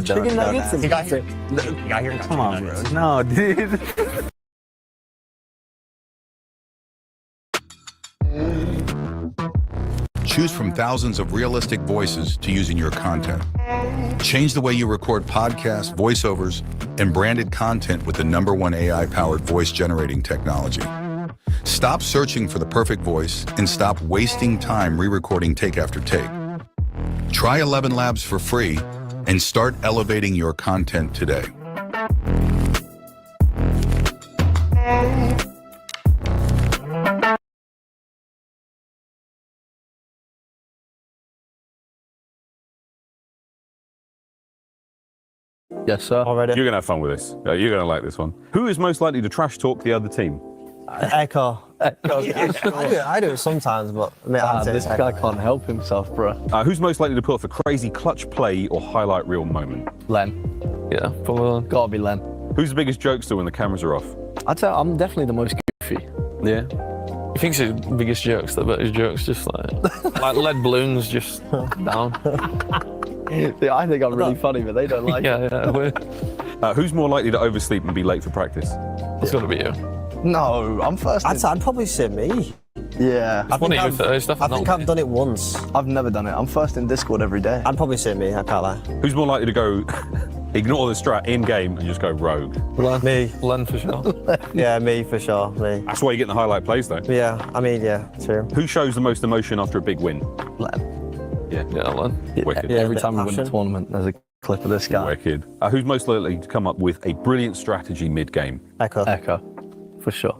Chicken nuggets? You got here. Come on, bro. No, dude. Choose from thousands of realistic voices to use in your content. Change the way you record podcasts, voiceovers, and branded content with the #1 AI-powered voice generating technology. Stop searching for the perfect voice and stop wasting time re-recording take after take. Try 11 Labs for free and start elevating your content today. Yes, sir. Already. You're going to have fun with this. You're going to like this one. Who is most likely to trash talk the other team? Echo. I do it sometimes, but This guy can't help himself, bro. Who's most likely to put off a crazy clutch play or highlight reel moment? Len. Yeah, probably. Gotta be Len. Who's the biggest jokester when the cameras are off? I'd say I'm definitely the most goofy. Yeah. He thinks his biggest jokes, but his jokes just like lead balloons just down. Yeah, I think I'm really funny, but they don't like it. Yeah. Who's more likely to oversleep and be late for practice? It's got to be you. No, I'm first. I'd probably say me. Yeah. I think I've done it once. I've never done it. I'm first in Discord every day. I'd probably say me, I can't lie. Who's more likely to go ignore the strat in game and just go rogue? Me. Len for sure. Yeah, me for sure, me. That's why you get the highlight plays though. Yeah, I mean, yeah, true. Who shows the most emotion after a big win? Len. Yeah. Yeah, Len. Wicked. Yeah, Every bit time we win a passion. tournament, there's a clip of this guy. Wicked. Who's most likely to come up with a brilliant strategy mid-game? Echo. Echo, for sure.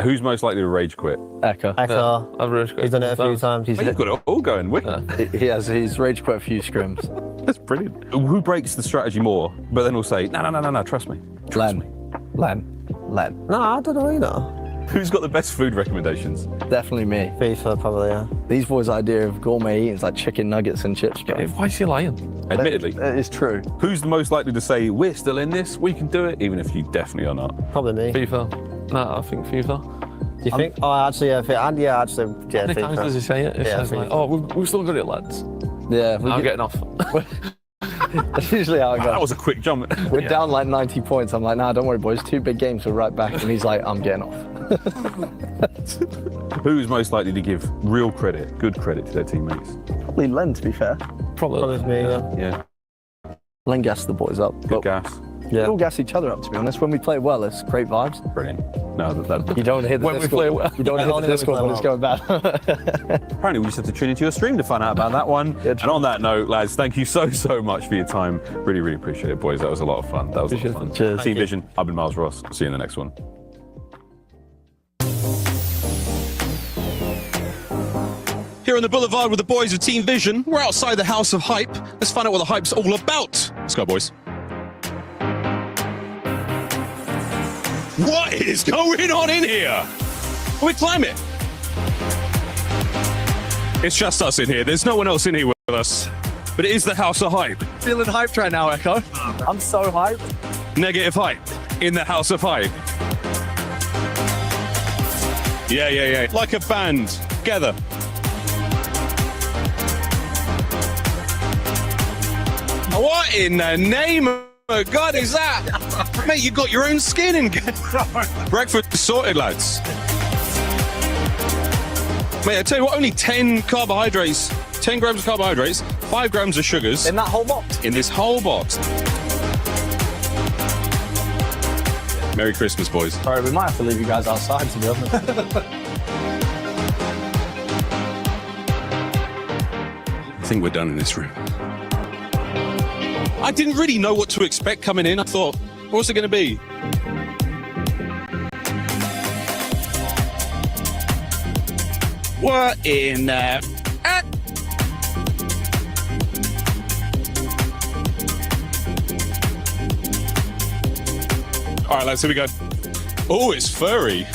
Who's most likely to rage quit? Echo. Echo. I've really He's done it a few times. Well, you've got it all going, wicked. He's rage quit a few scrims. That's brilliant. Who breaks the strategy more, but then will say, no, trust me. Len. No, I don't know either. Who's got the best food recommendations? Definitely me. FIFA, probably, yeah. These boys' idea of gourmet eating is like chicken nuggets and chips, bro. Why is he lying? Admittedly. It is true. Who's the most likely to say, we're still in this, we can do it, even if you definitely are not? Probably me. FIFA. No, I think FIFA. Do you think? Oh, actually, yeah, yeah, How many times FIFA. does he say it? It Yeah, says like, FIFA. oh, we've still got it, lads. Yeah, I'm getting off. That's usually how I go. That was a quick jump. We're down like 90 points. I'm like, nah, don't worry, boys. 2 big games, we're right back. And he's like, I'm getting off. Who's most likely to give real credit, good credit to their teammates? Probably Len, to be fair. Probably. me, yeah. Yeah, Len gassed the boys up. good gas. We all gas each other up, to be honest. When we play well, it's great vibes. Brilliant. No, You don't hit the When we Discord. play well. You don't hit the Only when we Discord play when it's going bad. Apparently we just have to tune into your stream to find out about that one. And on that note, lads, thank you so much for your time. Really appreciate it, boys. That was a lot of fun. That was a lot of fun. Cheers. Team Vision, I've been Miles Ross. See you in the next one. Here on the boulevard with the boys of Team Vision, we're outside the House of Hype. Let's find out what the hype's all about. Let's go, boys. What is going on in here? We climb it. It's just us in here. There's no one else in here with us. But it is the House of Hype. Feeling hyped right now, Echo. I'm so hyped. Negative hype in the House of Hype. Yeah. Like a band. Together. What in the name of God is that? Mate, you got your own skin in. Breakfast sorted, lads. Mate, I tell you what, only 10 carbohydrates, 10 grams of carbohydrates, 5 grams of sugars. In that whole box? In this whole box. Merry Christmas, boys. Sorry, we might have to leave you guys outside, to be honest. I think we're done in this room. I didn't really know what to expect coming in. I thought, what's it going to be? What in All right, lads, here we go. Oh, it's furry.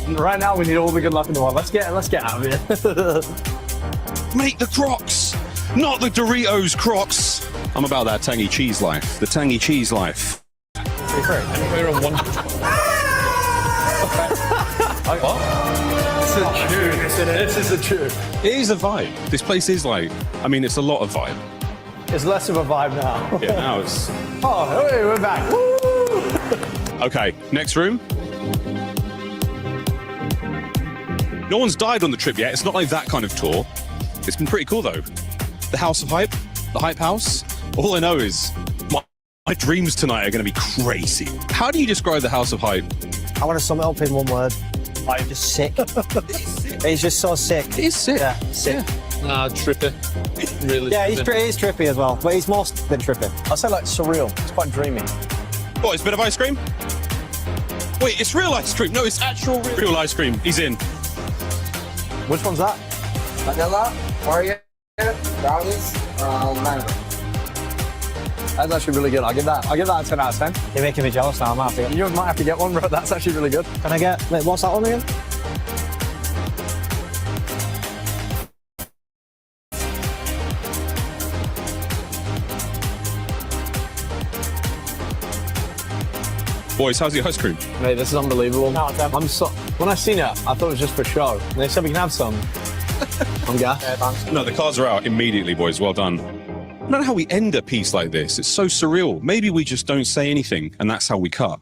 Right now, we need all the good luck in the world. Let's get out of here. Mate, the Crocs, not the Doritos Crocs. I'm about that tangy cheese life. The tangy cheese life. We're on one. This is true. This is a true. It is a vibe. This place is like, I mean, it's a lot of vibe. It's less of a vibe now. Yeah, now it's... Oh, hey, we're back. Woo! Okay, next room. No one's died on the trip yet. It's not like that kind of tour. It's been pretty cool, though. The House of Hype, the Hype House. All I know is my dreams tonight are going to be crazy. How do you describe the House of Hype? I want to sum it up in one word. I'm just sick. He's just so sick. It is sick. Yeah, sick. Nah, trippy. Really. Yeah, he's trippy as well, but he's more than trippy. I'll say like surreal. It's quite dreamy. What, it's a bit of ice cream? Wait, it's real ice cream. No, it's actual real ice cream. He's in. Which one's that? Vanilla, Oreo, brownies, mango. That's actually really good. I'll give that a 10 out of 10. You're making me jealous now. I might have to. You might have to get one, bro. That's actually really good. Can I get? Wait, what's that one again? Boys, how's the ice cream? Mate, this is unbelievable. No, I'm so. When I seen it, I thought it was just for show. And they said we can have some. I'm gassed. Yeah, thanks. No, the cards are out immediately, boys. Well done. I don't know how we end a piece like this. It's so surreal. Maybe we just don't say anything, and that's how we cut.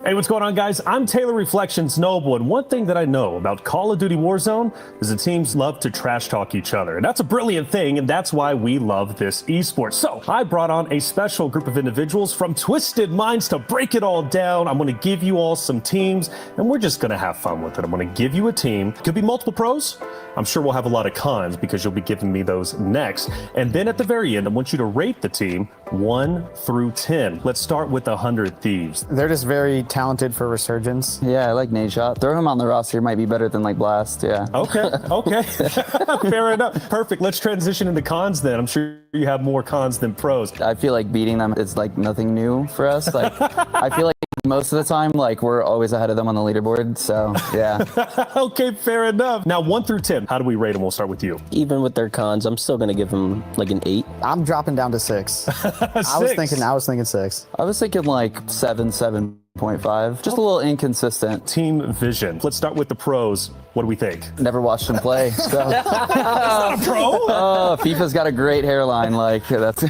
Hey, what's going on, guys? I'm Taylor Reflections Noble, and one thing that I know about Call of Duty Warzone is the teams love to trash talk each other. And that's a brilliant thing, and that's why we love this esports. So I brought on a special group of individuals from Twisted Minds to break it all down. I'm going to give you all some teams, and we're just going to have fun with it. I'm going to give you a team. Could be multiple pros. I'm sure we'll have a lot of cons because you'll be giving me those next. And then at the very end, I want you to rate the team 1 through 10. Let's start with 100 Thieves. They're just very talented for Resurgence. Yeah, I like Nade Shot. Throw him on the roster. Might be better than like Blast. Yeah. Okay. Fair enough. Perfect. Let's transition into cons then. I'm sure you have more cons than pros. I feel like beating them is like nothing new for us. Like, I feel like most of the time, like we're always ahead of them on the leaderboard. So yeah. Okay, fair enough. Now 1 through 10, how do we rate them? We'll start with you. Even with their cons, I'm still gonna give them like an 8. I'm dropping down to 6. I was thinking 6. I was thinking like 7.5. Just a little inconsistent. Team Vision. Let's start with the pros. What do we think? Never watched him play. So. Not a pro? FIFA's got a great hairline. Like that's.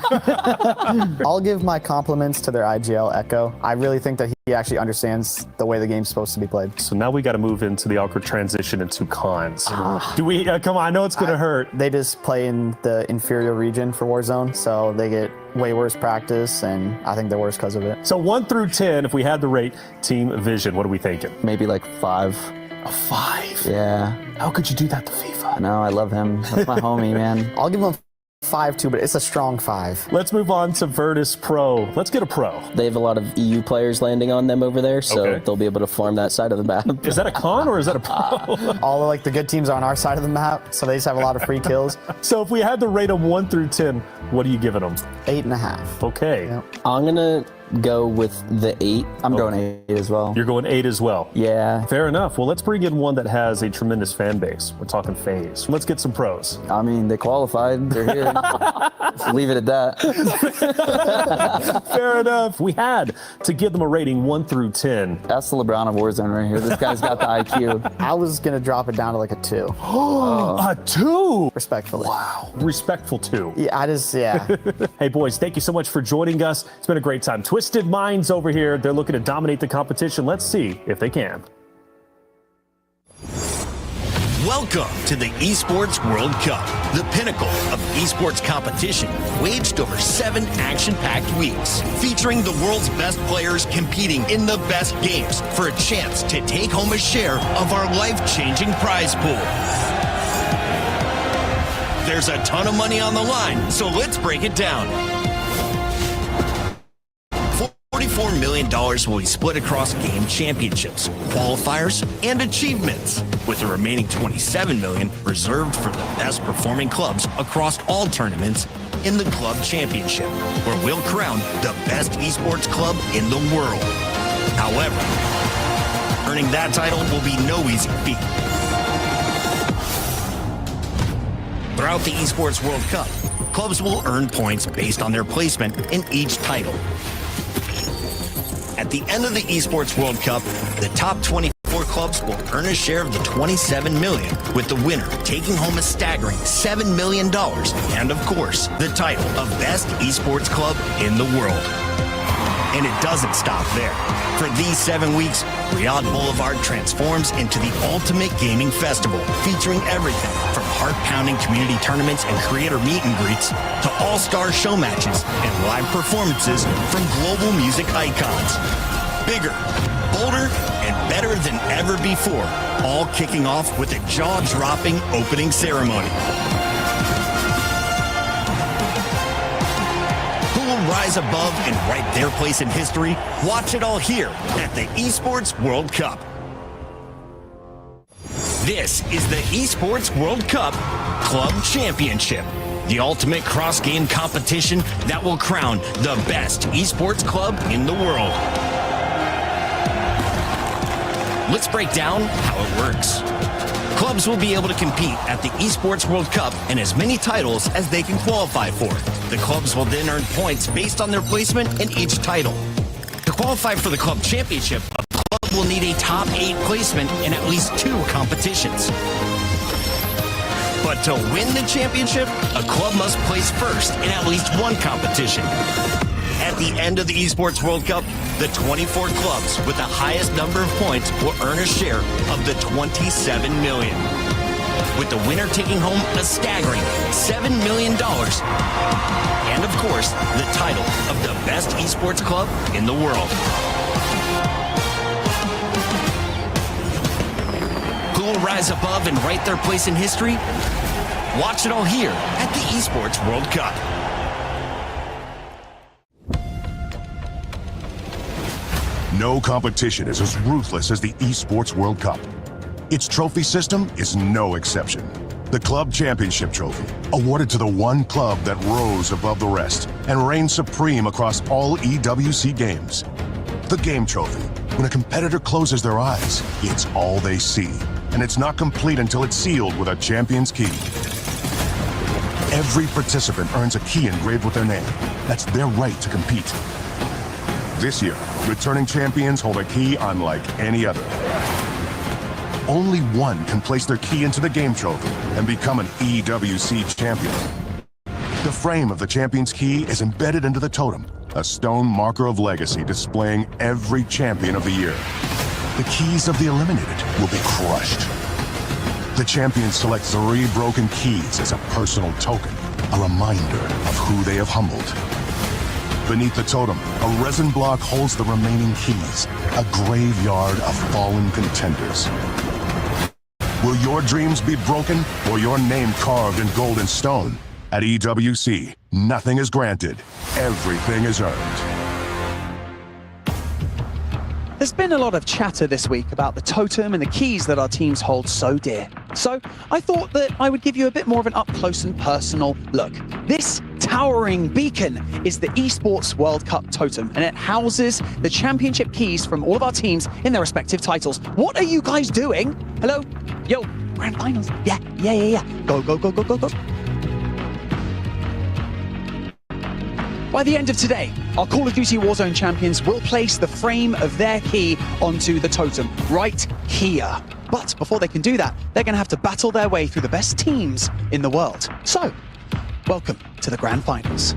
I'll give my compliments to their IGL Echo. I really think that he actually understands the way the game's supposed to be played. So now we got to move into the awkward transition into cons. Do we? Come on, I know it's gonna hurt. They just play in the inferior region for Warzone, so they get way worse practice, and I think they're worse because of it. So 1 through 10, if we had to rate Team Vision, what are we thinking? Maybe like 5. A 5? Yeah. How could you do that to FIFA? No, I love him. That's my homie, man. I'll give him a 5 too, but it's a strong 5. Let's move on to Virtus Pro. Let's get a pro. They have a lot of EU players landing on them over there, so they'll be able to farm that side of the map. Is that a con or is that a pro? All like the good teams are on our side of the map, so they just have a lot of free kills. So if we had to rate them 1 through 10, what are you giving them? 8.5. Okay. Yep. I'm gonna go with the 8. I'm going 8 as well. You're going 8 as well? Yeah. Fair enough. Well, let's bring in one that has a tremendous fan base. We're talking FaZe. Let's get some pros. I mean, they qualified. They're here. Just leave it at that. Fair enough. We had to give them a rating 1 through 10. That's the LeBron of Warzone right here. This guy's got the IQ. I was going to drop it down to like a 2. A 2? Respectfully. Wow. Respectful 2. Yeah, Hey, boys, thank you so much for joining us. It's been a great time. Twisted Minds over here. They're looking to dominate the competition. Let's see if they can. Welcome to the Esports World Cup, the pinnacle of esports competition, waged over 7 action-packed weeks, featuring the world's best players competing in the best games for a chance to take home a share of our life-changing prize pool. There's a ton of money on the line, so let's break it down. $44 million will be split across game championships, qualifiers, and achievements, with the remaining $27 million reserved for the best performing clubs across all tournaments in the club championship, where we'll crown the best esports club in the world. However, earning that title will be no easy feat. Throughout the Esports World Cup, clubs will earn points based on their placement in each title. At the end of the Esports World Cup, the top 24 24 clubs will earn a share of the $27 million, with the winner taking home a staggering $7 million and, of course, the title of Best Esports Club in the world. And it doesn't stop there. For these 7 weeks, Riyadh Boulevard transforms into the ultimate gaming festival, featuring everything from heart-pounding community tournaments and creator meet and greets to all-star show matches and live performances from global music icons. Bigger, bolder, and better than ever before, all kicking off with a jaw-dropping opening ceremony. Who will rise above and write their place in history? Watch it all here at the Esports World Cup. This is the Esports World Cup Club Championship, the ultimate cross-game competition that will crown the best esports club in the world. Let's break down how it works. Clubs will be able to compete at the Esports World Cup and as many titles as they can qualify for. The clubs will then earn points based on their placement in each title. To qualify for the Club Championship, a club will need a top 8 placement in at least 2 competitions. But to win the championship, a club must place first in at least 1 competition. At the end of the Esports World Cup, the 24 clubs with the highest number of points will earn a share of the $27 million, with the winner taking home a staggering $7 million and, of course, the title of the best esports club in the world. Who will rise above and write their place in history? Watch it all here at the Esports World Cup. No competition is as ruthless as the Esports World Cup. Its trophy system is no exception. The Club Championship Trophy, awarded to the one club that rose above the rest and reigned supreme across all EWC games. The Game Trophy, when a competitor closes their eyes, it's all they see, and it's not complete until it's sealed with a champion's key. Every participant earns a key engraved with their name. That's their right to compete. This year, returning champions hold a key unlike any other. Only one can place their key into the Game Trophy and become an EWC champion. The frame of the champion's key is embedded into the totem, a stone marker of legacy displaying every champion of the year. The keys of the eliminated will be crushed. The champions select 3 broken keys as a personal token, a reminder of who they have humbled. Beneath the totem, a resin block holds the remaining keys, a graveyard of fallen contenders. Will your dreams be broken or your name carved in gold and stone? At EWC, nothing is granted, everything is earned. There's been a lot of chatter this week about the totem and the keys that our teams hold so dear. So I thought that I would give you a bit more of an up-close and personal look. This towering beacon is the Esports World Cup totem, and it houses the championship keys from all of our teams in their respective titles. What are you guys doing? Hello? Yo, grand finals. Yeah. Go. By the end of today, our Call of Duty Warzone champions will place the frame of their key onto the totem right here. But before they can do that, they're going to have to battle their way through the best teams in the world. So, welcome to the Grand Finals.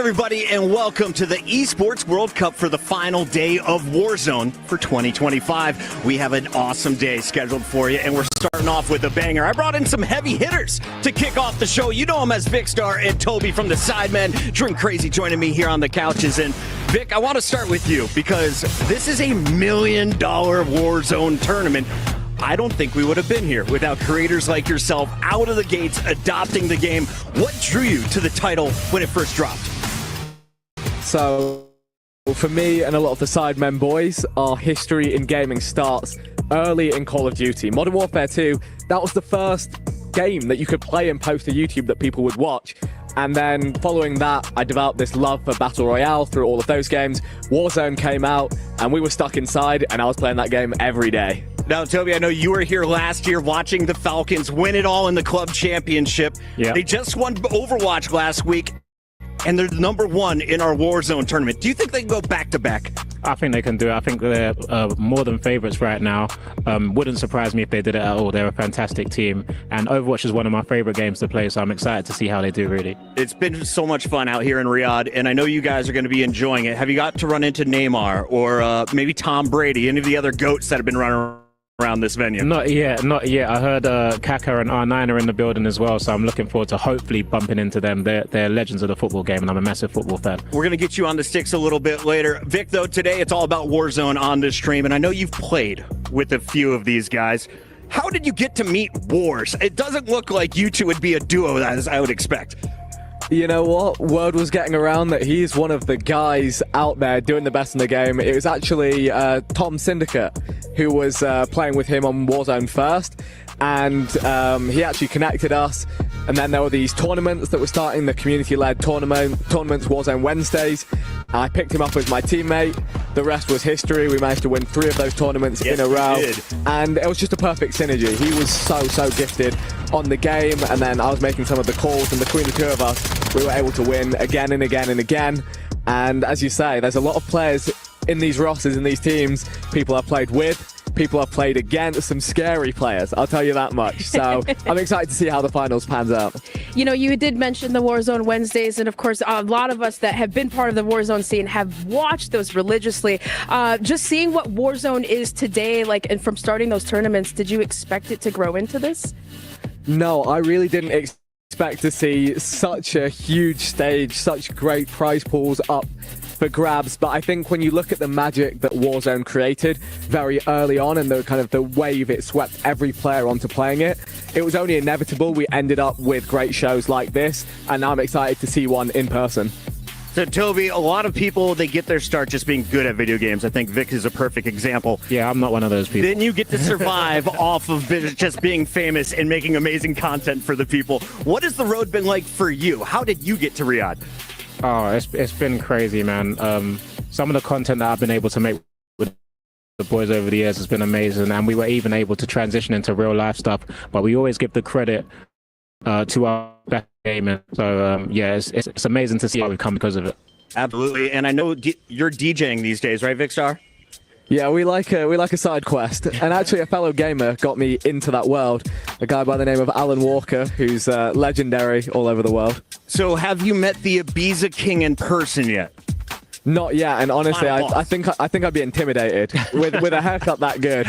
everybody, and welcome to the Esports World Cup for the final day of Warzone for 2025. We have an awesome day scheduled for you, and we're starting off with a banger. I brought in some heavy hitters to kick off the show. You know them as Vicstar and Toby from the Sidemen. Drink Crazy joining me here on the couches. And Vic, I want to start with you because this is a $1 million Warzone tournament. I don't think we would have been here without creators like yourself out of the gates adopting the game. What drew you to the title when it first dropped? So, for me and a lot of the Sidemen boys, our history in gaming starts early in Call of Duty. Modern Warfare 2, that was the first game that you could play and post to YouTube that people would watch. And then following that, I developed this love for Battle Royale through all of those games. Warzone came out, and we were stuck inside, and I was playing that game every day. Now, Toby, I know you were here last year watching the Falcons win it all in the club championship. Yeah. They just won Overwatch last week, and they're #1 in our Warzone tournament. Do you think they can go back-to-back? I think they can do it. I think they're more than favorites right now. Wouldn't surprise me if they did it at all. They're a fantastic team, and Overwatch is one of my favorite games to play, so I'm excited to see how they do, really. It's been so much fun out here in Riyadh, and I know you guys are going to be enjoying it. Have you got to run into Neymar or maybe Tom Brady, any of the other GOATs that have been running around this venue? Not yet. I heard Kaka and R9 are in the building as well, so I'm looking forward to hopefully bumping into them. They're legends of the football game, and I'm a massive football fan. We're going to get you on the sticks a little bit later. Vic, though, today it's all about Warzone on this stream, and I know you've played with a few of these guys. How did you get to meet Wars? It doesn't look like you two would be a duo, as I would expect. You know what? Word was getting around that he's one of the guys out there doing the best in the game. It was actually Tom Syndicate who was playing with him on Warzone first, and he actually connected us. And then there were these tournaments that were starting, the community-led tournaments, Warzone Wednesdays. I picked him up as my teammate. The rest was history. We managed to win 3 of those tournaments in a row. And it was just a perfect synergy. He was so gifted on the game, and then I was making some of the calls, and between the two of us, we were able to win again and again and again. And as you say, there's a lot of players in these rosters, in these teams, people I've played with, people I've played against, some scary players, I'll tell you that much. So I'm excited to see how the finals pans out. You know, you did mention the Warzone Wednesdays, and of course, a lot of us that have been part of the Warzone scene have watched those religiously. Just seeing what Warzone is today, like, and from starting those tournaments, did you expect it to grow into this? No, I really didn't expect to see such a huge stage, such great prize pools up for grabs. But I think when you look at the magic that Warzone created very early on, and the kind of the wave it swept every player onto playing it, it was only inevitable we ended up with great shows like this, and now I'm excited to see one in person. So, Toby, a lot of people, they get their start just being good at video games. I think Vic is a perfect example. Yeah, I'm not one of those people. Then you get to survive off of just being famous and making amazing content for the people. What has the road been like for you? How did you get to Riyadh? Oh, it's been crazy, man. Some of the content that I've been able to make with the boys over the years has been amazing, and we were even able to transition into real life stuff, but we always give the credit to our best gaming. So yeah, it's amazing to see how we've come because of it. Absolutely. And I know you're DJing these days, right, Vicstar? Yeah, we like a side quest, and actually a fellow gamer got me into that world, a guy by the name of Alan Walker, who's legendary all over the world. So have you met the Ibiza King in person yet? Not yet, and honestly, I think I'd be intimidated with a haircut that good.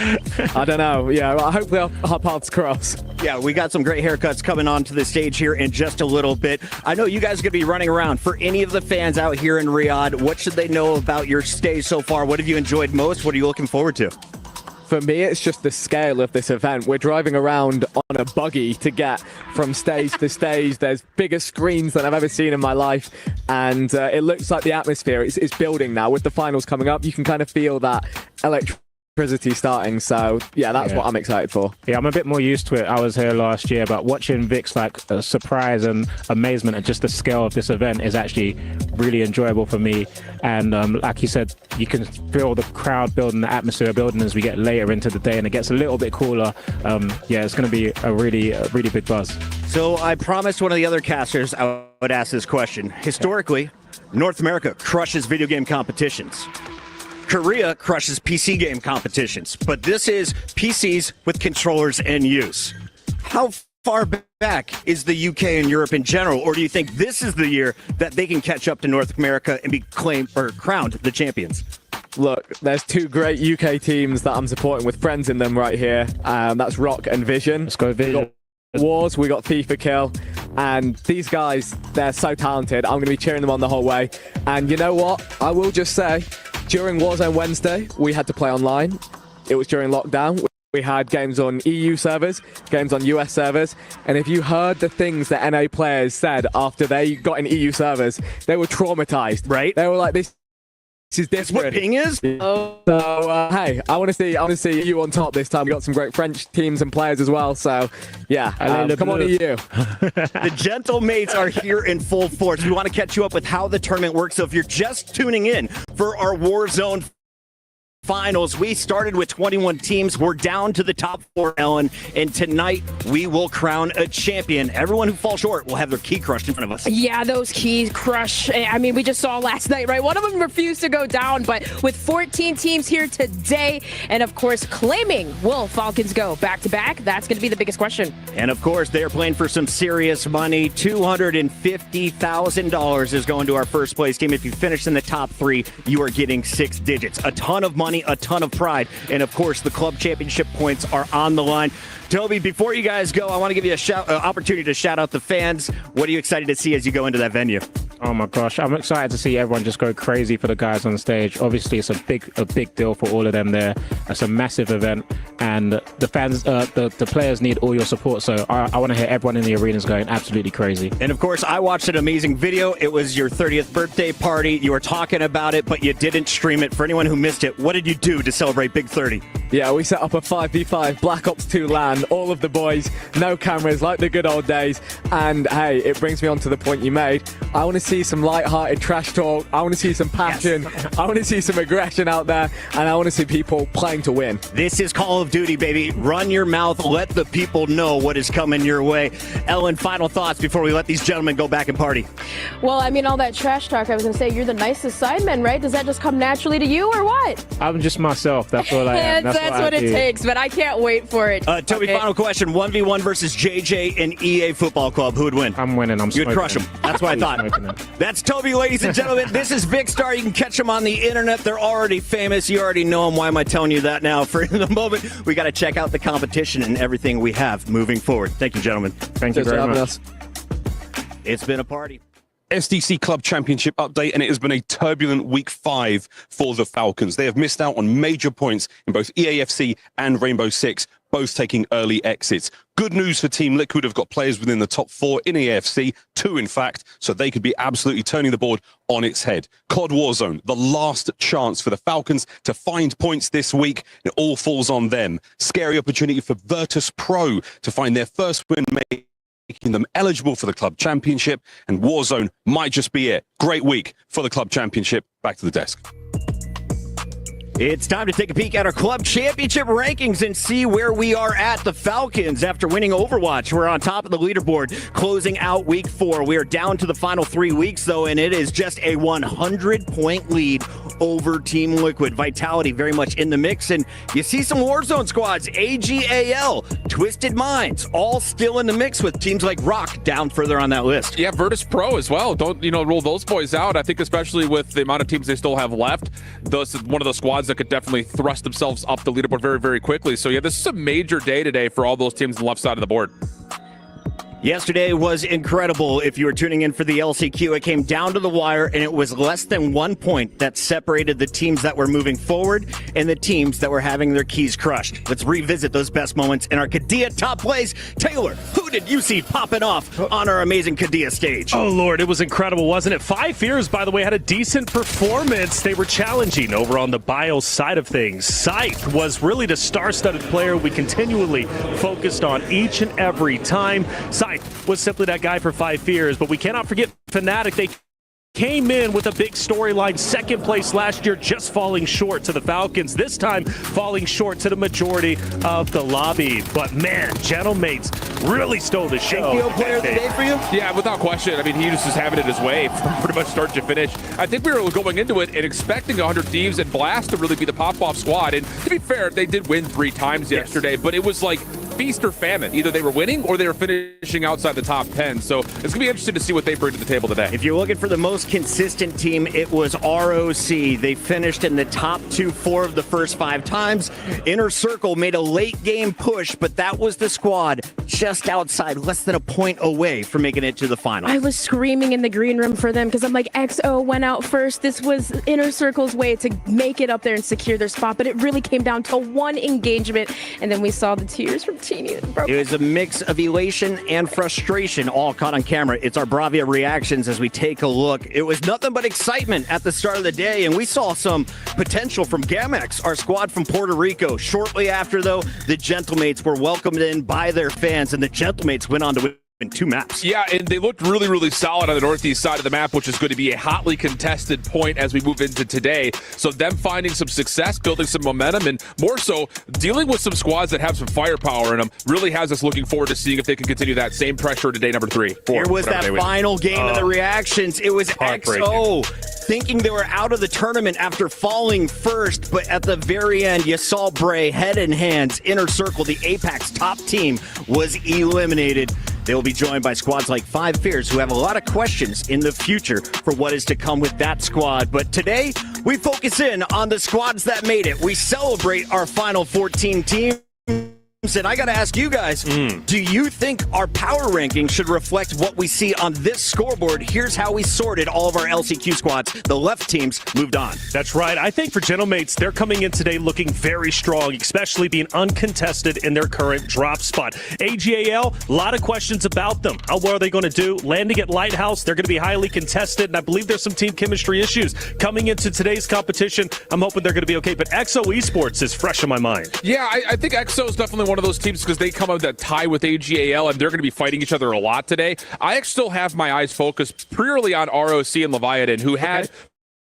I don't know. Yeah, well, hopefully our paths cross. Yeah, we got some great haircuts coming onto the stage here in just a little bit. I know you guys are going to be running around. For any of the fans out here in Riyadh, what should they know about your stay so far? What have you enjoyed most? What are you looking forward to? For me, it's just the scale of this event. We're driving around on a buggy to get from stage to stage. There's bigger screens than I've ever seen in my life. And it looks like the atmosphere is building now. With the finals coming up, you can kind of feel that electricity starting. So, yeah, that's what I'm excited for. Yeah, I'm a bit more used to it. I was here last year, but watching Vic's surprise and amazement at just the scale of this event is actually really enjoyable for me. And like you said, you can feel the crowd building, the atmosphere building as we get later into the day, and it gets a little bit cooler. Yeah, it's going to be a really big buzz. So I promised one of the other casters I would ask this question. Historically, North America crushes video game competitions. Korea crushes PC game competitions, but this is PCs with controllers in use. How far back is the UK and Europe in general, or do you think this is the year that they can catch up to North America and be crowned the champions? Look, there's two great UK teams that I'm supporting with friends in them right here. That's Rock and Vision. Let's go Vision. We got Wars, we got Thief for Kill, and these guys, they're so talented. I'm going to be cheering them on the whole way. And you know what? I will just say, during Warzone Wednesday, we had to play online. It was during lockdown. We had games on EU servers, games on US servers, and if you heard the things that NA players said after they got in EU servers, they were traumatized. Right? They were like, this is different. That's what ping is? So, hey, I want to see you on top this time. We got some great French teams and players as well, so yeah, come on to you. The Gentle Mates are here in full force. We want to catch you up with how the tournament works, so if you're just tuning in for our Warzone finals, we started with 21 teams. We're down to the top 4, Ellen, and tonight we will crown a champion. Everyone who falls short will have their key crushed in front of us. Yeah, those keys crush. I mean, we just saw last night, right? One of them refused to go down, but with 14 teams here today, and of course, claiming will Falcons go back-to-back? That's going to be the biggest question. And of course, they are playing for some serious money. $250,000 is going to our first place team. If you finish in the top 3, you are getting 6 digits. A ton of money, a ton of pride, and of course the club championship points are on the line. Toby, before you guys go, I want to give you a opportunity to shout out the fans. What are you excited to see as you go into that venue? Oh my gosh, I'm excited to see everyone just go crazy for the guys on stage. Obviously, it's a big deal for all of them there. It's a massive event, and the fans, the players need all your support. So I want to hear everyone in the arenas going absolutely crazy. And of course, I watched an amazing video. It was your 30th birthday party. You were talking about it, but you didn't stream it. For anyone who missed it, what did you do to celebrate Big 30? Yeah, we set up a 5v5 Black Ops 2 LAN, all of the boys, no cameras, like the good old days. And hey, it brings me on to the point you made. I want to see some light-hearted trash talk. I want to see some passion. Yes. I want to see some aggression out there, and I want to see people playing to win. This is Call of Duty, baby. Run your mouth. Let the people know what is coming your way. Ellen, final thoughts before we let these gentlemen go back and party. Well, I mean, all that trash talk, I was going to say, you're the nicest sideman, right? Does that just come naturally to you, or what? I'm just myself. That's all I am. That's what it takes, but I can't wait for it. Toby, final question. 1v1 versus JJ and EA Football Club. Who would win? I'm winning. You'd crush them. That's what I thought. That's Toby, ladies and gentlemen. This is Vic Star. You can catch them on the internet. They're already famous. You already know them. Why am I telling you that now? For the moment, we got to check out the competition and everything we have moving forward. Thank you, gentlemen. Thank you very much. It's been a party. SDC Club Championship update, and it has been a turbulent week 5 for the Falcons. They have missed out on major points in both EAFC and Rainbow Six, both taking early exits. Good news for Team Liquid have got players within the top 4 in EAFC, 2 in fact, so they could be absolutely turning the board on its head. COD Warzone, the last chance for the Falcons to find points this week. It all falls on them. Scary opportunity for Virtus Pro to find their first win, making them eligible for the club championship, and Warzone might just be it. Great week for the club championship. Back to the desk. It's time to take a peek at our club championship rankings and see where we are at. The Falcons, after winning Overwatch, we're on top of the leaderboard, closing out week 4. We are down to the final 3 weeks, though, and it is just a 100-point lead over Team Liquid. Vitality very much in the mix, and you see some Warzone squads, AGAL, Twisted Minds, all still in the mix with teams like Rock down further on that list. Yeah, Virtus Pro as well. Don't, rule those boys out. I think especially with the amount of teams they still have left, this is one of the squads that could definitely thrust themselves up the leaderboard very, very quickly. So yeah, this is a major day today for all those teams on the left side of the board. Yesterday was incredible. If you were tuning in for the LCQ, it came down to the wire, and it was less than 1 point that separated the teams that were moving forward and the teams that were having their keys crushed. Let's revisit those best moments in our Kadia top plays. Taylor, who did you see popping off on our amazing Kadia stage? Oh, Lord, it was incredible, wasn't it? 5 Fears, by the way, had a decent performance. They were challenging over on the bio side of things. Scythe was really the star-studded player we continually focused on each and every time. Scythe was simply that guy for 5 Fears, but we cannot forget Fnatic. They came in with a big storyline, second place last year, just falling short to the Falcons. This time, falling short to the majority of the lobby. But man, Gentlemates really stole the show. NPO player of the day for you? Yeah, without question. I mean, he was just having it his way from pretty much start to finish. I think we were going into it and expecting 100 Thieves and Blast to really be the pop-off squad. And to be fair, they did win 3 times yesterday, but it was like feast or famine. Either they were winning or they were finishing outside the top 10. So it's going to be interesting to see what they bring to the table today. If you're looking for the most consistent team, it was ROC. They finished in the top 4 of the first 5 times. Inner Circle made a late game push, but that was the squad just outside, less than a point away from making it to the final. I was screaming in the green room for them because I'm like, XO went out first. This was Inner Circle's way to make it up there and secure their spot, but it really came down to one engagement, and then we saw the tears from Teeny. It was a mix of elation and frustration, all caught on camera. It's our Bravia reactions as we take a look. It was nothing but excitement at the start of the day, and we saw some potential from Gamex, our squad from Puerto Rico. Shortly after, though, the Gentlemates were welcomed in by their fans, and the Gentlemates went on to win in 2 maps. Yeah, and they looked really, really solid on the northeast side of the map, which is going to be a hotly contested point as we move into today. So them finding some success, building some momentum, and more so, dealing with some squads that have some firepower in them really has us looking forward to seeing if they can continue that same pressure to day number 3. Here was that final game and the reactions. It was XO thinking they were out of the tournament after falling first, but at the very end, you saw Bray head in hands. Inner Circle, the Apex top team, was eliminated. They will be joined by squads like Five Fears, who have a lot of questions in the future for what is to come with that squad. But today, we focus in on the squads that made it. We celebrate our final 14 teams. And I got to ask you guys, do you think our power ranking should reflect what we see on this scoreboard? Here's how we sorted all of our LCQ squads. The left teams moved on. That's right. I think for Gentlemates, they're coming in today looking very strong, especially being uncontested in their current drop spot. AGAL, a lot of questions about them. What are they going to do? Landing at Lighthouse, they're going to be highly contested, and I believe there's some team chemistry issues. Coming into today's competition, I'm hoping they're going to be okay, but XO Esports is fresh in my mind. Yeah, I think XO is definitely one of those teams because they come out that tie with AGAL and they're going to be fighting each other a lot today. I still have my eyes focused purely on ROC and Leviathan, who had,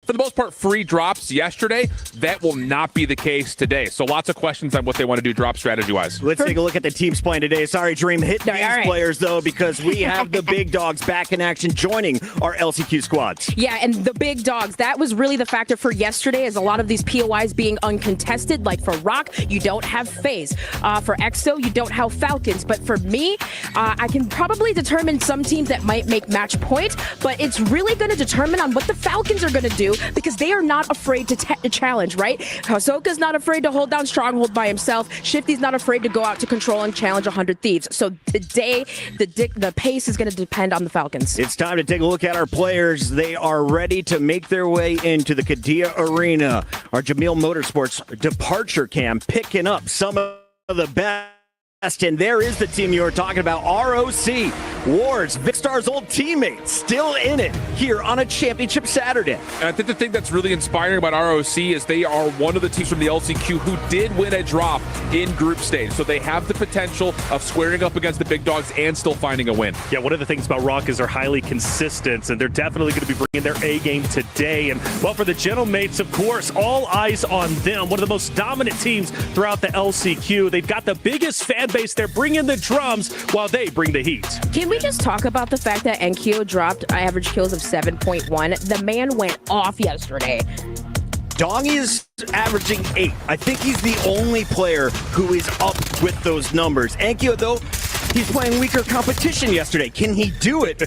for the most part, free drops yesterday. That will not be the case today. So lots of questions on what they want to do drop strategy-wise. Let's take a look at the teams playing today. Sorry, Dream, hit these players, though, because we have the big dogs back in action joining our LCQ squads. Yeah, and the big dogs, that was really the factor for yesterday, as a lot of these POIs being uncontested. Like for Rock, you don't have FaZe. For EXO, you don't have Falcons. But for me, I can probably determine some teams that might make match point, but it's really going to determine on what the Falcons are going to do, because they are not afraid to challenge, right? Hisoka's not afraid to hold down Stronghold by himself. Shifty's not afraid to go out to control and challenge 100 Thieves. So today, the pace is going to depend on the Falcons. It's time to take a look at our players. They are ready to make their way into the Kadia Arena. Our Jamil Motorsports departure cam picking up some of the best. And there is the team you were talking about, ROC. Wars, Vicstar's old teammate, still in it here on a championship Saturday. And I think the thing that's really inspiring about ROC is they are one of the teams from the LCQ who did win a drop in group stage. So they have the potential of squaring up against the big dogs and still finding a win. Yeah, one of the things about Rock is they're highly consistent, and they're definitely going to be bringing their A game today. And well, for the Gentlemates, of course, all eyes on them. One of the most dominant teams throughout the LCQ. They've got the biggest fan base. They're bringing the drums while they bring the heat. Can we just talk about the fact that Enkyo dropped average kills of 7.1? The man went off yesterday. Dong is averaging 8. I think he's the only player who is up with those numbers. Enkyo, though, he's playing weaker competition yesterday. Can he do it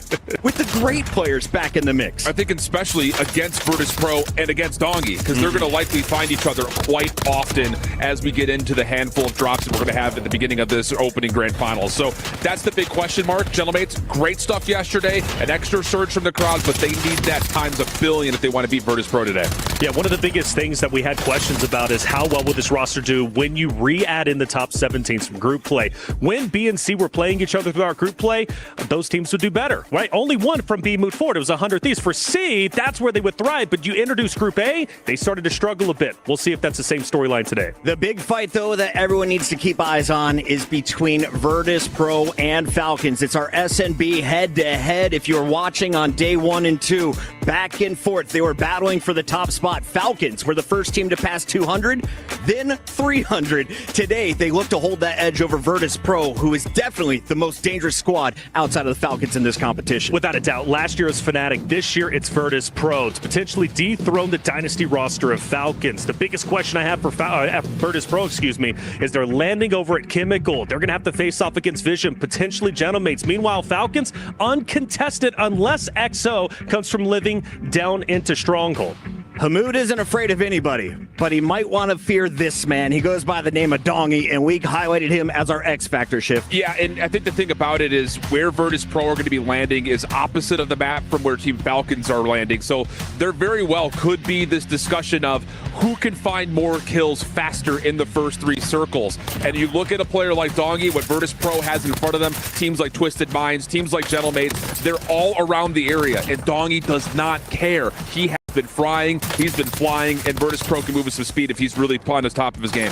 with the great players back in the mix? I think especially against Virtus Pro and against Dongi, because they're going to likely find each other quite often as we get into the handful of drops that we're going to have at the beginning of this opening grand final. So that's the big question mark. Gentlemates, great stuff yesterday. An extra surge from the crowd, but they need that times a billion if they want to beat Virtus Pro today. Yeah, one of the biggest things that we had questions about is how well will this roster do when you re-add in the top 17s from group play. When B and C were playing each other through our group play, those teams would do better, right? Only one from B moved forward. It was 100 Thieves. For C, that's where they would thrive, but you introduce Group A, they started to struggle a bit. We'll see if that's the same storyline today. The big fight, though, that everyone needs to keep eyes on is between Virtus Pro and Falcons. It's our SNB head-to-head. If you're watching on day 1 and 2, back and forth, they were battling for the top spot. Falcons were the first team to pass 200, then 300. Today, they look to hold that edge over Virtus Pro, who is definitely definitely the most dangerous squad outside of the Falcons in this competition. Without a doubt, last year was Fnatic. This year it's Virtus Pro to potentially dethrone the Dynasty roster of Falcons. The biggest question I have for Virtus Pro, is they're landing over at Chemical. They're going to have to face off against Vision, potentially Genomates. Meanwhile, Falcons uncontested unless XO comes from living down into Stronghold. Hamoud isn't afraid of anybody, but he might want to fear this man. He goes by the name of Dongy, and we highlighted him as our X Factor shift. Yeah, and I think the thing about it is where Virtus Pro are going to be landing is opposite of the map from where Team Falcons are landing. So there very well could be this discussion of who can find more kills faster in the first 3 circles. And you look at a player like Dongy, what Virtus Pro has in front of them, teams like Twisted Minds, teams like Gentlemates, they're all around the area, and Dongy does not care. He has been frying, he's been flying, and Virtus Pro can move with some speed if he's really on the top of his game.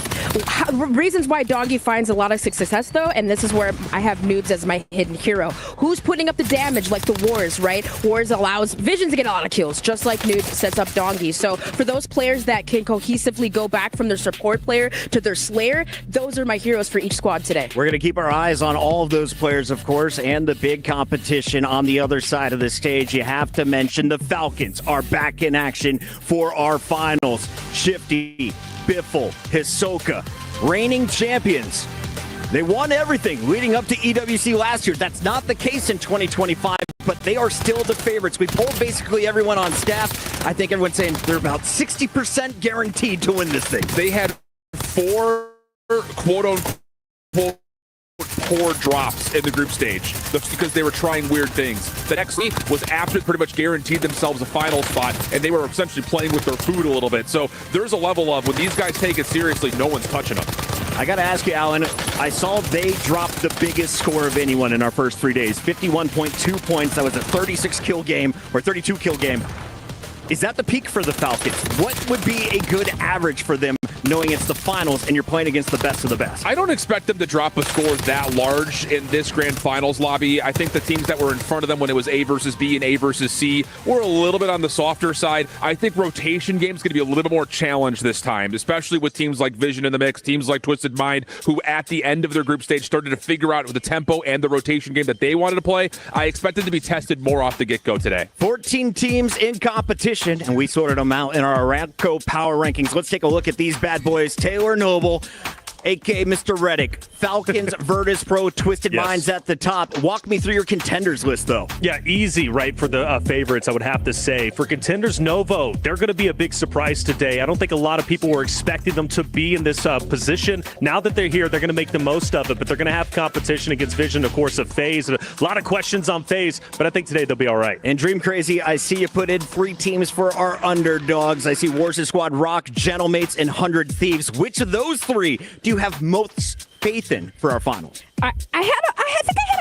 Reasons why Dongy finds a lot of success, though, and this is where I have Noobs as my hidden hero. Who's putting up the damage like the Wars, right? Wars allows Vision to get a lot of kills, just like Noobs sets up Dongy. So for those players that can cohesively go back from their support player to their Slayer, those are my heroes for each squad today. We're going to keep our eyes on all of those players, of course, and the big competition on the other side of the stage. You have to mention the Falcons are back in action for our finals. Shifty, Biffle, Hisoka, reigning champions. They won everything leading up to EWC last year. That's not the case in 2025, but they are still the favorites. We polled basically everyone on staff. I think everyone's saying they're about 60% guaranteed to win this thing. They had 4 quote-unquote poor drops in the group stage. That's because they were trying weird things. The next week was after pretty much guaranteed themselves a final spot, and they were essentially playing with their food a little bit. So there's a level of when these guys take it seriously, no one's touching them. I got to ask you, Alan, I saw they dropped the biggest score of anyone in our first 3 days, 51.2 points. That was a 36 kill game or 32 kill game. Is that the peak for the Falcons? What would be a good average for them, knowing it's the finals and you're playing against the best of the best? I don't expect them to drop a score that large in this grand finals lobby. I think the teams that were in front of them when it was A versus B and A versus C were a little bit on the softer side. I think rotation game's going to be a little bit more challenged this time, especially with teams like Vision in the mix, teams like Twisted Mind, who at the end of their group stage started to figure out the tempo and the rotation game that they wanted to play. I expect them to be tested more off the get-go today. 14 teams in competition, and we sorted them out in our Aramco Power Rankings. Let's take a look at these bad boys. Taylor Noble, a.k.a. Mr. Reddick, Falcons, Virtus Pro, Twisted Minds at the top. Walk me through your contenders list, though. Yeah, easy, right, for the favorites, I would have to say. For contenders, Novo, they're going to be a big surprise today. I don't think a lot of people were expecting them to be in this position. Now that they're here, they're going to make the most of it, but they're going to have competition against Vision, of course, of FaZe. A lot of questions on FaZe, but I think today they'll be all right. And Dream Crazy, I see you put in 3 teams for our underdogs. I see Warriors Squad, Rock, Gentlemates, and 100 Thieves. Which of those 3 do you have most faith in for our finals? I think I had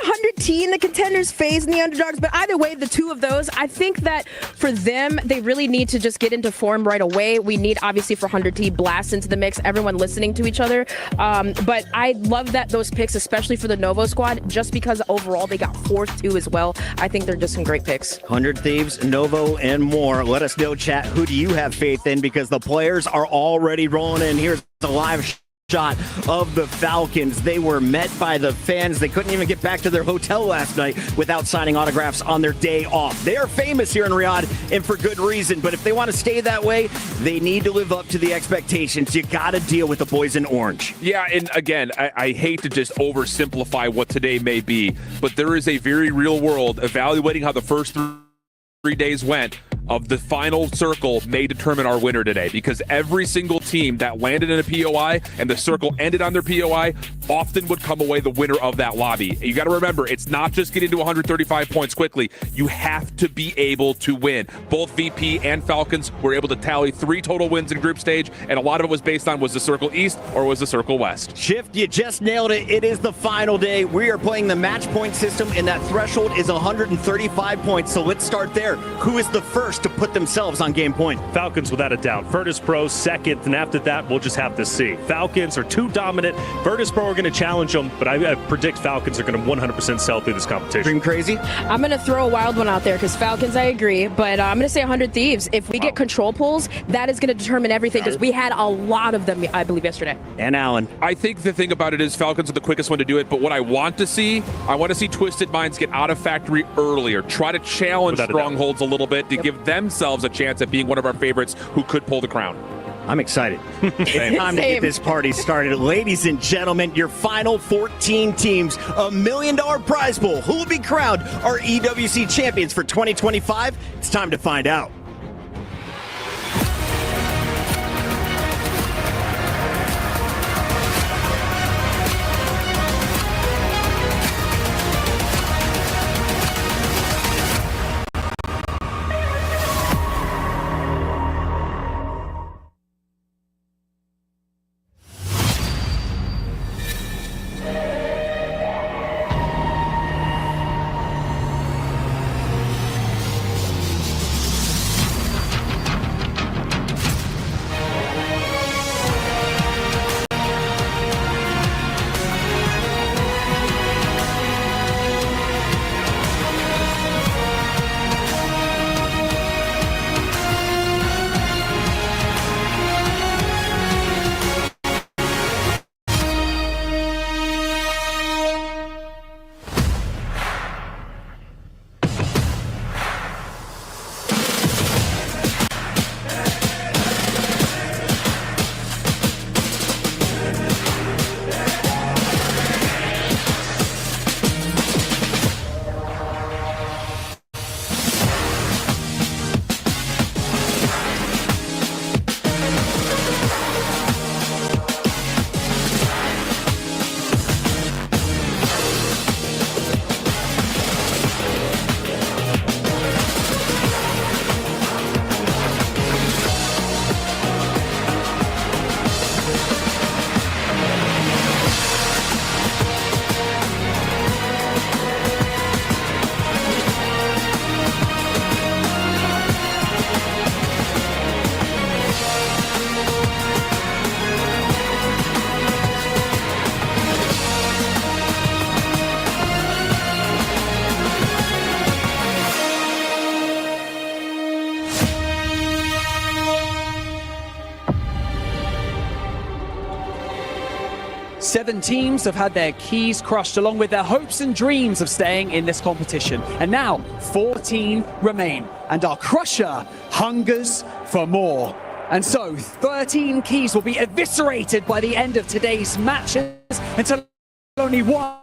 100 T in the contenders, FaZe and the underdogs, but either way, the 2 of those, I think that for them, they really need to just get into form right away. We need, obviously, for 100 T, blast into the mix, everyone listening to each other. But I love that those picks, especially for the Novo squad, just because overall they got 4th as well. I think they're just some great picks. 100 Thieves, Novo, and more. Let us know, chat, who do you have faith in? Because the players are already rolling in. Here's the live shot of the Falcons. They were met by the fans. They couldn't even get back to their hotel last night without signing autographs on their day off. They are famous here in Riyadh, and for good reason, but if they want to stay that way, they need to live up to the expectations. You got to deal with the boys in orange. Yeah, and again, I hate to just oversimplify what today may be, but there is a very real world evaluating how the first 3 days went of the final circle may determine our winner today, because every single team that landed in a POI and the circle ended on their POI often would come away the winner of that lobby. You got to remember, it's not just getting to 135 points quickly. You have to be able to win. Both VP and Falcons were able to tally 3 total wins in group stage, and a lot of it was based on was the circle east or was the circle west. Shift, you just nailed it. It is the final day. We are playing the match point system, and that threshold is 135 points. So let's start there. Who is the first to put themselves on game point? Falcons, without a doubt. Virtus Pro second, and after that, we'll just have to see. Falcons are too dominant. Virtus Pro are going going to challenge them, but I predict Falcons are going to 100% sell through this competition. Dream crazy? I'm going to throw a wild one out there because Falcons, I agree, but I'm going to say 100 Thieves. If we get control pulls, that is going to determine everything because we had a lot of them, I believe, yesterday. And Alan. I think the thing about it is Falcons are the quickest one to do it, but what I want to see Twisted Minds get out of factory earlier, try to challenge strongholds a little bit to give themselves a chance at being one of our favorites who could pull the crown. I'm excited. It's time to get this party started. Ladies and gentlemen, your final 14 teams, $1 million prize pool. Who will be crowned our EWC champions for 2025? It's time to find out. Seven teams have had their keys crushed along with their hopes and dreams of staying in this competition. And now 14 remain. And our crusher hungers for more. And so 13 keys will be eviscerated by the end of today's matches until only one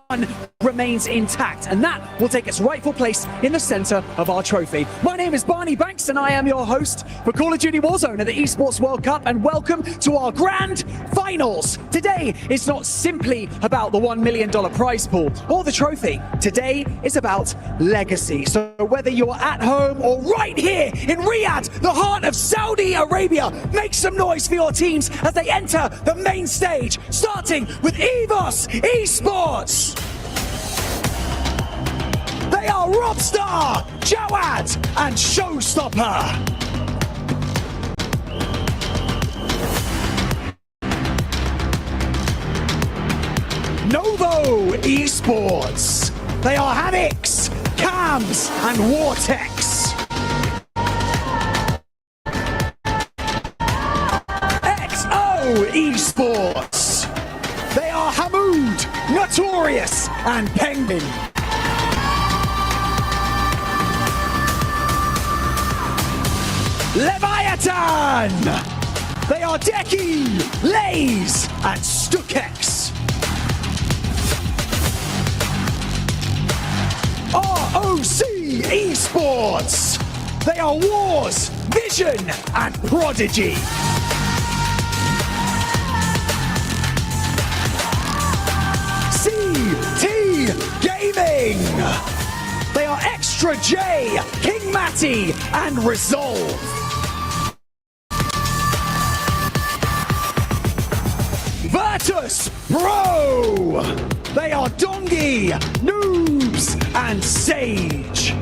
remains intact, and that will take its rightful place in the center of our trophy. My name is Barney Banks, and I am your host for Call of Duty Warzone at the Esports World Cup, and welcome to our grand finals. Today is not simply about the $1 million prize pool or the trophy. Today is about legacy. So whether you're at home or right here in Riyadh, the heart of Saudi Arabia, make some noise for your teams as they enter the main stage, starting with EVOS Esports. They are Robstar, Jawad, and Showstopper. Novo Esports. They are Hamix, Cams, and Vortex. XO Esports. They are Hamoud, Notorious, and Penguin. Leviathan! They are Deki, Lays, and Stukex. ROC Esports! They are Wars, Vision, and Prodigy. CT Gaming! They are Extra J, King Matty, and Resolve. Virtus Pro! They are Dongi, Noobs, and Sage.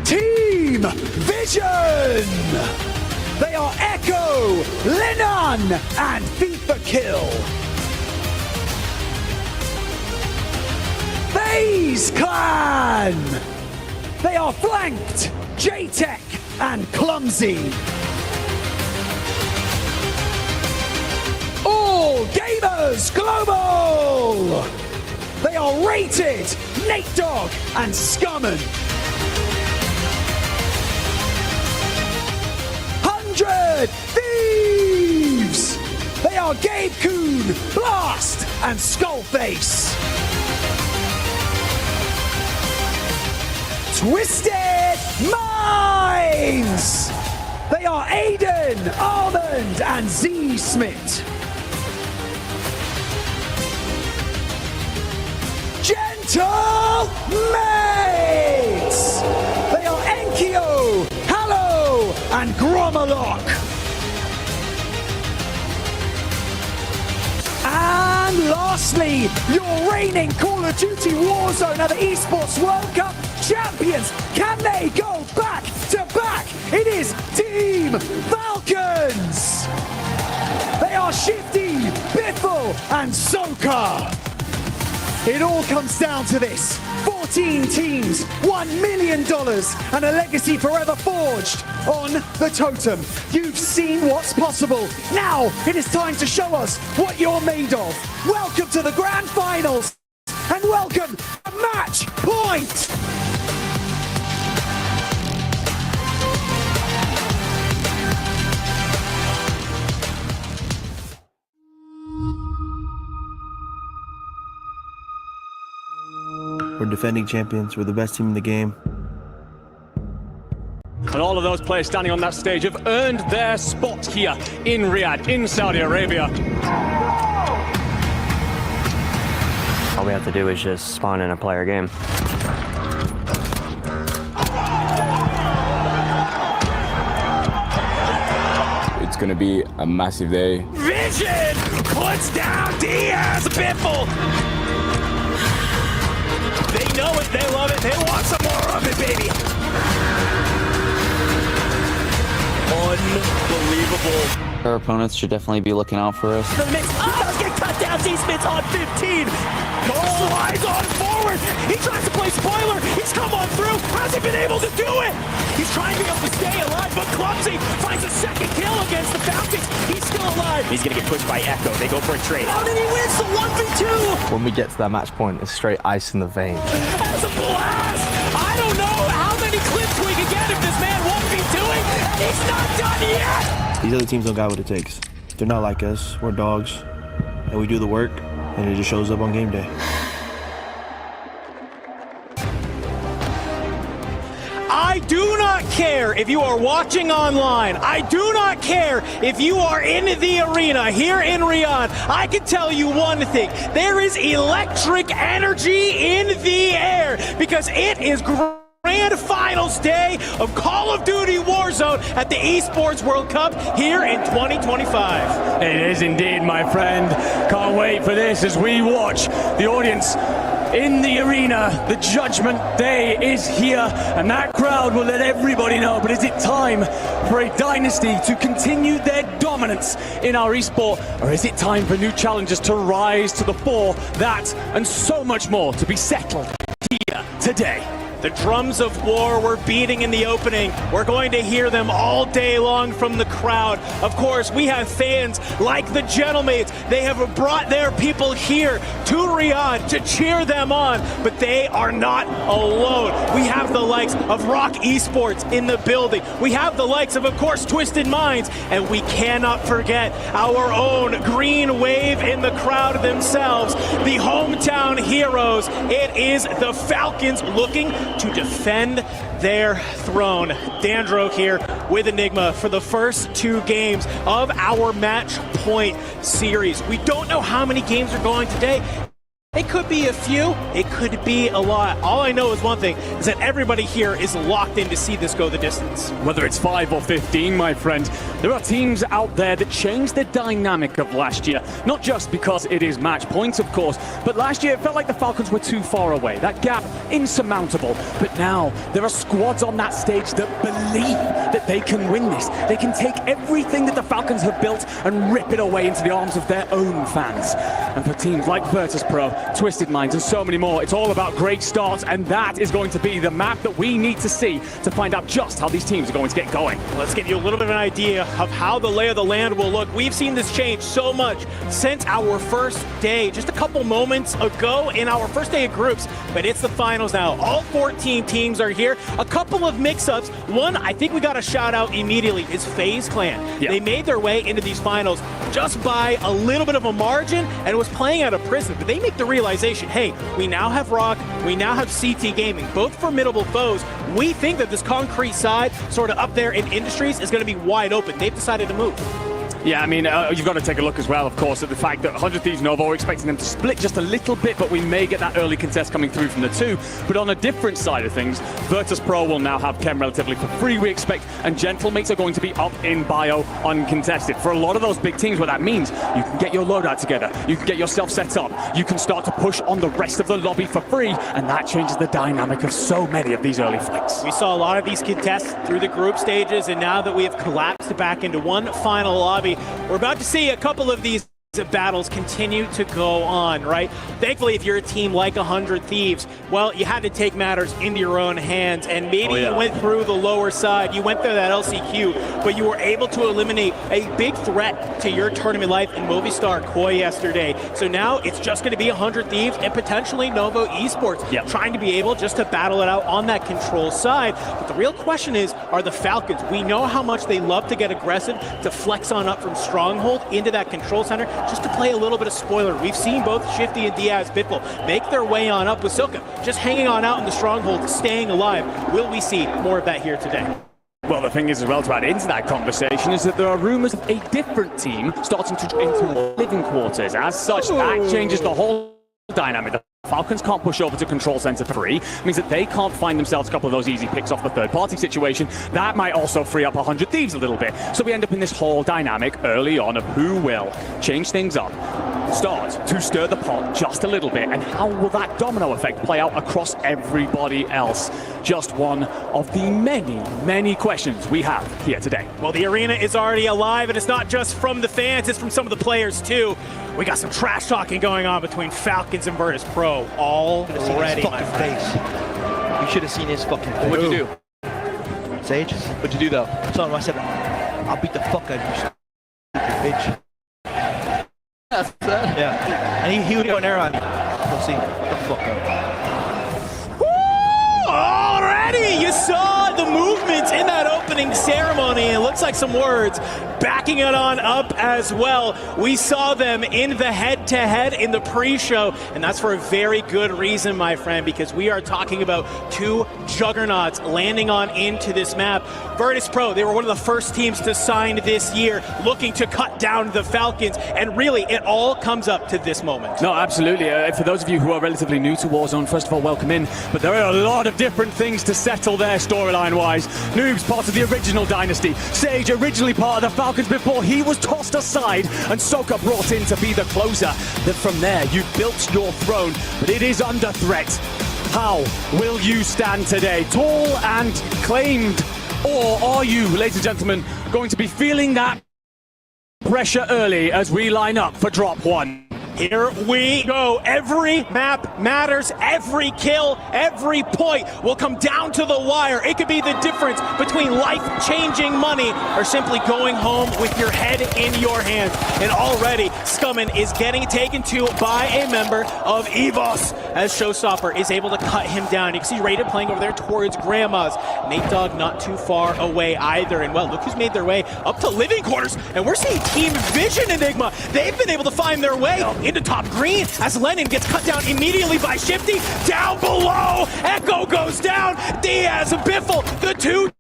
Team Vision! They are Echo, Lennon, and FIFA Kill. FaZe Clan. They are Flanked, J-Tech, and Clumsy. All Gamers Global. They are Rated, Nate Dogg, and Scummin. 100 Thieves. They are Gabe Coon, Blast, and Skullface. Twisted Minds. They are Aiden, Almond, and Z Smith. Gentle Mates! They are Enkyo, Hallow, and Gromalok. And lastly, your reigning Call of Duty Warzone and the Esports World Cup champions. Can they go back to back? It is Team Falcons. They are Shifty, Biffle, and Soka. It all comes down to this. 14 teams, $1 million, and a legacy forever forged on the totem. You've seen what's possible. Now it is time to show us what you're made of. Welcome to the grand finals, and welcome to Match Point. We're defending champions. We're the best team in the game. And all of those players standing on that stage have earned their spot here in Riyadh, in Saudi Arabia. All we have to do is just spawn in a player game. It's going to be a massive day. Vision puts down Diaz, Biffle. They know it, they love it, they want some more of it, baby. Unbelievable. Our opponents should definitely be looking out for us. The mix, does get cut down, Z-Smith's on 15. Slides on forward. He tries to play spoiler. He's come on through. Has he been able to do it? He's trying to be able to stay alive, but Clumsy finds a second kill against the Falcons. He's still alive. He's going to get pushed by Echo. They go for a trade. How did he win the 1v2? When we get to that match point, it's straight ice in the veins. That's a blast. I don't know how many clips we can get if this man 1v2ing, and he's not done yet. These other teams don't got what it takes. They're not like us. We're dogs, and we do the work, and it just shows up on game day. I do not care if you are watching online. I do not care if you are in the arena here in Riyadh. I can tell you one thing. There is electric energy in the air because it is grand finals day of Call of Duty Warzone at the Esports World Cup here in 2025. It is indeed, my friend. Can't wait for this as we watch the audience in the arena. The judgment day is here, and that crowd will let everybody know. But is it time for a dynasty to continue their dominance in our esport, or is it time for new challenges to rise to the fore? That and so much more to be settled here today. The drums of war were beating in the opening. We're going to hear them all day long from the crowd. Of course, we have fans like the Gentlemates. They have brought their people here to Riyadh to cheer them on, but they are not alone. We have the likes of Rock Esports in the building. We have the likes of course, Twisted Minds, and we cannot forget our own Green Wave in the crowd themselves, the hometown heroes. It is the Falcons looking to defend their throne. Dandro here with Enigma for the first two games of our Match Point series. We don't know how many games are going today. It could be a few, it could be a lot. All I know is one thing, is that everybody here is locked in to see this go the distance. Whether it's 5 or 15, my friend, There are teams out there that changed the dynamic of last year, not just because it is match points, of course, but last year it felt like the Falcons were too far away. That gap, insurmountable. But now there are squads on that stage that believe that they can win this. They can take everything that the Falcons have built and rip it away into the arms of their own fans. And for teams like Virtus.pro, Twisted Minds, and so many more, it's all about great starts, and that is going to be the map that we need to see to find out just how these teams are going to get going. Let's give you a little bit of an idea of how the lay of the land will look. We've seen this change so much since our first day, just a couple moments ago in our first day of groups, but it's the finals now. All 14 teams are here. A couple of mix-ups. One, I think we got a shout out immediately, is FaZe Clan. Yep. They made their way into these finals just by a little bit of a margin, and it was playing out of prison, but they make the realization, hey, we now have Rock, we now have CT Gaming, both formidable foes. We think that this concrete side, sort of up there in Industries, is going to be wide open. They've decided to move. Yeah, I mean, you've got to take a look as well, of course, at the fact that 100 Thieves Nova, we're expecting them to split just a little bit, but we may get that early contest coming through from the two. But on a different side of things, Virtus.pro will now have Chem relatively for free, we expect, and Gentlemates are going to be up in bio uncontested. For a lot of those big teams, what that means, you can get your loadout together, you can get yourself set up, you can start to push on the rest of the lobby for free, and that changes the dynamic of so many of these early fights. We saw a lot of these contests through the group stages, and now that we have collapsed back into one final lobby, we're about to see a couple of these battles continue to go on, right? Thankfully, if you're a team like 100 Thieves, well, you had to take matters into your own hands, and maybe you went through the lower side, you went through that LCQ, but you were able to eliminate a big threat to your tournament life in Movistar Koi yesterday. So now it's just going to be 100 Thieves and potentially Novo Esports trying to be able just to battle it out on that control side. But the real question is, are the Falcons? We know how much they love to get aggressive, to flex on up from Stronghold into that control center. Just to play a little bit of spoiler, we've seen both Shifty and Diaz Bitbull make their way on up with Silka, just hanging on out in the Stronghold, staying alive. Will we see more of that here today? Well, the thing is as well to add into that conversation is that there are rumours of a different team starting to enter living quarters. As such, that changes the whole dynamic. The Falcons can't push over to Control Center 3, means that they can't find themselves a couple of those easy picks off the third-party situation. That might also free up 100 Thieves a little bit. So we end up in this whole dynamic early on of who will change things up, start to stir the pot just a little bit, and how will that domino effect play out across everybody else? Just one of the many, many questions we have here today. Well, the arena is already alive, and it's not just from the fans, it's from some of the players too. We got some trash talking going on between Falcons and Virtus.pro already, my friend. You should have seen his fucking face. What'd you do? Sage? What'd you do though? I told him, I said, I'll beat the fuck out of you, stupid bitch. That's that. Yeah. And he would go an arrow on me. We'll see. Get the fuck out. Woo! Already you saw the movements in that opening ceremony. It looks like some words backing it on up as well. We saw them in the head-to-head in the pre-show, and that's for a very good reason, my friend, because we are talking about two juggernauts landing on into this map. Virtus.pro, they were one of the first teams to sign this year, looking to cut down the Falcons, and really, it all comes up to this moment. No, absolutely. For those of you who are relatively new to Warzone, first of all, welcome in, but there are a lot of different things to settle there storyline-wise. Noob's part of the original dynasty. Sage originally part of the Falcons before he was tossed aside and Soka brought in to be the closer. Then from there, you built your throne, but it is under threat. How will you stand today? Tall and claimed? Or are you, ladies and gentlemen, going to be feeling that pressure early as we line up for drop one? Here we go. Every map matters. Every kill, every point will come down to the wire. It could be the difference between life-changing money or simply going home with your head in your hands. And already, Scummin is getting taken to by a member of EVOS as Showstopper is able to cut him down. You can see Rated playing over there towards Grandma's. Nate Dogg not too far away either. And well, look who's made their way up to living quarters. And we're seeing Team Vision Enigma. They've been able to find their way into top green as Lennon gets cut down immediately by Shifty. Down below, Echo goes down. Diaz and Biffle, the two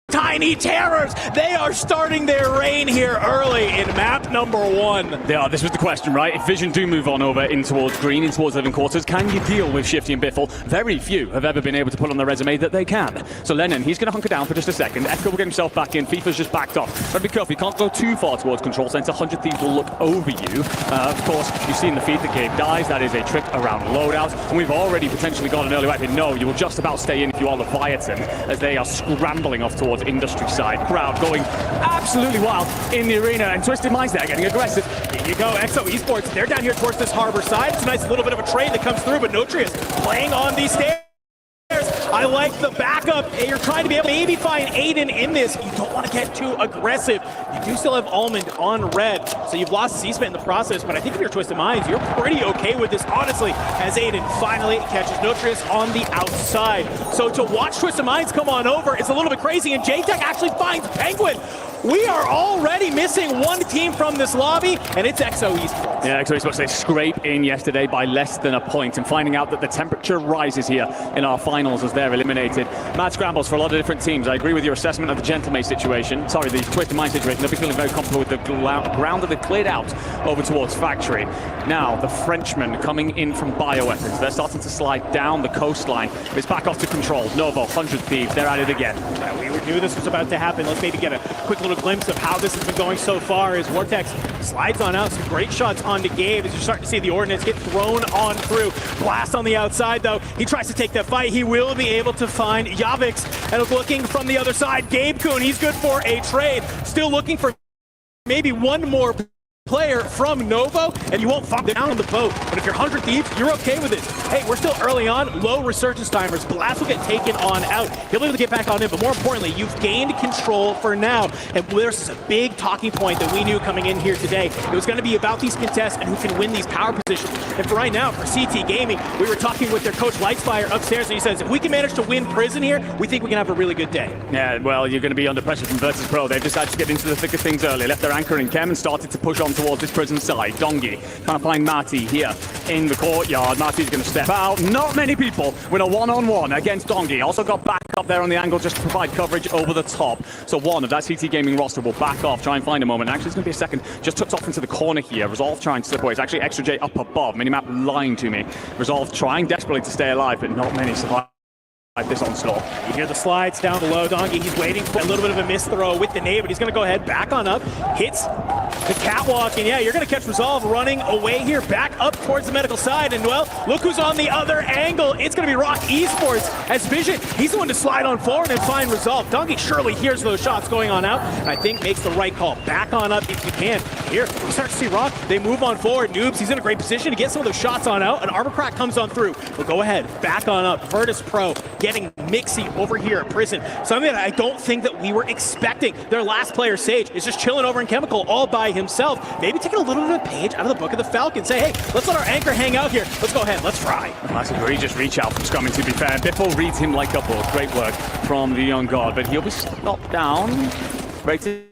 Tiny Terrors, they are starting their reign here early in map number 1. They are. This was the question, right? If Vision do move on over in towards green, in towards living quarters, can you deal with Shifty and Biffle? Very few have ever been able to put on their resume that they can. So Lennon, he's going to hunker down for just a second. Echo will get himself back in. FIFA's just backed off. But be careful, you can't go too far towards control center. 100 Thieves will look over you. Of course, you've seen the feed the cave dies. That is a trick around loadouts. And we've already potentially got an early weapon. No, you will just about stay in if you are Leviathan, as they are scrambling off towards industry side. Crowd going absolutely wild in the arena, and Twisted Minds there getting aggressive. Here you go, EXO Esports, they're down here towards this harbor side. It's a nice little bit of a trade that comes through, but Notrius playing on these stairs. I like the backup. You're trying to be able to maybe find Aiden in this. You don't want to get too aggressive. You do still have Almond on red, so you've lost C-Spit in the process, but I think if you're Twisted Minds, you're pretty okay with this, honestly, as Aiden finally catches Notrius on the outside. So to watch Twisted Minds come on over is a little bit crazy, and J-Tech actually finds Penguin. We are already missing one team from this lobby, and it's EXO Esports. Yeah, EXO Esports, they scrape in yesterday by less than a point, and finding out that the temperature rises here in our finals as they're eliminated. Mad scrambles for a lot of different teams. I agree with your assessment of the Gentlemate situation. Sorry, the Twisted Mind situation. They'll be feeling very comfortable with the ground that they've cleared out over towards Factory. Now, the Frenchmen coming in from bioweapons. They're starting to slide down the coastline. It's back off to control. Novo, 100 Thieves, they're at it again. We knew this was about to happen. Let's maybe get a quick little glimpse of how this has been going so far as Vortex slides on out. Some great shots onto Gabe as you're starting to see the Ordnance get thrown on through. Blast on the outside, though. He tries to take that fight. He will be able to find Yavix. And looking from the other side, Gabe Kuhn, he's good for a trade. Still looking for maybe one more player from Novo, and you won't fall down on the boat. But if you're 100 Thieves, you're okay with this. Hey, we're still early on, low resurgence timers. Blast will get taken on out. He'll be able to get back on in, but more importantly, you've gained control for now. And there's a big talking point that we knew coming in here today. It was going to be about these contests and who can win these power positions. And for right now, for CT Gaming, we were talking with their coach Lightspire upstairs, and he says, if we can manage to win Prison here, we think we can have a really good day. Yeah, well, you're going to be under pressure from Virtus Pro. They've decided to get into the thick of things early. Left their anchor in Chem and started to push on towards this Prison side. Dongi trying to find Marty here in the courtyard. Marty's going to step out. Not many people with a one-on-one against Dongi. Also got back up there on the angle just to provide coverage over the top. So one of that CT Gaming roster will back off, try and find a moment. Actually, it's going to be a second. Just tucks off into the corner here. Resolve trying to slip away. It's actually Extra J up above. Minimap lying to me. Resolve trying desperately to stay alive, but not many survive this onslaught. You hear the slides down below. Dongi, he's waiting for a little bit of a miss throw with the nade, but he's going to go ahead, back on up, hits the catwalk, and yeah, you're going to catch Resolve running away here, back up towards the medical side, and well, look who's on the other angle. It's going to be Rock Esports as Vision. He's the one to slide on forward and find Resolve. Dongi surely hears those shots going on out, and I think makes the right call. Back on up if you can. Here, we start to see Rock. They move on forward. Noobs, he's in a great position to get some of those shots on out. An Arbor Crack comes on through. We'll go ahead, back on up. Virtus Pro getting Mixie over here at Prison. Something that I don't think that we were expecting. Their last player, Sage, is just chilling over in Chemical all by himself. Maybe taking a little bit of a page out of the book of the Falcons. Say, hey, let's let our anchor hang out here. Let's go ahead. Let's try. That's a egregious reach out from Scummy, to be fair. Biffle reads him like a book. Great work from the young god, but he'll be stopped down. Rated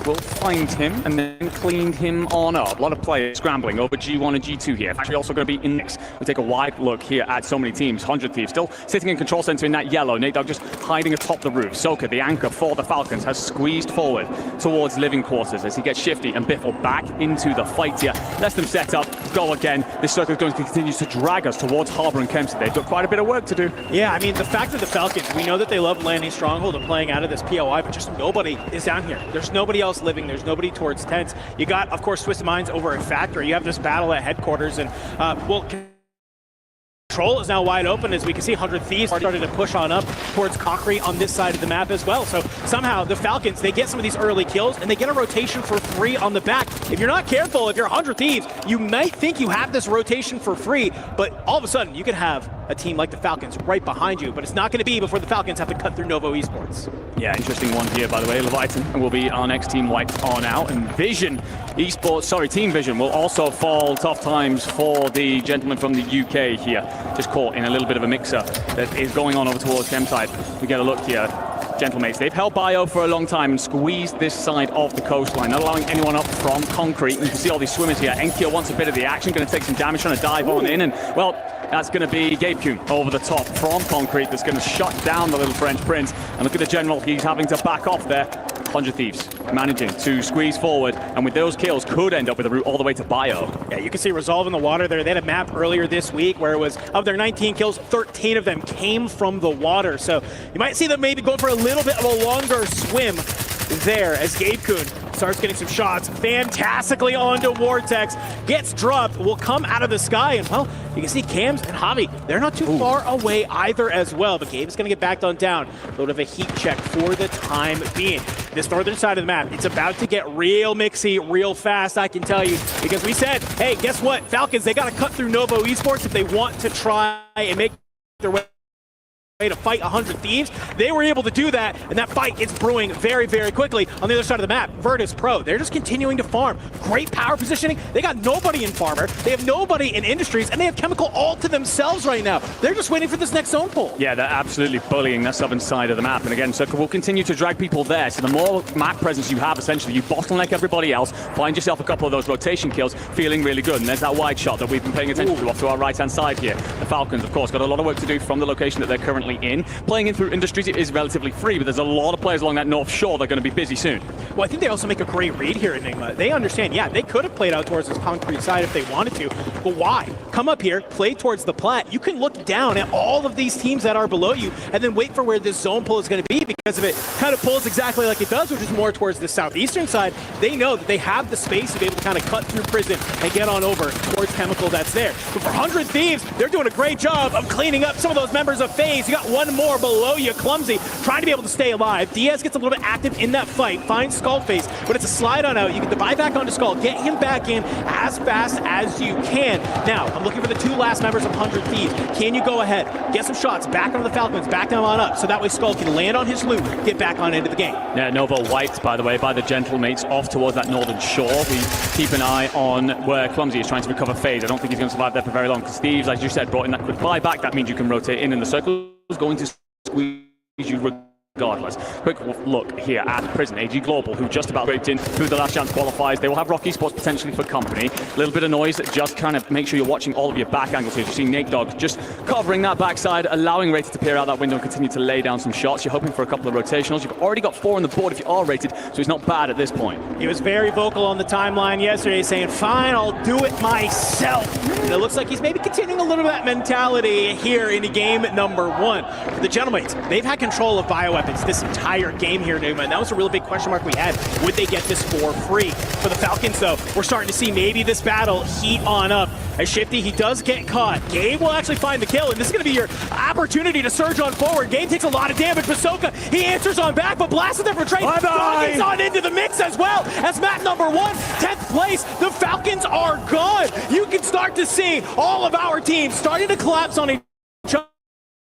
will find him and then cleaned him on up. A lot of players scrambling over G1 and G2 here. Actually also going to be in next. We'll take a wide look here at so many teams. 100 Thieves still sitting in control center in that yellow. Nate Dogg just hiding atop the roof. Soka, the anchor for the Falcons, has squeezed forward towards living quarters as he gets Shifty and Biffle back into the fight here. Lets them set up, go again. This circle is going to continue to drag us towards Harbor and Kempsey. They've got quite a bit of work to do. Yeah, I mean, the fact that the Falcons, we know that they love landing Stronghold and playing out of this POI, but just nobody is down here. There's nobody else living. There's nobody towards tents. You got, of course, Twisted Minds over at Factory. You have this battle at headquarters, and well, control is now wide open. As we can see, 100 Thieves started to push on up towards Concrete on this side of the map as well. So somehow the Falcons, they get some of these early kills, and they get a rotation for free on the back. If you're not careful, if you're 100 Thieves, you might think you have this rotation for free, but all of a sudden you could have a team like the Falcons right behind you, but it's not going to be before the Falcons have to cut through Novo Esports. Yeah, interesting one here, by the way. Leviathan will be our next team wiped on out, and Vision Esports, sorry, Team Vision will also fall tough times for the gentleman from the UK here. Just caught in a little bit of a mixer that is going on over towards Chemside. We get a look here. Gentlemates, they've held bio for a long time and squeezed this side of the coastline, not allowing anyone up from Concrete. You can see all these swimmers here. Enkyo wants a bit of the action, going to take some damage, trying to dive on in, and well, That's going to be Gabe Kuhn over the top from Concrete. That's going to shut down the little French Prince. And look at the General. He's having to back off there. 100 Thieves managing to squeeze forward, and with those kills could end up with a route all the way to Bio. Yeah, you can see Resolve in the water there. They had a map earlier this week where it was, of their 19 kills, 13 of them came from the water. So you might see them maybe going for a little bit of a longer swim there as Gabe Kuhn starts getting some shots fantastically onto Vortex, gets dropped, will come out of the sky, and well, you can see Cams and Javi, they're not too far away either as well, but Gabe's gonna get backed on down. A little bit of a heat check for the time being. This northern side of the map, it's about to get real mixy real fast, I can tell you, because we said, hey, guess what, Falcons, they gotta cut through Novo Esports if they want to try and make their way to fight 100 Thieves. They were able to do that, and that fight is brewing very, very quickly. On the other side of the map, Virtus Pro, they're just continuing to farm. Great power positioning. They got nobody in Farmer, they have nobody in Industries, and they have Chemical all to themselves right now. They're just waiting for this next zone pull. Yeah, they're absolutely bullying that southern side of the map. And again, Circle will continue to drag people there. So the more map presence you have, essentially, you bottleneck everybody else, find yourself a couple of those rotation kills, feeling really good. And there's that wide shot that we've been paying attention to off to our right-hand side here. The Falcons, of course, got a lot of work to do from the location that they're currently in. Playing in through Industries is relatively free, but there's a lot of players along that north shore that are going to be busy soon. Well, I think they also make a great read here, Enigma. They understand, yeah, they could have played out towards this Concrete side if they wanted to, but why? Come up here, play towards the plat. You can look down at all of these teams that are below you and then wait for where this zone pull is going to be, because if it kind of pulls exactly like it does, which is more towards the southeastern side, they know that they have the space to be able to kind of cut through Prison and get on over towards Chemical that's there. But for 100 Thieves, they're doing a great job of cleaning up some of those members of FaZe. You got one more below you, Clumsy, trying to be able to stay alive. Diaz gets a little bit active in that fight, finds Skullface, but it's a slide on out. You get the buyback onto Skull, get him back in as fast as you can. Now, I'm looking for the two last members of 100 Thieves. Can you go ahead, get some shots back onto the Falcons, back them on up, so that way Skull can land on his loot, get back on into the game. Yeah, Nova wiped, by the way, by the Gentlemates off towards that northern shore. We keep an eye on where Clumsy is trying to recover FaZe. I don't think he's going to survive there for very long, because Thieves, as you said, brought in that quick buyback. That means you can rotate in, and the circle is going to squeeze you regardless. Quick look here at Prison. AG Global, who just about scraped in through the last chance qualifiers. They will have Rocky Sports potentially for company. A little bit of noise, just kind of make sure you're watching all of your back angles here. You see Nate Dogg just covering that backside, allowing Rated to peer out that window and continue to lay down some shots. You're hoping for a couple of rotationals. You've already got 4 on the board if you are Rated, so he's not bad at this point. He was very vocal on the timeline yesterday, saying, fine, I'll do it myself. And it looks like he's maybe continuing a little bit of that mentality here in game number 1. The Gentlemates, they've had control of bioweapons this entire game here, Numa, and that was a really big question mark we had. Would they get this for free? For the Falcons, though, we're starting to see maybe this battle heat on up. As Shifty, he does get caught. Gabe will actually find the kill, and this is going to be your opportunity to surge on forward. Gabe takes a lot of damage. Basoka, he answers on back, but blasted there for Trey. He's on into the mix as well as map number 1, 10th place. The Falcons are gone. You can start to see all of our teams starting to collapse on each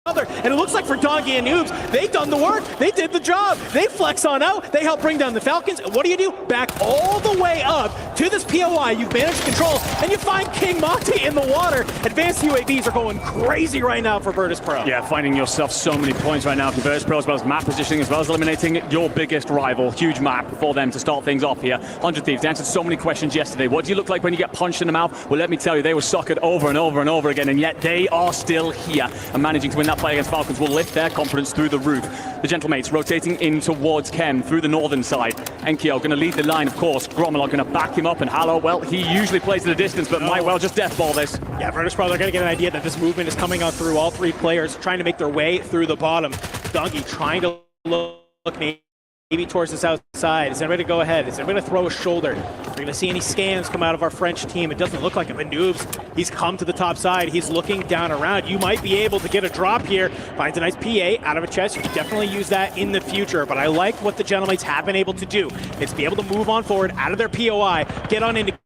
other. And it looks like for Doggy and Noobs, they've done the work. They did the job. They flex on out. They help bring down the Falcons. And what do? Back all the way up to this POI you've managed to control, and you find King Monty in the water. Advanced UAVs are going crazy right now for Virtus Pro. Yeah, finding yourself so many points right now for Virtus Pro, as well as map positioning, as well as eliminating your biggest rival. Huge map for them to start things off here. 100 Thieves answered so many questions yesterday. What do you look like when you get punched in the mouth? Well, let me tell you, they were suckered over and over and over again, and yet they are still here and managing to win that play against Falcons will lift their confidence through the roof. The Gentlemates rotating in towards Chem through the northern side. Enkyo going to lead the line, of course. Gromelot going to back him up, and Hallow, well, he usually plays at a distance, but might well just deathball this. Yeah, Virtus Pro, they're going to get an idea that this movement is coming on through all 3 players, trying to make their way through the bottom. Donkey trying to look maybe towards the south side. Is anybody to go ahead? Is anybody to throw a shoulder? We're going to see any scans come out of our French team. It doesn't look like it, but Noobs, he's come to the top side. He's looking down around. You might be able to get a drop here. Finds a nice PA out of a chest. You can definitely use that in the future, but I like what the Gentlemates have been able to do. It's be able to move on forward out of their POI, get on into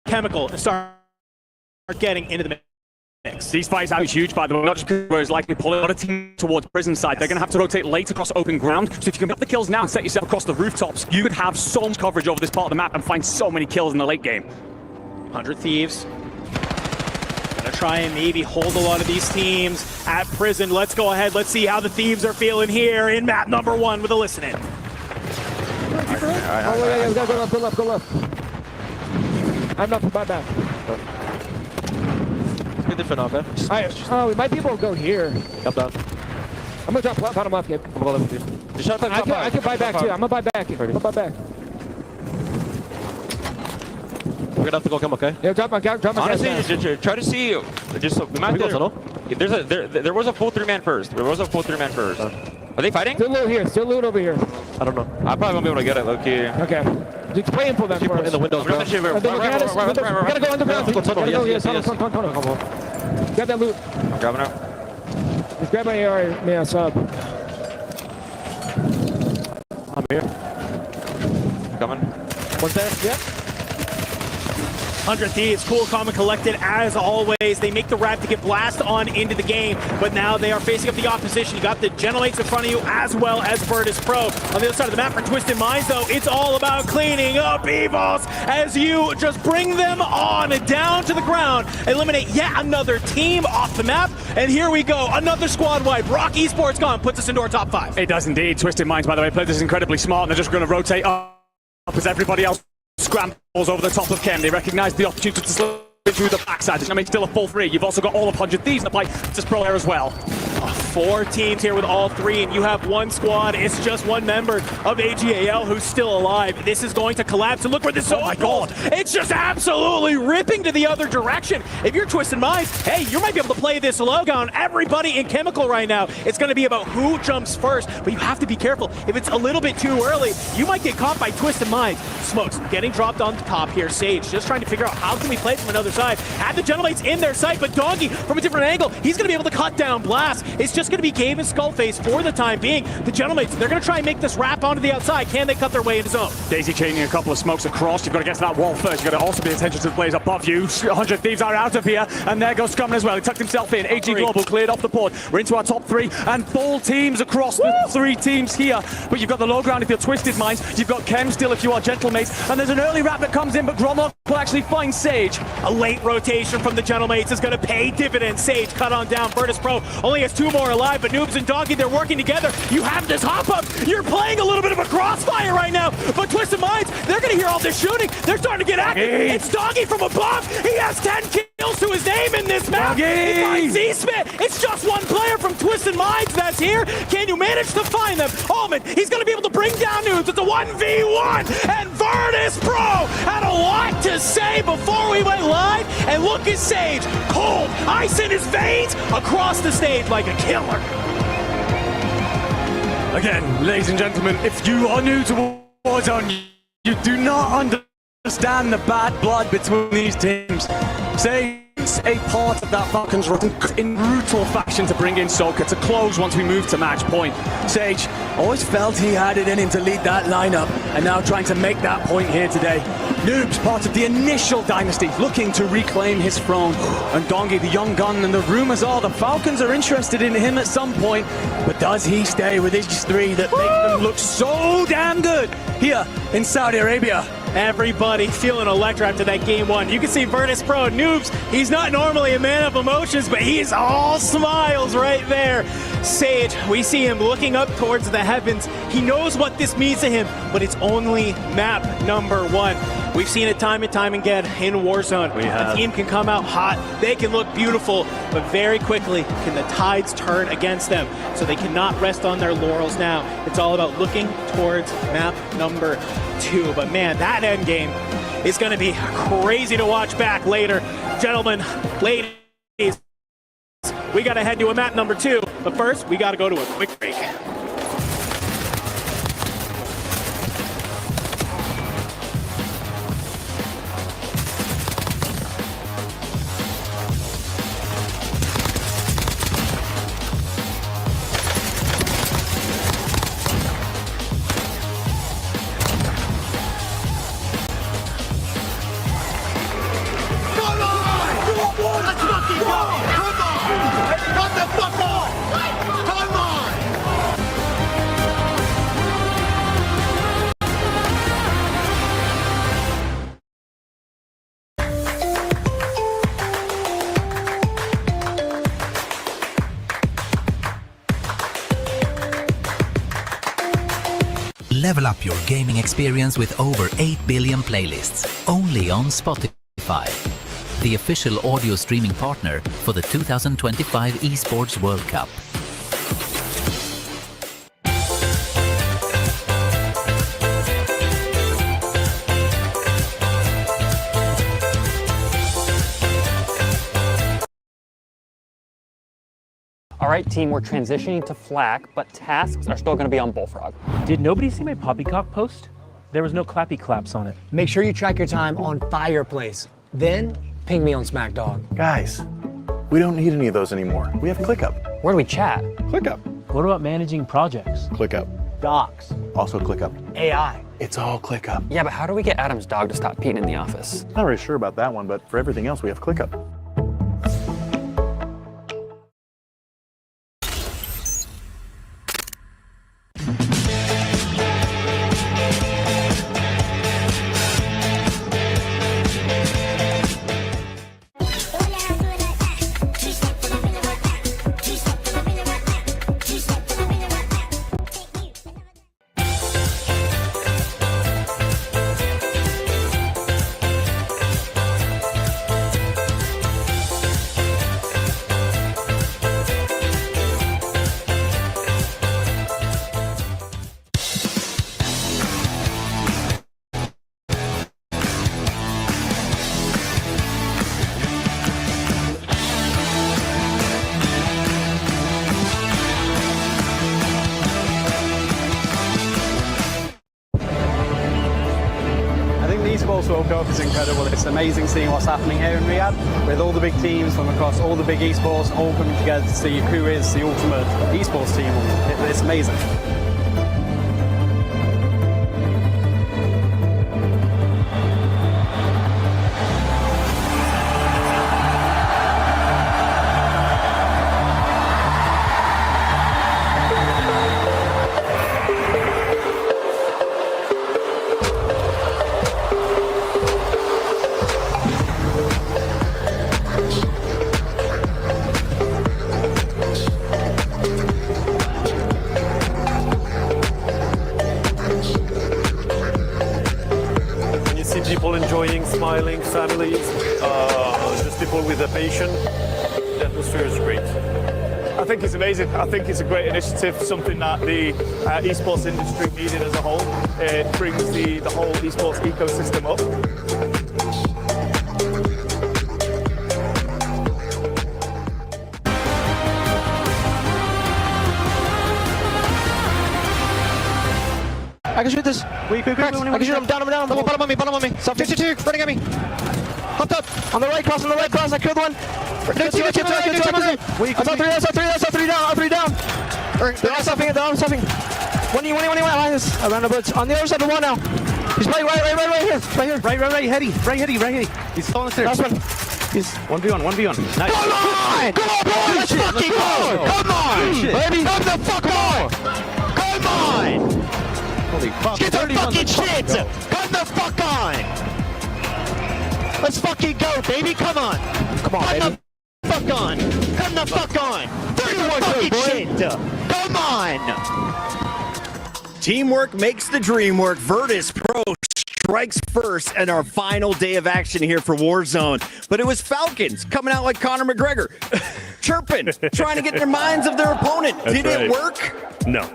Chemical, and start getting into the mix. These fights out is huge, by the way, not just because it's likely pulling a lot of teams towards Prison side. They're going to have to rotate late across open ground. So if you can get the kills now and set yourself across the rooftops, you could have so much coverage over this part of the map and find so many kills in the late game. 100 Thieves. Gonna try and maybe hold a lot of these teams at Prison. Let's go ahead. Let's see how the Thieves are feeling here in map number 1 with a listen-in. Go left. I'm not for my back. breathe for now, okay? We might be able to go here. Up down. I'm gonna drop bottom left, Gabe. I'm gonna go with you. I can buy back too. I'm gonna buy back. I'm gonna buy back. We're gonna have to go come, okay? Yeah, drop my gas. Honestly, just try to see. Just we might. There was a full 3-man first. Are they fighting? Still loot here. Still loot over here. I don't know. I probably won't be able to get it, low-key. Okay. Just play info then for us. In the windows, bro. We gotta go underground. Gotta go here. Tunnel. Grab that loot. I'm grabbing it. Just grab my AR. Yeah, sub. I'm here. Coming. One's there. Yep. 100 Thieves, cool, calm, and collected as always. They make the wrap to get blast on into the game, but now they are facing up the opposition. You got the Gentlemates in front of you as well as Virtus Pro. On the other side of the map for Twisted Minds, though, it's all about cleaning up Evils as you just bring them on down to the ground, eliminate yet another team off the map, and here we go. Another squad wipe. Rock Esports gone, puts us into our top 5. It does indeed. Twisted Minds, by the way, played this incredibly smart, and they're just going to rotate up as everybody else scrambles over the top of Chem. They recognize the opportunity to slip through the backside. I mean, still a full 3. You've also got all of 100 Thieves in the play. It's pro there as well. 4 teams here with all 3, and you have one squad. It's just one member of AGAL who's still alive. This is going to collapse, and look where this is. Oh my god! It's just absolutely ripping to the other direction. If you're Twisted Minds, hey, you might be able to play this logo on everybody in Chemical right now. It's going to be about who jumps first, but you have to be careful. If it's a little bit too early, you might get caught by Twisted Minds. Smokes getting dropped on the top here. Sage just trying to figure out how can we play from another side. Had the Gentlemates in their sight, but Doggy from a different angle. He's going to be able to cut down Blast. It's just going to be Gabe and Skullface for the time being. The Gentlemates, they're going to try and make this wrap onto the outside. Can they cut their way into zone? Daisy chaining a couple of smokes across. You've got to get to that wall first. You've got to also pay attention to the players above you. 100 Thieves are out of here, and there goes Scumman as well. He tucked himself in. AG Global cleared off the board. We're into our top 3, and full teams across the 3 teams here. But you've got the low ground if you're Twisted Minds. You've got Chem still if you are Gentlemates, and there's an early wrap that comes in, but Gromlock will actually find Sage. A late rotation from the Gentlemates is going to pay dividends. Sage cut on down. Virtus Pro only has 2 more alive, but Noobs and Doggy, they're working together. You have this hop up. You're playing a little bit of a crossfire right now, but Twisted Minds, they're going to hear all this shooting. They're starting to get active. It's Doggy from above. He has 10 kills to his name in this map. Z-Smith. It's just one player from Twisted Minds that's here. Can you manage to find them? Allman, he's going to be able to bring down Noobs. It's a 1v1, and Virtus Pro had a lot to say before we went live, and look at Sage. Cold ice in his veins across the stage like a killer. Again, ladies and gentlemen, if you are new to Warzone, you do not understand the bad blood between these teams. Say a part of that Falcons run in brutal fashion to bring in Soka to close once we move to match point. Sage always felt he had it in him to lead that lineup, and now trying to make that point here today. Noobs, part of the initial dynasty, looking to reclaim his throne. And Dongi, the young gun, and the rumors are the Falcons are interested in him at some point, but does he stay with his 3 that make them look so damn good here in Saudi Arabia? Everybody feeling electric after that game 1. You can see Virtus Pro, Noobs, he's not normally a man of emotions, but he's all smiles right there. Sage, we see him looking up towards the heavens. He knows what this means to him, but it's only map number 1. We've seen it time and time again in Warzone. A team can come out hot, they can look beautiful, but very quickly can the tides turn against them. So they cannot rest on their laurels now. It's all about looking towards map number 2. But man, that end game is going to be crazy to watch back later. Gentlemen, ladies, we got to head to a map number 2. But first, we got to go to a quick break. Level up your gaming experience with over 8 billion playlists, only on Spotify. the official audio streaming partner for the 2025 Esports World Cup. All right, team, we're transitioning to Flak, but tasks are still going to be on Bullfrog. Did nobody see my poppycock post? There was no clappy claps on it. Make sure you track your time on Fireplace. Then ping me on SmackDog. Guys, we don't need any of those anymore. We have ClickUp. Where do we chat? ClickUp. What about managing projects? ClickUp. Docs. Also ClickUp. AI. It's all ClickUp. Yeah, but how do we get Adam's dog to stop peeing in the office? Not really sure about that one, but for everything else, we have ClickUp. Esports World Cup is incredible. It's amazing seeing what's happening here in Riyadh with all the big teams from across all the big esports all coming together to see who is the ultimate esports team. It's amazing. People enjoying, smiling, families, just people with a passion. The atmosphere is great. I think it's amazing. I think it's a great initiative, something that the esports industry needed as a whole. It brings the whole esports ecosystem up. I can shoot this. I can shoot him. Down him, down him. Bottom on me, bottom on me. 52, running at me. Hopped up. On the right cross, I killed one. I saw three down. They're all stopping. One, I ran the blitz. On the other side of the wall now. He's playing right here. Right, heady. He's falling upstairs. Last one. He's 1v1. Nice. Come on, boys. Let's fucking go. Come on. Baby, come the fuck on. Come on. Holy fuck. Get the fucking shit! Come the fuck on! Let's fucking go, baby! Come on! Come the fuck on! Come the fuck on! 31 fucking shit! Come on! Teamwork makes the dream work. Virtus Pro strikes first in our final day of action here for Warzone. But it was Falcons coming out like Conor McGregor. Chirping, trying to get in the minds of their opponent. Did it work? No.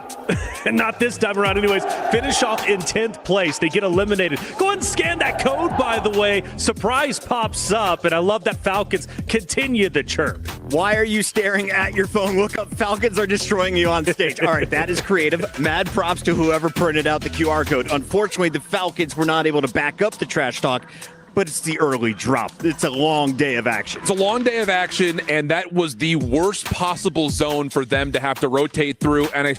And not this time around anyways. Finish off in 10th place. They get eliminated. Go ahead and scan that code, by the way. Surprise pops up, and I love that Falcons continue the chirp. Why are you staring at your phone? Look up, Falcons are destroying you on stage. All right, that is creative. Mad props to whoever printed out the QR code. Unfortunately, the Falcons were not able to back up the trash talk, but it's the early drop. It's a long day of action. It's a long day of action, and that was the worst possible zone for them to have to rotate through, and I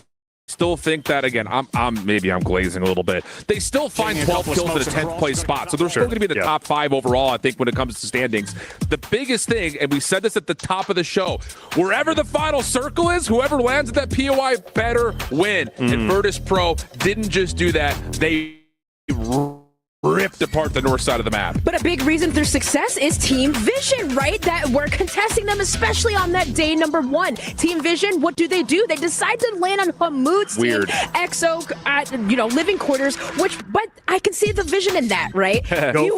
still think that, again, maybe I'm glazing a little bit. They still find 12 kills at a 10th place spot, so they're still going to be in the top 5 overall, I think, when it comes to standings. The biggest thing, and we said this at the top of the show, wherever the final circle is, whoever lands at that POI better win. And Virtus Pro didn't just do that. They ripped apart the north side of the map. But a big reason for their success is Team Vision, right? That we're contesting them, especially on that day number 1. Team Vision, what do? They decide to land on Hamoud's team, EXO at living quarters. But I can see the vision in that, right? You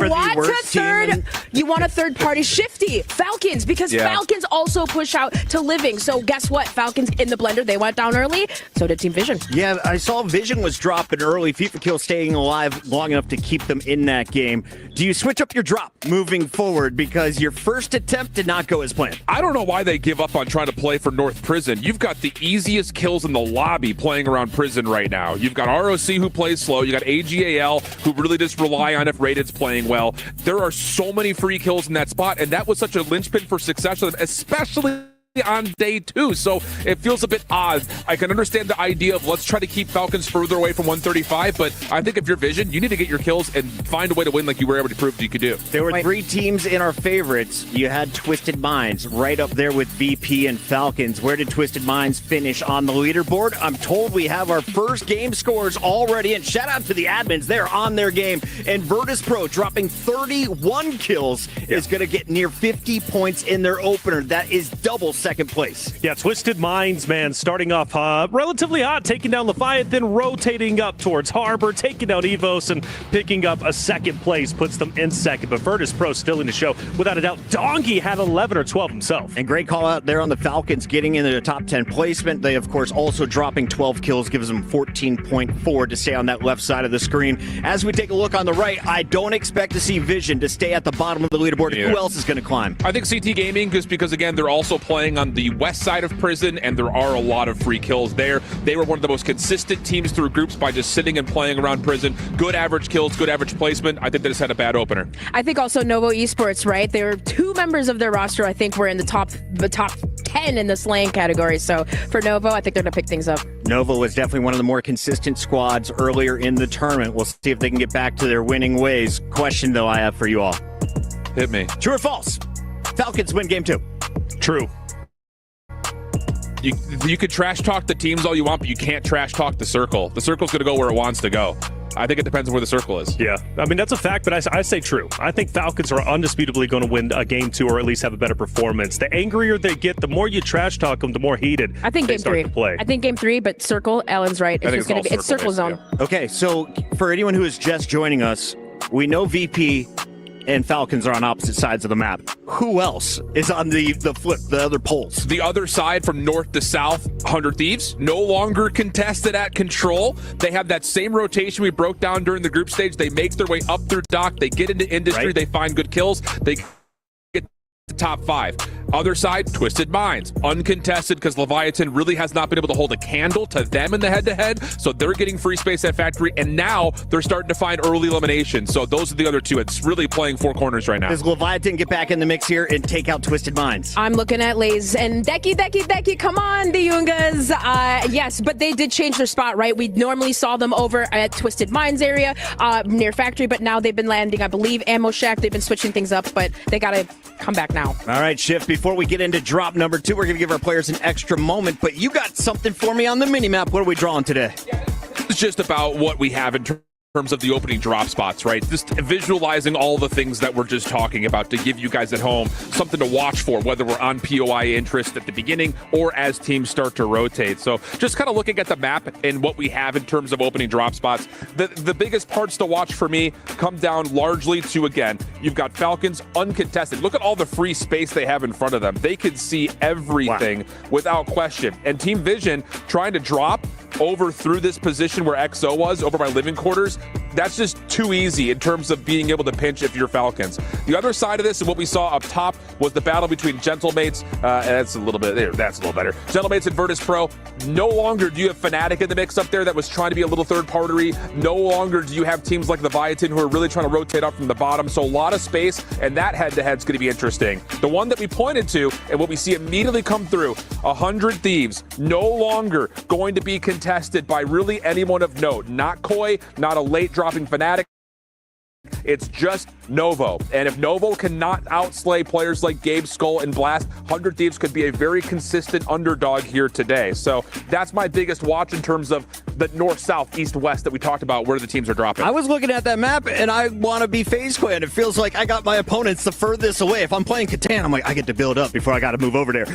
want a third party shifty Falcons because Falcons also push out to living. So guess what? Falcons in the blender. They went down early. So did Team Vision. Yeah, I saw Vision was dropping early. FIFA Kill staying alive long enough to keep them in that game. Do you switch up your drop moving forward because your first attempt did not go as planned? I don't know why they give up on trying to play for North Prison. You've got the easiest kills in the lobby playing around Prison right now. You've got ROC who plays slow. You got AGAL who really just rely on if Rated's playing well. There are so many free kills in that spot, and that was such a linchpin for success for them, especially on day 2, so it feels a bit odd. I can understand the idea of let's try to keep Falcons further away from 135, but I think if you're Vision, you need to get your kills and find a way to win like you were able to prove you could do. There were 3 teams in our favorites. You had Twisted Minds right up there with VP and Falcons. Where did Twisted Minds finish on the leaderboard? I'm told we have our first game scores already, and shout out to the admins. They're on their game, and Virtus Pro dropping 31 kills is going to get near 50 points in their opener. That is double second place. Yeah, Twisted Minds, man, starting off relatively hot, taking down Leviathan, rotating up towards Harbor, taking down Evos, and picking up a second place, puts them in second. But Virtus Pro still in the show, without a doubt. Dongi had 11 or 12 himself. And great call out there on the Falcons, getting into the top 10 placement. They, of course, also dropping 12 kills, gives them 14.4 to stay on that left side of the screen. As we take a look on the right, I don't expect to see Vision to stay at the bottom of the leaderboard. Who else is going to climb? I think CT Gaming, just because, again, they're also playing on the west side of Prison, and there are a lot of free kills there. They were one of the most consistent teams through groups by just sitting and playing around Prison. Good average kills, good average placement. I think they just had a bad opener. I think also Novo Esports, right? There were 2 members of their roster, I think, were in the top 10 in the slaying category. So for Novo, I think they're going to pick things up. Novo was definitely one of the more consistent squads earlier in the tournament. We'll see if they can get back to their winning ways. Question, though, I have for you all. Hit me. True or false? Falcons win game 2. True. You could trash talk the teams all you want, but you can't trash talk the circle. The circle's going to go where it wants to go. I think it depends on where the circle is. Yeah, I mean, that's a fact, but I say true. I think Falcons are undisputably going to win a game 2 or at least have a better performance. The angrier they get, the more you trash talk them, the more heated I think they game start 3. to play. I think game 3, but circle, Alan's right. It's going to be circle zone. Yeah. Okay, so for anyone who is just joining us, we know VP and Falcons are on opposite sides of the map. Who else is on the other poles? The other side from north to south, 100 Thieves, no longer contested at control. They have that same rotation we broke down during the group stage. They make their way up through dock. They get into industry. Right. They find good kills. They get the top 5. Other side, Twisted Minds, uncontested because Leviathan really has not been able to hold a candle to them in the head-to-head, so they're getting free space at Factory, and now they're starting to find early elimination. So those are the other 2. It's really playing 4 corners right now. Does Leviathan get back in the mix here and take out Twisted Minds? I'm looking at Lays and Decky, come on, the Yungas. Yes, but they did change their spot, right? We normally saw them over at Twisted Minds area near Factory, but now they've been landing, I believe, Ammo Shack. They've been switching things up, but they got to come back now. All right, Shift, before we get into drop number 2, we're going to give our players an extra moment, but you got something for me on the mini-map. What are we drawing today? It's just about what we have in terms of the opening drop spots, right? Just visualizing all the things that we're just talking about to give you guys at home something to watch for, whether we're on POI interest at the beginning or as teams start to rotate. So just kind of looking at the map and what we have in terms of opening drop spots. The biggest parts to watch for me come down largely to, again, you've got Falcons uncontested. Look at all the free space they have in front of them. They can see everything without question. And Team Vision trying to drop over through this position where XO was, over by living quarters, that's just too easy in terms of being able to pinch if you're Falcons. The other side of this, and what we saw up top, was the battle between Gentlemates, that's a little better. Gentlemates and Virtus Pro. No longer do you have Fnatic in the mix up there that was trying to be a little third party. No longer do you have teams like Leviathan who are really trying to rotate up from the bottom. So a lot of space, and that head-to-head is going to be interesting. The one that we pointed to, and what we see immediately come through, 100 Thieves, no longer going to be contested by really anyone of note. Not Koi, not a late dropping Fnatic. It's just Novo. And if Novo cannot outslay players like Gabe, Skull, and Blast, 100 Thieves could be a very consistent underdog here today. So that's my biggest watch in terms of the north, south, east, west that we talked about, where the teams are dropping. I was looking at that map, and I want to be FaZe Clan. It feels like I got my opponents the furthest away. If I'm playing Catan, I'm like, I get to build up before I got to move over there.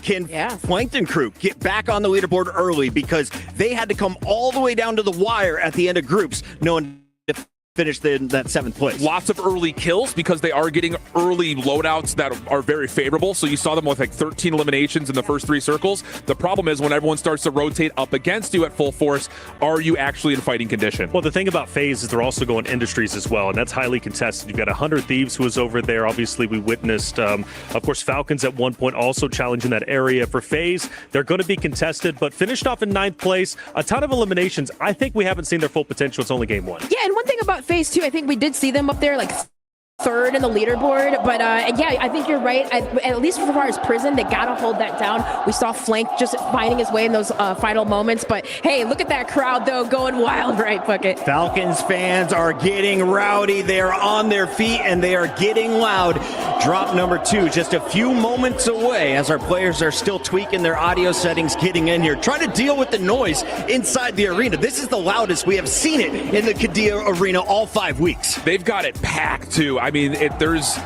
Can Plankton Crew get back on the leaderboard early, because they had to come all the way down to the wire at the end of groups, knowing if finish in that 7th place. Lots of early kills because they are getting early loadouts that are very favorable. So you saw them with like 13 eliminations in the first 3 circles. The problem is when everyone starts to rotate up against you at full force, are you actually in fighting condition? Well, the thing about FaZe is they're also going industries as well, and that's highly contested. You've got 100 Thieves who was over there. Obviously, we witnessed, of course, Falcons at one point also challenging that area. For FaZe, they're going to be contested, but finished off in 9th place. A ton of eliminations. I think we haven't seen their full potential. It's only game 1. Yeah, and one thing about FaZe too, I think we did see them up there like 3rd in the leaderboard, but yeah, I think you're right. At least as far as Prison, they gotta hold that down. We saw Flank just finding his way in those final moments, but hey, look at that crowd though, going wild, right, Bucket? Falcons fans are getting rowdy. They are on their feet and they are getting loud. Drop number 2 just a few moments away as our players are still tweaking their audio settings, getting in here, trying to deal with the noise inside the arena. This is the loudest we have seen it in the Kadia Arena all 5 weeks. They've got it packed too. I mean, there's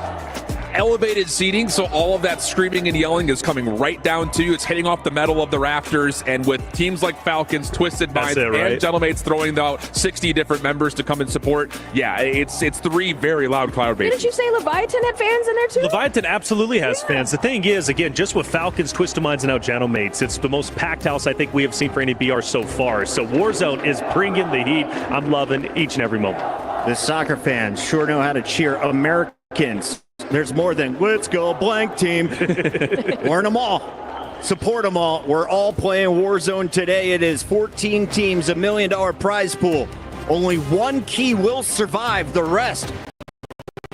elevated seating, so all of that screaming and yelling is coming right down to you. It's hitting off the metal of the rafters, and with teams like Falcons, Twisted Minds, and Gentlemates throwing out 60 different members to come and support, yeah, it's 3 very loud cloud bases. Didn't you say Leviathan had fans in there too? Leviathan absolutely has fans. The thing is, again, just with Falcons, Twisted Minds, and now Gentlemates, it's the most packed house I think we have seen for any BR so far. So Warzone is bringing the heat. I'm loving each and every moment. The soccer fans sure know how to cheer Americans. There's more than let's go blank team. Learn them all. Support them all. We're all playing Warzone today. It is 14 teams, $1 million prize pool. Only 1 key will survive. The rest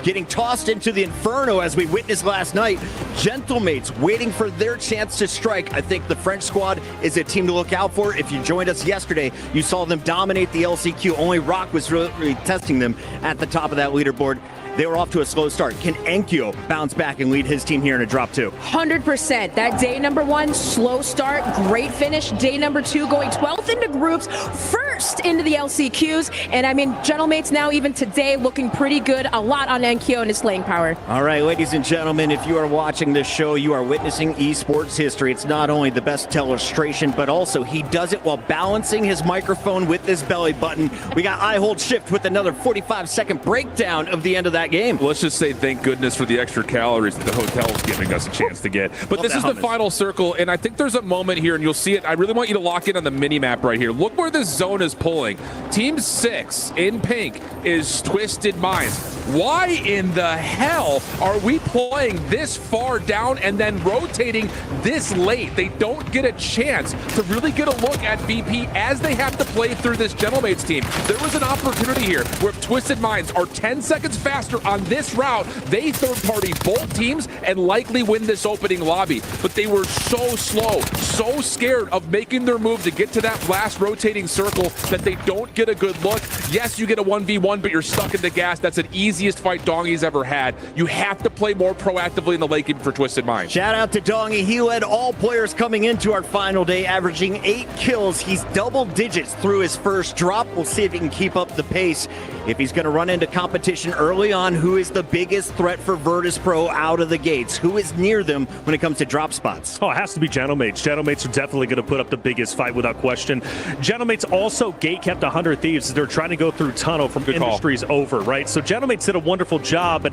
getting tossed into the inferno as we witnessed last night. Gentlemates waiting for their chance to strike. I think the French squad is a team to look out for. If you joined us yesterday, you saw them dominate the LCQ. Only Rock was really testing them at the top of that leaderboard. They were off to a slow start. Can Enkyo bounce back and lead his team here in a drop 2? 100%. That day number 1, slow start, great finish. Day number 2, going 12th into groups, 1st into the LCQs. And I mean, Gentlemates now even today looking pretty good. A lot on Enkyo and his slaying power. All right, ladies and gentlemen, if you are watching this show, you are witnessing esports history. It's not only the best illustration, but also he does it while balancing his microphone with his belly button. We got I Hold Shift with another 45-second breakdown of the end of that game. Let's just say thank goodness for the extra calories that the hotel's giving us a chance to get. But this is the final circle, and I think there's a moment here, and you'll see it. I really want you to lock in on the mini-map right here. Look where this zone is pulling. Team 6 in pink is Twisted Minds. Why in the hell are we playing this far down and then rotating this late? They don't get a chance to really get a look at VP as they have to play through this Gentlemates team. There was an opportunity here where if Twisted Minds are 10 seconds faster on this route, they third-party both teams and likely win this opening lobby. But they were so slow, so scared of making their move to get to that last rotating circle that they don't get a good look. Yes, you get a 1v1, but you're stuck in the gas. That's an easiest fight Dongy's ever had. You have to play more proactively in the late game for Twisted Minds. Shout out to Dongy. He led all players coming into our final day, averaging 8 kills. He's double digits through his first drop. We'll see if he can keep up the pace. If he's going to run into competition early on, who is the biggest threat for Virtus Pro out of the gates? Who is near them when it comes to drop spots? Oh, it has to be Gentlemates. Gentlemates are definitely going to put up the biggest fight without question. Gentlemates also gate kept 100 Thieves. They're trying to go through tunnel from industries over, right? So Gentlemates did a wonderful job, but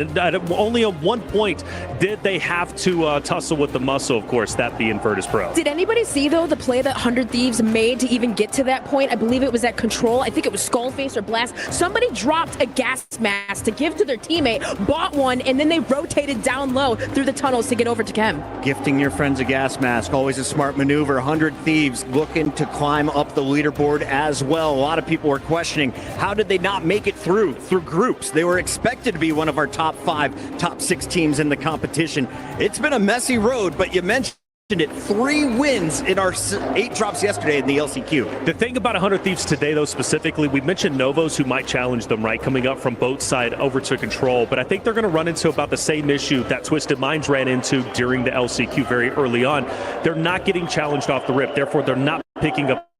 only at one point did they have to tussle with the muscle, of course, that being Virtus Pro. Did anybody see, though, the play that 100 Thieves made to even get to that point? I believe it was at Control. I think it was Skullface or Blast. Somebody dropped a gas mask to give to their teammate, bought one, and then they rotated down low through the tunnels to get over to Chem. Gifting your friends a gas mask, always a smart maneuver. 100 Thieves looking to climb up the leaderboard as well. A lot of people were questioning, how did they not make it through groups? They were expected to be one of our top 5, top 6 teams in the competition. It's been a messy road, but you mentioned it 3 wins in our 8 drops yesterday in the LCQ. The thing about 100 Thieves today, though, specifically, we mentioned Novos who might challenge them, right, coming up from both side over to Control, but I think they're going to run into about the same issue that Twisted Minds ran into during the LCQ very early on. They're not getting challenged off the rip, therefore they're not picking up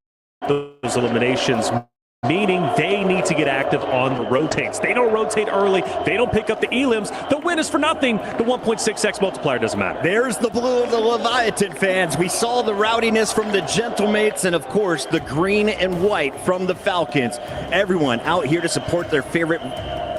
those eliminations, meaning they need to get active on the rotates. They don't rotate early. They don't pick up the elims. The win is for nothing. The 1.6x multiplier doesn't matter. There's the blue of the Leviathan fans. We saw the rowdiness from the Gentlemates and, of course, the green and white from the Falcons. Everyone out here to support their favorite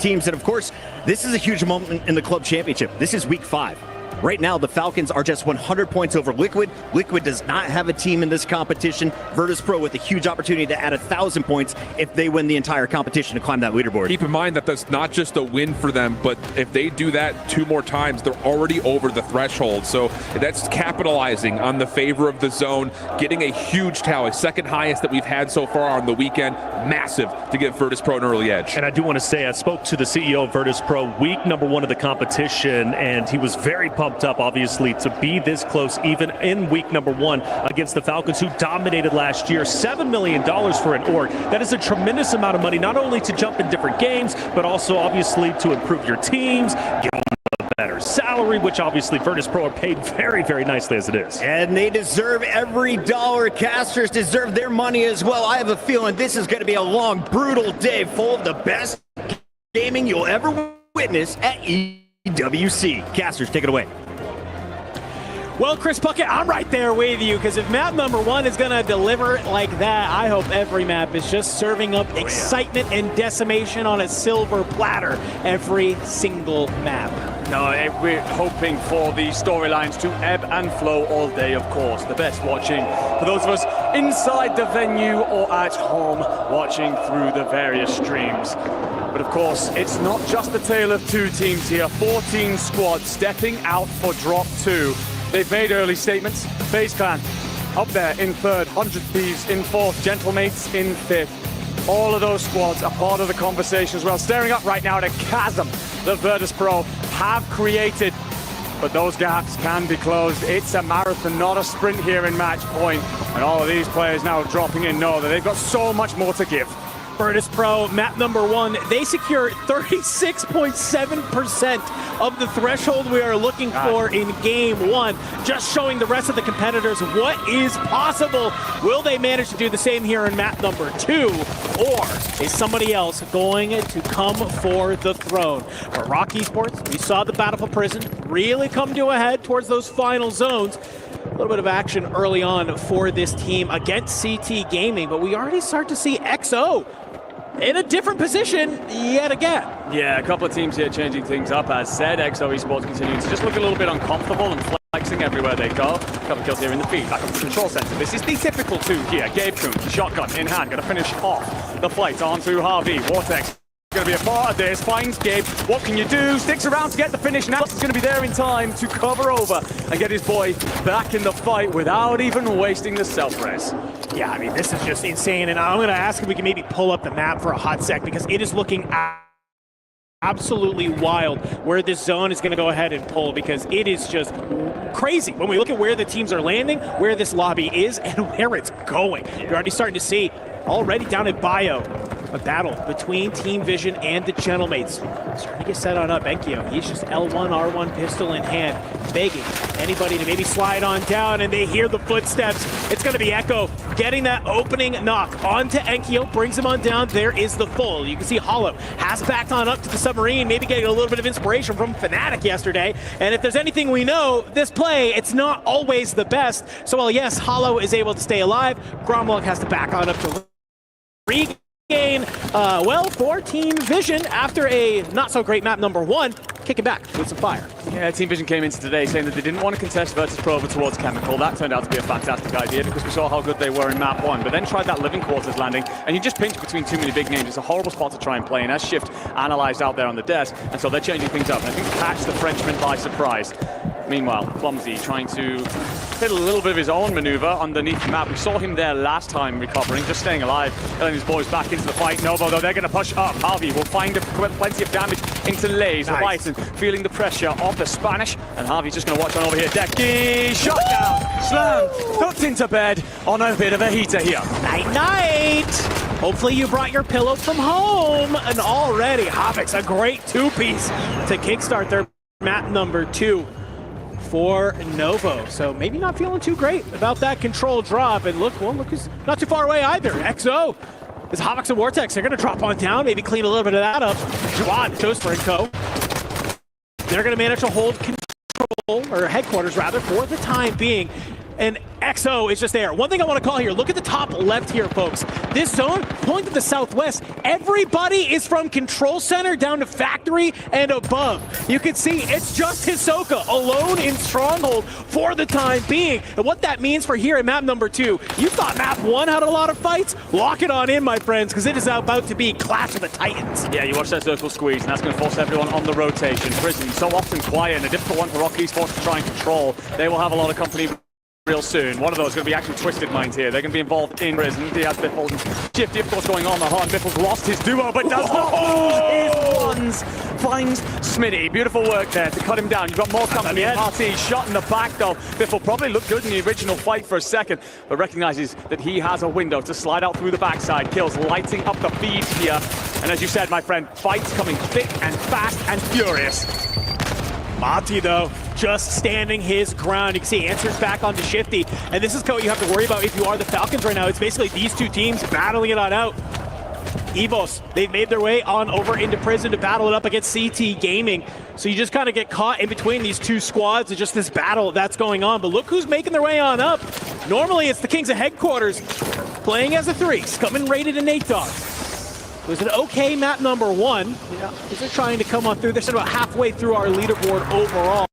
teams. And, of course, this is a huge moment in the club championship. This is week 5. Right now, the Falcons are just 100 points over Liquid. Liquid does not have a team in this competition. Virtus Pro with a huge opportunity to add 1,000 points if they win the entire competition to climb that leaderboard. Keep in mind that that's not just a win for them, but if they do that 2 more times, they're already over the threshold. So that's capitalizing on the favor of the zone, getting a huge tally, second highest that we've had so far on the weekend. Massive to give Virtus Pro an early edge. And I do want to say, I spoke to the CEO of Virtus Pro week number 1 of the competition, and he was very pumped up, obviously, to be this close even in week number 1 against the Falcons, who dominated last year. $7 million for an org. That is a tremendous amount of money, not only to jump in different games, but also obviously to improve your teams, give them a better salary, which obviously Virtus Pro are paid very, very nicely as it is. And they deserve every dollar. Casters deserve their money as well. I have a feeling this is going to be a long, brutal day full of the best gaming you'll ever witness at EWC. Casters, take it away. Well, Chris Puckett, I'm right there with you, because if map number 1 is going to deliver like that, I hope every map is just serving up excitement and decimation on a silver platter every single map. No, we're hoping for the storylines to ebb and flow all day, of course. The best watching for those of us inside the venue or at home watching through the various streams. But of course, it's not just the tale of 2 teams here. 14 squads stepping out for drop 2. They've made early statements. FaZe Clan up there in 3rd, 100 Thieves in 4th, Gentlemates in 5th. All of those squads are part of the conversation as well. Staring up right now at a chasm that Virtus Pro have created. But those gaps can be closed. It's a marathon, not a sprint here in match point. And all of these players now dropping in know that they've got so much more to give. Virtus Pro, map number 1, they secure 36.7% of the threshold we are looking for in game 1. Just showing the rest of the competitors what is possible. Will they manage to do the same here in map number 2? Or is somebody else going to come for the throne? For Rock Esports, we saw the Battle for Prison really come to a head towards those final zones. A little bit of action early on for this team against CT Gaming, but we already start to see XO in a different position yet again. Yeah, a couple of teams here changing things up. As said, XO Esports continuing to just look a little bit uncomfortable and flexing everywhere they go. A couple of kills here in the feed, back up to the control center. This is the typical 2 here. Gabe Kuhn, shotgun in hand, going to finish off the flight onto Harvey. Vortex going to be a part of this, finds Gabe. What can you do? Sticks around to get the finish. Now he's going to be there in time to cover over and get his boy back in the fight without even wasting the self-res. Yeah, I mean, this is just insane, and I'm going to ask if we can maybe pull up the map for a hot sec, because it is looking absolutely wild where this zone is going to go ahead and pull, because it is just crazy when we look at where the teams are landing, where this lobby is, and where it's going. You're already starting to see already down at Bio a battle between Team Vision and the Gentlemates. Starting to get set on up. Enkyo, he's just L1, R1 pistol in hand, begging anybody to maybe slide on down, and they hear the footsteps. It's going to be Echo getting that opening knock onto Enkyo, brings him on down. There is the full. You can see Hollow has backed on up to the submarine, maybe getting a little bit of inspiration from Fnatic yesterday. And if there's anything we know, this play, it's not always the best. So while yes, Hollow is able to stay alive, Gromlok has to back on up to regain, well, for Team Vision after a not-so-great map number 1, kicking back with some fire. Yeah, Team Vision came into today saying that they didn't want to contest Virtus Pro over towards Chemical. That turned out to be a fantastic idea because we saw how good they were in map 1, but then tried that living quarters landing, and you just pinch between too many big names. It's a horrible spot to try and play, and as Shift analysed out there on the desk, and so they're changing things up. And I think catch the Frenchman by surprise. Meanwhile, Clumsy trying to hit a little bit of his own maneuver underneath the map. We saw him there last time recovering, just staying alive, getting his boys back into the fight. Novo, though, they're going to push up. Harvey will find plenty of damage into Lays. Nice. Leviathan feeling the pressure of the Spanish, and Harvey's just going to watch on over here. Decky, shot down, slammed, tucked into bed on a bit of a heater here. Night. Hopefully you brought your pillow from home, and already Havoc's a great two-piece to kickstart their map number 2 for Novo. So maybe not feeling too great about that control drop. And look who's not too far away either. XO is Havoc's and Vortex. They're going to drop on down, maybe clean a little bit of that up. Juan chose for Inco. They're going to manage to hold control, or headquarters rather, for the time being. And XO is just there. One thing I want to call here, look at the top left here, folks. This zone, point to the southwest, everybody is from control center down to factory and above. You can see it's just Hisoka alone in Stronghold for the time being. And what that means for here in map number 2, you thought map 1 had a lot of fights? Lock it on in, my friends, because it is about to be Clash of the Titans. Yeah, you watch that circle squeeze, and that's going to force everyone on the rotation. Prison, so often quiet, and a difficult one for Rock Esports to try and control. They will have a lot of company real soon. One of those is going to be actually Twisted Minds here. They're going to be involved in Prison. He has Biffle and Shifty, of course, going on the hunt. Biffle's lost his duo, but does not lose his ones. Finds Smitty. Beautiful work there to cut him down. You've got more company. RT shot in the back, though. Biffle probably looked good in the original fight for a second, but recognizes that he has a window to slide out through the backside. Kills lighting up the feed here. And as you said, my friend, fights coming thick and fast and furious. Mati, though, just standing his ground. You can see answers back onto Shifty. And this is what you have to worry about if you are the Falcons right now. It's basically these two teams battling it on out. Evos, they've made their way on over into Prison to battle it up against CT Gaming. So you just kind of get caught in between these two squads and just this battle that's going on. But look who's making their way on up. Normally it's the Kings of Headquarters playing as a 3s, coming rated in 8 dogs. It was an okay map number 1. Yeah, they're trying to come on through. They're about halfway through our leaderboard overall.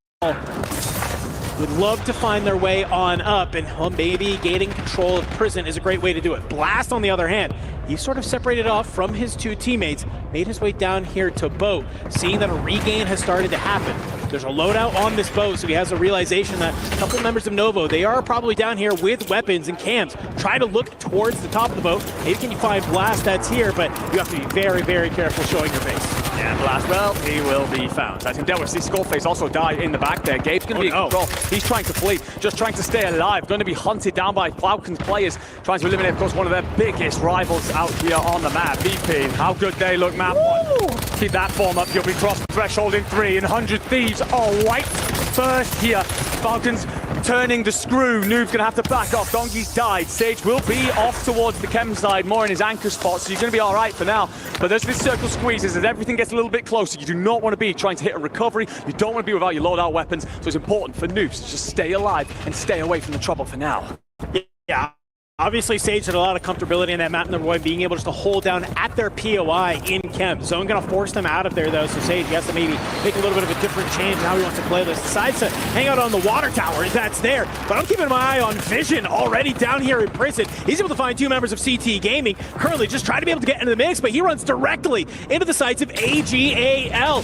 Would love to find their way on up, and well, maybe gaining control of Prison is a great way to do it. Blast, on the other hand, he sort of separated off from his 2 teammates, made his way down here to boat, seeing that a regain has started to happen. There's a loadout on this boat, so he has a realization that a couple members of Novo, they are probably down here with weapons and cams, trying to look towards the top of the boat. Maybe can you find Blast that's here, but you have to be very, very careful showing your face. Yeah, Blast, well, he will be found. As Endeavor, see Skullface also die in the back there. Gabe's going to be in control. He's trying to flee, just trying to stay alive. Going to be hunted down by Falcons players, trying to eliminate, of course, one of their biggest rivals out here on the map. VP, how good they look, map 1. Keep that form up. You'll be crossed the threshold in 3, and 100 Thieves are wiped first here. Falcons turning the screw. Noob's going to have to back off. Donkey's died. Sage will be off towards the chem side, more in his anchor spot, so you're going to be all right for now. But there's this circle squeezes as everything gets a little bit closer. You do not want to be trying to hit a recovery. You don't want to be without your loadout weapons, so it's important for Noobs to just stay alive and stay away from the trouble for now. Yeah. Obviously, Sage had a lot of comfortability in that map number 1, being able just to hold down at their POI in chem. Zone going to force them out of there, though, so Sage has to maybe make a little bit of a different change in how he wants to play this. Decides to hang out on the water tower, that's there. But I'm keeping my eye on Vision already down here in Prison. He's able to find 2 members of CT Gaming, currently just trying to be able to get into the mix, but he runs directly into the sights of AGAL.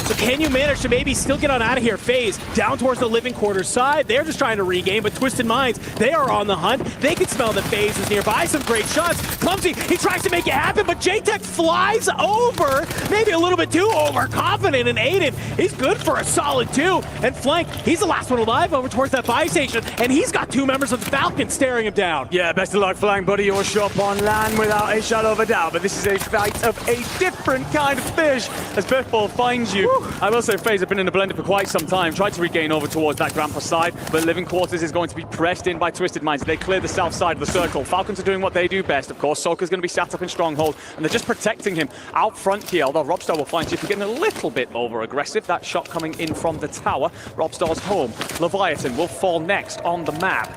So can you manage to maybe still get on out of here? FaZe down towards the living quarters side. They're just trying to regain, but Twisted Minds, they are on the hunt. They can smell that FaZe is nearby. Some great shots. Clumsy, he tries to make it happen, but J-Tech flies over. Maybe a little bit too overconfident, and Aiden, he's good for a solid 2. And Flank, he's the last one alive over towards that buy station, and he's got 2 members of the Falcons staring him down. Yeah, best of luck, Flank, buddy. You'll show up on land without a shadow of a doubt, but this is a fight of a different kind of fish as Biffle finds you. I will say FaZe have been in the blender for quite some time, tried to regain over towards that Grandpa side, but Living Quarters is going to be pressed in by Twisted Minds. They clear the south side of the circle. Falcons are doing what they do best, of course. Soka's going to be sat up in Stronghold, and they're just protecting him out front here, although Robstar will find you if you're getting a little bit over-aggressive. That shot coming in from the tower. Robstar's home. Leviathan will fall next on the map.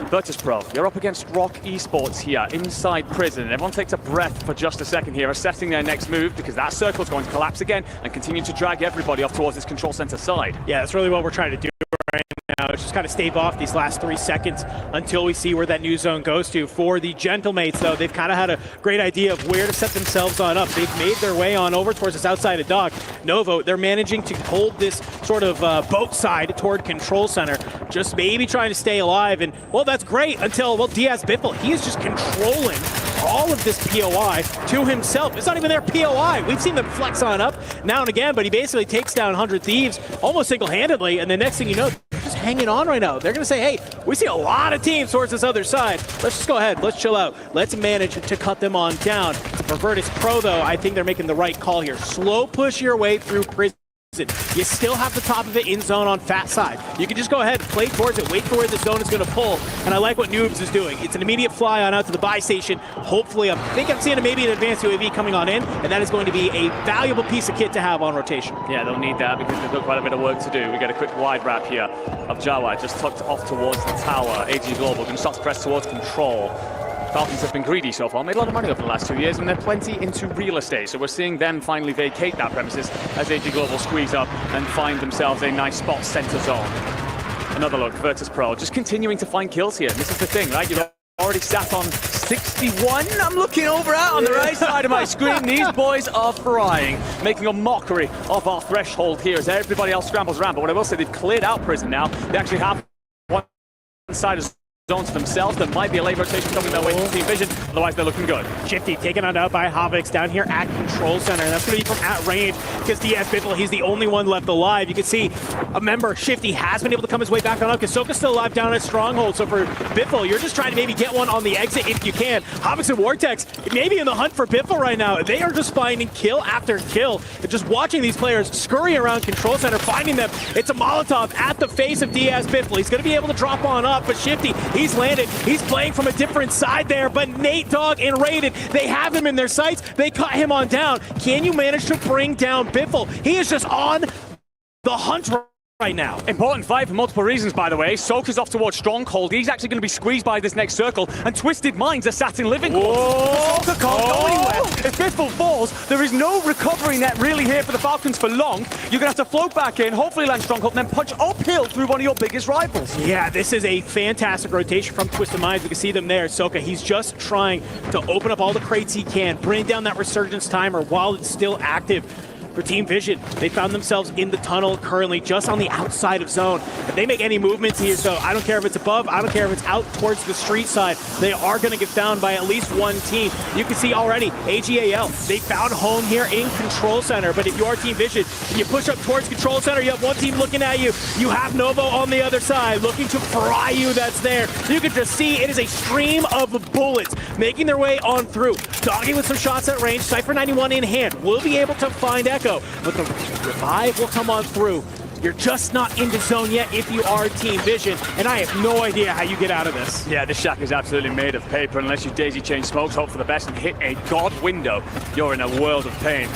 Virtus Pro, you're up against Rock Esports here inside Prison. Everyone takes a breath for just a second here, assessing their next move, because that circle's going to collapse again and continue to drag everybody off towards this control center side. Yeah, that's really what we're trying to do right now. just kind of stave off these last 3 seconds until we see where that new zone goes to. For the Gentlemates, though, they've kind of had a great idea of where to set themselves on up. They've made their way on over towards this outside of Dog. Novo, they're managing to hold this sort of boat side toward Control Center, just maybe trying to stay alive. And, well, that's great until, well, Diaz Biffle, he is just controlling all of this POI to himself. It's not even their POI. We've seen them flex on up now and again, but he basically takes down 100 Thieves almost single-handedly, and the next thing you know, they're just hanging on right now. They're going to say, hey, we see a lot of teams towards this other side. Let's just go ahead. Let's chill out. Let's manage to cut them on down. For Virtus Pro, though, I think they're making the right call here. Slow push your way through prison. You still have the top of it in zone on fat side. You can just go ahead and play towards it, wait for where the zone is going to pull. And I like what Noobs is doing. It's an immediate fly on out to the buy station. Hopefully, I think I'm seeing maybe an advanced UAV coming on in, and that is going to be a valuable piece of kit to have on rotation. Yeah, they'll need that because they've got quite a bit of work to do. We get a quick wide wrap here of Jawa just tucked off towards the tower. AG Global going to start to press towards Control. Falcons have been greedy so far, made a lot of money over the last 2 years, and they're plenty into real estate. So we're seeing them finally vacate that premises as AG Global squeeze up and find themselves a nice spot center zone. Another look, Virtus Pro, just continuing to find kills here. This is the thing, right? You've already sat on 61. I'm looking over out on the right side of my screen. These boys are frying, making a mockery of our threshold here as everybody else scrambles around. But what I will say, they've cleared out prison now. They actually have one side of zones to themselves. There might be a late rotation coming their way to Team Vision, otherwise they're looking good. Shifty taken on out by Havix down here at Control Center. That's going to be from at range because Diaz Biffle, he's the only one left alive. You can see a member, Shifty, has been able to come his way back on up because Soka's still alive down at Stronghold. So for Biffle, you're just trying to maybe get one on the exit if you can. Havix and Vortex, maybe in the hunt for Biffle right now. They are just finding kill after kill and just watching these players scurry around Control Center, finding them. It's a Molotov at the face of Diaz Biffle. He's going to be able to drop on up, but Shifty, he's landed. He's playing from a different side there, but Nate Dogg and Raiden, they have him in their sights. They cut him on down. Can you manage to bring down Biffle? He is just on the hunt right now. Important fight for multiple reasons, by the way. Soka's off towards Stronghold. He's actually going to be squeezed by this next circle, and Twisted Minds are sat in living quarters. Soka can't go anywhere. If Biffle falls, there is no recovery net really here for the Falcons for long. You're going to have to float back in, hopefully land Stronghold, and then punch uphill through one of your biggest rivals. Yeah, this is a fantastic rotation from Twisted Minds. We can see them there. Soka, he's just trying to open up all the crates he can, bring down that resurgence timer while it's still active. For Team Vision, they found themselves in the tunnel currently just on the outside of zone. If they make any movements here, so I don't care if it's above, I don't care if it's out towards the street side, they are going to get found by at least one team. You can see already, AGAL, they found home here in Control Center, but if you are Team Vision, you push up towards Control Center, you have one team looking at you, you have Novo on the other side, looking to fry you that's there. You can just see it is a stream of bullets making their way on through. Doggy with some shots at range, Cypher 91 in hand, will be able to find Echo. But the revive will come on through. You're just not into zone yet if you are Team Vision, and I have no idea how you get out of this. Yeah, this shack is absolutely made of paper. Unless you daisy chain smokes, hope for the best, and hit a god window, you're in a world of pain.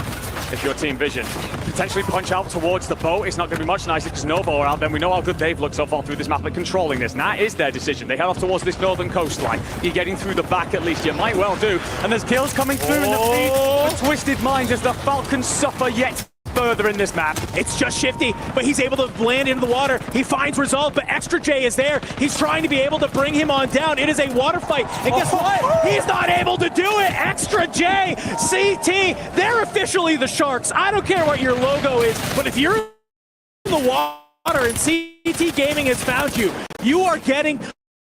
If you're Team Vision, potentially punch out towards the boat. It's not going to be much nicer because Novo are out. Then we know how good they've looked so far through this map at controlling this. And that is their decision. They head off towards this northern coastline. You're getting through the back at least. You might well do. And there's kills coming through in the feed. The Twisted Minds as the Falcons suffer yet further in this map. It's just Shifty, but he's able to land into the water. He finds Resolve, but Extra J is there. He's trying to be able to bring him on down. It is a water fight. And guess what? He's not able to do it. Extra J, CT, they're officially the Sharks. I don't care what your logo is, but if you're in the water and CT Gaming has found you, you are getting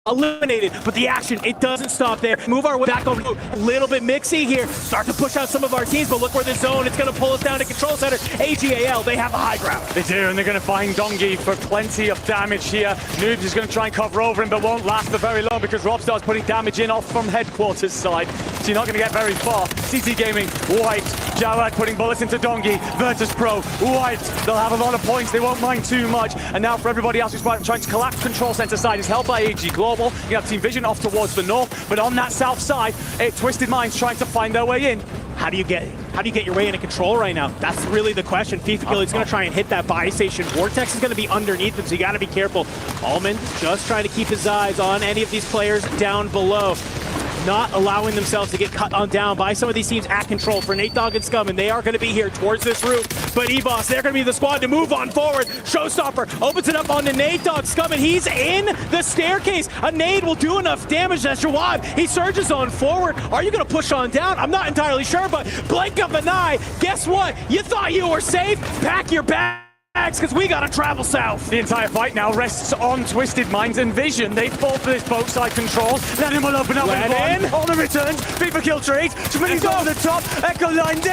eliminated, but the action, it doesn't stop there. Move our way back over a little bit mixy here. Start to push out some of our teams, but look where the zone, it's going to pull us down to Control Center. AGAL, they have the high ground. They do, and they're going to find Dongi for plenty of damage here. Noobs is going to try and cover over him, but won't last for very long because Robstar's putting damage in off from headquarters side, so you're not going to get very far. CT Gaming, wiped. Jawad putting bullets into Dongi. Virtus Pro, wiped. They'll have a lot of points. They won't mind too much. And now for everybody else who's trying to collapse Control Center side is held by AG Global. You have Team Vision off towards the north, but on that south side, Twisted Minds trying to find their way in. How do you get your way into control right now? That's really the question. FIFA is going to try and hit that buy station. Vortex is going to be underneath them, so you got to be careful. Allman just trying to keep his eyes on any of these players down below. not allowing themselves to get cut on down by some of these teams at control. For Nate Dogg and Scum, and they are going to be here towards this roof. But EBOS, they're going to be the squad to move on forward. Showstopper opens it up onto Nate Dogg. Scum, and he's in the staircase. A nade will do enough damage. That's Jawad. He surges on forward. Are you going to push on down? I'm not entirely sure, but blink of an eye. Guess what? You thought you were safe? Pack your bags, because we gotta travel south. The entire fight now rests on Twisted Minds and Vision. They fall for this both side control. Lennon will open up and on the returns. FIFA kill trade. Schmitty's over the top. Echo lined in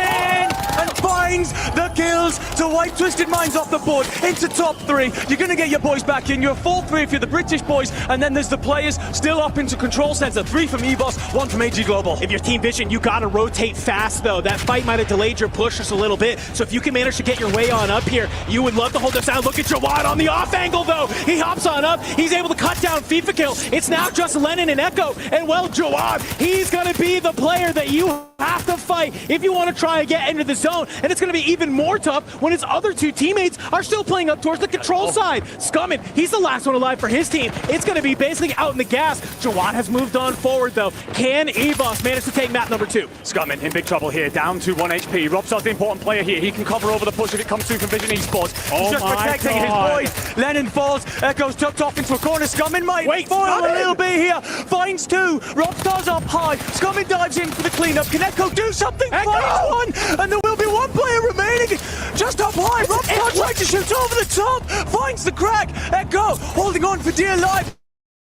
and finds the kills to wipe Twisted Minds off the board into top 3. You're gonna get your boys back in. You're 4-3 if you're the British boys, and then there's the players still up into control center. 3 from EBOS, 1 from AG Global. If you're Team Vision, you gotta rotate fast though. That fight might have delayed your push just a little bit. So if you can manage to get your way on up here, you would love to hold this down. Look at Jawad on the off angle though. He hops on up. He's able to cut down FIFA kill. It's now just Lennon and Echo. And well, Jawad, he's going to be the player that you have to fight if you want to try and get into the zone. And it's going to be even more tough when his other 2 teammates are still playing up towards the control side. Scummin, he's the last one alive for his team. It's going to be basically out in the gas. Jawad has moved on forward though. Can EBOS manage to take map number 2? Scummin in big trouble here, down to 1 HP. Robstar's the important player here. He can cover over the push if it comes through from Vision Esports. He's just protecting his boys. Lennon falls. Echo's tucked off into a corner. Scummin might foil a little bit here. Finds 2. Robstar's up high. Scummin dives in for the cleanup. Can Echo do something? Finds 1. And there will be 1 player remaining. Just up high. Robstar trying to shoot over the top. Finds the crack. Echo holding on for dear life.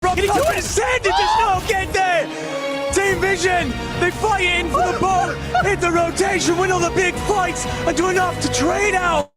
Robstar instead to just not get there. Team Vision, they fight in for the ball. Hit the rotation, win all the big fights, and do enough to trade out.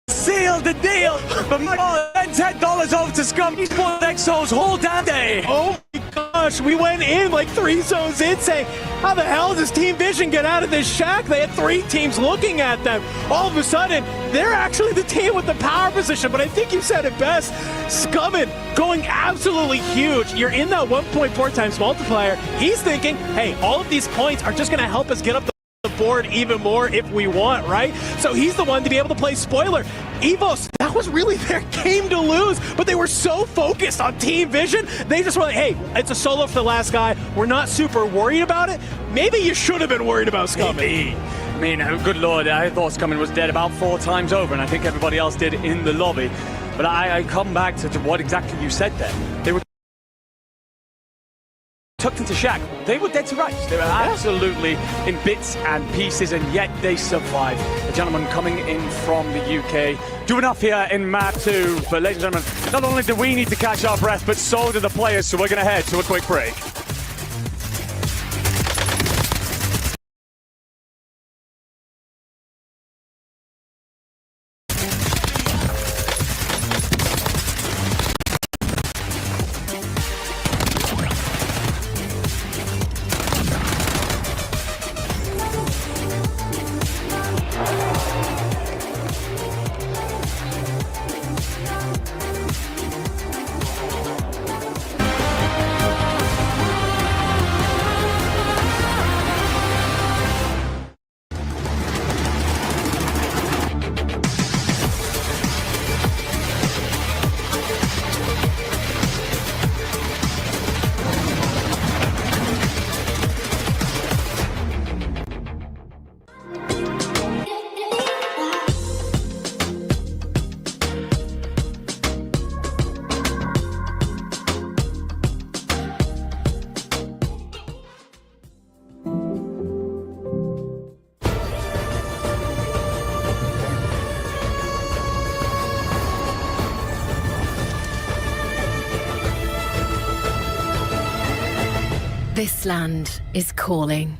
Seal the deal for more than $10 over to Scum. Esports Exos whole damn day. Oh my gosh, we went in like 3 zones in saying, how the hell does Team Vision get out of this shack? They had 3 teams looking at them. All of a sudden, they're actually the team with the power position, but I think you said it best. Scummin going absolutely huge. You're in that 1.4 times multiplier. He's thinking, hey, all of these points are just gonna help us get up the board even more if we want, right? So he's the one to be able to play spoiler. EVOS, that was really their game to lose, but they were so focused on Team Vision, they just were like, hey, it's a solo for the last guy. We're not super worried about it. Maybe you should have been worried about Scummin. I mean, good lord, I thought Scummin was dead about 4 times over, and I think everybody else did in the lobby. But I come back to what exactly you said there. They were tucked into shack. They were dead to rights. They were absolutely in bits and pieces, and yet they survived. A gentleman coming in from the UK. Do enough here in map 2. But ladies and gentlemen, not only do we need to catch our breath, but so do the players. So we're going to head to a quick break. This land is calling.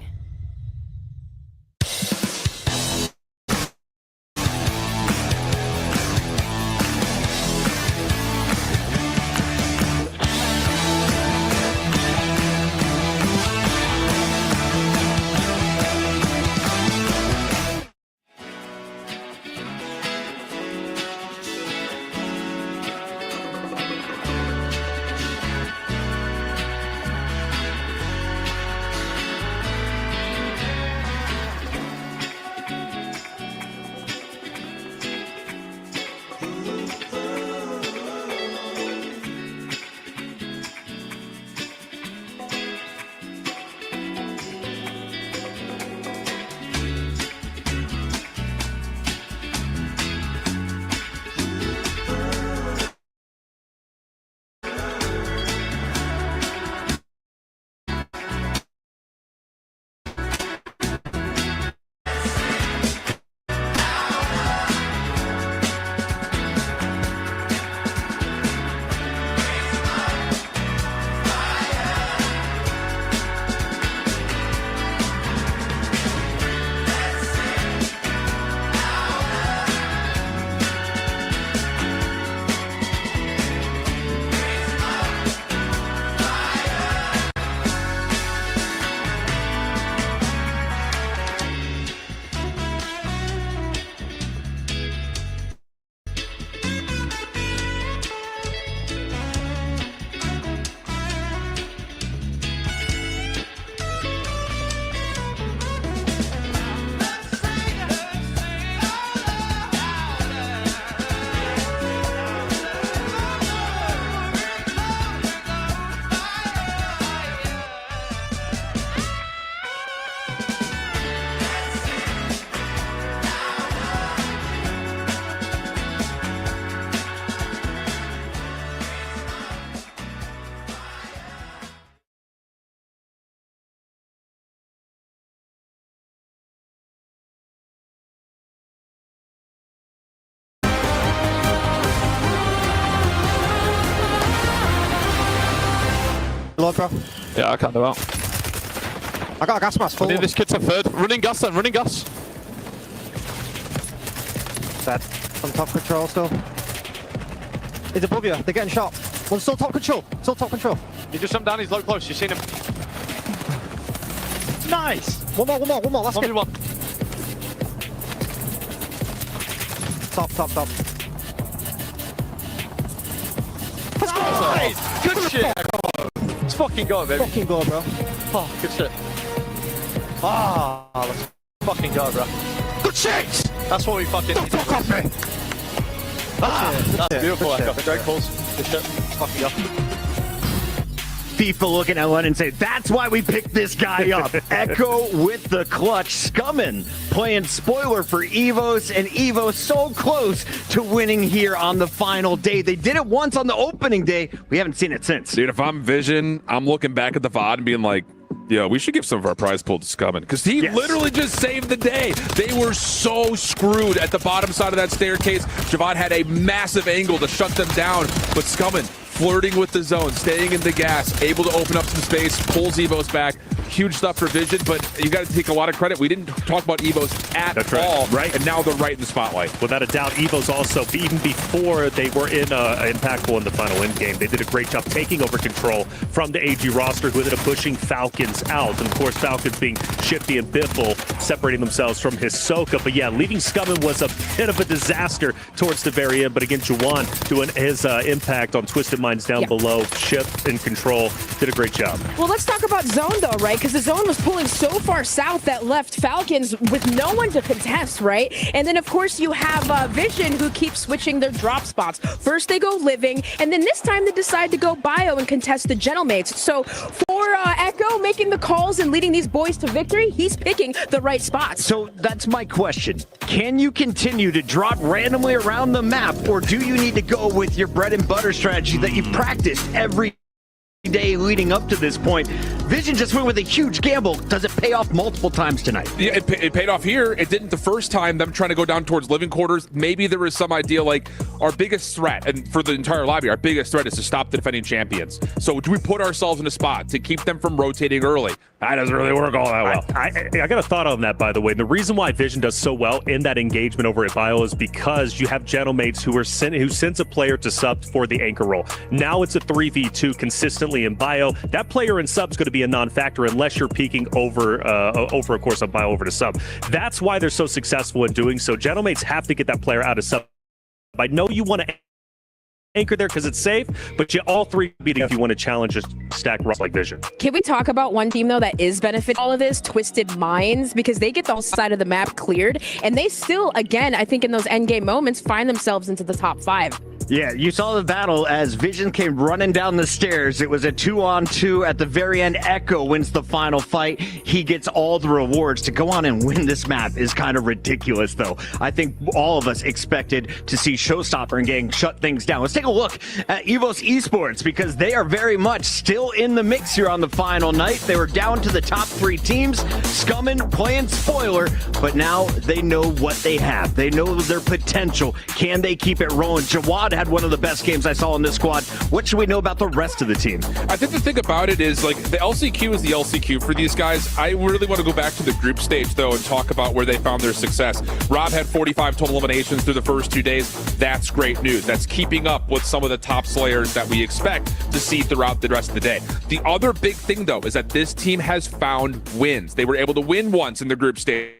reload, bro. Yeah, I can't do that. I got a gas mask full. I need this kid to third. Running gas then, running gas. Dead. On top control still. He's above you. They're getting shot. One's still top control. Still top control. He just jumped down. He's low close. You've seen him. Nice. One more. Last Only game. one. Top. Nice. Good shit. Let's fucking go, baby. Fucking go, bro. Oh, good shit. Ah, let's fucking go, bro. Good shit. That's what we fucking need. Fuck off me. That's beautiful, Echo. Great calls. Good shit. Let's fucking go. FIFA looking at Len and say, that's why we picked this guy up. Echo with the clutch. Scummin playing spoiler for Evos, and Evos so close to winning here on the final day. They did it once on the opening day. We haven't seen it since. Dude, if I'm Vision, I'm looking back at the VOD and being like, yeah, we should give some of our prize pool to Scummin, because he literally just saved the day. They were so screwed at the bottom side of that staircase. Javad had a massive angle to shut them down, but Scummin flirting with the zone, staying in the gas, able to open up some space, pulls Evos back. Huge stuff for Vision, but you got to take a lot of credit. We didn't talk about Evos at all, right? And now they're right in the spotlight. Without a doubt, Evos also, even before they were impactful in the final end game, they did a great job taking over control from the AG roster, who ended up pushing Falcons out. And of course, Falcons being Shifty and Biffle separating themselves from Hisoka. But yeah, leaving Scummin was a bit of a disaster towards the very end. But again, Juwan doing his impact on Twisted Minds down below, Shift and control, did a great job. Well, let's talk about zone though, right? Because the zone was pulling so far south that left Falcons with no one to contest, right? And then, of course, you have Vision, who keeps switching their drop spots. First, they go Living, and then this time they decide to go Bio and contest the Gentlemates. So for Echo making the calls and leading these boys to victory, he's picking the right spots. So that's my question. Can you continue to drop randomly around the map, or do you need to go with your bread and butter strategy that you've practiced every day leading up to this point? Vision just went with a huge gamble. Does it pay off multiple times tonight? Yeah, it paid off here. It didn't the first time, them trying to go down towards living quarters. Maybe there was some idea like our biggest threat, and for the entire lobby, our biggest threat is to stop the defending champions. So do we put ourselves in a spot to keep them from rotating early? That doesn't really work all that well. I got a thought on that, by the way. The reason why Vision does so well in that engagement over at Bio is because you have Gentlemates who sends a player to sub for the anchor role. Now it's a 3v2 consistently in Bio. That player in sub is going to be a non-factor unless you're peeking over, of course, on Bio over to sub. That's why they're so successful in doing so. Gentlemates have to get that player out of sub. I know you want to anchor there because it's safe, but you all three beat if you want to challenge a stack rough like Vision. Can we talk about one team though that is benefiting all of this? Twisted Minds, because they get the whole side of the map cleared, and they still, again, I think in those end game moments, find themselves into the top 5. Yeah, you saw the battle as Vision came running down the stairs. It was a 2-on-2 at the very end. Echo wins the final fight. He gets all the rewards. To go on and win this map is kind of ridiculous, though. I think all of us expected to see Showstopper and Gang shut things down. Let's take a look at Evos Esports, because they are very much still in the mix here on the final night. They were down to the top 3 teams. Scummin playing spoiler, but now they know what they have. They know their potential. Can they keep it rolling? Jawad had one of the best games I saw in this squad. What should we know about the rest of the team? I think the thing about it is, like, the LCQ is the LCQ for these guys. I really want to go back to the group stage, though, and talk about where they found their success. Rob had 45 total eliminations through the first 2 days. That's great news. That's keeping up with some of the top slayers that we expect to see throughout the rest of the day. The other big thing, though, is that this team has found wins. They were able to win once in the group stage,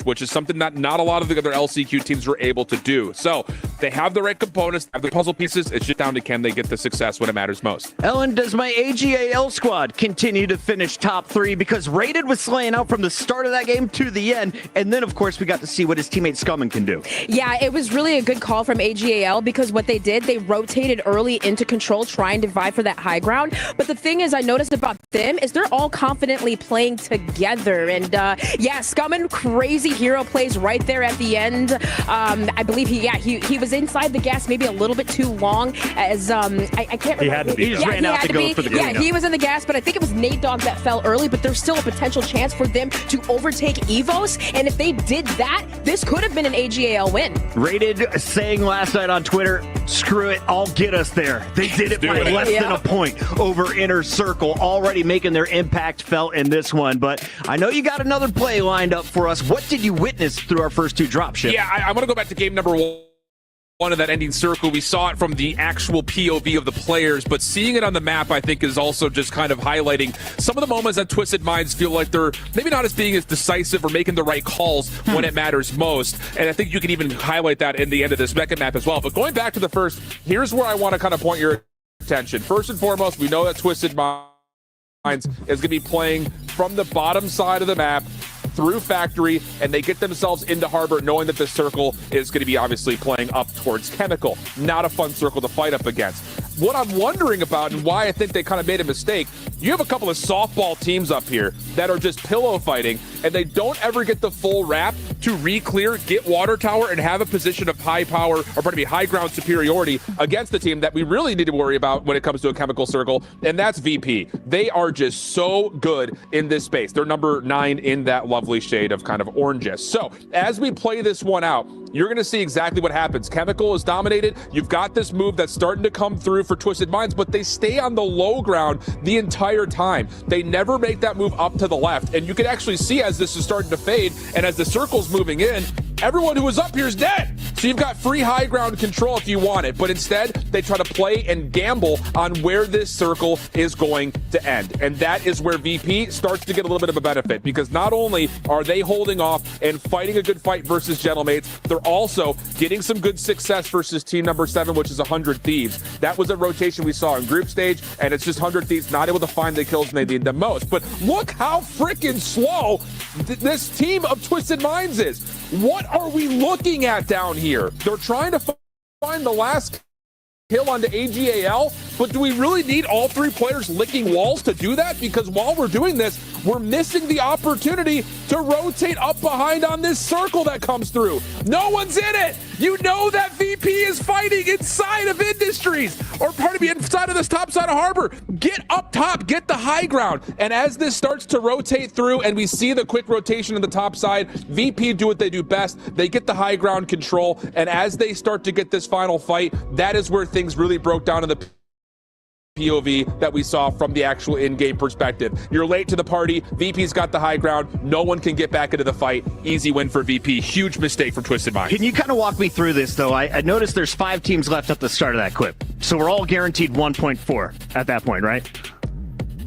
which is something that not a lot of the other LCQ teams were able to do. So they have the right components, have the puzzle pieces. It's just down to can they get the success when it matters most. Ellen, does my AGAL squad continue to finish top 3? Because Rated was slaying out from the start of that game to the end. And then, of course, we got to see what his teammate Scummin can do. Yeah, it was really a good call from AGAL, because what they did, they rotated early into control, trying to vie for that high ground. But the thing is, I noticed about them is they're all confidently playing together. And yeah, Scummin, crazy hero plays right there at the end. I believe he was was inside the gas maybe a little bit too long. As I can't remember. He had to be. He just ran out to go for the Yeah, he was in the gas, but I think it was Nate Dogg that fell early. But there's still a potential chance for them to overtake EVOS, and if they did that, this could have been an AGAL win. Rated saying last night on Twitter, screw it, I'll get us there. They did it by less than a point over Inner Circle, already making their impact felt in this one. But I know you got another play lined up for us. What did you witness through our first two drop shifts? Yeah, I want to go back to game number one of that ending circle. We saw it from the actual POV of the players, but seeing it on the map, I think, is also just kind of highlighting some of the moments that Twisted Minds feel like they're maybe not as being as decisive or making the right calls when it matters most. And I think you can even highlight that in the end of this Mecca map as well. But going back to the first, here's where I want to kind of point your attention. First and foremost, we know that Twisted Minds is going to be playing from the bottom side of the map through Factory, and they get themselves into Harbor knowing that this circle is going to be obviously playing up towards Chemical. Not a fun circle to fight up against. What I'm wondering about and why I think they kind of made a mistake, you have a couple of softball teams up here that are just pillow fighting, and they don't ever get the full wrap to re-clear, get water tower, and have a position of high power, or pardon me, high ground superiority against the team that we really need to worry about when it comes to a Chemical circle, and that's VP. They are just so good in this space. They're number 9 in that lovely shade of kind of orangish. So as we play this one out, you're going to see exactly what happens. Chemical is dominated. You've got this move that's starting to come through for Twisted Minds, but they stay on the low ground the entire time. They never make that move up to the left. And you can actually see as this is starting to fade and as the circle's moving in, everyone who was up here is dead. So you've got free high ground control if you want it, but instead they try to play and gamble on where this circle is going to end. And that is where VP starts to get a little bit of a benefit, because not only are they holding off and fighting a good fight versus Gentlemates, they're also getting some good success versus team number 7, which is 100 Thieves. That was a rotation we saw in group stage, and it's just 100 Thieves not able to find the kills when they need them most. But look how freaking slow this team of Twisted Minds is. What are we looking at down here? They're trying to find the last kill onto AGAL, but do we really need all 3 players licking walls to do that? Because while we're doing this, we're missing the opportunity to rotate up behind on this circle that comes through. No one's in it. You know that VP is fighting inside of Industries, or pardon me, inside of this top side of Harbor. Get up top, get the high ground. And as this starts to rotate through and we see the quick rotation on the top side, VP do what they do best. They get the high ground control. And as they start to get this final fight, that is where things really broke down in the POV that we saw from the actual in-game perspective. You're late to the party. VP's got the high ground. No one can get back into the fight. Easy win for VP. Huge mistake for Twisted Minds. Can you kind of walk me through this, though? I noticed there's 5 teams left at the start of that clip. So we're all guaranteed 1.4 at that point, right?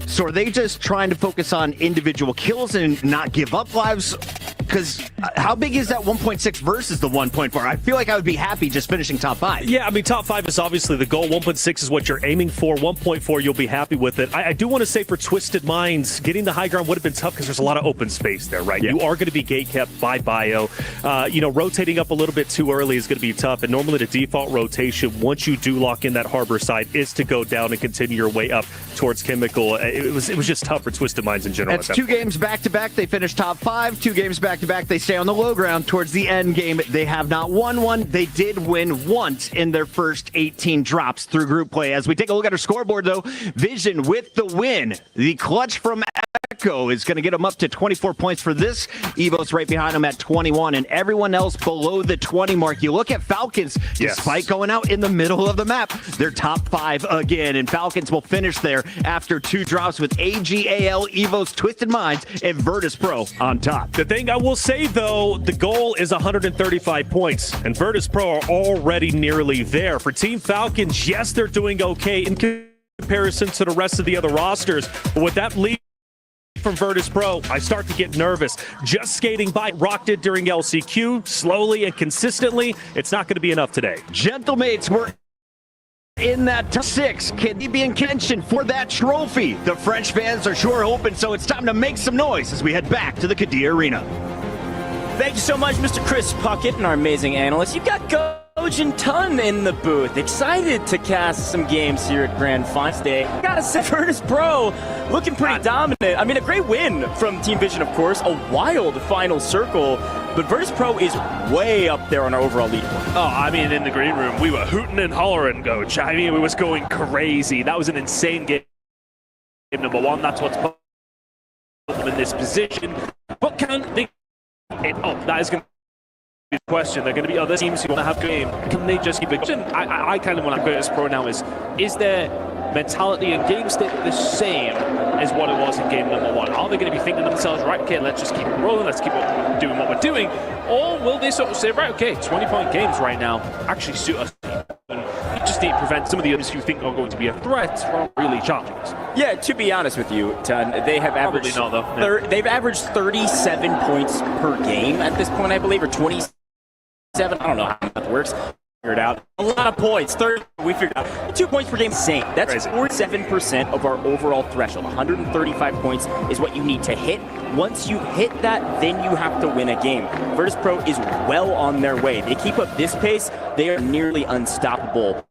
So are they just trying to focus on individual kills and not give up lives? Because how big is that 1.6 versus the 1.4? I feel like I would be happy just finishing top 5. Yeah, I mean, top 5 is obviously the goal. 1.6 is what you're aiming for. 1.4, you'll be happy with it. I do want to say for Twisted Minds, getting the high ground would have been tough because there's a lot of open space there, right? Yeah. You are going to be gate-kept by Bio. Rotating up a little bit too early is going to be tough. And normally the default rotation, once you do lock in that Harbor side, is to go down and continue your way up towards Chemical. It was just tough for Twisted Minds in general. That's 2 games back-to-back. They finished top 5. 2 games back-to-back. They stay on the low ground towards the end game. They have not won one. They did win once in their first 18 drops through group play. As we take a look at our scoreboard, though, Vision with the win. The clutch from Echo is going to get them up to 24 points for this. Evo's right behind them at 21, and everyone else below the 20 mark. You look at Falcons, despite going out in the middle of the map, they're top 5 again, and Falcons will finish there after 2 drops with AGAL, Evo's Twisted Minds, and Virtus Pro on top. The thing I will say, though, the goal is 135 points, and Virtus Pro are already nearly there. For Team Falcons, yes, they're doing okay in comparison to the rest of the other rosters, but with that lead from Virtus Pro, I start to get nervous. Just skating by rocked it during LCQ, slowly and consistently. It's not going to be enough today. Gentlemates were in that top 6. Can he be in contention for that trophy? The French fans are sure hoping so. It's time to make some noise as we head back to the COD Arena. Thank you so much, Mr. Chris Puckett and our amazing analyst. You've got Gojin Tun in the booth. Excited to cast some games here at Grand Finals Day. Gotta say, Virtus Pro looking pretty dominant. I mean, a great win from Team Vision, of course. A wild final circle. but Virtus Pro is way up there on our overall leaderboard. Oh, I mean, in the green room, we were hooting and hollering, Coach. I mean, we was going crazy. That was an insane game. Game number one, that's what's put them in this position. But can they... that is going to be the question. There are going to be other teams who want to have game. Can they just keep it? I kind of want to go as pro now is their mentality and game state the same as what it was in game number one? Are they going to be thinking to themselves, right, okay, let's just keep it rolling, let's keep doing what we're doing? Or will they sort of say, right, okay, 20-point games right now actually suit us? You just need to prevent some of the others who think are going to be a threat from really challenging us. Yeah, to be honest with you, Ton, they have averaged not, though. Yeah. They've averaged 37 points per game at this point, I believe, or 27. I don't know how that works. Figured out a lot of points. We figured out 2 points per game. Same. That's 47% of our overall threshold. 135 points is what you need to hit. Once you hit that, then you have to win a game. Virtus Pro is well on their way. They keep up this pace, they are nearly unstoppable.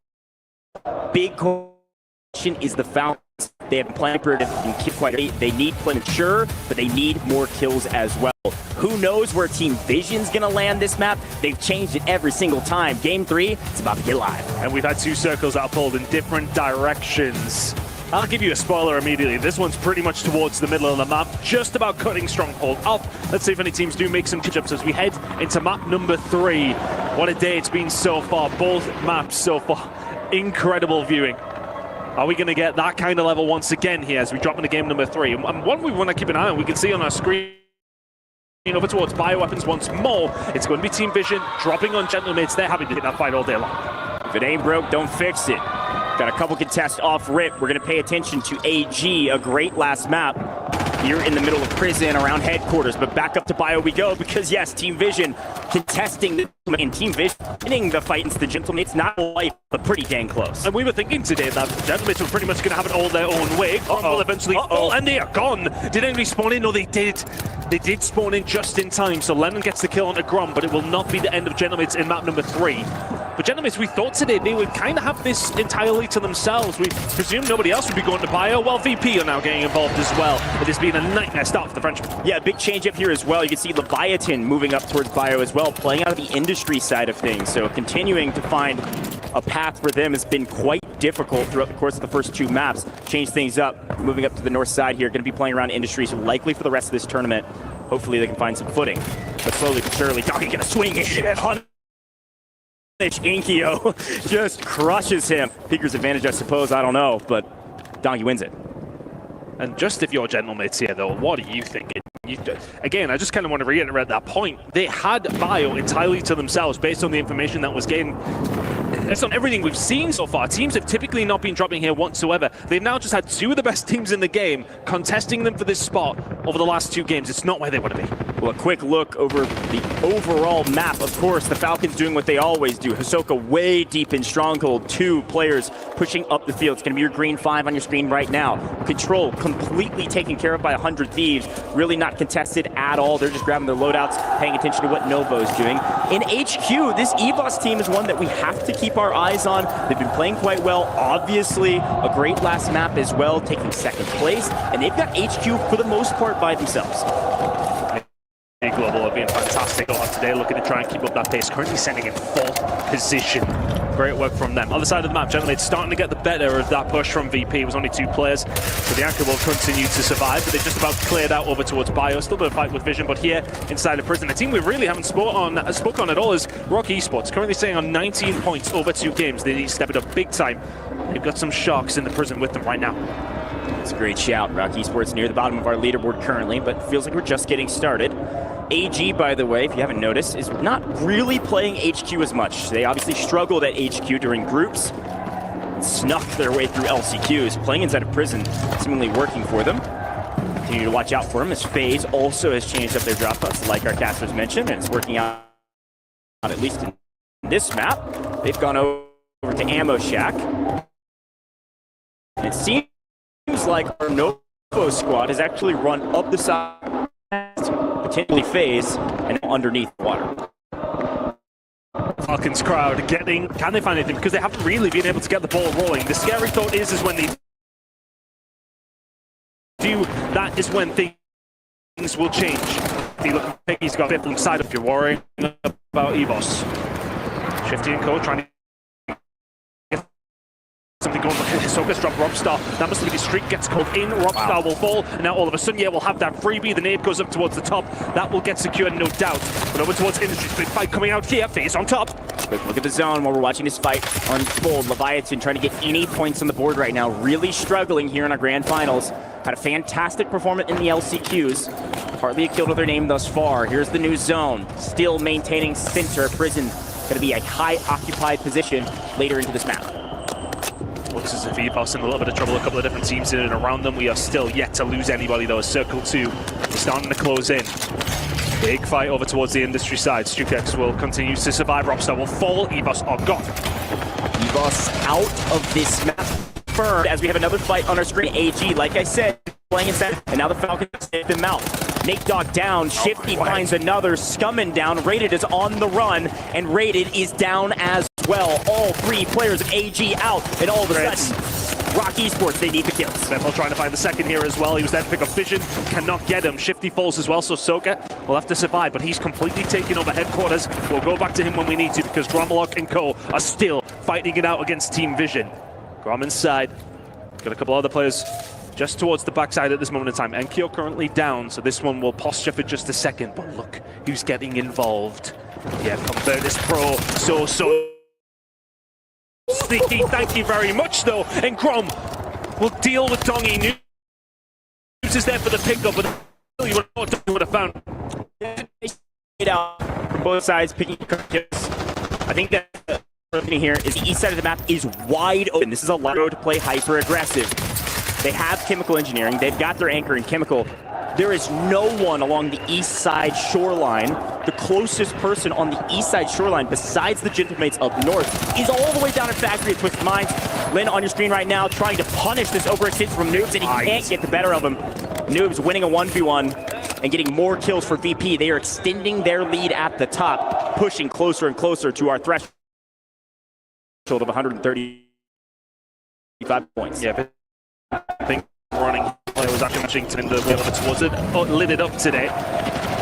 Big question is the Falcons. They have plenty and keep quite. They need plenty, sure, but they need more kills as well. Who knows where Team Vision's gonna land this map? They've changed it every single time. Game 3, it's about to get live. And we've had two circles that are pulled in different directions. I'll give you a spoiler immediately. This one's pretty much towards the middle of the map, just about cutting Stronghold off. Let's see if any teams do make some catch-ups as we head into map number 3. What a day it's been so far. Both maps so far. Incredible viewing. Are we going to get that kind of level once again here as we drop into game number 3? And one we want to keep an eye on, we can see on our screen over towards bioweapons once more. It's going to be Team Vision dropping on Gentlemates. They're having to hit that fight all day long. If it ain't broke, don't fix it. Got a couple contests off rip. We're going to pay attention to AG, a great last map here in the middle of prison around headquarters. But back up to bio we go because, yes, Team Vision contesting and Team Vision winning the fight against the Gentlemates. Not life, but pretty dang close. And we were thinking today that Gentlemates were pretty much going to have it all their own way. Will eventually fall, and they are gone. Did anybody spawn in? No, they did. They did spawn in just in time. So Lennon gets the kill onto Grom, but it will not be the end of Gentlemates in map number 3. But Gentlemates, we thought today they would kind of have this entirely to themselves. We presumed nobody else would be going to bio. Well, VP are now getting involved as well. It has been a nightmare start for the Frenchmen. Yeah, big change up here as well. You can see Leviathan moving up towards bio as well, playing out of the industry side of things. So continuing to find a path for them has been quite difficult throughout the course of the first 2 maps. Change things up, moving up to the north side here. Going to be playing around industry, so likely for the rest of this tournament. Hopefully they can find some footing. But slowly but surely, Donkey gonna swing it on Inkyo. Just crushes him. Figures advantage, I suppose, I don't know, but Donkey wins it. And just if you're Gentlemates here, though, what are you thinking? Again, I just kind of want to reiterate that point. They had bio entirely to themselves based on the information that was gained. Based on everything we've seen so far, teams have typically not been dropping here whatsoever. They've now just had 2 of the best teams in the game contesting them for this spot over the last 2 games. It's not where they want to be. Well, a quick look over the overall map. Of course, the Falcons doing what they always do. Hisoka way deep in Stronghold. 2 players pushing up the field. It's going to be your green 5 on your screen right now. Control completely taken care of by 100 Thieves. Really not contested at all. They're just grabbing their loadouts, paying attention to what Novo's doing. In HQ, this EVOS team is one that we have to keep our eyes on. They've been playing quite well. Obviously, a great last map as well, taking 2nd place. And they've got HQ for the most part by themselves. Global have been fantastic a lot today, looking to try and keep up that pace. Currently sending in 4th position. Great work from them. Other side of the map, Gentlemates starting to get the better of that push from VP. It was only 2 players, so the Anchor will continue to survive, but they just about cleared out over towards bio. Still a bit of fight with Vision, but here inside of prison, a team we really haven't spoke on at all is Rock Esports. Currently staying on 19 points over 2 games. They need to step it up big time. They've got some sharks in the prison with them right now. It's a great shout. Rock Esports near the bottom of our leaderboard currently, but feels like we're just getting started. AG, by the way, if you haven't noticed, is not really playing HQ as much. They obviously struggled at HQ during groups, snuck their way through LCQs. Playing inside of prison, seemingly working for them. Continue to watch out for him as FaZe also has changed up their drop spots, like our casters mentioned, and it's working out at least in this map. They've gone over to Ammo Shack. And it seems like our Novo squad has actually run up the side, potentially FaZe, and underneath water. Falcons crowd getting, can they find anything? Because they haven't really been able to get the ball rolling. The scary thought is when they do, that is when things will change. Shifty looking pick. He's got fifth side if you're worrying about EVOS. Shifty and Co trying to something going. Hisoka's dropped Robstar. That must be his streak gets caught in. Robstar will fall. And now all of a sudden, yeah, we'll have that freebie. The nade goes up towards the top. That will get secured, no doubt. But over towards Industries. Big fight coming out here. Face on top. Quick look at the zone while we're watching this fight unfold. Leviathan trying to get any points on the board right now. Really struggling here in our grand finals. Had a fantastic performance in the LCQs. Hardly a kill to their name thus far. Here's the new zone. Still maintaining center. Prison going to be a high occupied position later into this map. Looks as if EVOS in a little bit of trouble. A couple of different teams in and around them. We are still yet to lose anybody though. Circle 2 is starting to close in. Big fight over towards the industry side. Stukex will continue to survive. Robstar will fall. EVOS are gone. EVOS out of this map. Confirmed as we have another fight on our screen. AG, like I said, playing inside, and now the Falcons take them out. Nate Dogg down, Shifty finds another, Scummin down, Rated is on the run, and Rated is down as well. All three players of AG out, and all of a sudden, Rock Esports, they need the kills. Bethel trying to find the second here as well. He was there to pick up Vision, cannot get him. Shifty falls as well, so Soka will have to survive, but he's completely taken over headquarters. We'll go back to him when we need to, because Gromlock and Co are still fighting it out against Team Vision. Grom inside, got a couple other players just towards the backside at this moment in time. Enkyo currently down, so this one will posture for just a second, but look who's getting involved. Yeah, Virtus Pro, so sneaky, thank you very much though, and Grom will deal with Dongy. News is there for the pickup, but you would have found it out from both sides, picking kills. I think that the thing here is the east side of the map is wide open. This is a road to play hyper aggressive. They have chemical engineering. They've got their anchor in chemical. There is no one along the east side shoreline. The closest person on the east side shoreline, besides the Gentlemates up north, is all the way down at Factory at Twisted Minds. Lynn on your screen right now trying to punish this overextension from Noobs, and he can't get the better of him. Noobs winning a 1v1 and getting more kills for VP. They are extending their lead at the top, pushing closer and closer to our threshold of 135 points. Yeah, I think running play was actually Washington in the over towards it. Oh, lit it up today.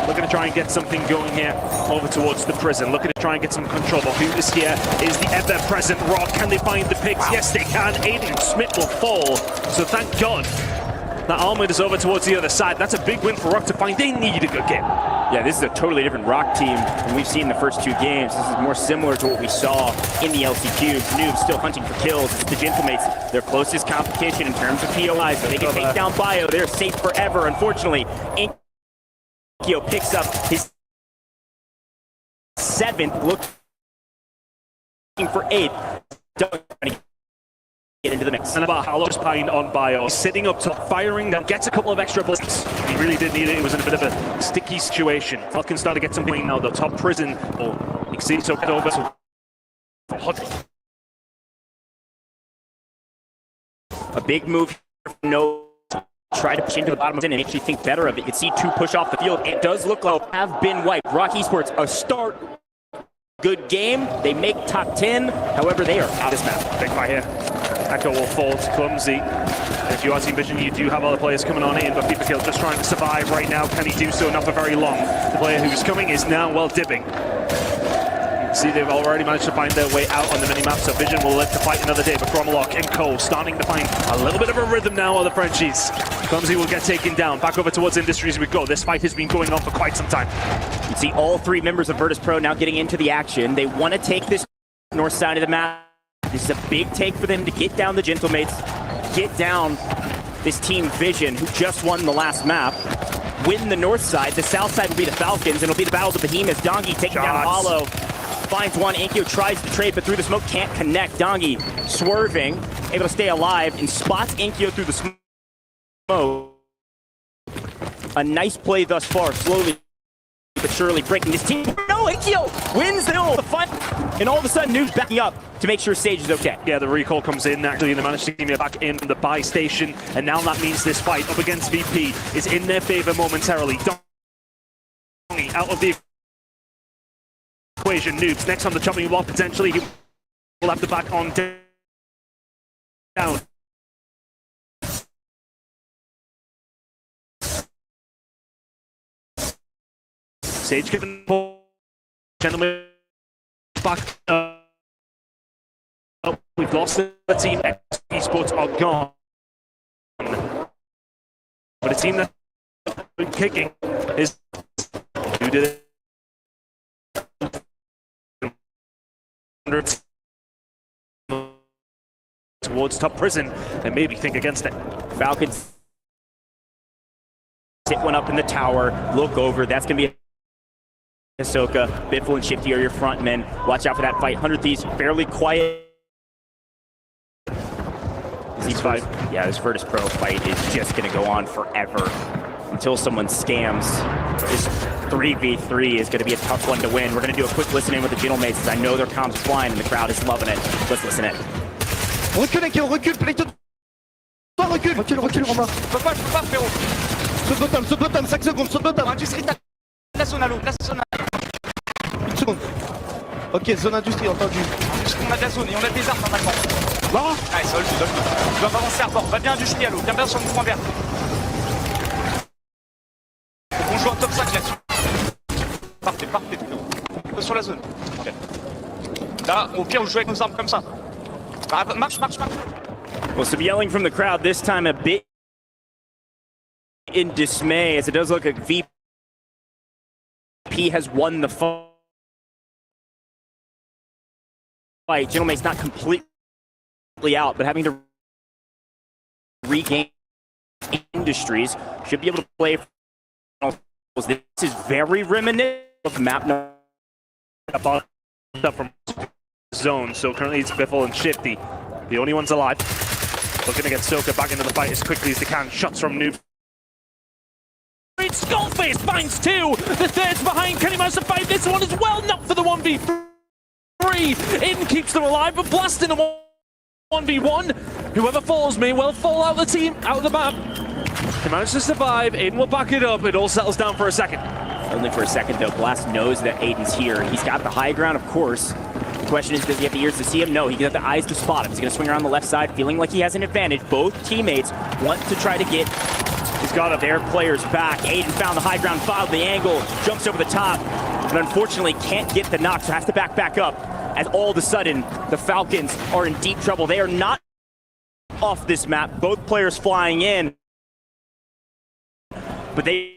Looking to try and get something going here over towards the prison. Looking to try and get some control. But who is here is the ever-present Rock. Can they find the picks? Wow. Yes, they can. Aiden Smith will fall. So thank God that Armored is over towards the other side. That's a big win for Rock to find. They need a good game. Yeah, this is a totally different Rock team than we've seen in the first two games. This is more similar to what we saw in the LCQ. Noobs still hunting for kills. It's the Gentlemates, their closest competition in terms of POIs. But they can take down Bio. They're safe forever. Unfortunately, Enkyo picks up his 7th, looking for 8th. Get into the mix. And about Hallow's Pine on Bio, sitting up top, firing, and gets a couple of extra bullets. He really did need it. It was in a bit of a sticky situation. Falcons start to get some clean now. The top prison will exceed so get over. A big move from No. Try to push into the bottom of it and actually think better of it. You can see 2 push off the field. It does look like have been wiped. Rock Esports, a start. Good game. They make top 10. However, they are out of this map. Big fight here. Echo will fall to Clumsy. If you are Team Vision, you do have other players coming on in, but Pipakill just trying to survive right now. Can he do so? Not for very long. The player who's coming is now well dipping. See, they've already managed to find their way out on the minimap, so Vision will live to fight another day, but Gromlock and Co starting to find a little bit of a rhythm now on the Frenchies. Clumsy will get taken down. Back over towards Industries we go. This fight has been going on for quite some time. You see all 3 members of Virtus Pro now getting into the action. They want to take this north side of the map. This is a big take for them to get down the Gentlemates, get down this Team Vision, who just won the last map, win the north side. The south side will be the Falcons, and it'll be the battle of the Behemoths. Dongy taking down Hollow. Finds one. Enkyo tries to trade, but through the smoke can't connect. Dongy swerving, able to stay alive, and spots Enkyo through the smoke. A nice play thus far, slowly but surely breaking this team. No, Enkyo wins the fight, and all of a sudden, Noob's backing up to make sure Sage is okay. Yeah, the recall comes in. Actually, they managed to get back in from the buy station, and now that means this fight up against VP is in their favor momentarily. Dongy out of the equation. Noobs next on the chopping block. Potentially, he will have to back on down. Sage given the gentleman back. We've lost the team. Esports are gone. But a team that's been kicking is who did it. Towards top prison and maybe think against it. Falcons sit one up in the tower, look over. That's going to be Ahsoka. Biffle and Shifty are your front men. Watch out for that fight. 100 Thieves fairly quiet. Yeah, this Virtus Pro fight is just going to go on forever until someone scams. This 3v3 is going to be a tough one to win. We're going to do a quick listen in with the Gentle Mates, as I know their comms flying and the crowd is loving it. Let's listen in. Recule, recule, play-toi. Recule, recule, Romain. Je peux pas, frérot. Saute bottom, 5 secondes, saute bottom. Industrie, la zone à l'eau, la zone à Une seconde. Ok, zone industrie, entendu. On a de la zone et on a des armes normalement. Bon. Allez, sol, tu dois avancer à bord. Va bien industrie à l'eau, bien sur le point vert. On joue en top 5 là-dessus. Parfait, parfait. Sur la zone. Okay. Là, au pire, on joue avec nos armes comme ça. Marche, marche, marche. Well, some yelling from the crowd, this time a bit in dismay, as it does look like VP has won the fight. Gentlemate's not completely out, but having to regain industries, should be able to play. This is very reminiscent of map up from zone, so currently it's Biffle and Shifty, the only ones alive. Looking to get Soka back into the fight as quickly as they can. Shots from Noob. Skullface finds two. The third's behind. Can he manage to fight this one as well? Not for the 1v3. In keeps them alive, but blasting a 1v1. Whoever falls may well fall out of the team, out of the map. He managed to survive. Aiden will back it up. It all settles down for a second. Only for a second, though. Blast knows that Aiden's here. He's got the high ground, of course. The question is, does he have the ears to see him? No, he got the eyes to spot him. He's going to swing around the left side, feeling like he has an advantage. Both teammates want to try to get their players back. Aiden found the high ground, filed the angle, jumps over the top, but unfortunately can't get the knock, so has to back up. As all of a sudden, the Falcons are in deep trouble. They are not off this map. Both players flying in, but they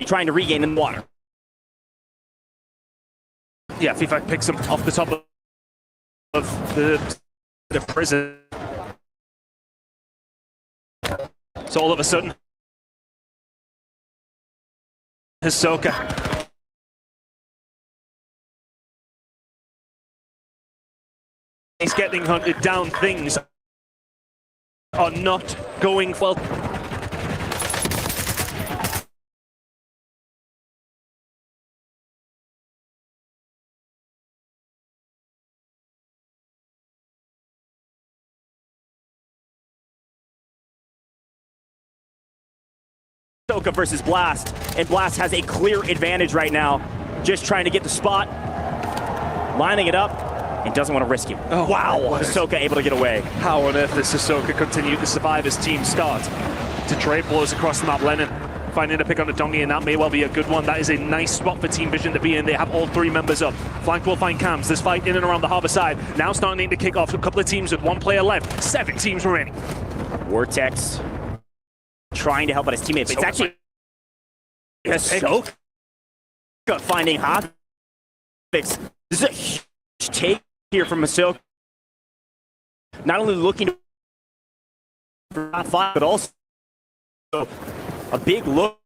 trying to regain the water. Yeah, FIFA picks him off the top of the prison. So all of a sudden, Ahsoka he's getting hunted down. Things are not going well. Ahsoka versus Blast, and Blast has a clear advantage right now. Just trying to get the spot, lining it up, and doesn't want to risk it. Oh, wow. Ahsoka able to get away. How on earth does Ahsoka continue to survive as team start? To trade blows across the map, Lennon finding a pick on the donkey, and that may well be a good one. That is a nice spot for Team Vision to be in. They have all three members up. Flank will find cams. This fight in and around the harbor side now starting to kick off. A couple of teams with one player left. 7 teams remaining. Vortex trying to help out his teammates. It's actually Ahsoka finding Havoc. This is a huge take here from Ahsoka. Not only looking for a fight, but also a big look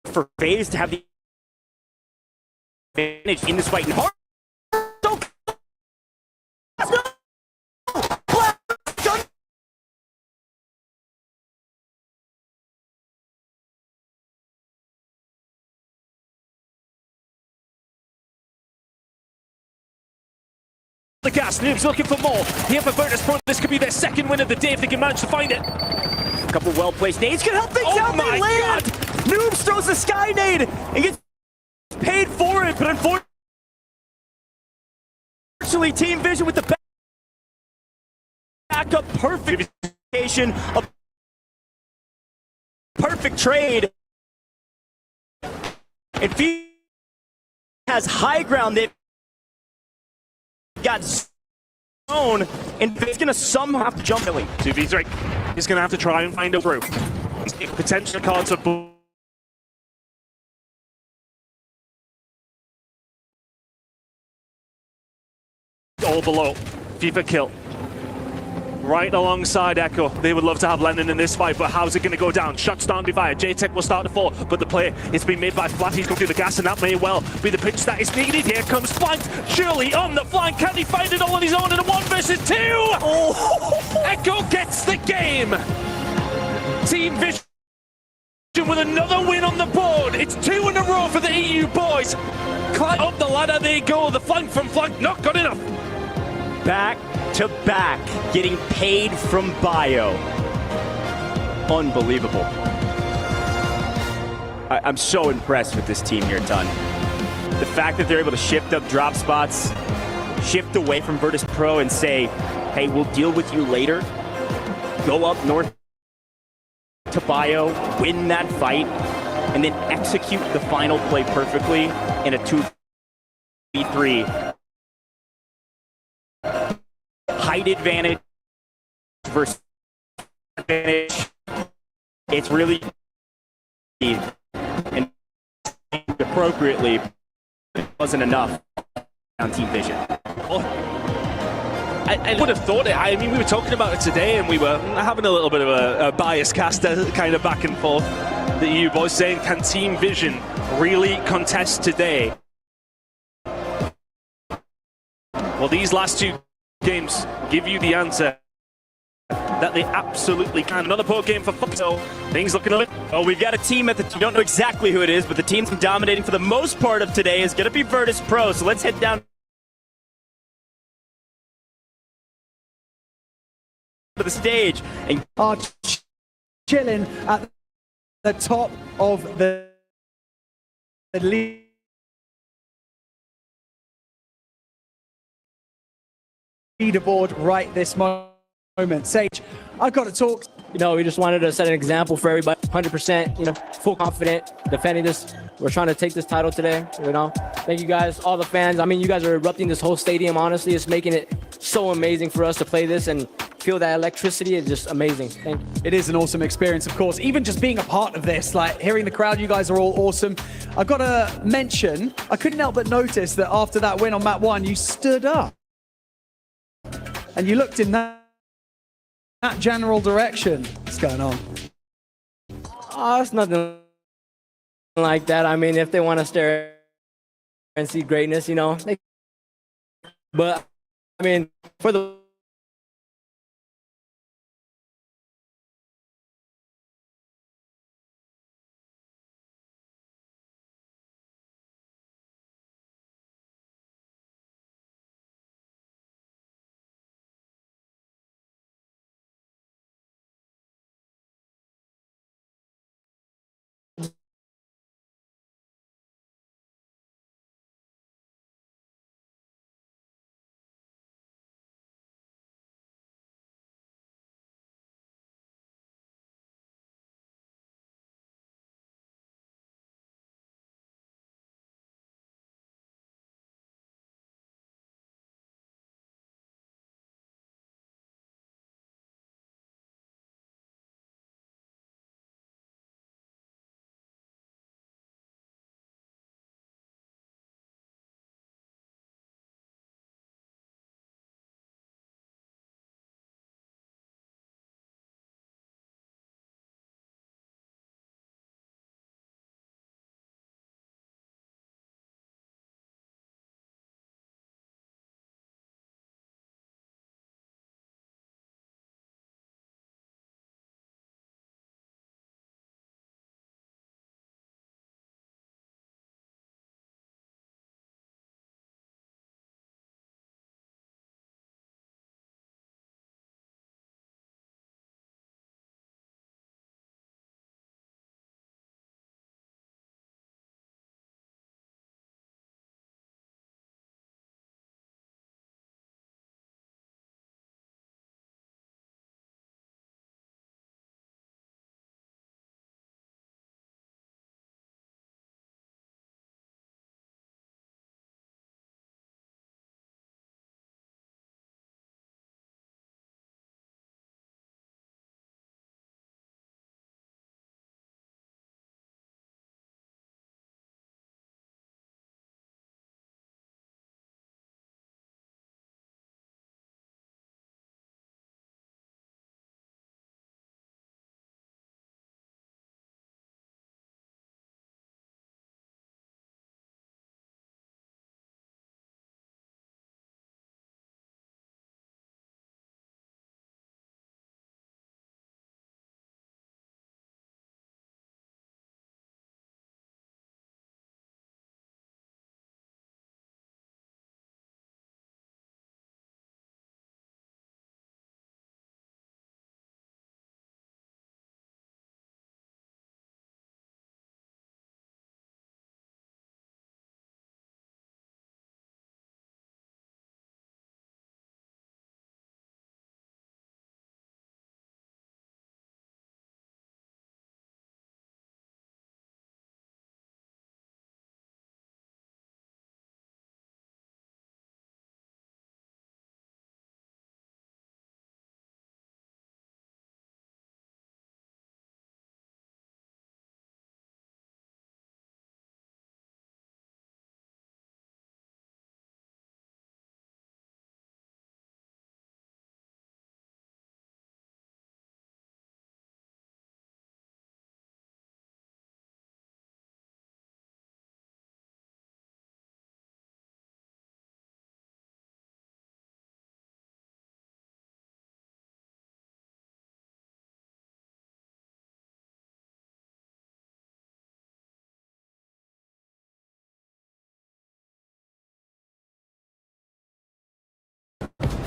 for FaZe to have the advantage in this fight. The gas, Noob's looking for more. Here for Virtus Pro, this could be their second win of the day if they can manage to find it. A couple well-placed nades can help things out. They land. Noobs throws the sky nade and gets paid for it, but unfortunately, Team Vision with the backup perfect A perfect trade. And Phoenix has high ground. They've got zone, and it's going to somehow have to jump Billy. 2v3. He's going to have to try and find a through. Potential cards of all below. FIFA kill. Right alongside Echo. They would love to have Lennon in this fight, but how's it going to go down? Shots down, be fired. J-Tech will start to fall, but the play is being made by Flat. He's going through the gas, and that may well be the pitch that is needed. Here comes Flank. Surely on the flank. Can he find it all on his own in a 1 versus 2? Oh. Echo gets the game. Team Vision with another win on the board. It's 2 in a row for the EU boys. Climb up the ladder, they go. The flank from Flank, not good enough. Back to back, getting paid from Bio. Unbelievable. I'm so impressed with this team here, Ton. The fact that they're able to shift up drop spots, shift away from Virtus Pro and say, hey, we'll deal with you later. Go up north to Bio, win that fight, and then execute the final play perfectly in a 2v3. Height advantage versus advantage. It's really and appropriately it wasn't enough on Team Vision. I would have thought it. I mean, we were talking about it today, and we were having a little bit of a bias cast kind of back and forth. The EU boys saying, can Team Vision really contest today? Well, these last 2 games give you the answer that they absolutely can. Another poor game for Fox, so things looking a little... Oh, we've got a team at the... We don't know exactly who it is, but the team's dominating for the most part of today is going to be Virtus Pro, so let's head down to the stage and are chilling at the top of the leaderboard right this moment. Sage, I've got to talk. You know, we just wanted to set an example for everybody. 100%, you know, full confident defending this. We're trying to take this title today, you know. Thank you guys, all the fans. I mean, you guys are erupting this whole stadium, honestly. It's making it so amazing for us to play this and feel that electricity is just amazing. Thank you. It is an awesome experience, of course. Even just being a part of this, like hearing the crowd, you guys are all awesome. I've got to mention, I couldn't help but notice that after that win on map 1, you stood up. And you looked in that general direction. What's going on? Oh, it's nothing like that. I mean, if they want to stare and see greatness, you know. But, I mean, for the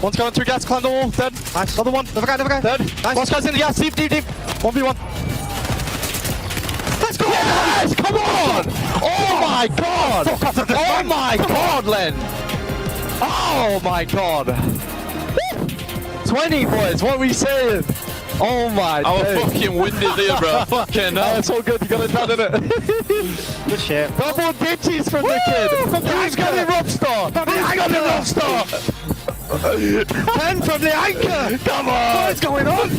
One's going through gas, climb the wall, dead. Nice. Another one, another guy. Dead. Nice. Last guy's in the gas, deep. 1v1. Let's go! Yes! Come on! Oh my god! Oh my god, Len! Oh my god! 20 boys, what are we saying? Oh my god. I was fucking winded there, bro. Fucking hell. That's all good, you got it done, innit? Good shit. Double digits from the kid! I got the Rockstar! I got the Rockstar! 10 from the anchor! Come on! What's going on?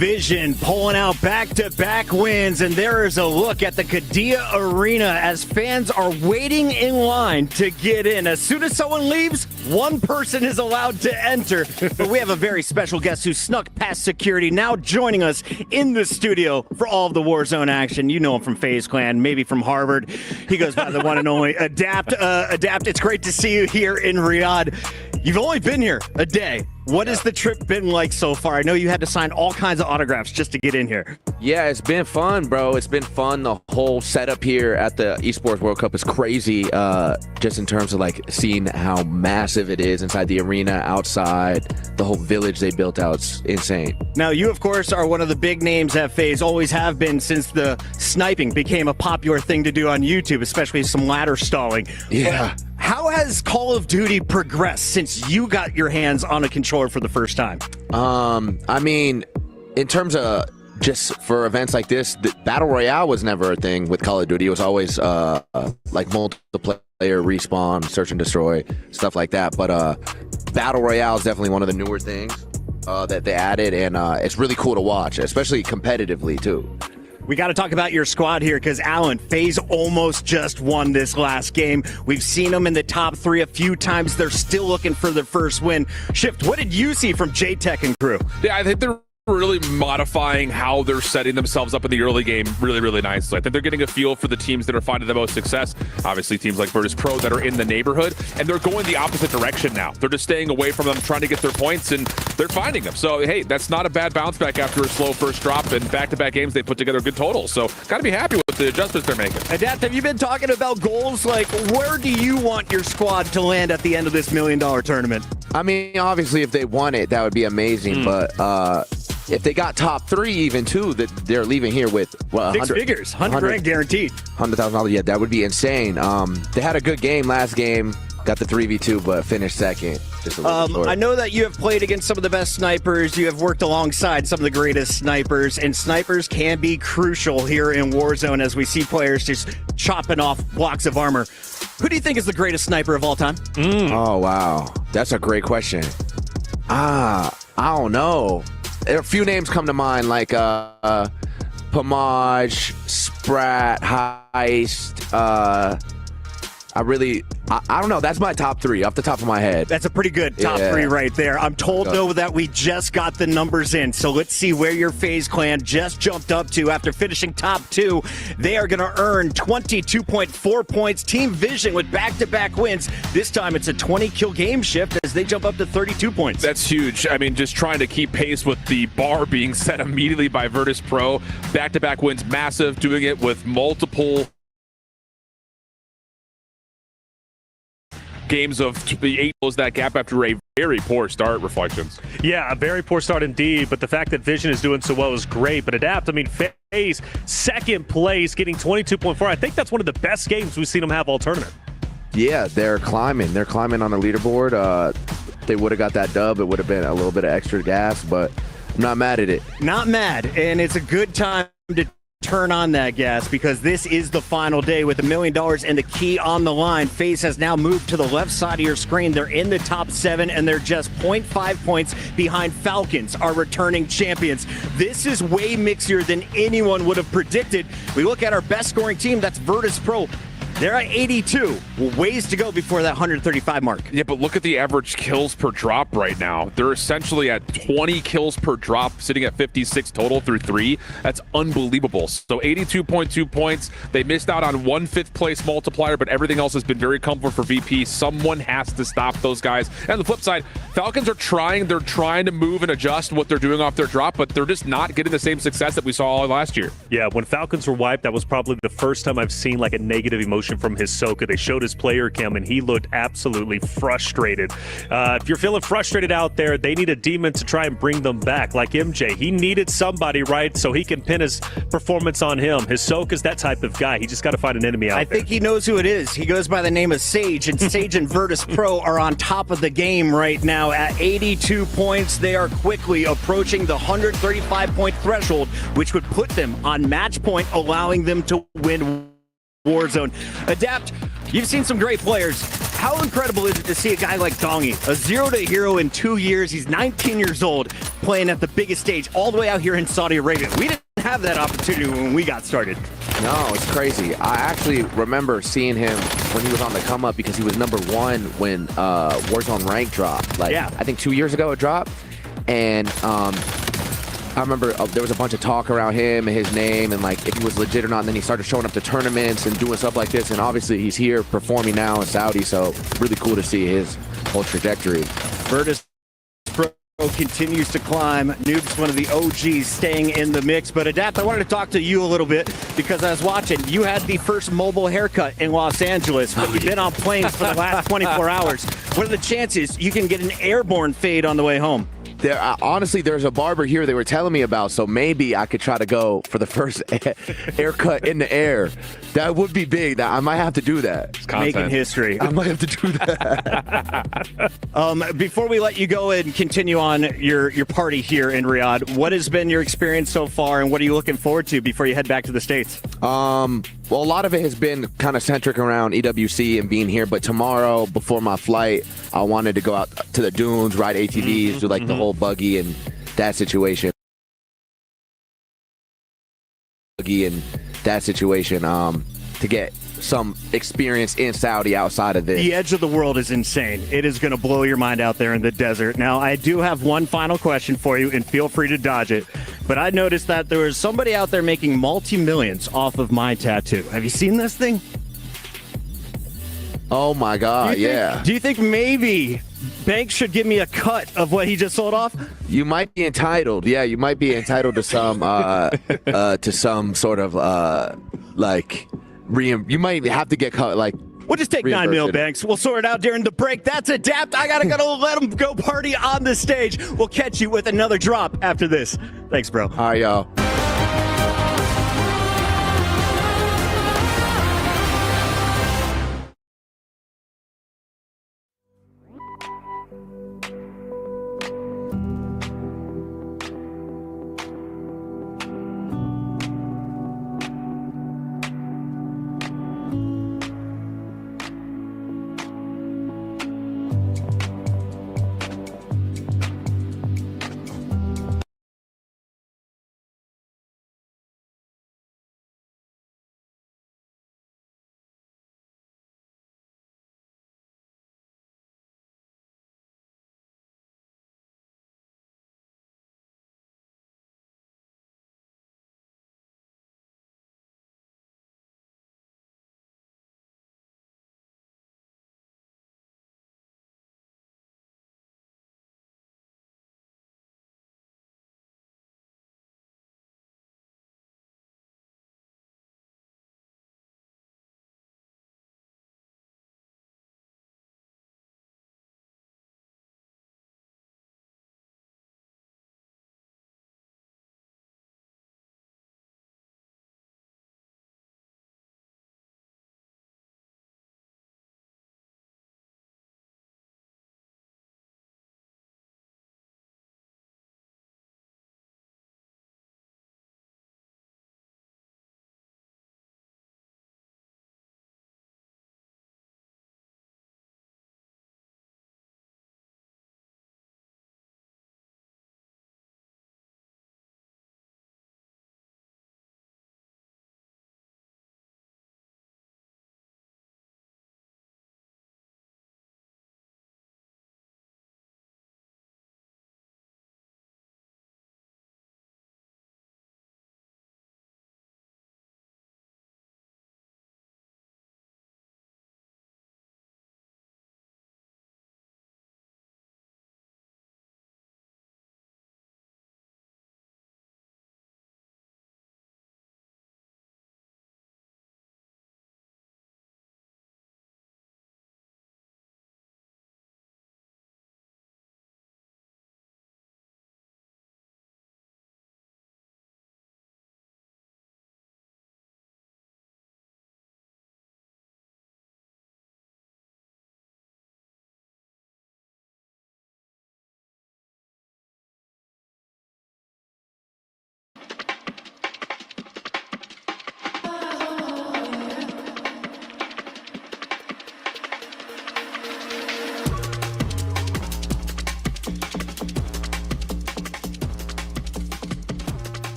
Vision pulling out back-to-back wins, and there is a look at the Qiddiya Arena as fans are waiting in line to get in. As soon as someone leaves, one person is allowed to enter. But we have a very special guest who snuck past security, now joining us in the studio for all of the Warzone action. You know him from FaZe Clan, maybe from Harvard. He goes by the one and only Adapt. Adapt, it's great to see you here in Riyadh. You've only been here a day. What has the trip been like so far? I know you had to sign all kinds of autographs just to get in here. Yeah, it's been fun, bro. It's been fun. The whole setup here at the Esports World Cup is crazy, just in terms of like seeing how massive it is inside the arena, outside, the whole village they built out. It's insane. Now, you, of course, are one of the big names at FaZe, always have been since the sniping became a popular thing to do on YouTube, especially some ladder stalling. Yeah. How has Call of Duty progressed since you got your hands on a controller for the first time? I mean, in terms of just for events like this, the Battle Royale was never a thing with Call of Duty. It was always like multiplayer, respawn, search and destroy, stuff like that. But Battle Royale is definitely one of the newer things that they added, and it's really cool to watch, especially competitively too. We got to talk about your squad here because, Alan, FaZe almost just won this last game. We've seen them in the top 3 a few times. They're still looking for their first win. Shift, what did you see from J-Tech and crew? Yeah, I think they're really modifying how they're setting themselves up in the early game really nicely. I think they're getting a feel for the teams that are finding the most success. Obviously, teams like Virtus Pro that are in the neighborhood, and they're going the opposite direction now. They're just staying away from them, trying to get their points, and they're finding them. So, hey, that's not a bad bounce back after a slow first drop, and back-to-back games, they put together good totals. So, got to be happy with the adjustments they're making. Adapt, have you been talking about goals? Like, where do you want your squad to land at the end of this $1 million tournament? I mean, obviously, if they won it, that would be amazing, but if they got top 3 even too, that they're leaving here with what, 6 figures, 100 grand guaranteed, $100,000. Yeah, that would be insane. They had a good game last game, got the 3v2, but finished second. Just a little short. I know that you have played against some of the best snipers. You have worked alongside some of the greatest snipers, and snipers can be crucial here in Warzone as we see players just chopping off blocks of armor. Who do you think is the greatest sniper of all time? Oh wow, that's a great question. I don't know. A few names come to mind, like Pamaj, Sprat, Heist. I don't know. That's my top 3 off the top of my head. That's a pretty good top 3 right there. I'm told, though, that we just got the numbers in. So let's see where your FaZe clan just jumped up to after finishing top 2. They are going to earn 22.4 points. Team Vision with back-to-back wins. This time it's a 20-kill game shift as they jump up to 32 points. That's huge. I mean, just trying to keep pace with the bar being set immediately by Virtus Pro. Back-to-back wins, massive. Doing it with multiple games of the 8 close that gap after a very poor start. Reflections. Yeah, a very poor start indeed, but the fact that Vision is doing so well is great. But Adapt, I mean, FaZe, second place, getting 22.4. I think that's one of the best games we've seen them have all tournament. Yeah, they're climbing. They're climbing on the leaderboard. They would have got that dub. It would have been a little bit of extra gas, but I'm not mad at it. Not mad, and it's a good time to turn on that gas because this is the final day with $1 million and the key on the line. FaZe has now moved to the left side of your screen. They're in the top 7 and they're just 0.5 points behind Falcons, our returning champions. This is way mixier than anyone would have predicted. We look at our best scoring team, that's Virtus Pro. They're at 82. Ways to go before that 135 mark. Yeah, but look at the average kills per drop right now. They're essentially at 20 kills per drop, sitting at 56 total through 3. That's unbelievable. So 82.2 points. They missed out on 1 5th place multiplier, but everything else has been very comfortable for VP. Someone has to stop those guys. And on the flip side, Falcons are trying. They're trying to move and adjust what they're doing off their drop, but they're just not getting the same success that we saw last year. Yeah, when Falcons were wiped, that was probably the first time I've seen like a negative emotion communication from Hisoka. They showed his player cam, and he looked absolutely frustrated. If you're feeling frustrated out there, they need a demon to try and bring them back, like MJ. He needed somebody, right, so he can pin his performance on him. Hisoka's that type of guy. He just got to find an enemy out there. I think he knows who it is. He goes by the name of Sage, and Sage and Virtus Pro are on top of the game right now at 82 points. They are quickly approaching the 135-point threshold, which would put them on match point, allowing them to win Warzone. Adapt, you've seen some great players. How incredible is it to see a guy like Dongy, a zero-to-hero in 2 years? He's 19 years old, playing at the biggest stage all the way out here in Saudi Arabia. We didn't have that opportunity when we got started. No, it's crazy. I actually remember seeing him when he was on the come up because he was #1 when Warzone rank dropped. Like, yeah. I think 2 years ago it dropped. And I remember there was a bunch of talk around him and his name and like if he was legit or not. And then he started showing up to tournaments and doing stuff like this. And obviously he's here performing now in Saudi. So really cool to see his whole trajectory. Virtus Pro continues to climb. Noob's one of the OGs staying in the mix. But Adapt, I wanted to talk to you a little bit because I was watching. You had the first mobile haircut in Los Angeles, but you've been on planes for the last 24 hours. What are the chances you can get an airborne fade on the way home? Honestly, there's a barber here they were telling me about, so maybe I could try to go for the first haircut in the air. That would be big. I might have to do that. Making history. I might have to do that. Before we let you go and continue on your party here in Riyadh, what has been your experience so far, and what are you looking forward to before you head back to the States? Well, a lot of it has been kind of centric around EWC and being here, but tomorrow, before my flight, I wanted to go out to the dunes, ride ATVs, do like the whole buggy and that situation. To get some experience in Saudi outside of this. The edge of the world is insane. It is going to blow your mind out there in the desert. Now, I do have one final question for you, and feel free to dodge it. But I noticed that there was somebody out there making multi-millions off of my tattoo. Have you seen this thing? Oh my God, yeah. Do you think maybe Banks should give me a cut of what he just sold off? You might be entitled. Yeah, you might be entitled to some sort of like you might have to get cut like. We'll just take 9 mil, Banks. We'll sort it out during the break. That's Adapt. I gotta let him go party on the stage. We'll catch you with another drop after this. Thanks, bro. All right, y'all.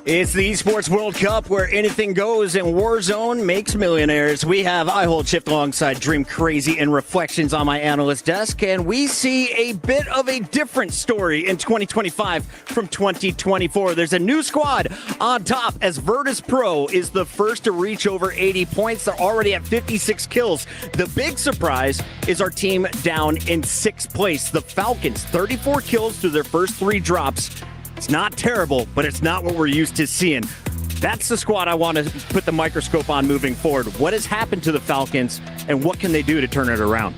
It's the Esports World Cup where anything goes and Warzone makes millionaires. We have I Hold Shift alongside Dream Crazy and Reflections on my analyst desk, and we see a bit of a different story in 2025 from 2024. There's a new squad on top as Virtus Pro is the first to reach over 80 points. They're already at 56 kills. The big surprise is our team down in 6th place. The Falcons, 34 kills through their first 3 drops. It's not terrible, but it's not what we're used to seeing. That's the squad I want to put the microscope on moving forward. What has happened to the Falcons, and what can they do to turn it around?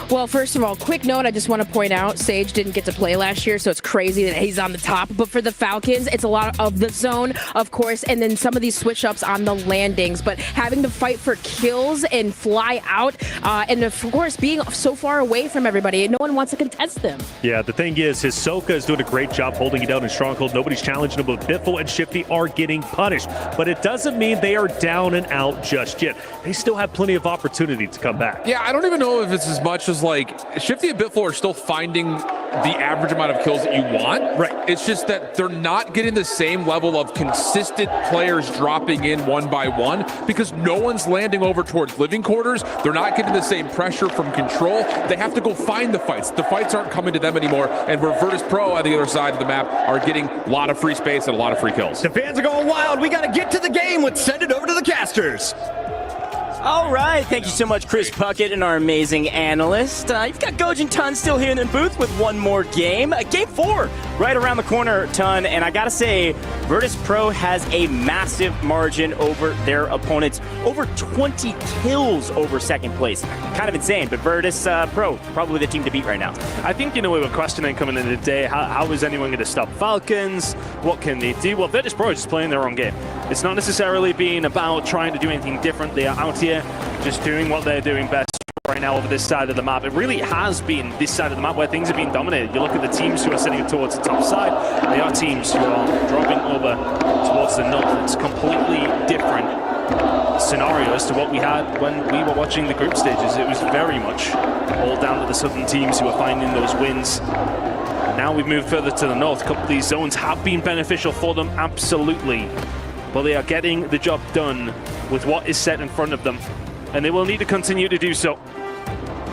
Well, first of all, quick note, I just want to point out, Sage didn't get to play last year, so it's crazy that he's on the top. But for the Falcons, it's a lot of the zone, of course, and then some of these switch-ups on the landings. But having to fight for kills and fly out, and of course, being so far away from everybody, no one wants to contest them. Yeah, the thing is, Hisoka is doing a great job holding it down in Stronghold. Nobody's challenging him, but Biffle and Shifty are getting punished. But it doesn't mean they are down and out just yet. They still have plenty of opportunity to come back. Yeah, I don't even know if it's as much as like Shifty and Bitful are still finding the average amount of kills that you want. Right. It's just that they're not getting the same level of consistent players dropping in one by one because no one's landing over towards living quarters. They're not getting the same pressure from control. They have to go find the fights. The fights aren't coming to them anymore. And where Virtus Pro on the other side of the map are getting a lot of free space and a lot of free kills. The fans are going wild. We got to get to the game. Let's send it over to the casters. All right, thank you so much, Chris Puckett, and our amazing analyst. You've got Gojin Tun still here in the booth with one more game. Game 4 right around the corner, Tun, and I gotta say, Virtus Pro has a massive margin over their opponents. Over 20 kills over 2nd place. Kind of insane, but Virtus Pro, probably the team to beat right now. I think, we were questioning coming into the day, how is anyone going to stop Falcons? What can they do? Well, Virtus Pro is just playing their own game. It's not necessarily being about trying to do anything different. They are out here just doing what they're doing best right now over this side of the map. It really has been this side of the map where things are being dominated. You look at the teams who are sitting towards the top side, they are teams who are dropping over towards the north. It's completely different scenario as to what we had when we were watching the group stages. It was very much all down to the southern teams who are finding those wins. Now we've moved further to the north. A couple of these zones have been beneficial for them, absolutely. But they are getting the job done with what is set in front of them. And they will need to continue to do so.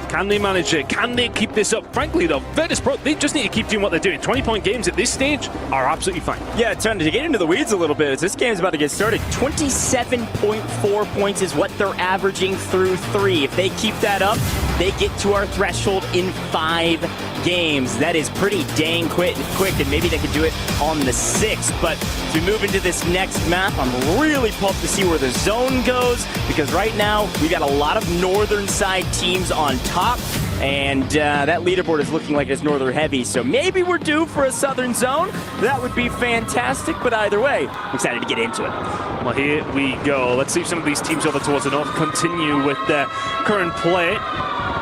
Can they manage it? Can they keep this up? Frankly, though, Virtus Pro, they just need to keep doing what they're doing. 20-point games at this stage are absolutely fine. Yeah, Tun, to get into the weeds a little bit, this game's about to get started. 27.4 points is what they're averaging through 3. If they keep that up, they get to our threshold in 5 games. That is pretty dang quick, and maybe they could do it on the 6th. But as we move into this next map, I'm really pumped to see where the zone goes, because right now we got a lot of northern side teams on top, and that leaderboard is looking like it's northern heavy, so maybe we're due for a southern zone. That would be fantastic, but either way, I'm excited to get into it. Well, here we go. Let's see if some of these teams over towards the north continue with their current play.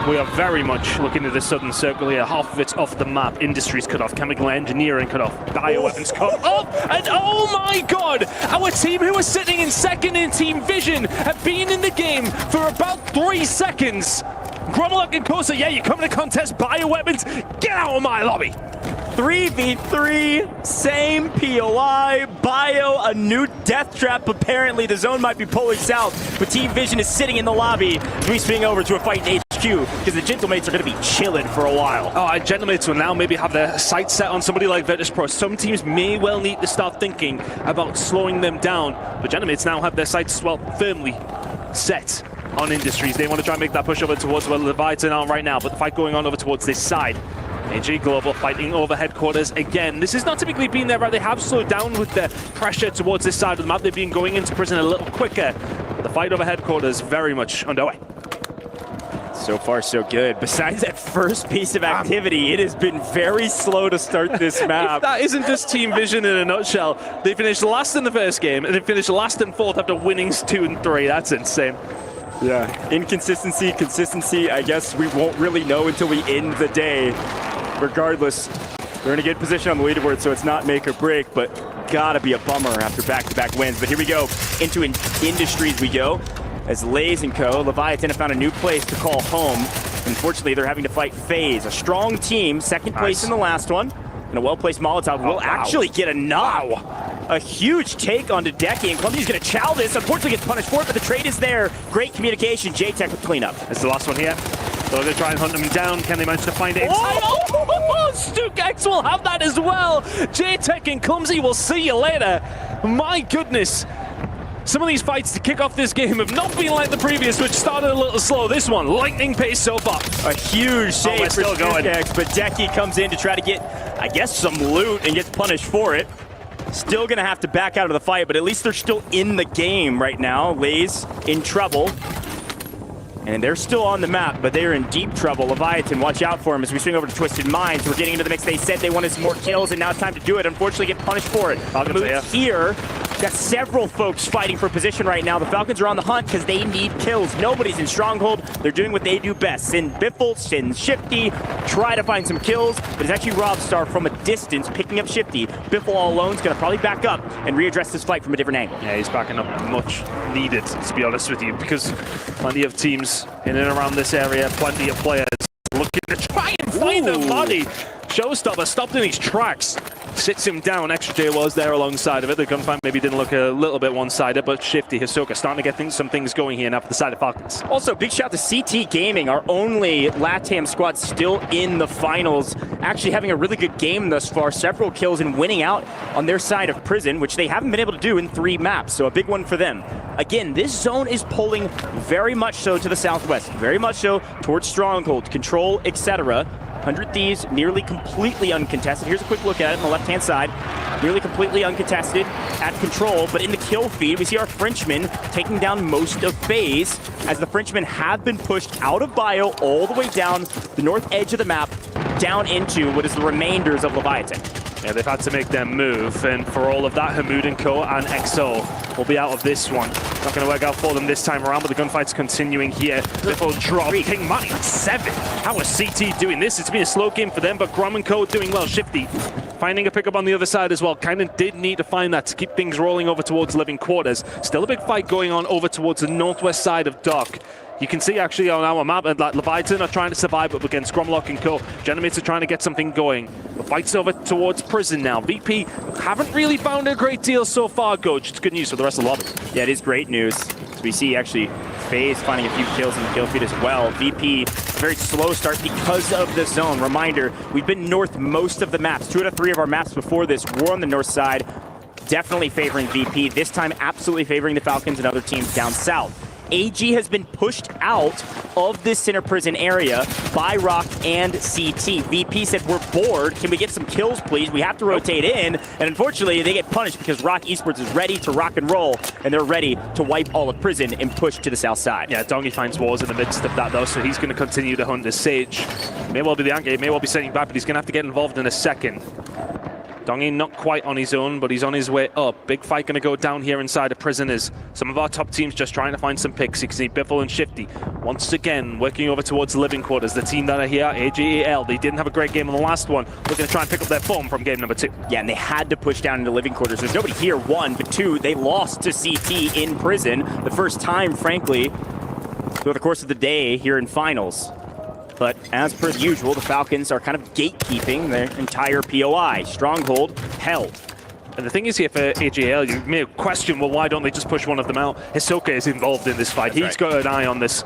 We are very much looking at the southern circle here. Half of it's off the map. Industries cut off. Chemical engineering cut off. Bioweapons cut off. And oh my god! Our team who was sitting in 2nd in Team Vision have been in the game for about 3 seconds. Gromolok and Kosa, yeah, you're coming to contest bioweapons. Get out of my lobby. 3v3, same POI, Bio, a new death trap. Apparently the zone might be pulling south, but Team Vision is sitting in the lobby. We swing over to a fight in HQ because the Gentlemates are going to be chilling for a while. Oh, Gentlemates will now maybe have their sights set on somebody like Virtus Pro. Some teams may well need to start thinking about slowing them down, but Gentlemates now have their sights firmly set on Industries. They want to try and make that push over towards where Leviathan are right now, but the fight going on over towards this side. AG Global fighting over headquarters again. This has not typically been there, right? They have slowed down with the pressure towards this side of the map. They've been going into prison a little quicker. But the fight over headquarters very much underway. So far, so good. Besides that first piece of activity, it has been very slow to start this map. If that isn't just Team Vision in a nutshell. They finished last in the first game, and they finished last and 4th after winning 2 and 3. That's insane. Yeah, inconsistency, consistency, I guess we won't really know until we end the day. Regardless, they're in a good position on the leaderboard, so it's not make or break, but gotta be a bummer after back-to-back wins. But here we go, into Industries we go. As Lays and Co. Leviathan have found a new place to call home. Unfortunately, they're having to fight FaZe, a strong team, 2nd place in the last one. And a well-placed Molotov will actually get a knock. A huge take onto Decky, and Columbia's going to chow this. Unfortunately, gets punished for it, but the trade is there. Great communication. J-Tech with cleanup. It's the last one here. So they try and hunt him down. Can they manage to find it inside? Oh, Stukex will have that as well. J-Tech and Clumsy will see you later. My goodness. Some of these fights to kick off this game have not been like the previous, which started a little slow. This one, lightning pace so far. A huge save for Stukex, but Decky comes in to try to get, I guess, some loot and gets punished for it. Still going to have to back out of the fight, but at least they're still in the game right now. Lay's in trouble. And they're still on the map, but they're in deep trouble. Leviathan, watch out for him as we swing over to Twisted Minds. We're getting into the mix. They said they wanted some more kills, and now it's time to do it. Unfortunately, get punished for it. Falcons here. Got several folks fighting for position right now. The Falcons are on the hunt because they need kills. Nobody's in Stronghold. They're doing what they do best. Send Biffle, send Shifty, try to find some kills, but it's actually Robstar from a distance picking up Shifty. Biffle all alone is going to probably back up and readdress this fight from a different angle. Yeah, he's backing up much needed, to be honest with you, because plenty of teams in and around this area, plenty of players looking to try and find the body. Showstopper stopped in his tracks, sits him down. Extra J was there alongside of it. The gunfight maybe didn't look a little bit one-sided, but Shifty, Hisoka starting to get some things going here now for the side of Falcons. Also, big shout to CT Gaming, our only LATAM squad still in the finals. Actually having a really good game thus far. Several kills and winning out on their side of Prison, which they haven't been able to do in 3 maps, so a big one for them. Again, this zone is pulling very much so to the southwest, very much so towards Stronghold, Control, etc. 100 Thieves nearly completely uncontested. Here's a quick look at it on the left-hand side. Nearly completely uncontested at Control, but in the kill feed, we see our Frenchmen taking down most of FaZe, as the Frenchmen have been pushed out of Bio all the way down the north edge of the map, down into what is the remainders of Leviathan. Yeah, they've had to make their move, and for all of that, Hamoud and Co. and XO will be out of this one. Not going to work out for them this time around, but the gunfight's continuing here. Little drop. King Money 7. How is CT doing this? It's been a slow game for them, but Grom and Co. doing well. Shifty finding a pickup on the other side as well. Kind of did need to find that to keep things rolling over towards living quarters. Still a big fight going on over towards the northwest side of Dock. You can see actually on our map that Leviathan are trying to survive up against Gromlock and Co. Genomates are trying to get something going. The fight's over towards Prison now. VP haven't really found a great deal so far, Coach. It's good news for the rest of the lobby. Yeah, it is great news. So we see actually FaZe finding a few kills in the kill feed as well. VP, very slow start because of the zone. Reminder, we've been north most of the maps. 2 out of 3 of our maps before this were on the north side. Definitely favoring VP. This time absolutely favoring the Falcons and other teams down south. AG has been pushed out of this center prison area by Rock and CT. VP said, we're bored. Can we get some kills, please? We have to rotate in. And unfortunately, they get punished because Rock Esports is ready to rock and roll, and they're ready to wipe all of Prison and push to the south side. Yeah, Dongy finds Wars in the midst of that, though, so he's going to continue to hunt this Sage. May well be the anchor, may well be setting back, but he's going to have to get involved in a second. Dongy not quite on his own, but he's on his way up. Big fight going to go down here inside of Prisoners. Some of our top teams just trying to find some picks. You can see Biffle and Shifty once again working over towards the living quarters. The team that are here, AGEL, they didn't have a great game on the last one. We're going to try and pick up their form from game number 2. Yeah, and they had to push down into living quarters. There's nobody here, 1, but 2, they lost to CT in Prison. The first time, frankly, through the course of the day here in finals. But as per usual, the Falcons are kind of gatekeeping their entire POI. Stronghold held. And the thing is here for AGL, you may question, well, why don't they just push one of them out? Hisoka is involved in this fight. He's got an eye on this.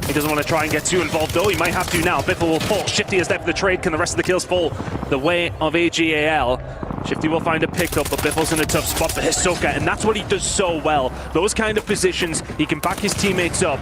He doesn't want to try and get too involved, though. He might have to now. Biffle will fall. Shifty is there for the trade. Can the rest of the kills fall the way of AGAL? Shifty will find a pickup, but Biffle's in a tough spot for Hisoka, and that's what he does so well. Those kind of positions, he can back his teammates up.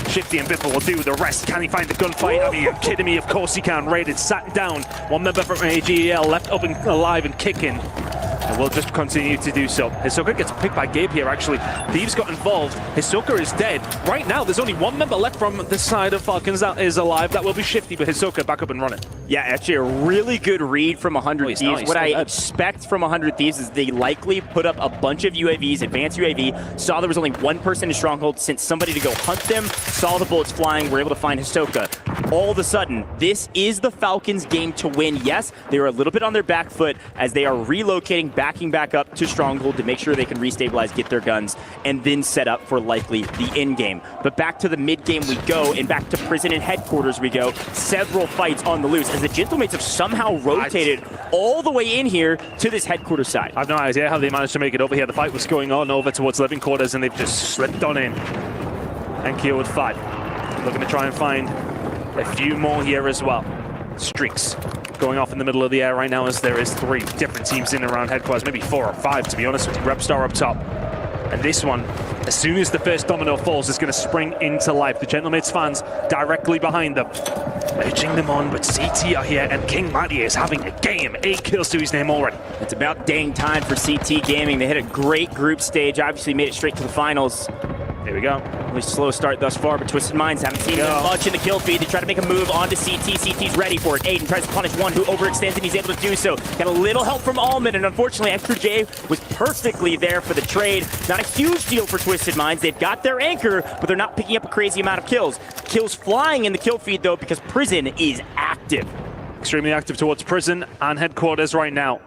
Shifty and Biffle will do the rest. Can he find the gunfight? I mean, you're kidding me. Of course he can. Raided, sat down. One member from AGEL left up and alive and kicking. And we'll just continue to do so. Hisoka gets picked by Gabe here, actually. Thieves got involved. Hisoka is dead. Right now, there's only one member left from this side of Falcons that is alive. That will be Shifty, but Hisoka back up and running. Yeah, actually a really good read from 100 Thieves. Nice. What I expect from 100 Thieves is they likely put up a bunch of UAVs, advanced UAV, saw there was only one person in Stronghold, sent somebody to go hunt them, saw the bullets flying, were able to find Hisoka. All of a sudden, this is the Falcons' game to win. Yes, they are a little bit on their back foot as they are relocating, backing back up to Stronghold to make sure they can restabilize, get their guns, and then set up for likely the end game. But back to the mid game we go, and back to Prison and headquarters we go. Several fights on the loose as the Gentlemates have somehow rotated all the way in here to this headquarters side. I've no idea how they managed to make it over here. The fight was going on over towards living quarters, and they've just slipped on in. And Keo with 5. Looking to try and find a few more here as well. Streaks going off in the middle of the air right now, as there is 3 different teams in and around headquarters, maybe 4 or 5 to be honest with you. Repstar up top. And this one, as soon as the first domino falls, is going to spring into life. The Gentlemates fans directly behind them, edging them on, but CT are here, and King Matty is having a game. 8 kills to his name already. It's about dang time for CT Gaming. They hit a great group stage, obviously made it straight to the finals. Here we go. Really slow start thus far, but Twisted Minds haven't seen them much in the kill feed. They try to make a move onto CT. CT's ready for it. Aiden tries to punish one who overextends, and he's able to do so. Got a little help from Almond, and unfortunately, Extra J was perfectly there for the trade. Not a huge deal for Twisted Minds. They've got their anchor, but they're not picking up a crazy amount of kills. Kills flying in the kill feed, though, because Prison is active. Extremely active towards Prison and headquarters right now.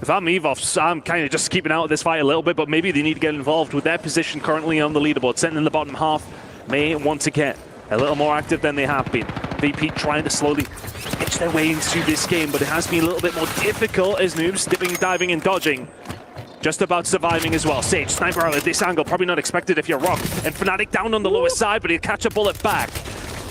If I'm Evoff, I'm kind of just keeping out of this fight a little bit, but maybe they need to get involved with their position currently on the leaderboard. Sitting in the bottom half, may want to get a little more active than they have been. VP trying to slowly edge their way into this game, but it has been a little bit more difficult as Noobs dipping, diving, and dodging. Just about surviving as well. Sage, sniper out at this angle, probably not expected if you're Rock. And Fnatic down on the lower side, but he'll catch a bullet back.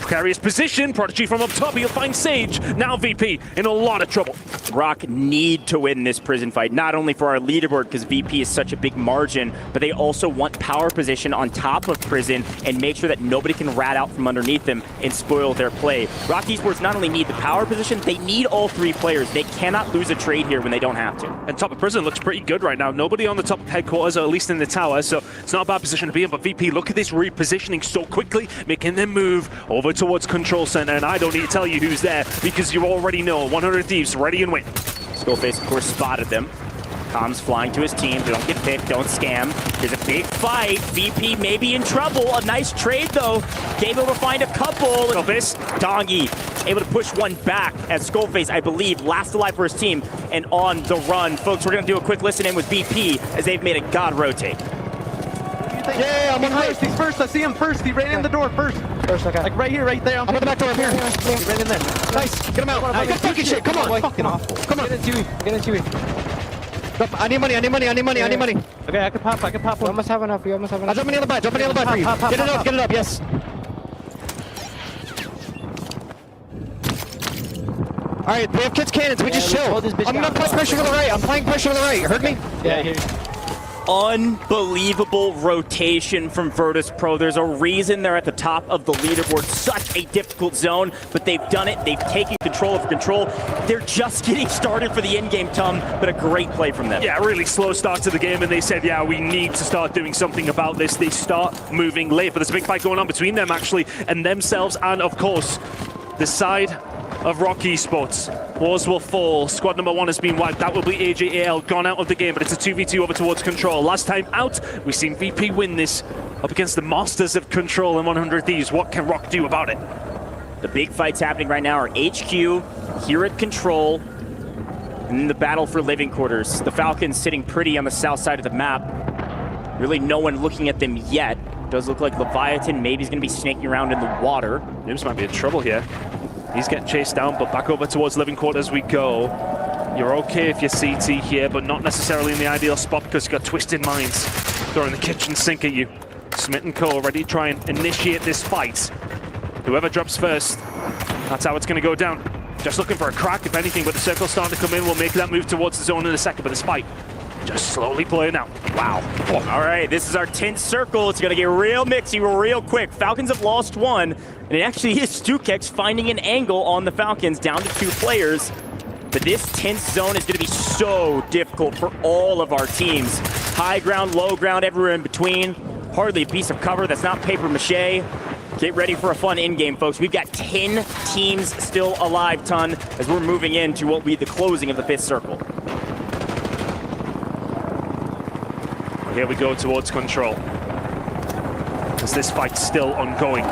Precarious position, Prodigy from up top, he'll find Sage. Now VP in a lot of trouble. Rock need to win this Prison fight, not only for our leaderboard, because VP is such a big margin, but they also want power position on top of Prison and make sure that nobody can rat out from underneath them and spoil their play. Rock Esports not only need the power position, they need all 3 players. They cannot lose a trade here when they don't have to. And top of Prison looks pretty good right now. Nobody on the top of headquarters, or at least in the tower, so it's not a bad position to be in. But VP, look at this repositioning so quickly, making them move over towards Control Center, and I don't need to tell you who's there because you already know. 100 Thieves ready and win. Skullface, of course, spotted them. Comms flying to his team. Don't get picked, don't scam. There's a big fight. VP may be in trouble. A nice trade, though. Able to find a couple. Skullface. Dongi able to push one back as Skullface, I believe, last alive for his team and on the run. Folks, we're going to do a quick listen in with VP as they've made a god rotate. Yeah, I'm on first. He's first. I see him first. He ran in the door first. Okay. Like right here, right there. I'm at the back door up here. He ran in there. Nice. Get him out. Nice. Good fucking shit. Come on. Fucking awful. Come on. Get into it. I need money. Okay, I can pop one. You almost have enough. I'll jump in the other butt. for you. Get it up. Yes. All right, we have kids cannons. We just chill. I'm gonna apply pressure to the right. I'm applying pressure to the right. You heard me? Yeah, I hear you. Unbelievable rotation from Virtus Pro. There's a reason they're at the top of the leaderboard. Such a difficult zone, but they've done it. They've taken control of control. They're just getting started for the in-game, Tom, but a great play from them. Yeah, really slow start to the game, and they said, yeah, we need to start doing something about this. They start moving late, but there's a big fight going on between them, actually, and themselves, and, of course, the side of Rock Esports. Wars will fall. Squad number 1 has been wiped. That will be AJAL gone out of the game, but it's a 2v2 over towards Control. Last time out, we've seen VP win this up against the Masters of Control and 100 Thieves. What can Rock do about it? The big fights happening right now are HQ, here at Control, and the battle for living quarters. The Falcons sitting pretty on the south side of the map. Really no one looking at them yet. Does look like Leviathan maybe is going to be snaking around in the water. Nims might be in trouble here. He's getting chased down, but back over towards living quarters we go. You're okay if you're CT here, but not necessarily in the ideal spot because you've got Twisted Minds throwing the kitchen sink at you. Smith & Co. ready to try and initiate this fight. Whoever drops first, that's how it's going to go down. Just looking for a crack, if anything, but the circle's starting to come in. We'll make that move towards the zone in a second, but this fight just slowly playing out. Wow. Oh. All right, this is our 10th circle. It's going to get real mixy real quick. Falcons have lost one, and it actually is Stukex finding an angle on the Falcons down to 2 players. But this 10th zone is going to be so difficult for all of our teams. High ground, low ground, everywhere in between. Hardly a piece of cover that's not paper mache. Get ready for a fun in-game, folks. We've got 10 teams still alive, Ton, as we're moving into what will be the closing of the 5th circle. Here we go towards Control, as this fight's still ongoing.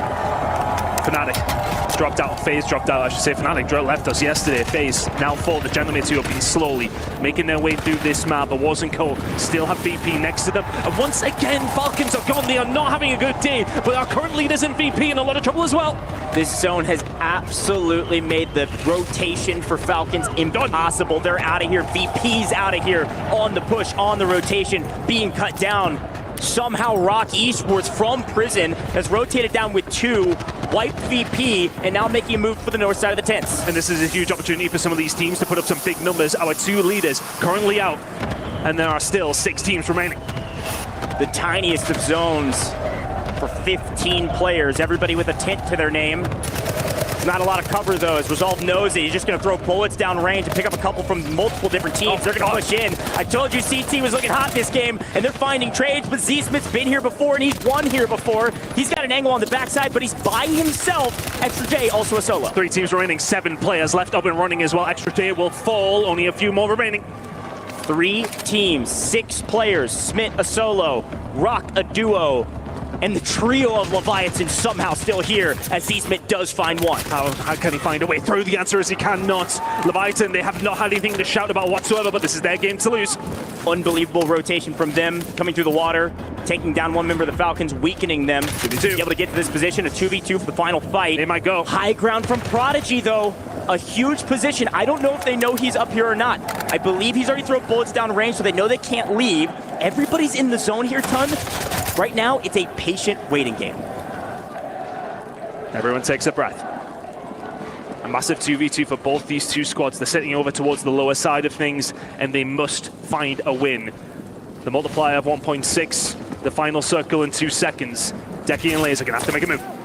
Fnatic dropped out. FaZe dropped out, I should say. Fnatic left us yesterday. FaZe now fall. The Gentlemen 2 have been slowly making their way through this map. But Warzone Co. still have VP next to them. And once again, Falcons are gone. They are not having a good day. But our current leaders in VP in a lot of trouble as well. This zone has absolutely made the rotation for Falcons impossible. They're out of here. VP's out of here on the push, on the rotation, being cut down. Somehow Rock Esports from prison has rotated down with 2, wiped VP, and now making a move for the north side of the tents. And this is a huge opportunity for some of these teams to put up some big numbers. Our 2 leaders currently out, and there are still 6 teams remaining. The tiniest of zones for 15 players, everybody with a tent to their name. Not a lot of cover though, as Resolve knows it. He's just going to throw bullets down range and pick up a couple from multiple different teams. They're going to push in. I told you CT was looking hot this game, and they're finding trades, but Z-Smith's been here before, and he's won here before. He's got an angle on the backside, but he's by himself. Extra J, also a solo. 3 teams remaining, 7 players left up and running as well. Extra J will fall, only a few more remaining. 3 teams, 6 players. Smith a solo, Rock a duo, and the trio of Leviathan somehow still here as Z-Smith does find one. How can he find a way through? The answer is he cannot. Leviathan, they have not had anything to shout about whatsoever, but this is their game to lose. Unbelievable rotation from them, coming through the water, taking down one member of the Falcons, weakening them. 2v2. Be able to get to this position, a 2v2 for the final fight. They might go. High ground from Prodigy, though. A huge position. I don't know if they know he's up here or not. I believe he's already thrown bullets down range, so they know they can't leave. Everybody's in the zone here, Ton. Right now, it's a patient waiting game. Everyone takes a breath. A massive 2v2 for both these 2 squads. They're sitting over towards the lower side of things, and they must find a win. The multiplier of 1.6, the final circle in 2 seconds. Decky and Laser are going to have to make a move.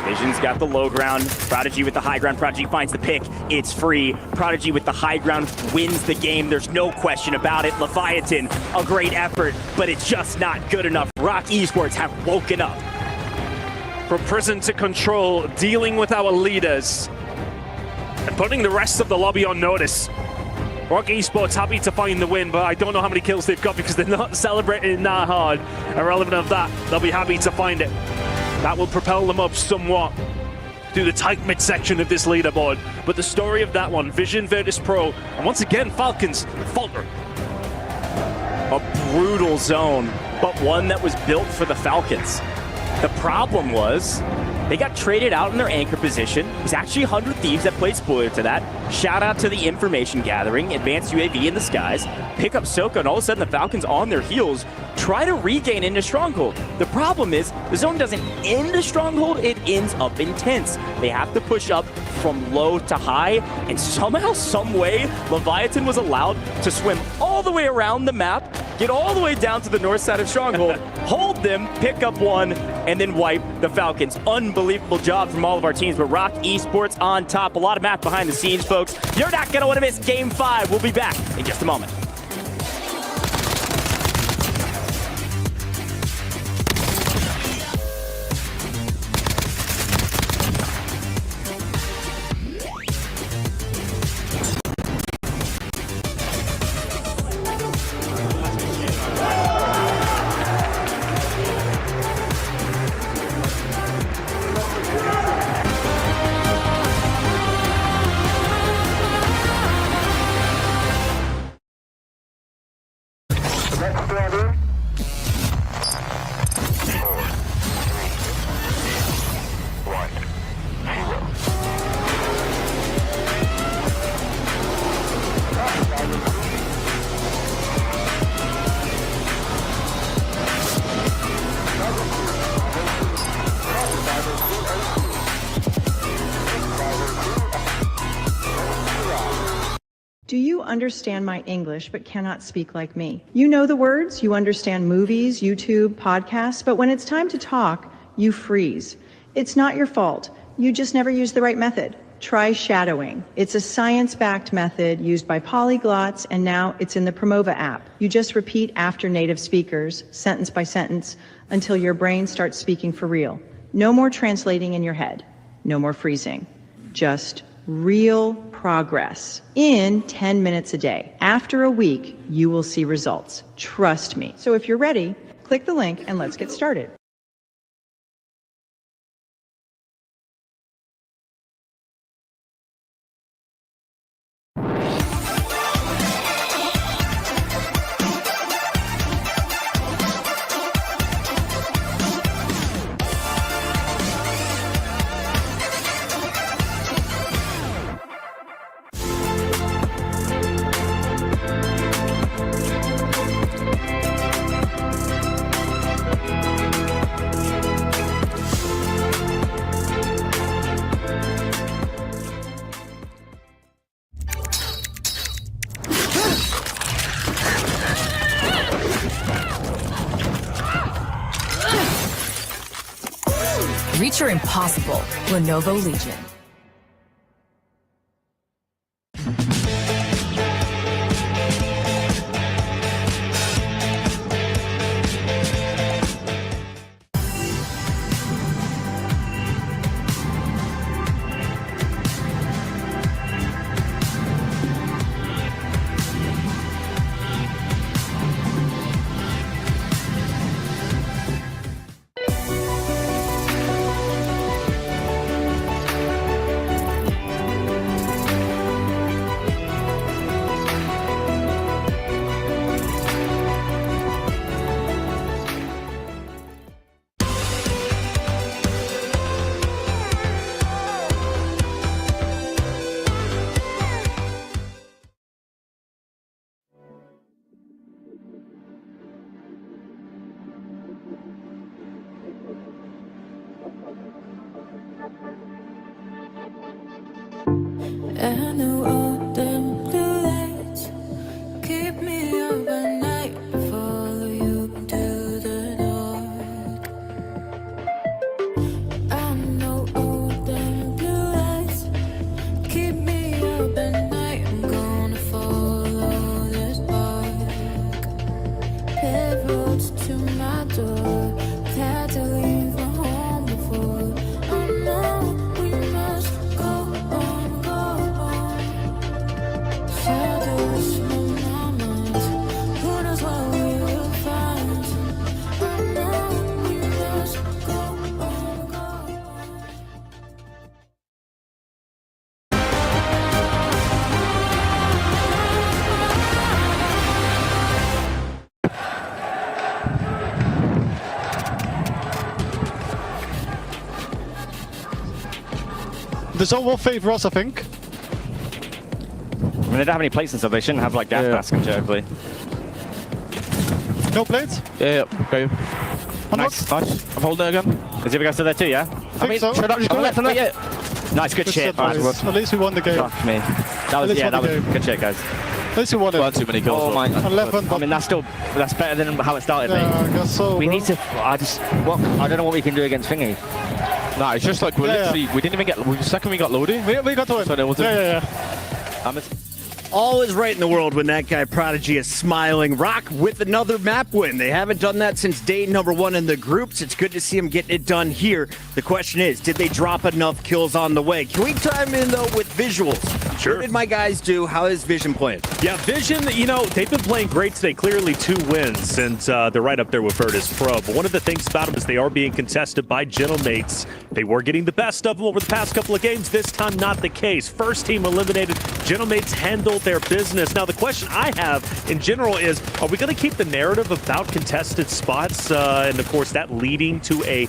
Vision's got the low ground. Prodigy with the high ground. Prodigy finds the pick. It's free. Prodigy with the high ground wins the game. There's no question about it. Leviathan, a great effort, but it's just not good enough. Rock Esports have woken up. From prison to control, dealing with our leaders, and putting the rest of the lobby on notice. Rock Esports happy to find the win, but I don't know how many kills they've got because they're not celebrating that hard. Irrelevant of that, they'll be happy to find it. That will propel them up somewhat through the tight midsection of this leaderboard. But the story of that one, Vision Virtus Pro, and once again, Falcons falter. A brutal zone, but one that was built for the Falcons. The problem was they got traded out in their anchor position. It was actually 100 Thieves that played spoiler to that. Shout out to the information gathering, advanced UAV in the skies, pick up Soka, and all of a sudden the Falcons on their heels try to regain into Stronghold. The problem is the zone doesn't end a Stronghold, it ends up in tents. They have to push up from low to high, and somehow, some way, Leviathan was allowed to swim all the way around the map, get all the way down to the north side of Stronghold, hold them, pick up one, and then wipe the Falcons. Unbelievable job from all of our teams, but Rock Esports on top. A lot of math behind the scenes, folks. You're not going to want to miss Game 5. We'll be back in just a moment. Do you understand my English but cannot speak like me? You know the words, you understand movies, YouTube, podcasts, but when it's time to talk, you freeze. It's not your fault. You just never use the right method. Try shadowing. It's a science-backed method used by polyglots, and now it's in the Promova app. You just repeat after native speakers, sentence by sentence, until your brain starts speaking for real. No more translating in your head. No more freezing. Just real progress in 10 minutes a day. After a week, you will see results. Trust me. So if you're ready, click the link and let's get started. Reach your impossible. Lenovo Legion. And the autumn blue lights keep me up at night, follow you into the dark. And the autumn blue lights keep me up at night, I'm gonna follow the spark. Paved roads to my door, had to leave my home before. I know we must go on. Shadows in my mind, who knows what we will find. I know we must go on, go on. The zone will favor us, I think. I mean, they don't have any plates and stuff. They shouldn't have like gas masks and shit, hopefully. No plates? Yeah, okay. Nice. I'm holding it again. Is the other guy still there too, yeah? I mean, so. Straight up, just go left and left. Nice, good shit. Nice. At least we won the game. Fuck me. That was, yeah, that was good shit, guys. At least we won it. Weren't too many kills. Oh my god. 11, I mean, that's better than how it started, yeah, mate. I guess so, we bro. need to, I don't know what we can do against Thingy. Nah, it's just like, we didn't even get, the second we got loaded. We got to win. So there was All is right in the world when that guy Prodigy is smiling. Rock with another map win. They haven't done that since day number 1 in the groups. It's good to see them getting it done here. The question is, did they drop enough kills on the way? Can we chime in, though, with visuals? Sure. What did my guys do? How is Vision playing? Yeah, Vision, you know, they've been playing great today. Clearly 2 wins, and they're right up there with Virtus Pro. But one of the things about them is they are being contested by Gentlemates. They were getting the best of them over the past couple of games. This time, not the case. First team eliminated. Gentlemates handled their business. Now, the question I have in general is, are we going to keep the narrative about contested spots and, of course, that leading to a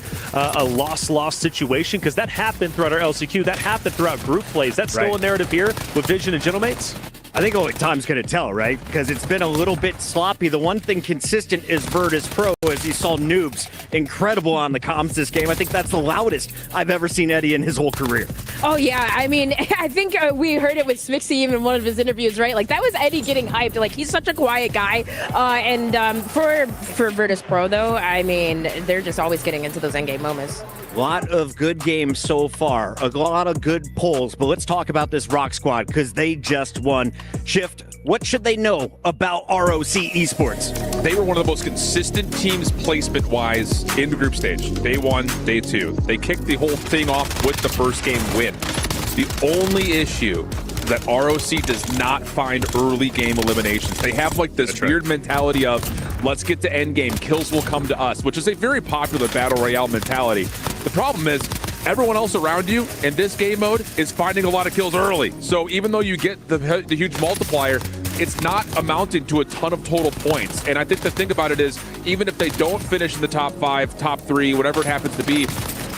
loss-loss situation? Because that happened throughout our LCQ. That happened throughout group plays. That's still a narrative here with Vision and Gentlemates? I think only time's going to tell, right? Because it's been a little bit sloppy. The one thing consistent is Virtus Pro, as you saw Noobs. Incredible on the comms this game. I think that's the loudest I've ever seen Eddie in his whole career. Oh, yeah. I mean, I think we heard it with Smixy even in one of his interviews, right? Like, that was Eddie getting hyped. Like, he's such a quiet guy. For Virtus Pro, though, I mean, they're just always getting into those endgame moments. A lot of good games so far, a lot of good polls, but let's talk about this Rock Squad because they just won. Shift, what should they know about ROC Esports? They were one of the most consistent teams placement-wise in the group stage. Day 1, day 2. They kicked the whole thing off with the first game win. The only issue that ROC does not find early game eliminations. They have like this weird mentality of, let's get to end game, kills will come to us, which is a very popular Battle Royale mentality. The problem is, everyone else around you in this game mode is finding a lot of kills early. So even though you get the huge multiplier, it's not amounting to a ton of total points. And I think the thing about it is, even if they don't finish in the top 5, top 3, whatever it happens to be,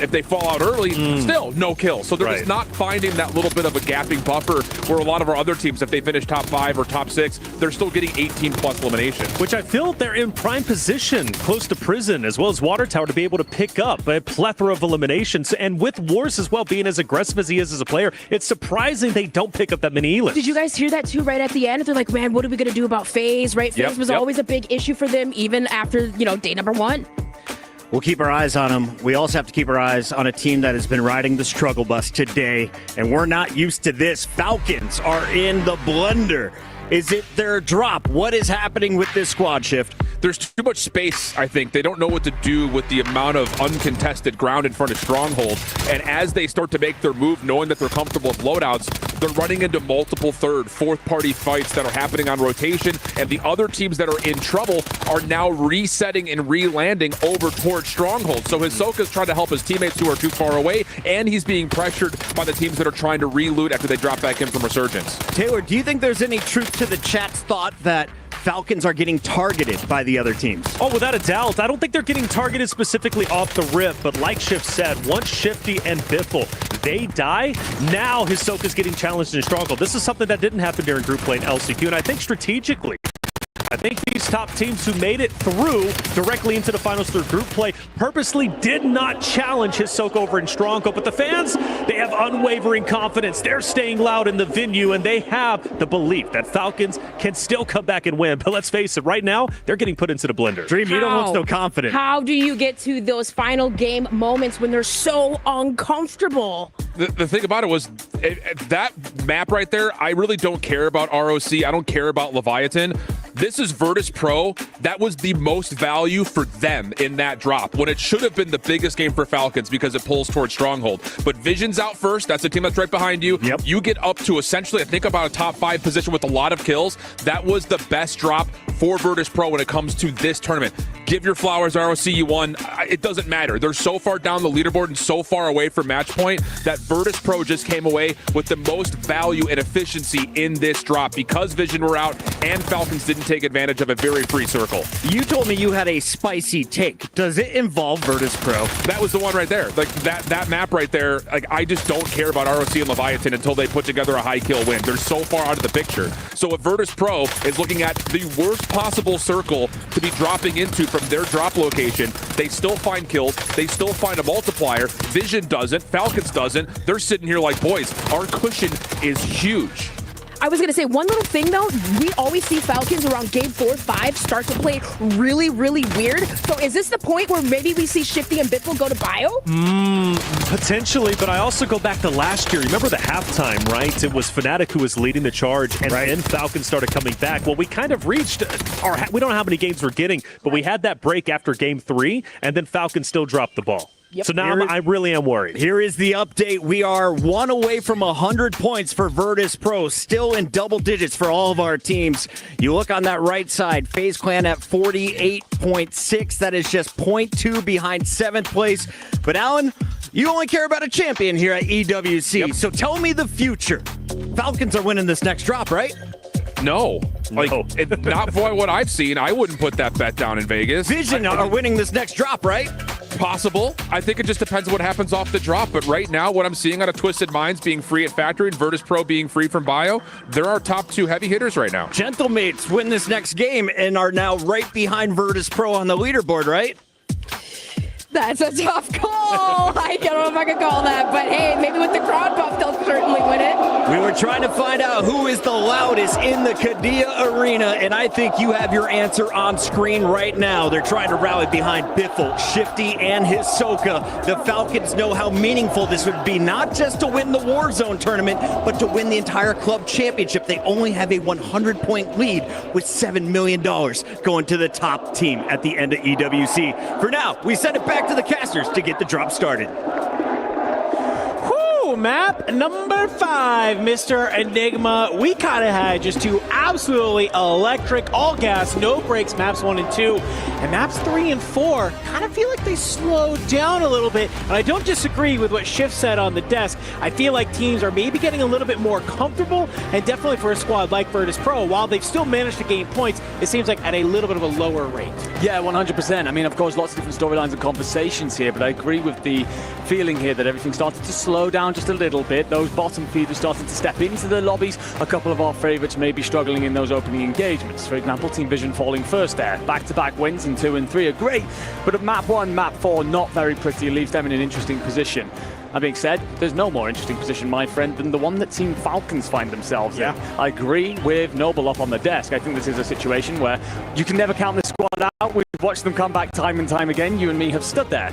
if they fall out early, still no kill. So they're just not finding that little bit of a gapping buffer where a lot of our other teams, if they finish top 5 or top 6, they're still getting 18+ elimination. Which I feel they're in prime position, close to prison, as well as Water Tower, to be able to pick up a plethora of eliminations. And with Wars as well, being as aggressive as he is as a player, it's surprising they don't pick up that many elims. Did you guys hear that too right at the end? They're like, man, what are we going to do about FaZe, right? FaZe was always a big issue for them, even after, day number 1. We'll keep our eyes on them. We also have to keep our eyes on a team that has been riding the struggle bus today, and we're not used to this. Falcons are in the blender. Is it their drop? What is happening with this squad shift? There's too much space, I think. They don't know what to do with the amount of uncontested ground in front of Stronghold. And as they start to make their move, knowing that they're comfortable with loadouts, they're running into multiple third, fourth-party fights that are happening on rotation. And the other teams that are in trouble are now resetting and re-landing over towards Stronghold. So Hisoka's trying to help his teammates who are too far away, and he's being pressured by the teams that are trying to re-loot after they drop back in from Resurgence. Taylor, do you think there's any truth to the chat's thought that Falcons are getting targeted by the other teams? Oh, without a doubt. I don't think they're getting targeted specifically off the rip, but like Shift said, once Shifty and Biffle, they die, now Hisoka's getting challenged in Stronghold. This is something that didn't happen during group play in LCQ, and I think strategically, I think these top teams who made it through directly into the finals through group play purposely did not challenge Hisoka over in Stronghold. But the fans, they have unwavering confidence. They're staying loud in the venue, and they have the belief that Falcons can still come back and win. But let's face it, right now, they're getting put into the blender. Dream, you don't look so confident. How do you get to those final game moments when they're so uncomfortable? The thing about it was that map right there, I really don't care about ROC. I don't care about Leviathan. This is Virtus Pro. That was the most value for them in that drop when it should have been the biggest game for Falcons because it pulls towards Stronghold. But Vision's out first. That's a team that's right behind you. Yep. You get up to essentially, I think, about a top 5 position with a lot of kills. That was the best drop for Virtus Pro when it comes to this tournament. Give your flowers, ROC, you won. It doesn't matter. They're so far down the leaderboard and so far away from match point that Virtus Pro just came away with the most value and efficiency in this drop because Vision were out and Falcons didn't take advantage of a very free circle. You told me you had a spicy take. Does it involve Virtus Pro? That was the one right there. Like that map right there, like I just don't care about ROC and Leviathan until they put together a high kill win. They're so far out of the picture. So if Virtus Pro is looking at the worst possible circle to be dropping into from their drop location, they still find kills, they still find a multiplier. Vision doesn't, Falcons doesn't. They're sitting here like, boys, our cushion is huge. I was going to say one little thing, though. We always see Falcons around game 4, 5 start to play really, really weird. So is this the point where maybe we see Shifty and Biffle go to bio? Potentially, but I also go back to last year. Remember the halftime, right? It was Fnatic who was leading the charge, and then Falcons started coming back. Well, we kind of reached we don't know how many games we're getting, but we had that break after game 3, and then Falcons still dropped the ball. Yep. So now I really am worried. Here is the update. We are 1 away from 100 points for Virtus Pro, still in double digits for all of our teams. You look on that right side, FaZe Clan at 48.6. That is just 0.2 behind 7th place. But Alan, you only care about a champion here at EWC. Yep. So tell me the future. Falcons are winning this next drop, right? No. Like, not for what I've seen. I wouldn't put that bet down in Vegas. Vision are winning this next drop, right? Possible. I think it just depends on what happens off the drop. But right now, what I'm seeing out of Twisted Minds being free at Factory and Virtus Pro being free from Bio, they're our top 2 heavy hitters right now. Gentlemates win this next game and are now right behind Virtus Pro on the leaderboard, right? That's a tough call. I don't know if I can call that, but hey, maybe with the crowd buff, they'll certainly win it. We were trying to find out who is the loudest in the Kadia Arena, and I think you have your answer on screen right now. They're trying to rally behind Biffle, Shifty, and Hisoka. The Falcons know how meaningful this would be, not just to win the Warzone tournament, but to win the entire club championship. They only have a 100-point lead with $7 million going to the top team at the end of EWC. For now, we send it back to the casters to get the drop started. Map number 5, Mr. Enigma. We kind of had just 2 absolutely electric, all gas, no brakes maps 1 and 2. And maps 3 and 4 kind of feel like they slowed down a little bit. And I don't disagree with what Shift said on the desk. I feel like teams are maybe getting a little bit more comfortable, and definitely for a squad like Virtus Pro, while they've still managed to gain points, it seems like at a little bit of a lower rate. Yeah, 100%. I mean, of course, lots of different storylines and conversations here, but I agree with the feeling here that everything started to slow down just a little bit. Those bottom feeders started to step into the lobbies. A couple of our favorites may be struggling in those opening engagements. For example, Team Vision falling first there. Back-to-back wins in 2 and 3 are great, but at map 1, map 4, not very pretty. Leaves them in an interesting position. That being said, there's no more interesting position, my friend, than the one that Team Falcons find themselves in. I agree with Noble up on the desk. I think this is a situation where you can never count this squad out. We've Watch them come back time and time again. You and me have stood there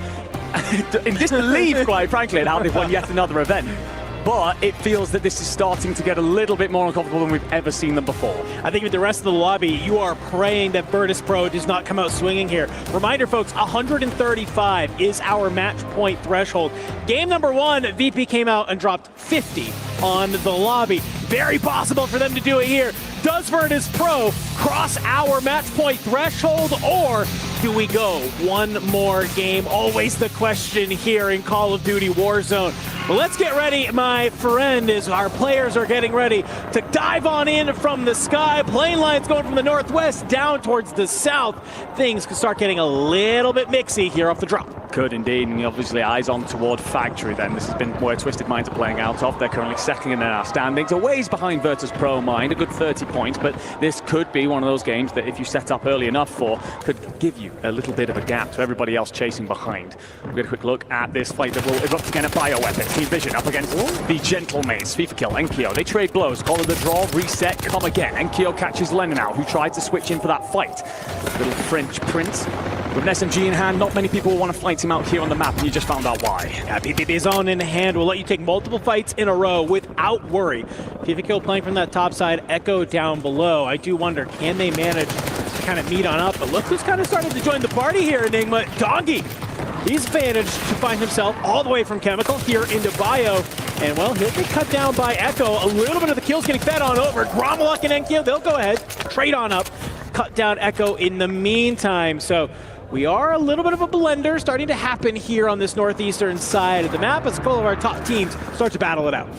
in disbelief, quite frankly, at how they've won yet another event. But it feels that this is starting to get a little bit more uncomfortable than we've ever seen them before. I think with the rest of the lobby, you are praying that Virtus Pro does not come out swinging here. Reminder, folks, 135 is our match point threshold. Game number 1, VP came out and dropped 50 on the lobby. Very possible for them to do it here. Does Virtus Pro cross our match point threshold, or do we go one more game? Always the question here in Call of Duty Warzone. Well, let's get ready, my friend, as our players are getting ready to dive on in from the sky. Plane lines going from the northwest down towards the south. Things could start getting a little bit mixy here off the drop. Could indeed, and obviously eyes on toward Factory then. This has been where Twisted Minds are playing out of. They're currently second in our standings, a ways behind Virtus Pro Mind, a good 30 points, but this could be one of those games that if you set up early enough for, could give you a little bit of a gap to everybody else chasing behind. We'll get a quick look at this fight that will erupt again at Bioweapon. Team Vision up against the Gentle Mace. FIFA kill, Enkyo. They trade blows, call it the draw, reset, come again. Enkyo catches Lennon out, who tried to switch in for that fight. Little French Prince. With an SMG in hand, not many people will want to fight him out here on the map, and you just found out why. Yeah, BB's on in hand will let you take multiple fights in a row without worry. FIFA kill playing from that top side, Echo down below. I do wonder, can they manage to kind of meet on up? But look who's kind of started to join the party here, Enigma. Doggy. He's managed to find himself all the way from Chemical here into Bio. And, well, he'll get cut down by Echo. A little bit of the kills getting fed on over. Gromaluk and Enkyo, they'll go ahead, trade on up, cut down Echo in the meantime. So we are a little bit of a blender starting to happen here on this northeastern side of the map as a couple of our top teams start to battle it out.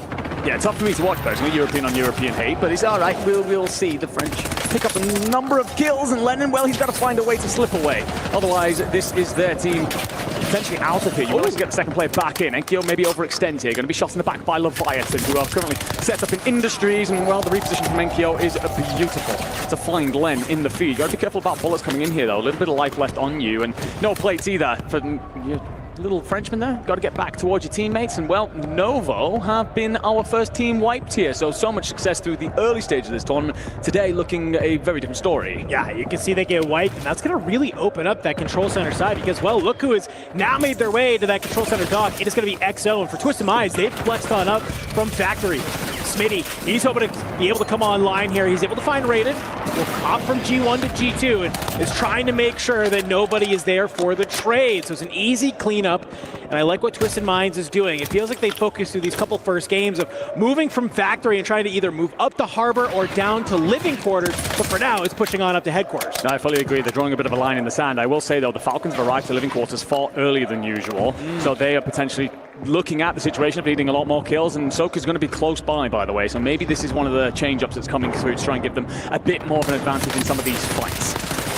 Yeah, tough for me to watch personally, European on European hate, but it's all right. We'll see the French pick up a number of kills, and Lennon, well, he's got to find a way to slip away. Otherwise, this is their team potentially out of here. You always get the second player back in. Enkyo maybe overextend here. Going to be shot in the back by Leviathan, who are currently set up in Industries, and, well, the reposition from Enkyo is beautiful to find Len in the feed. You got to be careful about bullets coming in here, though. A little bit of life left on you, and no plates either for your little Frenchman there. Got to get back towards your teammates, and, well, Novo have been our first team wiped here, so much success through the early stage of this tournament. Today looking a very different story. Yeah, you can see they get wiped, and that's going to really open up that control center side because, well, look who has now made their way to that control center dock. It is going to be XO, and for Twisted Minds, they've flexed on up from Factory. Smitty, he's hoping to be able to come online here. He's able to find Rated. Will hop from G1 to G2 and is trying to make sure that nobody is there for the trade. So it's an easy cleanup, and I like what Twisted Minds is doing. It feels like they focused through these couple first games of moving from Factory and trying to either move up to Harbor or down to living quarters, but for now it's pushing on up to headquarters. No, I fully agree. They're drawing a bit of a line in the sand. I will say, though, the Falcons have arrived to living quarters far earlier than usual, so they are potentially looking at the situation of needing a lot more kills, and Soka's going to be close by the way, so maybe this is one of the change-ups that's coming through to try and give them a bit more of an advantage in some of these fights.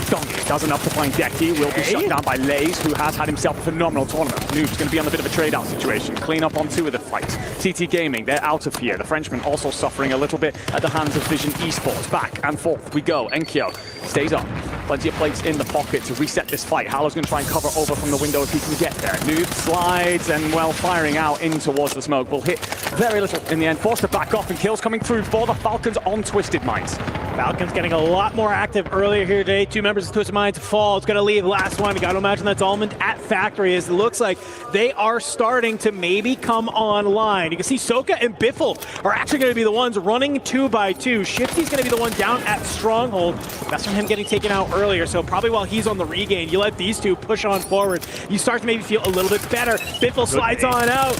Donkey does enough to find Decky, will be shut down by Lays, who has had himself a phenomenal tournament. Noob's going to be on a bit of a trade-out situation, clean up on 2 of the fights. TT Gaming, they're out of here. The Frenchman also suffering a little bit at the hands of Vision Esports. Back and forth we go. Enkyo stays up. Plenty of plates in the pocket to reset this fight. Hallow's going to try and cover over from the window if he can get there. Noob slides and, well, firing out in towards the smoke. Will hit very little in the end. Forced to back off, and kills coming through for the Falcons on Twisted Minds. Falcons getting a lot more active earlier here today. 2 members of Twisted Minds fall. It's going to leave last one. You got to imagine that's Almond at Factory, as it looks like they are starting to maybe come online. You can see Soka and Biffle are actually going to be the ones running 2 by 2. Shifty's going to be the one down at Stronghold. That's from him getting taken out earlier, so probably while he's on the regain, you let these 2 push on forward. You start to maybe feel a little bit better. Biffle slides on out.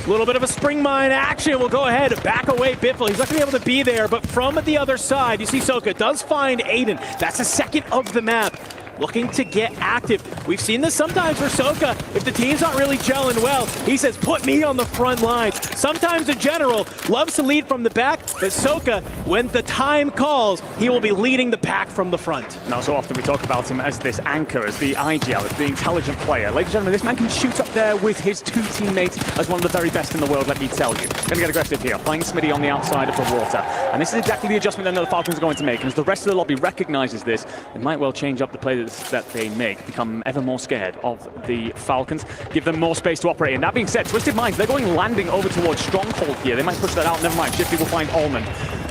A little bit of a spring mine action. We'll go ahead, back away Biffle. He's not going to be able to be there, but from the other side, you see Soka does find Aiden. That's a second of the map. Looking to get active. We've seen this sometimes for Soka. If the team's not really gelling well, he says, put me on the front lines. Sometimes a general loves to lead from the back, but Soka, when the time calls, he will be leading the pack from the front. Now, so often we talk about him as this anchor, as the IGL, as the intelligent player. Ladies and gentlemen, this man can shoot up there with his 2 teammates as one of the very best in the world, let me tell you. Going to get aggressive here, playing Smitty on the outside of the water. And this is exactly the adjustment that the Falcons are going to make. And as the rest of the lobby recognizes this, it might well change up the play that they make, become ever more scared of the Falcons, give them more space to operate in. That being said, Twisted Minds, they're going landing over towards Stronghold here. They might push that out, never mind. Shifty will find Almond.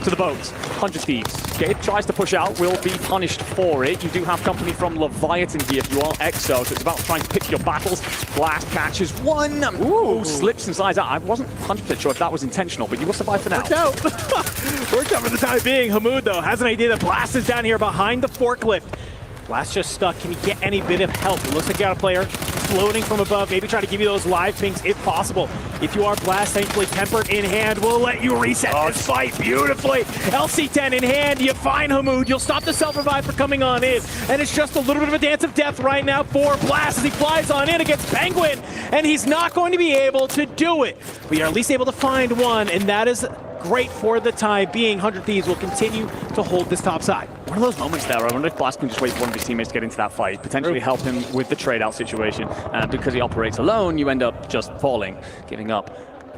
So to the boats. 100 Thieves. Gabe tries to push out, will be punished for it. You do have company from Leviathan here if you are Exo, so it's about trying to pick your battles. Blast catches one. Ooh, slips and slides out. I wasn't 100% sure if that was intentional, but you will survive for now. Worked out. Worked out for the time being. Hamoud, though, has an idea that Blast is down here behind the forklift. Blast just stuck. Can he get any bit of help? It looks like you got a player floating from above, maybe try to give you those live pings if possible. If you are Blast, thankfully Temper in hand will let you reset this fight beautifully. LC10 in hand, you find Hamoud. You'll stop the self-revive for coming on in. And it's just a little bit of a dance of death right now for Blast as he flies on in against Penguin. And he's not going to be able to do it. We are at least able to find one, and that is great for the time being. 100 Thieves will continue to hold this top side. One of those moments there, I wonder if Blast can just wait for one of his teammates to get into that fight, potentially help him with the trade-out situation. Because he operates alone, you end up just falling, giving up.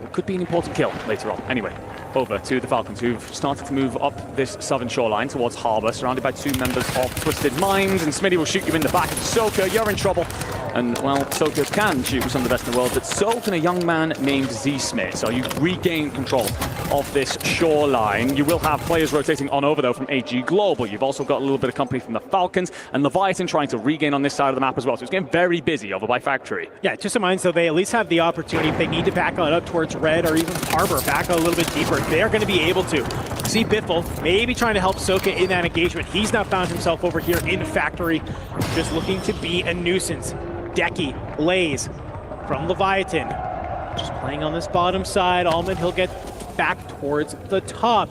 It could be an important kill later on. Anyway, over to the Falcons, who've started to move up this southern shoreline towards Harbour, surrounded by two members of Twisted Minds, and Smitty will shoot you in the back. Soka, you're in trouble. And, well, Soka can shoot with some of the best in the world, but so can a young man named Z-Smith. So you regain control of this shoreline. You will have players rotating on over, though, from AG Global. You've also got a little bit of company from the Falcons, and Leviathan trying to regain on this side of the map as well. So it's getting very busy over by Factory. Yeah, just in mind, so they at least have the opportunity, if they need to back on up towards Red or even Harbor, back a little bit deeper, they're going to be able to. See Biffle maybe trying to help Soka in that engagement. He's now found himself over here in Factory, just looking to be a nuisance. Decky, Blaze from Leviathan, just playing on this bottom side. Almond, he'll get back towards the top.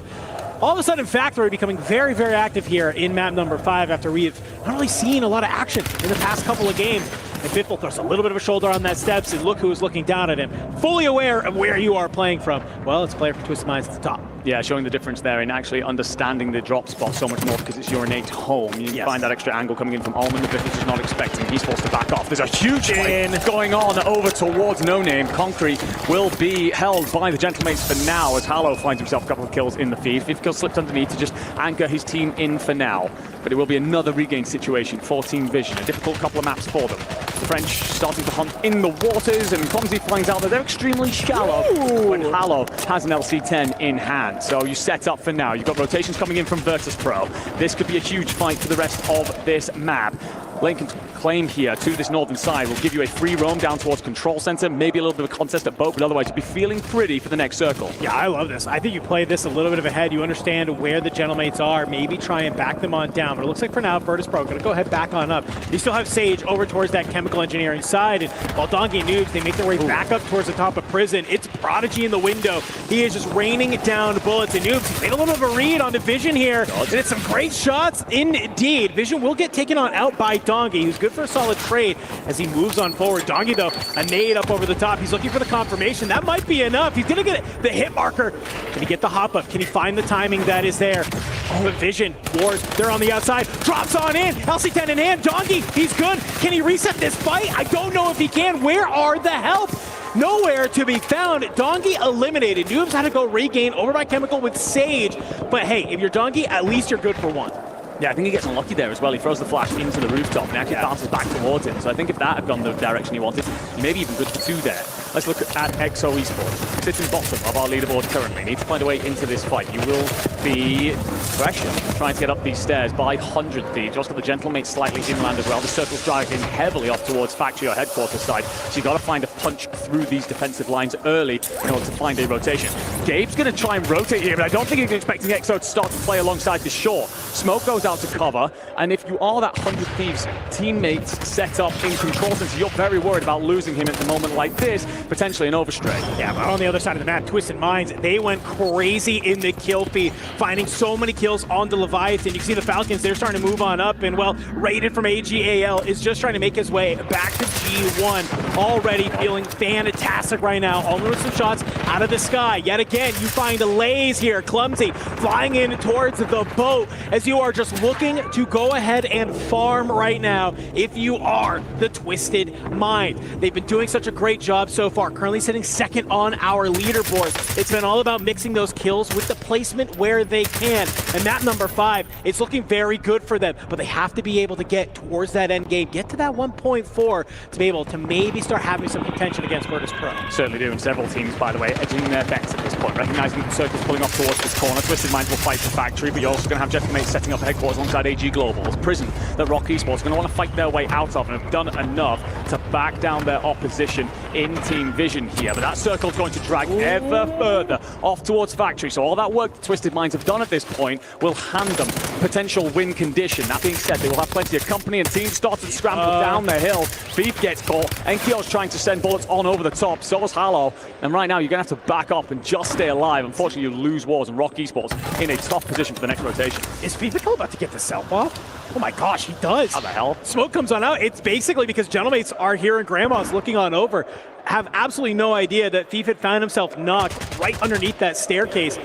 All of a sudden, Factory becoming very, very active here in map number 5 after we've not really seen a lot of action in the past couple of games. And Biffle throws a little bit of a shoulder on that steps, and look who's looking down at him. Fully aware of where you are playing from. Well, it's a player from Twisted Minds at the top. Yeah, showing the difference there in actually understanding the drop spot so much more because it's your innate home. You find that extra angle coming in from Almond that Biffle's just not expecting. He's forced to back off. There's a huge fight going on over towards No Name. Concrete will be held by the Gentlemates for now as Hallow finds himself a couple of kills in the feed. 5th kill slipped underneath to just anchor his team in for now. But it will be another regain situation for Team Vision. A difficult couple of maps for them. The French starting to hunt in the waters, and Clumsy finds out that they're extremely shallow when Hallow has an LC10 in hand. So you set up for now. You've got rotations coming in from Virtus Pro. This could be a huge fight for the rest of this map. Lincoln's claim here to this northern side will give you a free roam down towards Control Center, maybe a little bit of a contest at boat, but otherwise you'll be feeling pretty for the next circle. Yeah, I love this. I think you play this a little bit of ahead. You understand where the Gentlemates are, maybe try and back them on down. But it looks like for now, Virtus Pro going to go ahead back on up. You still have Sage over towards that chemical engineering side, and while Donkey and Noobs, they make their way back up towards the top of Prison. It's Prodigy in the window. He is just raining down bullets, and Noobs, he's made a little bit of a read on the Vision here, and it's some great shots indeed. Vision will get taken on out by Donkey, who's good for a solid trade as he moves on forward. Donkey, though, a nade up over the top. He's looking for the confirmation. That might be enough. He's going to get the hit marker. Can he get the hop up? Can he find the timing that is there? Oh, the Vision. Wars, they're on the outside. Drops on in. LC10 in hand. Donkey, he's good. Can he reset this fight? I don't know if he can. Where are the help? Nowhere to be found. Donkey eliminated. Noobs had to go regain over by Chemical with Sage. But hey, if you're Donkey, at least you're good for one. Yeah, I think he gets unlucky there as well. He throws the flash into the rooftop and actually bounces back towards him. So I think if that had gone the direction he wanted, he may be even good for 2 there. Let's look at EXO Esports. Sits in bottom of our leaderboard currently. Need to find a way into this fight. You will be pressured trying to get up these stairs by 100 Thieves. Just got the Gentlemates slightly inland as well. The circle's driving heavily off towards Factory or headquarters side. So you got to find a punch through these defensive lines early in order to find a rotation. Gabe's going to try and rotate here, but I don't think he's expecting EXO to start to play alongside the shore. Smoke goes out to cover, and if you are that 100 Thieves teammates set up in Control Center, you're very worried about losing him at the moment like this, potentially an overstray. Yeah, but on the other side of the map, Twisted Minds, they went crazy in the kill feed, finding so many kills on the Leviathan. You can see the Falcons, they're starting to move on up, and well, Raiden from AGAL is just trying to make his way back to G1. Already feeling fantastic right now. Only with some shots out of the sky. Yet again, you find a Lays here, Clumsy, flying in towards the boat as you are just looking to go ahead and farm right now if you are the Twisted Mind. They've been doing such a great job so so far, currently sitting second on our leaderboard. It's been all about mixing those kills with the placement where they can. And map number 5, it's looking very good for them, but they have to be able to get towards that end game, get to that 1.4 to be able to maybe start having some contention against Virtus Pro. Certainly do, and several teams, by the way, edging their bets at this point, recognizing that Circle's pulling off towards this corner. Twisted Minds will fight the factory, but you're also going to have Gentlemen setting up headquarters alongside AG Global's Prison that Rock Esports are going to want to fight their way out of, and have done enough to back down their opposition in Team Vision here. But that circle's going to drag ever further off towards factory, so all that work that Twisted Minds have done at this point will hand them potential win condition. That being said, they will have plenty of company, and teams start to scramble down the hill. Thief gets caught, Enkiyo's trying to send bullets on over the top, so is Hallow, and right now you're going to have to back up and just stay alive. Unfortunately, you lose Wars, and Rock Esports in a tough position for the next rotation. Is FIFA about to get the self off? Oh my gosh, he does. How the hell? Smoke comes on out. It's basically because Gentlemates are here and Grandma's looking on over. Have absolutely no idea that Thief had found himself knocked right underneath that staircase.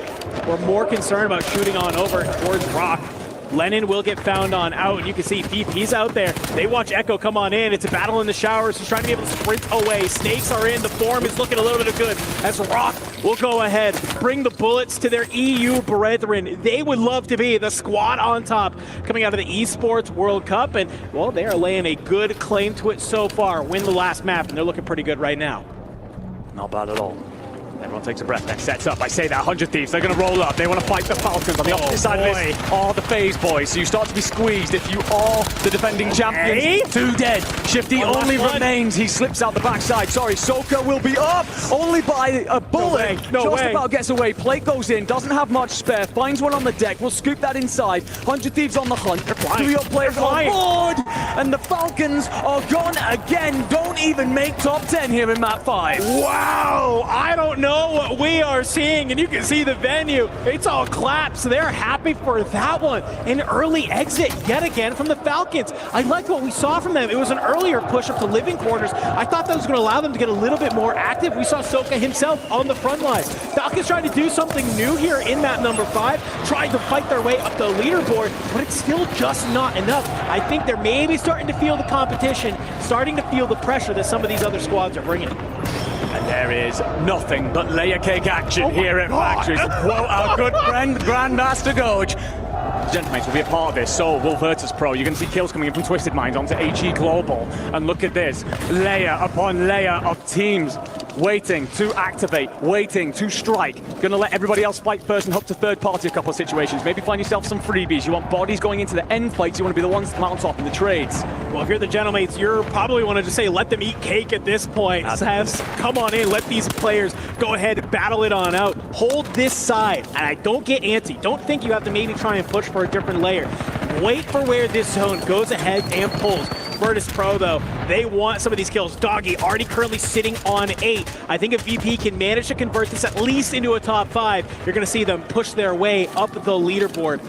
We're more concerned about shooting on over towards Rock. Lennon will get found on out, and you can see Thief, he's out there. They watch Echo come on in. It's a battle in the showers. He's trying to be able to sprint away. Snakes are in. The form is looking a little bit of good as Rock will go ahead, bring the bullets to their EU brethren. They would love to be the squad on top coming out of the Esports World Cup, and, well, they are laying a good claim to it so far. Win the last map, and they're looking pretty good right now. Not bad at all. Everyone takes a breath, then sets up. I say that, 100 Thieves, they're going to roll up. They want to fight the Falcons. On the opposite side of this are the FaZe boys. So you start to be squeezed if you are the defending champions. Hey. 2 dead. Shifty only remains. He slips out the backside. Sorry, Soka will be up only by a bullet. No way. Just about gets away. Plate goes in, doesn't have much spare. Finds one on the deck. We'll scoop that inside. 100 Thieves on the hunt. 2 of your players on board. And the Falcons are gone again. Don't even make top 10 here in map 5. Wow, I don't know what we are seeing, and you can see the venue. It's all claps. They're happy for that one. An early exit yet again from the Falcons. I liked what we saw from them. It was an earlier push up to living quarters. I thought that was going to allow them to get a little bit more active. We saw Soka himself on the front lines. Falcons trying to do something new here in map number 5, trying to fight their way up the leaderboard, but it's still just not enough. I think they're maybe starting to feel the competition, starting to feel the pressure that some of these other squads are bringing. And there is nothing but layer cake action here at Factories. Quote our good friend, Grandmaster Doge. Gentlemen will be a part of this, so will Virtus Pro. You're going to see kills coming in from Twisted Minds onto AG Global. And look at this, layer upon layer of teams waiting to activate, waiting to strike. Going to let everybody else fight first and hook to third party a couple of situations. Maybe find yourself some freebies. You want bodies going into the end fights. You want to be the ones to mount top in the trades. Well, if you're the Gentlemates, you're probably want to just say, let them eat cake at this point. Come on in, let these players go ahead, battle it on out. Hold this side, and I don't get antsy. Don't think you have to maybe try and push for a different layer. Wait for where this zone goes ahead and pulls. Virtus Pro, though, they want some of these kills. Doggy already currently sitting on 8. I think if VP can manage to convert this at least into a top 5, you're going to see them push their way up the leaderboard.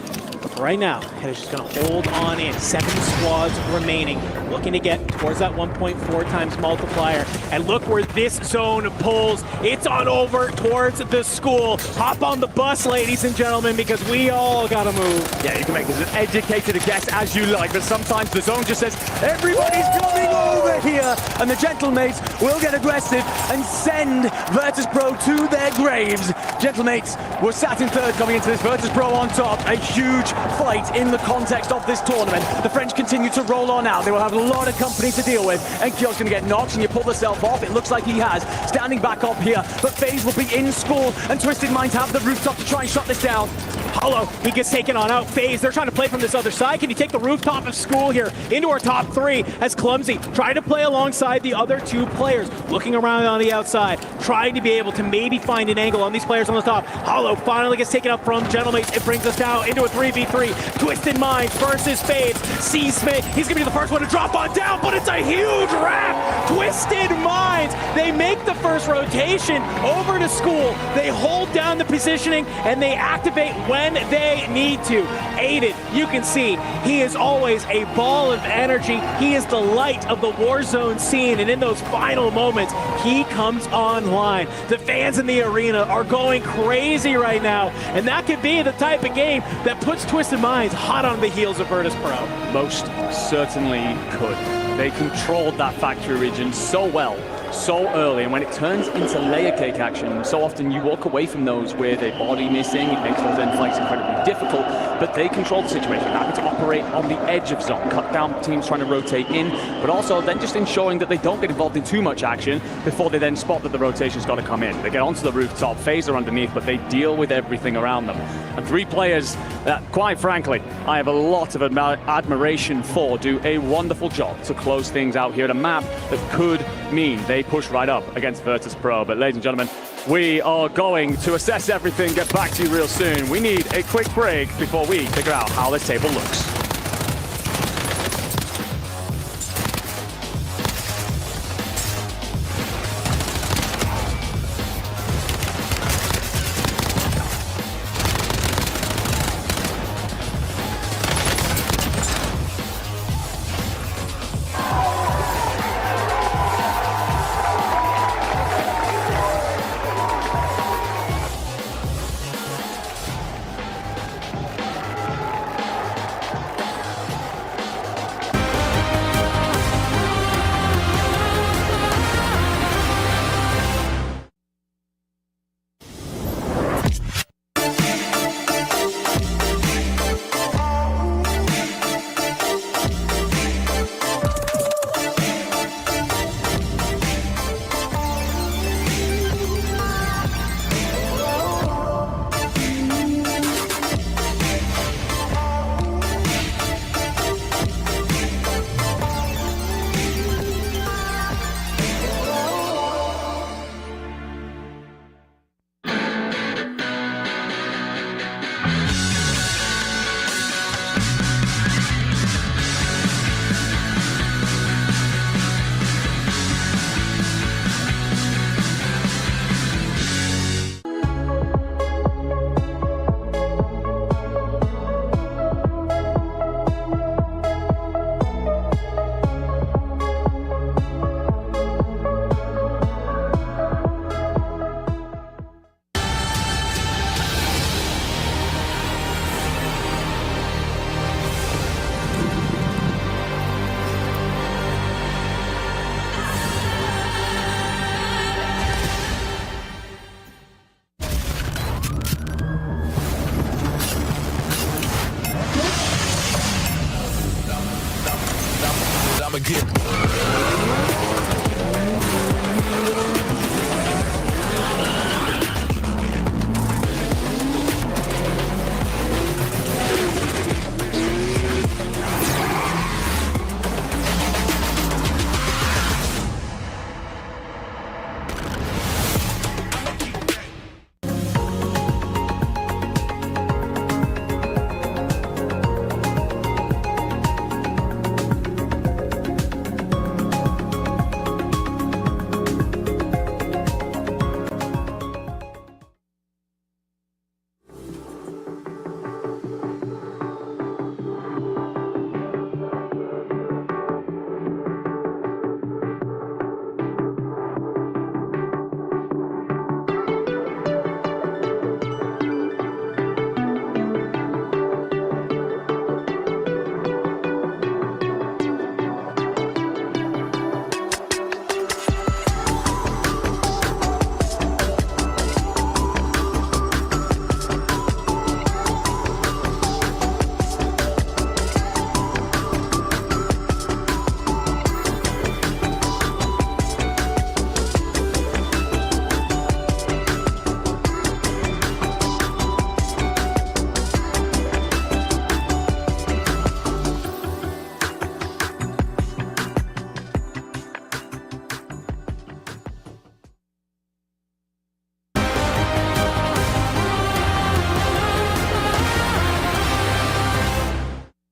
But right now, Head is just going to hold on in. 7 squads remaining, looking to get towards that 1.4 times multiplier. And look where this zone pulls. It's on over towards the school. Hop on the bus, ladies and gentlemen, because we all got to move. Yeah, you can make as educated a guess as you like, but sometimes the zone just says, everybody's coming over here, and the Gentlemates will get aggressive and send Virtus Pro to their graves. Gentlemates were sat in third coming into this. Virtus Pro on top. A huge fight in the context of this tournament. The French continue to roll on out. They will have a lot of company to deal with. Enkiyo's going to get knocked, and you pull yourself off. It looks like he has. Standing back up here, but FaZe will be in school, and Twisted Minds have the rooftop to try and shut this down. Hollow, he gets taken on out. FaZe, they're trying to play from this other side. Can you take the rooftop of school here into our top 3 as Clumsy trying to play alongside the other 2 players, looking around on the outside, trying to be able to maybe find an angle on these players on the top. Hollow finally gets taken up from Gentlemates. It brings us down into a 3v3. Twisted Minds versus FaZe. C. Smith, he's gonna be the first one to drop on down, but it's a huge wrap. Twisted Minds, they make the first rotation over to school. They hold down the positioning and they activate when they need to. Aiden, you can see he is always a ball of energy. He is the light of the Warzone scene, and in those final moments, he comes online. The fans in the arena are going crazy right now, and that could be the type of game that puts Twisted Minds hot on the heels of Virtus Pro. Most certainly could. They controlled that factory region so well, so early, and when it turns into layer cake action, so often you walk away from those with a body missing. It makes those end fights incredibly difficult, but they control the situation, having to operate on the edge of zone, cut down teams trying to rotate in, but also then just ensuring that they don't get involved in too much action before they then spot that the rotation's got to come in. They get onto the rooftop, phaser underneath, but they deal with everything around them. And 3 players that, quite frankly, I have a lot of admiration for, do a wonderful job to close things out here at a map that could mean they push right up against Virtus Pro. But ladies and gentlemen, we are going to assess everything, get back to you real soon. We need a quick break before we figure out how this table looks.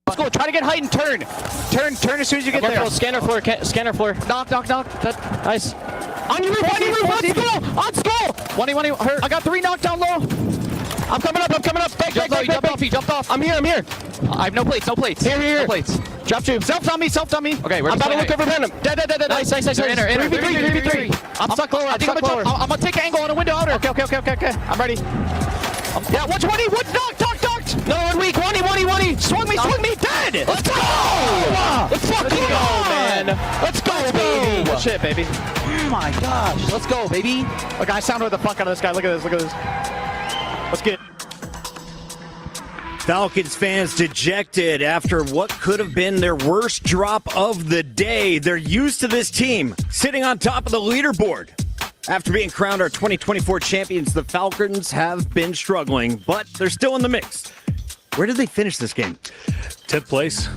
Let's go. Try to get height and turn. Turn as soon as you get there. Scanner floor. Scanner floor. Knock. Nice. On your roof. On skull. 1 hurt. I got 3 knocked down low. I'm coming up. Back. He jumped off. I'm here. I have no plates. Here. No plates. Drop 2. Self on me. Okay, I'm about to look over Venom. Dead. Nice. 3v3. I'm stuck lower. I think I'm gonna take an angle on a window outer. Okay. I'm ready. Yeah, 120. What's knocked? No, 1 weak. 1. Swung me. Dead. Let's go. Let's fucking go, man. Let's go, baby. Good shit, baby. Oh my gosh. Let's go, baby. Look, I sounded the fuck out of this guy. Look at this. Look at this. Let's get. Falcons fans dejected after what could have been their worst drop of the day. They're used to this team sitting on top of the leaderboard. After being crowned our 2024 champions, the Falcons have been struggling, but they're still in the mix. Where did they finish this game? 10th place.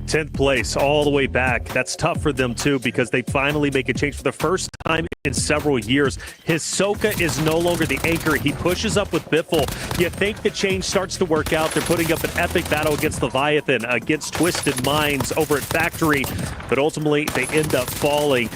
10th place all the way back. That's tough for them too because they finally make a change for the first time in several years. Hisoka is no longer the anchor. He pushes up with Biffle. You think the change starts to work out. They're putting up an epic battle against Leviathan, against Twisted Minds over at Factory, but ultimately they end up falling.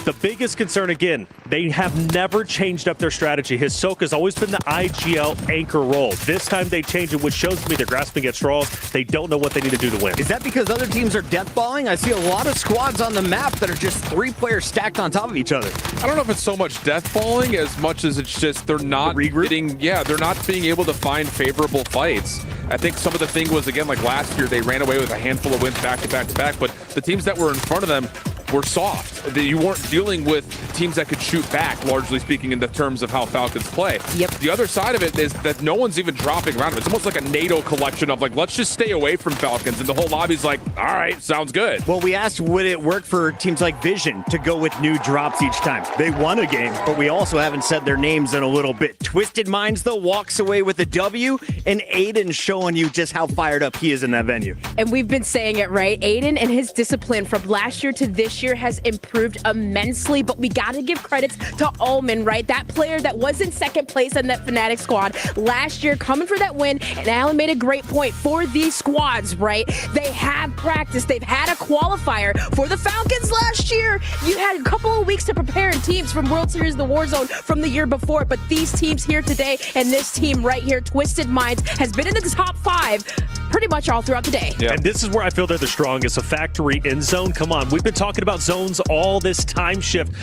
The biggest concern, again, they have never changed up their strategy. Hisoka's always been the IGL anchor role. This time they change it, which shows me they're grasping at straws. They don't know what they need to do to win. Is that because other teams are deathballing? I see a lot of squads on the map that are just 3 players stacked on top of each other. I don't know if it's so much deathballing as much as it's just they're not getting, they're not being able to find favorable fights. I think some of the thing was, again, like last year, they ran away with a handful of wins back to back to back, but the teams that were in front of them were soft. You weren't dealing with teams that could shoot back, largely speaking, in the terms of how Falcons play. Yep. The other side of it is that no one's even dropping around them. It's almost like a NATO collection of like, let's just stay away from Falcons, and the whole lobby's like, all right, sounds good. Well, we asked, would it work for teams like Vision to go with new drops each time? They won a game, but we also haven't said their names in a little bit. Twisted Minds, though, walks away with a W, and Aiden showing you just how fired up he is in that venue. And we've been saying it, right? Aiden and his discipline from last year to this year has improved immensely, but we got to give credits to Ullman, right? That player that was in second place in that Fnatic squad last year, coming for that win. And Alan made a great point for these squads, right? They have practice. They've had a qualifier for the Falcons last year. You had a couple of weeks to prepare in teams from World Series, the Warzone from the year before, but these teams here today and this team right here, Twisted Minds, has been in the top 5 pretty much all throughout the day. Yeah. And this is where I feel they're the strongest. A Factory in zone. Come on, we've been talking about zones all this time shift.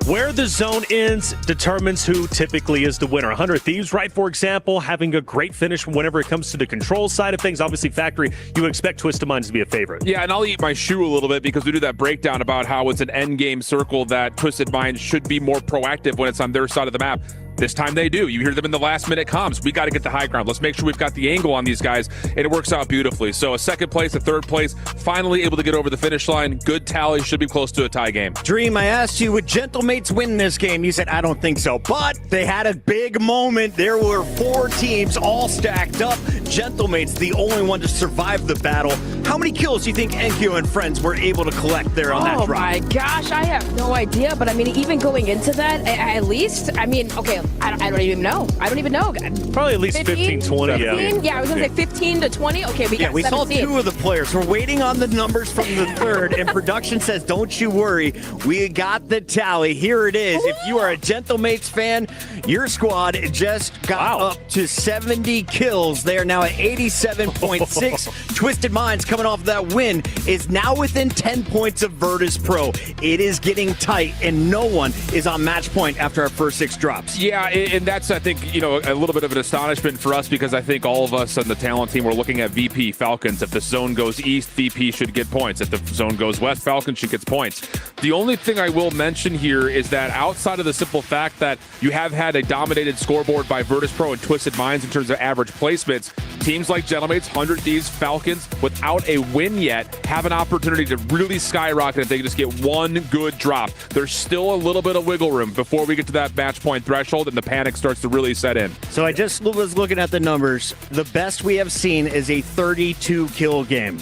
Where the zone ends determines who typically is the winner. 100 Thieves, right, for example, having a great finish whenever it comes to the control side of things. Obviously, Factory, you would expect Twisted Minds to be a favorite. Yeah, and I'll eat my shoe a little bit because we do that breakdown about how it's an end game circle that Twisted Minds should be more proactive when it's on their side of the map. This time they do. You hear them in the last minute comms. We got to get the high ground. Let's make sure we've got the angle on these guys, and it works out beautifully. So a second place, a third place, finally able to get over the finish line. Good tally, should be close to a tie game. Dream, I asked you, would Gentlemates win this game? You said, I don't think so. But they had a big moment. There were 4 teams all stacked up. Gentlemates, the only one to survive the battle. How many kills do you think Enkyo and friends were able to collect there on that drop? Oh my gosh, I have no idea. But I mean, even going into that, at least, I mean, okay, I don't even know. I don't even know. Probably at least 15, 20. 15? Yeah, I was going to say 15 to 20. Okay, we got we 17. saw 2 of the players. We're waiting on the numbers from the third, and production says, don't you worry. We got the tally. Here it is. If you are a Gentlemates fan, your squad just got up to 70 kills. They are now at 87.6. Twisted Minds, coming off that win, is now within 10 points of Virtus Pro. It is getting tight, and no one is on match point after our first 6 drops. Yeah, and that's, I think, a little bit of an astonishment for us because I think all of us on the talent team were looking at VP Falcons. If the zone goes east, VP should get points. If the zone goes west, Falcons should get points. The only thing I will mention here is that outside of the simple fact that you have had a dominated scoreboard by Virtus Pro and Twisted Minds in terms of average placements, teams like Gentlemates, 100 Thieves, Falcons, without a win yet, have an opportunity to really skyrocket if they can just get one good drop. There's still a little bit of wiggle room before we get to that match point threshold and the panic starts to really set in. So I just was looking at the numbers. The best we have seen is a 32 kill game.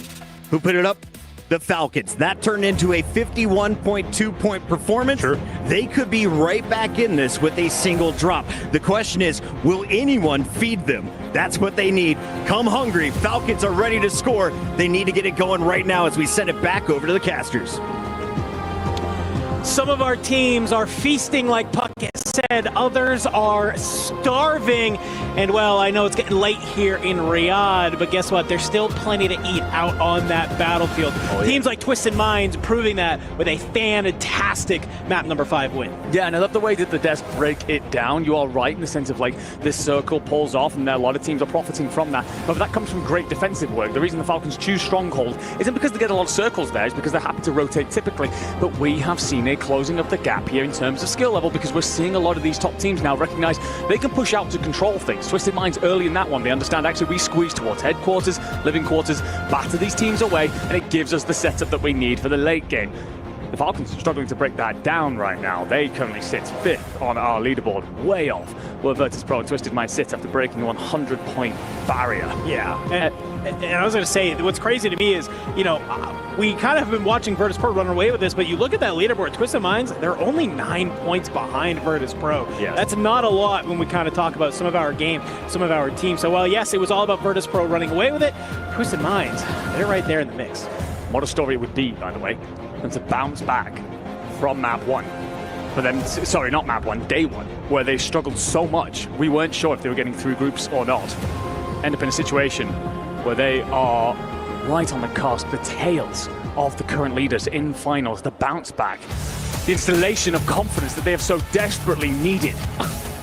Who put it up? The Falcons. That turned into a 51.2 point performance. Sure. They could be right back in this with a single drop. The question is, will anyone feed them? That's what they need. Come hungry. Falcons are ready to score. They need to get it going right now as we send it back over to the casters. Some of our teams are feasting, like Puck has said. Others are starving. And well, I know it's getting late here in Riyadh, but guess what? There's still plenty to eat out on that battlefield. Teams like Twisted Minds proving that with a fantastic map number 5 win. Yeah, and I love the way that the devs break it down. You are right in the sense of like this circle pulls off, and a lot of teams are profiting from that. But that comes from great defensive work. The reason the Falcons choose Stronghold isn't because they get a lot of circles there, it's because they're happy to rotate typically. But we have seen a closing of the gap here in terms of skill level, because we're seeing a lot of these top teams now recognize they can push out to control things. Twisted Minds early in that one, they understand actually we squeeze towards headquarters, living quarters, batter these teams away, and it gives us the setup that we need for the late game. The Falcons are struggling to break that down right now. They currently sit 5th on our leaderboard, way off where Virtus Pro and Twisted Minds sit after breaking the 100-point barrier. Yeah, and I was going to say, what's crazy to me is, you know, we kind of have been watching Virtus Pro run away with this, but you look at that leaderboard, Twisted Minds, they're only 9 points behind Virtus Pro. Yeah. That's not a lot when we kind of talk about some of our game, some of our teams. So while, yes, it was all about Virtus Pro running away with it, Twisted Minds, they're right there in the mix. What a story it would be, by the way, and to bounce back from map 1. But then, sorry, not map 1, day 1, where they struggled so much, we weren't sure if they were getting through groups or not. End up in a situation where they are right on the cusp, the tails of the current leaders in finals, the bounce back, the installation of confidence that they have so desperately needed.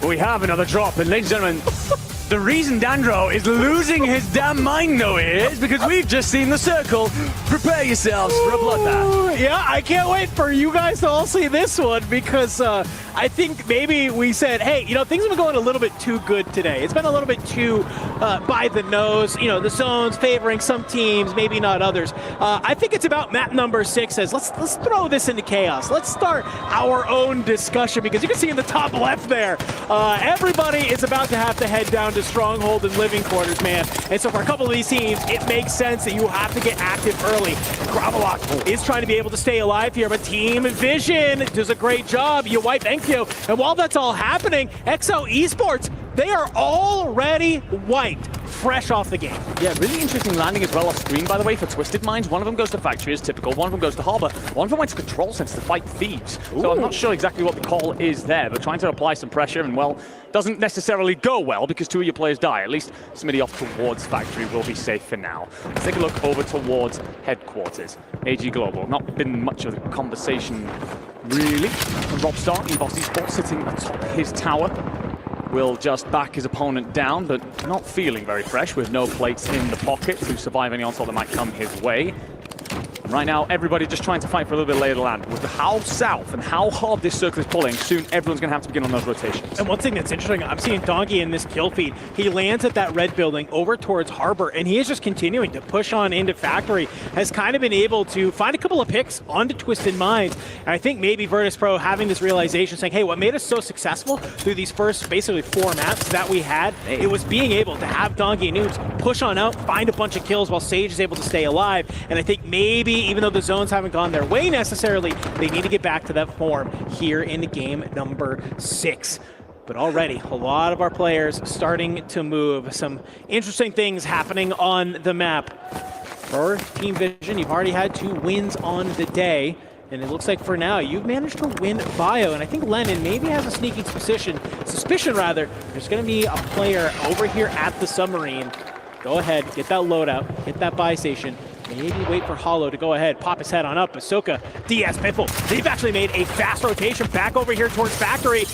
We have another drop, and ladies and gentlemen, the reason Dandro is losing his damn mind though is because we've just seen the circle. Prepare yourselves for a bloodbath. Yeah, I can't wait for you guys to all see this one, because I think maybe we said, hey, you know, things have been going a little bit too good today. It's been a little bit too by the nose. You know, the zones favoring some teams, maybe not others. I think it's about map number 6 says, let's throw this into chaos. Let's start our own discussion, because you can see in the top left there, everybody is about to have to head down to Stronghold and living quarters, man. And so for a couple of these teams, it makes sense that you have to get active early. Gravelok is trying to be able to stay alive here, but Team Vision does a great job. You wipe, thank you. And while that's all happening, XO Esports, they are already wiped, fresh off the game. Yeah, really interesting landing as well off screen, by the way, for Twisted Minds. One of them goes to Factory as typical, one of them goes to Harbor, one of them went to Control Center to fight Thieves. Ooh. So I'm not sure exactly what the call is there, but trying to apply some pressure, and well, doesn't necessarily go well because 2 of your players die. At least somebody off towards Factory will be safe for now. Let's take a look over towards headquarters. AG Global, not been much of a conversation really. Robstar in Boss Esports sitting atop his tower. Will just back his opponent down, but not feeling very fresh with no plates in the pocket to survive any onslaught that might come his way. And right now, everybody just trying to fight for a little bit lay of the land. With how south and how hard this circle is pulling, soon everyone's going to have to begin on those rotations. And one thing that's interesting, I'm seeing Donkey in this kill feed. He lands at that red building over towards Harbor, and he is just continuing to push on into Factory. Has kind of been able to find a couple of picks onto Twisted Minds. And I think maybe Virtus Pro having this realization, saying, hey, what made us so successful through these first basically 4 maps that we had, it was being able to have Donkey and Noobs push on out, find a bunch of kills while Sage is able to stay alive. And I think maybe, even though the zones haven't gone their way necessarily, they need to get back to that form here in game number 6. But already, a lot of our players starting to move. Some interesting things happening on the map. For Team Vision, you've already had 2 wins on the day. And it looks like for now, you've managed to win Bio. And I think Lennon maybe has a sneaking suspicion there's going to be a player over here at the submarine. Go ahead, get that loadout, hit that buy station. Maybe wait for Hollow to go ahead, pop his head on up. Ahsoka, DS, Piffle. They've actually made a fast rotation back over here towards Factory.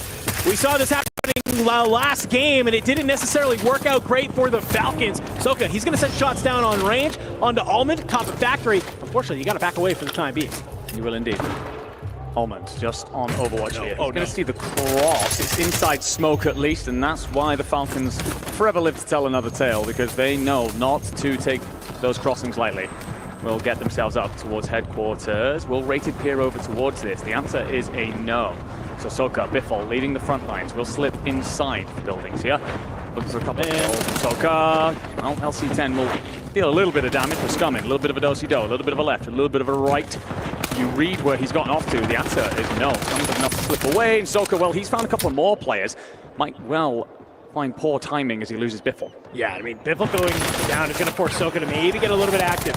We saw this happening last game, and it didn't necessarily work out great for the Falcons. Ahsoka, he's going to send shots down on range onto Almond, top of Factory. Unfortunately, you got to back away for the time being. You will indeed. Almond just on Overwatch here. Oh, He's going to see the cross. It's inside smoke at least, and that's why the Falcons forever live to tell another tale, because they know not to take those crossings lightly. Will get themselves up towards headquarters. Will Rated peer over towards this? The answer is a no. So Soka, Biffle leading the front lines. Will slip inside the buildings here. Looking for a couple of kills. Soka, well, LC10 will deal a little bit of damage for Scumming. A little bit of a do-si-do, a little bit of a left, a little bit of a right. You read where he's gotten off to. The answer is no. Scumming's enough to slip away. And Soka, well, he's found a couple of more players. Might well find poor timing as he loses Biffle. Yeah, I mean, Biffle going down is going to force Soka to maybe get a little bit active.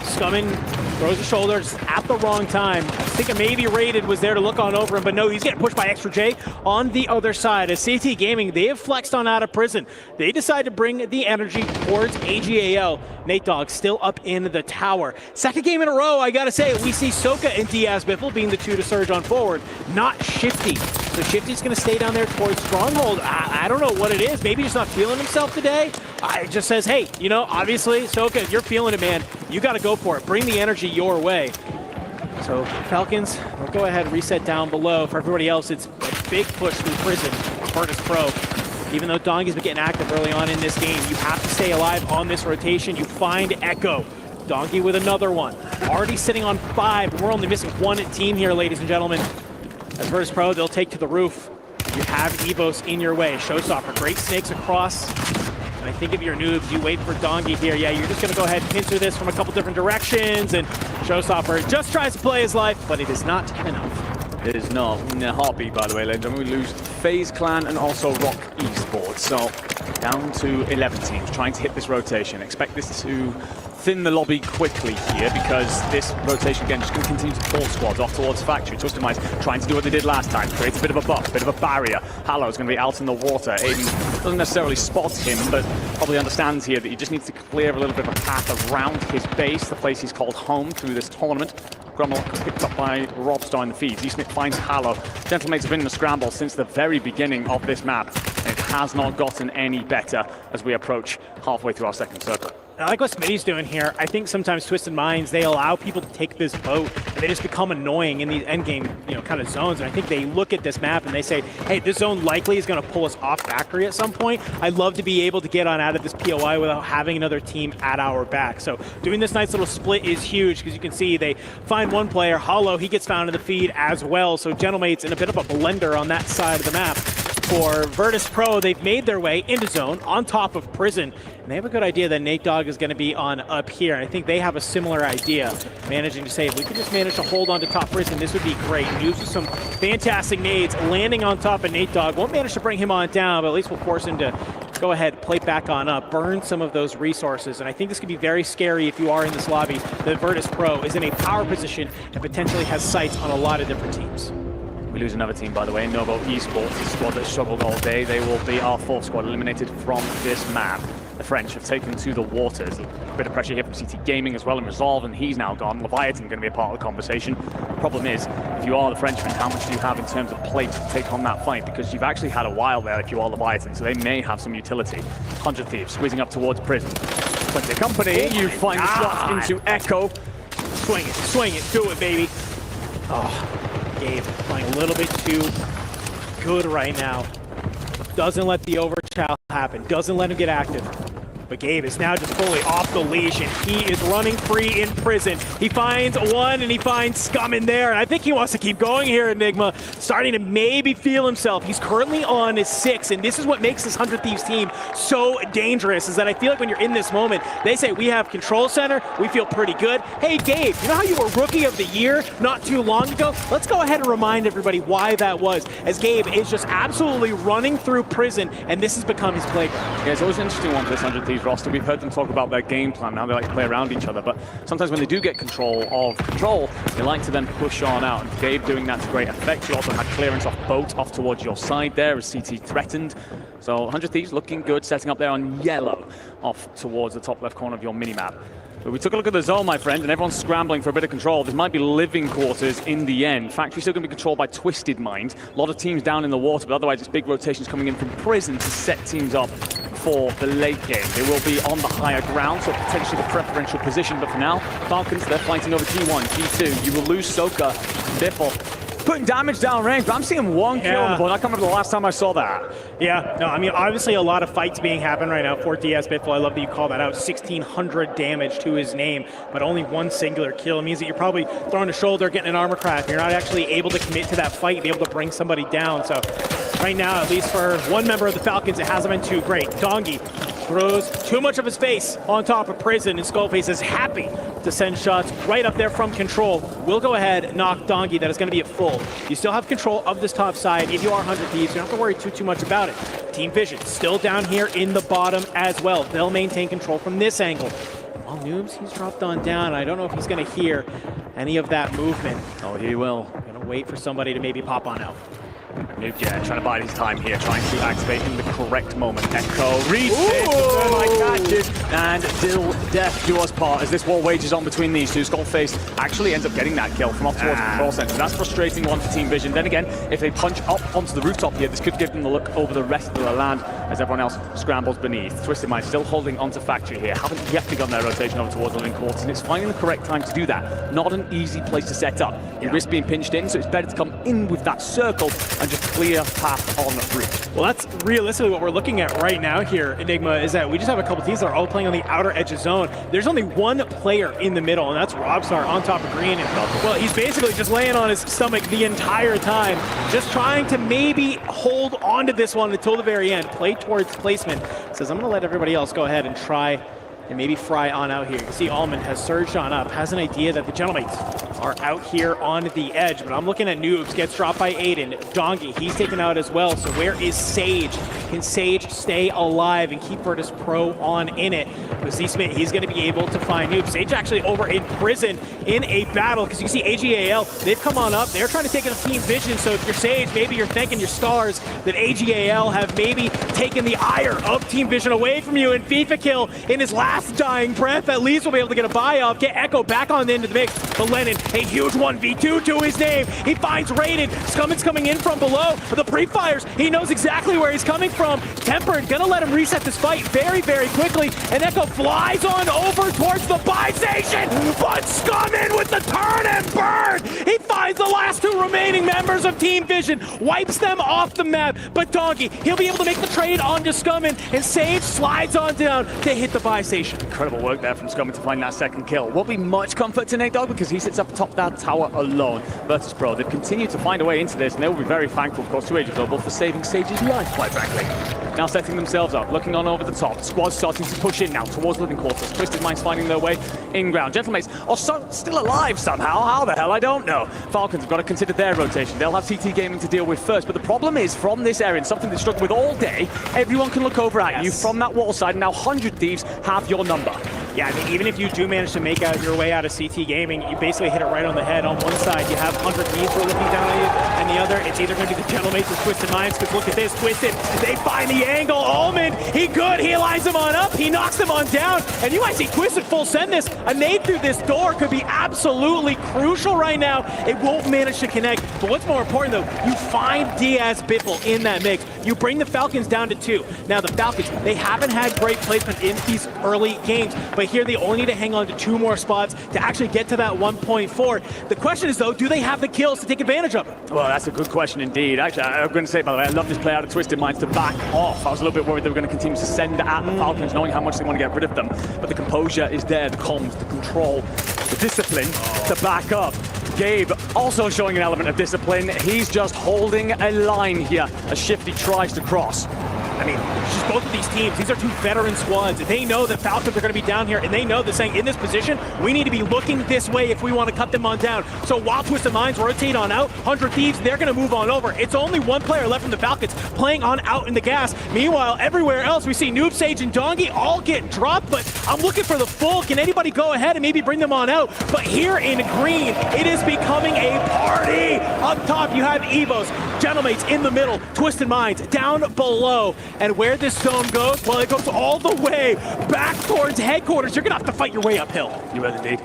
Scumming Throws the shoulders at the wrong time. I was thinking maybe Rated was there to look on over him, but no, he's getting pushed by Extra J on the other side. As CT Gaming, they have flexed on out of prison. They decide to bring the energy towards AGAL. Nate Dogg still up in the tower. Second game in a row, I gotta say, we see Soka and Diaz Biffle being the two to surge on forward, not Shifty. So Shifty's gonna stay down there towards Stronghold. I don't know what it is. Maybe he's not feeling himself today. It just says, hey, you know, obviously, Soka, if you're feeling it, man, you gotta go for it. Bring the energy your way. So Falcons will go ahead and reset down below. For everybody else, it's a big push through prison. Virtus Pro. Even though Dongy's been getting active early on in this game, you have to stay alive on this rotation. You find Echo. Donkey with another one. Already sitting on 5, but we're only missing one team here, ladies and gentlemen. As Virtus Pro, they'll take to the roof. You have Evos in your way. Showstopper, great snakes across. And I think if you're noobs, you wait for Donkey here. Yeah, you're just going to go ahead and pincer this from a couple different directions. And Showstopper just tries to play his life, but it is not enough. It is not in a heartbeat, by the way, ladies. We lose FaZe Clan and also Rock Esports. So down to 11 teams trying to hit this rotation. Expect this to thin the lobby quickly here because this rotation again just going to continue to pull squads off towards Factory. Twistermize trying to do what they did last time, create a bit of a buff, a bit of a barrier. Hallow's going to be out in the water. Aiden doesn't necessarily spot him, but probably understands here that he just needs to clear a little bit of a path around his base, the place he's called home through this tournament. Grummel picked up by Robstar in the feed. Z-Smith finds Hallow. Gentlemates have been in a scramble since the very beginning of this map. And it has not gotten any better as we approach halfway through our second circle. I like what Smitty's doing here. I think sometimes Twisted Minds, they allow people to take this boat and they just become annoying in these endgame, kind of zones. And I think they look at this map and they say, hey, this zone likely is going to pull us off Factory at some point. I'd love to be able to get on out of this POI without having another team at our back. So doing this nice little split is huge because you can see they find one player, Hollow, he gets found in the feed as well. So Gentlemates in a bit of a blender on that side of the map. For Virtus Pro, they've made their way into zone on top of prison. And they have a good idea that Nate Dogg is going to be on up here. And I think they have a similar idea, managing to say, if we could just manage to hold on to top prison, this would be great. Use some fantastic nades, landing on top of Nate Dogg. Won't manage to bring him on down, but at least we'll force him to go ahead, play back on up, burn some of those resources. And I think this could be very scary if you are in this lobby. The Virtus Pro is in a power position and potentially has sights on a lot of different teams. We lose another team, by the way. Novo Esports, the squad that struggled all day. They will be our fourth squad eliminated from this map. The French have taken to the waters. A bit of pressure here from CT Gaming as well, and Resolve, and he's now gone. Leviathan going to be a part of the conversation. The problem is, if you are the Frenchman, how much do you have in terms of plate to take on that fight? Because you've actually had a while there if you are Leviathan, so they may have some utility. 100 Thieves squeezing up towards prison. Plenty of company. You find the shots into Echo. Swing it, do it, baby. Oh. Gabe playing a little bit too good right now. Doesn't let the overchild happen. Doesn't let him get active. But Gabe is now just fully off the leash, and he is running free in prison. He finds one, and he finds Scum in there. And I think he wants to keep going here, Enigma. Starting to maybe feel himself. He's currently on his 6, and this is what makes this 100 Thieves team so dangerous, is that I feel like when you're in this moment, they say, we have control center, we feel pretty good. Hey, Gabe, you know how you were Rookie of the Year not too long ago? Let's go ahead and remind everybody why that was, as Gabe is just absolutely running through prison, and this has become his playground. Yeah, it's always an interesting one for this 100 Thieves roster. We've heard them talk about their game plan. Now they like to play around each other, but sometimes when they do get control of control, they like to then push on out. And Gabe doing that to great effect. You also had clearance off boat off towards your side there as CT threatened. So 100 Thieves looking good, setting up there on yellow off towards the top left corner of your minimap. But we took a look at the zone, my friend, and everyone's scrambling for a bit of control. This might be living quarters in the end. Factory's still going to be controlled by Twisted Mind. A lot of teams down in the water, but otherwise it's big rotations coming in from prison to set teams up for the late game. They will be on the higher ground, so potentially the preferential position. But for now, Falcons, they're fighting over G1, G2. You will lose Soka, Biffle, putting damage down range, but I'm seeing one kill on the board. I can't remember the last time I saw that. Yeah, no, I mean, obviously a lot of fights being happening right now for DS Biffle. I love that you call that out. 1,600 damage to his name, but only one singular kill. It means that you're probably throwing a shoulder, getting an armor crack. You're not actually able to commit to that fight, be able to bring somebody down. So right now, at least for one member of the Falcons, it hasn't been too great. Dongy throws too much of his face on top of prison, and Skullface is happy to send shots right up there from control. We'll go ahead and knock Dongy. That is going to be at full. You still have control of this top side. If you are 100 Thieves, you don't have to worry too much about it. Team Vision still down here in the bottom as well. They'll maintain control from this angle. Well, Noobs, he's dropped on down. I don't know if he's going to hear any of that movement. Oh, he will. Going to wait for somebody to maybe pop on out. Noob, yeah, trying to bide his time here, trying to activate in the correct moment. Echo reads it, Thermite catches, and till death do us part as this war wages on between these two. Skullface actually ends up getting that kill from off towards the control center. That's frustrating one for Team Vision. Then again, if they punch up onto the rooftop here, this could give them the look over the rest of the land as everyone else scrambles beneath. Twisted Mind still holding onto Factory here, haven't yet begun their rotation over towards the living quarters, and it's finding the correct time to do that. Not an easy place to set up. You risk being pinched in, so it's better to come in with that circle and just clear path on route. Well, that's realistically what we're looking at right now here, Enigma, is that we just have a couple teams that are all playing on the outer edge of zone. There's only one player in the middle, and that's Robstar on top of green. And, well, he's basically just laying on his stomach the entire time, just trying to maybe hold on to this one until the very end. Play towards placement. Says, I'm going to let everybody else go ahead and try and maybe fry on out here. You can see Almond has surged on up, has an idea that the Gentlemates are out here on the edge, but I'm looking at Noobs, gets dropped by Aiden. Dongi, he's taken out as well, so where is Sage? Can Sage stay alive and keep Virtus Pro on in it? With Z-Smith, he's going to be able to find Noobs. Sage actually over in prison in a battle, because you can see AGAL, they've come on up, they're trying to take in a Team Vision, so if you're Sage, maybe you're thanking your stars that AGAL have maybe taken the ire of Team Vision away from you, and FIFA Kill in his last dying breath, at least we'll be able to get a buy off, get Echo back on the end of the mix. But Lennon, a huge 1v2 to his name. He finds Raiden. Scumman's coming in from below. The pre-fires, he knows exactly where he's coming from. Tempered, gonna let him reset this fight very, very quickly. And Echo flies on over towards the buy station. But Scumman with the turn and burn. He finds the last two remaining members of Team Vision, wipes them off the map. But Donkey, he'll be able to make the trade onto Scumman, and Sage slides on down to hit the buy station. Incredible work there from Scumman to find that second kill. Won't be much comfort to Nate Dogg because he sits up atop that tower alone. Virtus Pro, they've continued to find a way into this, and they will be very thankful, of course, to Age of Global for saving Sage's life, quite frankly. Now setting themselves up, looking on over the top. Squad's starting to push in now towards living quarters. Twisted Minds finding their way in ground. Gentlemates are still alive somehow. How the hell? I don't know. Falcons have got to consider their rotation. They'll have CT Gaming to deal with first, but the problem is from this area, and something they've struggled with all day, everyone can look over at you from that wall side, and now 100 Thieves have your number. Yeah, I mean, even if you do manage to make out your way out of CT Gaming, you basically hit it right on the head. On one side, you have 100 Thieves who are looking down on you, and the other, it's either going to be the Gentlemates or Twisted Minds, because look at this, Twisted, they find the angle. Almond, he good, he lines him on up, he knocks them on down, and you might see Twisted full send this. A nade through this door could be absolutely crucial right now. It won't manage to connect, but what's more important though, you find Diaz Biffle in that mix. You bring the Falcons down to 2. Now the Falcons, they haven't had great placement in these early games, but here they only need to hang on to 2 more spots to actually get to that 1.4. The question is though, do they have the kills to take advantage of it? Well, that's a good question indeed. Actually, I'm going to say, by the way, I love this play out of Twisted Minds to back off. I was a little bit worried they were going to continue to send at the Falcons, knowing how much they want to get rid of them. But the composure is there, the comms, the control, the discipline to back up. Gabe also showing an element of discipline. He's just holding a line here as Shifty tries to cross. I mean, just both of these teams, these are 2 veteran squads. They know that Falcons are going to be down here, and they know that saying in this position, we need to be looking this way if we want to cut them on down. So while Twisted Minds rotate on out, 100 Thieves, they're going to move on over. It's only 1 player left from the Falcons playing on out in the gas. Meanwhile, everywhere else, we see Noob, Sage, and Dongi all get dropped, but I'm looking for the full. Can anybody go ahead and maybe bring them on out? But here in green, it is becoming a party. Up top, you have Evos, Gentlemates in the middle, Twisted Minds down below. And where this zone goes, well, it goes all the way back towards headquarters. You're going to have to fight your way uphill. You will indeed.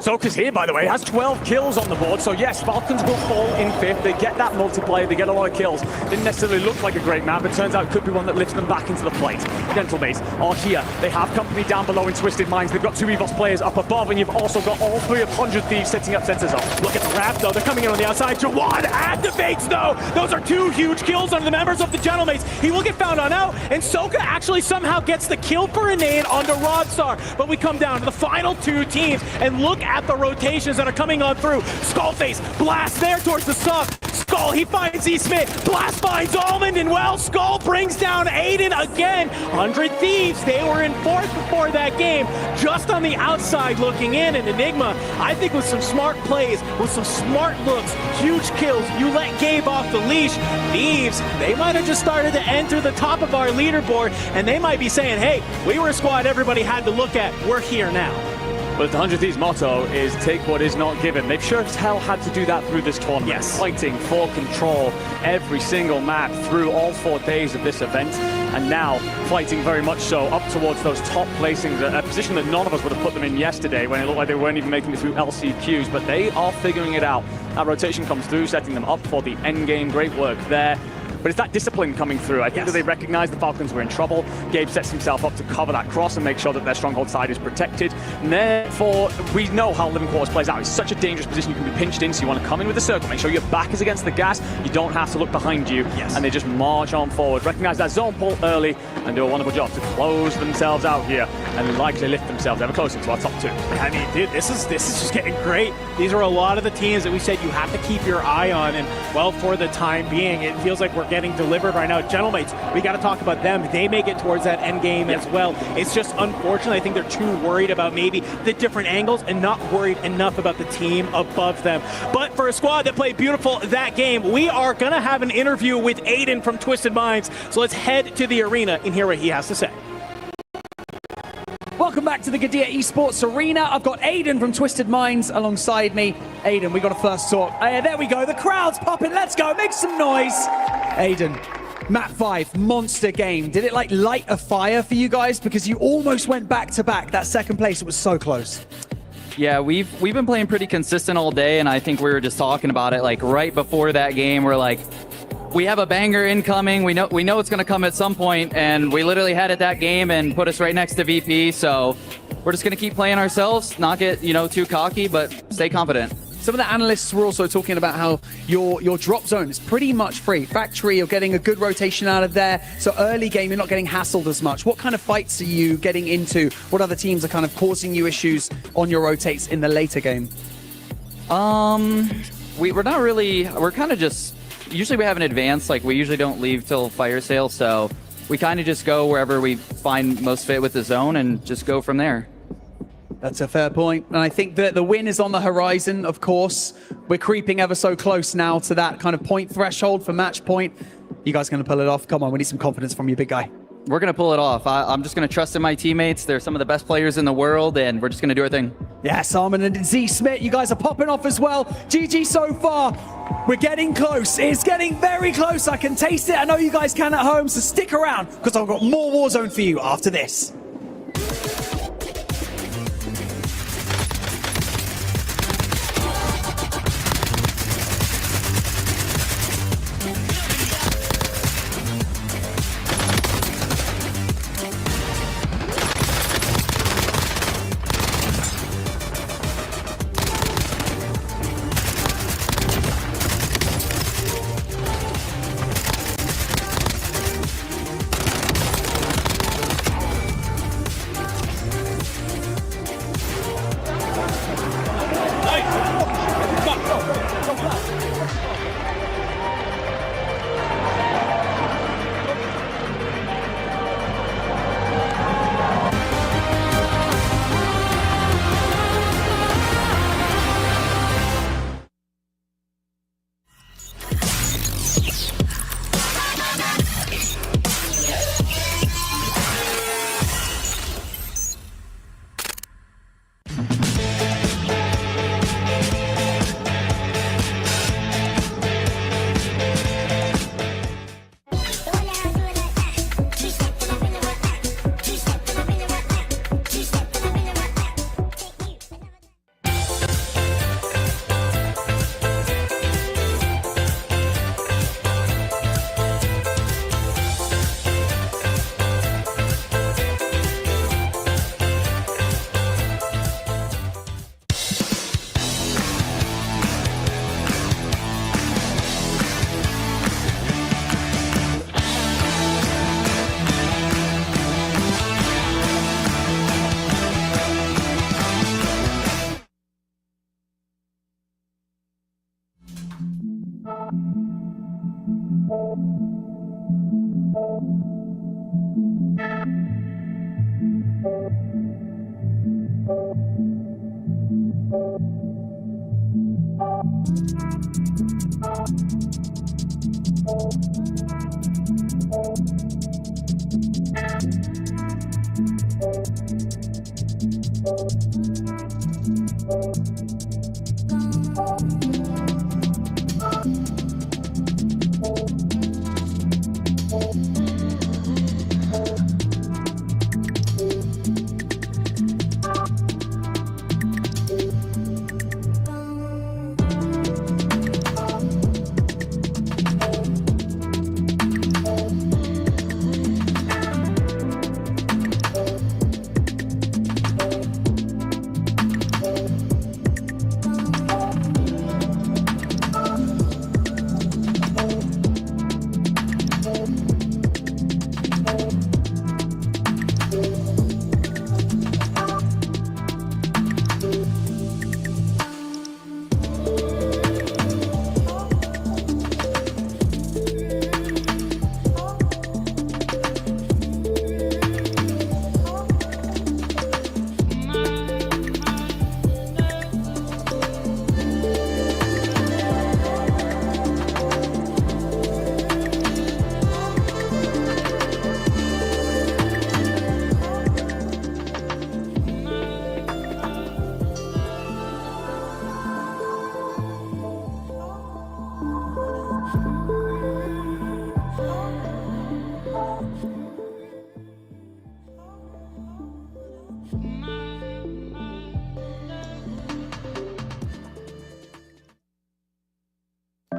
Soka's here, by the way, has 12 kills on the board, so yes, Falcons will fall in 5th. They get that multiplayer, they get a lot of kills. Didn't necessarily look like a great map, but turns out it could be one that lifts them back into the plate. Gentlemates are here. They have company down below in Twisted Minds. They've got 2 EVOS players up above, and you've also got all 3 of 100 Thieves setting up sensors up. Look at the wrap, though. They're coming in on the outside. Jawad activates, though. Those are 2 huge kills on the members of the Gentlemates. He will get found on out, and Soka actually somehow gets the kill for Inane onto Rodstar. But we come down to the final 2 teams, and look at the rotations that are coming on through. Skullface, blast there towards the sub. Skull, he finds E-Smith. Blast finds Almond, and well, Skull brings down Aiden again. 100 Thieves, they were in fourth before that game, just on the outside looking in. And Enigma, I think with some smart plays, with some smart looks, huge kills, you let Gabe off the leash. Thieves, they might have just started to enter the top of our leaderboard, and they might be saying, hey, we were a squad everybody had to look at. We're here now. But the 100 Thieves motto is take what is not given. They've sure as hell had to do that through this tournament. Yes. Fighting for control every single map through all 4 days of this event. And now fighting very much so up towards those top placings, a position that none of us would have put them in yesterday when it looked like they weren't even making it through LCQs. But they are figuring it out. That rotation comes through, setting them up for the end game. Great work there. But it's that discipline coming through. I think that they recognize the Falcons were in trouble. Gabe sets himself up to cover that cross and make sure that their stronghold side is protected. And therefore, we know how Living Quarters plays out. It's such a dangerous position. You can be pinched in, so you want to come in with the circle, make sure your back is against the gas. You don't have to look behind you. And they just march on forward. Recognize that zone pull early and do a wonderful job to close themselves out here and likely lift themselves ever closer to our top 2. I mean, dude, this is just getting great. These are a lot of the teams that we said you have to keep your eye on, and well, for the time being, it feels like we're getting delivered right now. Gentlemates, we got to talk about them. They may get towards that end game as well. It's just unfortunate. I think they're too worried about maybe the different angles and not worried enough about the team above them. But for a squad that played beautiful that game, we are going to have an interview with Aiden from Twisted Minds. So let's head to the arena and hear what he has to say. Welcome back to the Gadia Esports Arena. I've got Aiden from Twisted Minds alongside me. Aiden, we got a first talk. There we go. The crowd's popping. Let's go. Make some noise. Aiden, Map 5, monster game. Did it like light a fire for you guys? Because you almost went back to back. That second place, it was so close. Yeah, we've been playing pretty consistent all day, and I think we were just talking about it like right before that game. We're like, we have a banger incoming. We know it's going to come at some point, and we literally had it that game and put us right next to VP. So we're just going to keep playing ourselves, not get too cocky, but stay confident. Some of the analysts were also talking about how your drop zone is pretty much free. Factory, you're getting a good rotation out of there. So early game, you're not getting hassled as much. What kind of fights are you getting into? What other teams are kind of causing you issues on your rotates in the later game? We're not really. We're kind of just. Usually we have an advance. Like we usually don't leave till fire sale. So we kind of just go wherever we find most fit with the zone and just go from there. That's a fair point. And I think that the win is on the horizon, of course. We're creeping ever so close now to that kind of point threshold for match point. You guys going to pull it off? Come on, we need some confidence from you, big guy. We're going to pull it off. I'm just going to trust in my teammates. They're some of the best players in the world, and we're just going to do our thing. Yeah, Simon and Z Smith, you guys are popping off as well. GG so far. We're getting close. It's getting very close. I can taste it. I know you guys can at home, so stick around because I've got more Warzone for you after this.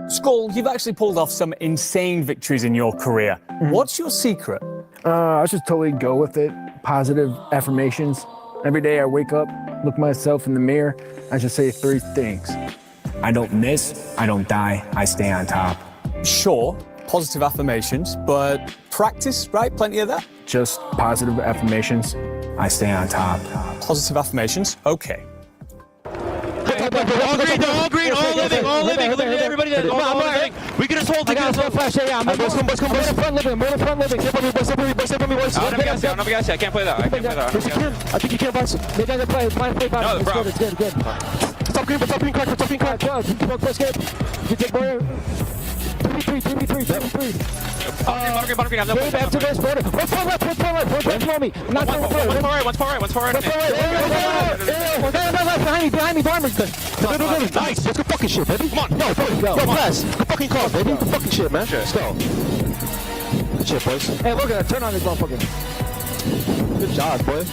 Skull, you've actually pulled off some insane victories in your career. What's your secret? I just totally go with it. Positive affirmations. Every day I wake up, look myself in the mirror, I just say 3 things. I don't miss, I don't die, I stay on top. Sure, positive affirmations, but practice, right? Plenty of that? Just positive affirmations. I stay on top. Positive affirmations? Okay. All green, all living, everybody there, all living. We can just hold together. Flash, yeah, I'm boys, come, more in front living, more in front living. Step on me, boys, No, I can't play that. I can't play that. Yes, you can. I think you can, boys. Maybe I can play. Mine play back. No, bro. It's good. Stop green, crack. Smoke, first game. You take more. 2v3. Bottom green, I'm no back to this border. One far left, below me. Not One's far right. Behind me, Barmer's good. Nice. Let's go fucking shit, baby. Come on. No, go. Go, press. Go fucking call, baby. Go fucking shit, man. Let's go. Good shit, boys. Hey, look at that. Turn on this motherfucker. Good job, boy.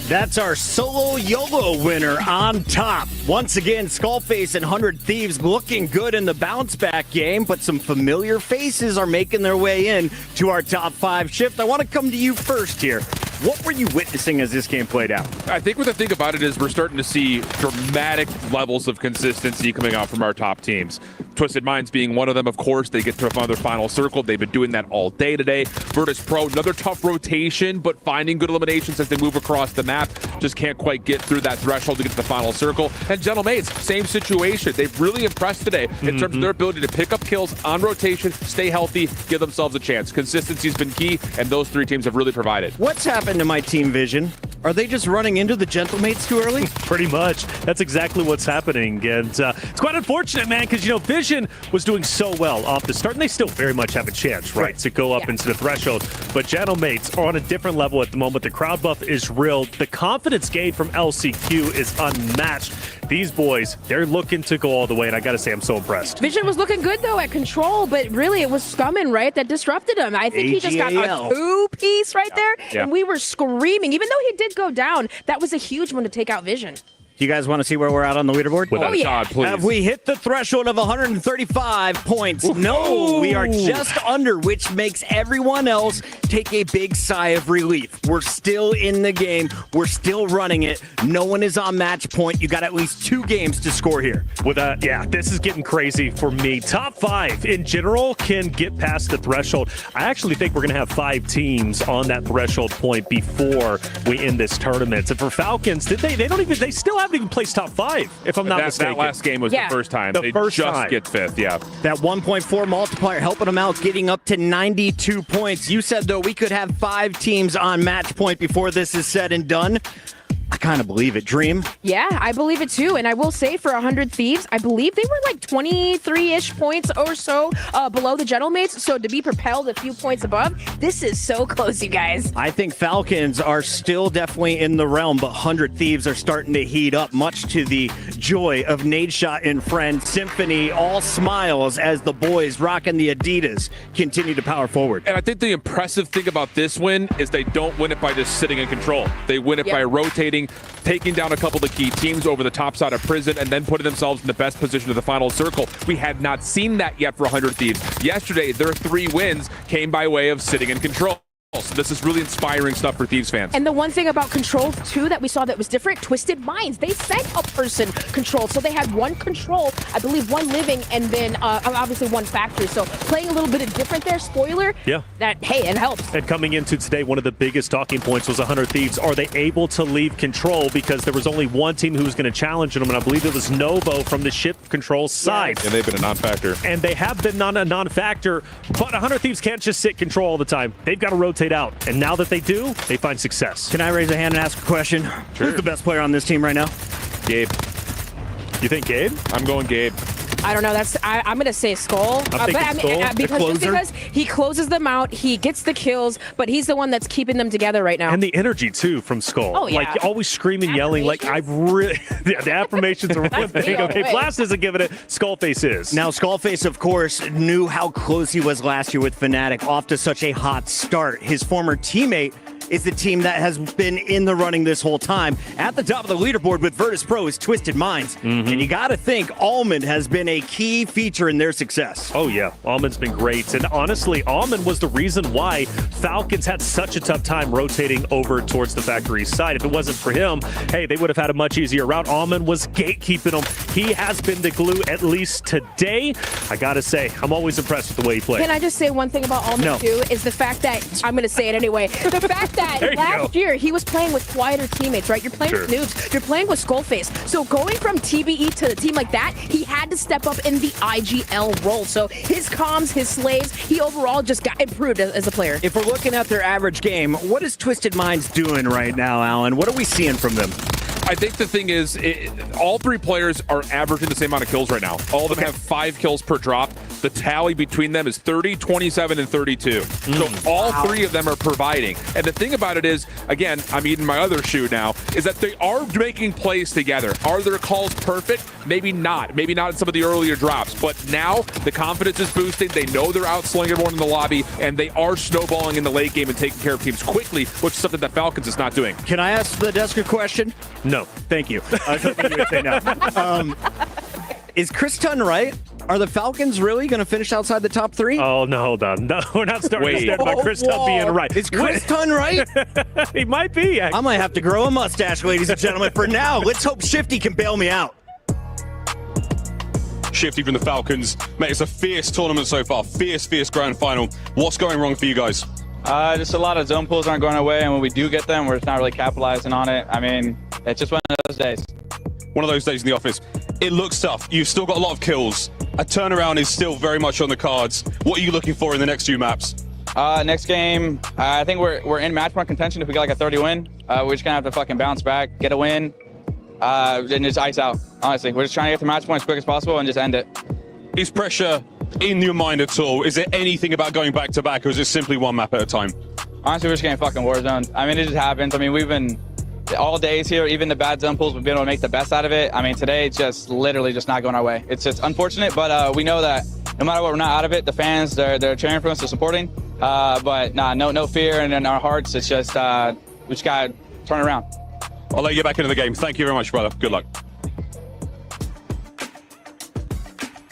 That's our solo YOLO winner on top. Once again, Skullface and 100 Thieves looking good in the bounce back game, but some familiar faces are making their way in to our top 5 shift. I want to come to you first here. What were you witnessing as this game played out? I think what the thing about it is we're starting to see dramatic levels of consistency coming out from our top teams. Twisted Minds being one of them, of course. They get to another final circle. They've been doing that all day today. Virtus Pro, another tough rotation, but finding good eliminations as they move across the map. Just can't quite get through that threshold to get to the final circle. And Gentle Mates, same situation. They've really impressed today in terms of their ability to pick up kills on rotation, stay healthy, give themselves a chance. Consistency's been key, and those 3 teams have really provided. What's happened to my team Vision? Are they just running into the Gentle Mates too early? Pretty much. That's exactly what's happening. And it's quite unfortunate, man, because, Vision was doing so well off the start, and they still very much have a chance, right, to go up into the threshold. But Gentle Mates are on a different level at the moment. The crowd buff is real. The confidence gain from LCQ is unmatched. These boys, they're looking to go all the way, and I got to say, I'm so impressed. Vision was looking good, though, at control, but really it was Scumming, right, that disrupted him. I think he just got a 2-piece right there, and we were screaming. Even though he did go down, that was a huge one to take out Vision. Do you guys want to see where we're at on the leaderboard? Without a doubt, please. Have we hit the threshold of 135 points? No, we are just under, which makes everyone else take a big sigh of relief. We're still in the game. We're still running it. No one is on match point. You got at least 2 games to score here. Yeah, this is getting crazy for me. Top 5 in general can get past the threshold. I actually think we're going to have 5 teams on that threshold point before we end this tournament. And for Falcons, they still have haven't even placed top 5, if I'm not mistaken. That last game was Yeah. the first time. The They first just time. get 5th, yeah. That 1.4 multiplier helping them out, getting up to 92 points. You said, though, we could have 5 teams on match point before this is said and done. I kind of believe it. Dream? Yeah, I believe it too. And I will say for 100 Thieves, I believe they were like 23-ish points or so below the Gentlemates. So to be propelled a few points above, this is so close, you guys. I think Falcons are still definitely in the realm, but 100 Thieves are starting to heat up, much to the joy of Nadeshot and friend Symphony. All smiles as the boys rocking the Adidas continue to power forward. And I think the impressive thing about this win is they don't win it by just sitting in control. They win it by rotating, taking down a couple of the key teams over the top side of prison, and then putting themselves in the best position of the final circle. We had not seen that yet for 100 Thieves. Yesterday, their 3 wins came by way of sitting in control. So this is really inspiring stuff for Thieves fans. And the one thing about Control, too, that we saw that was different, Twisted Minds. They sent a person Control. So they had 1 Control, I believe 1 living, and then obviously 1 factory. So playing a little bit of different there, spoiler, that, hey, it helps. And coming into today, one of the biggest talking points was 100 Thieves. Are they able to leave Control? Because there was only one team who was going to challenge them, and I believe it was Novo from the ship Control side. And they've been a non-factor. And they have been a non-factor, but 100 Thieves can't just sit Control all the time. They've got to rotate out, and now that they do, they find success. Can I raise a hand and ask a question? Sure. Who's the best player on this team right now? Gabe. You think Gabe? I'm going Gabe. I don't know. I'm going to say Skull. Because he closes them out, he gets the kills, but he's the one that's keeping them together right now. And the energy, too, from Skull. Oh, yeah. Like, always screaming, yelling. Like, I really... the affirmations are one thing. Okay, Blast isn't giving it. Skullface is. Now, Skullface, of course, knew how close he was last year with Fnatic, off to such a hot start. His former teammate is the team that has been in the running this whole time. At the top of the leaderboard with Virtus Pro is Twisted Minds. And you got to think Almond has been a key feature in their success. Oh, yeah. Almond's been great. And honestly, Almond was the reason why Falcons had such a tough time rotating over towards the factory side. If it wasn't for him, hey, they would have had a much easier route. Almond was gatekeeping them. He has been the glue, at least today. I got to say, I'm always impressed with the way he plays. Can I just say one thing about Almond, too, is the fact that, I'm going to say it anyway, the fact that last year he was playing with quieter teammates, right? You're playing with noobs. You're playing with Skullface. So going from TBE to the team like that, he had to step up in the IGL role. So his comms, his slaves, he overall just got improved as a player. If we're looking at their average game, what is Twisted Minds doing right now, Alan? What are we seeing from them? I think the thing is, all 3 players are averaging the same amount of kills right now. All of them have 5 kills per drop. The tally between them is 30, 27, and 32. So all 3 of them are providing. And the thing about it is, again, I'm eating my other shoe now, is that they are making plays together. Are their calls perfect? Maybe not. Maybe not in some of the earlier drops. But now the confidence is boosting. They know they're outslinging everyone in the lobby, and they are snowballing in the late game and taking care of teams quickly, which is something that Falcons is not doing. Can I ask the desk a question? No. Thank you. I was hoping you would say no. Is Chris Tunn right? Are the Falcons really going to finish outside the top 3? Oh, no, hold on. No, we're not starting to stand by Chris Tunn being right. Is Chris Tunn right? He might be. I might have to grow a mustache, ladies and gentlemen. For now, let's hope Shifty can bail me out. Shifty from the Falcons. Mate, it's a fierce tournament so far. Fierce grand final. What's going wrong for you guys? Just a lot of zone pulls aren't going our way, and when we do get them, we're just not really capitalizing on it. I mean, it's just one of those days. One of those days in the office. It looks tough. You've still got a lot of kills. A turnaround is still very much on the cards. What are you looking for in the next few maps? Next game, I think we're in match point contention. If we get like a 30 win, we're just gonna have to fucking bounce back, get a win, and just ice out. Honestly, we're just trying to get to match point as quick as possible and just end it. Is pressure in your mind at all? Is there anything about going back to back, or is it simply one map at a time? Honestly, we're just getting fucking Warzone. I mean, it just happens. I mean, we've been all days here, even the bad zone pulls, we've been able to make the best out of it. I mean, today it's just literally just not going our way. It's just unfortunate, but we know that no matter what, we're not out of it. The fans, they're cheering for us, they're supporting. But nah, no fear, and in our hearts, it's just we just gotta turn around. I'll let you get back into the game. Thank you very much, brother. Good luck.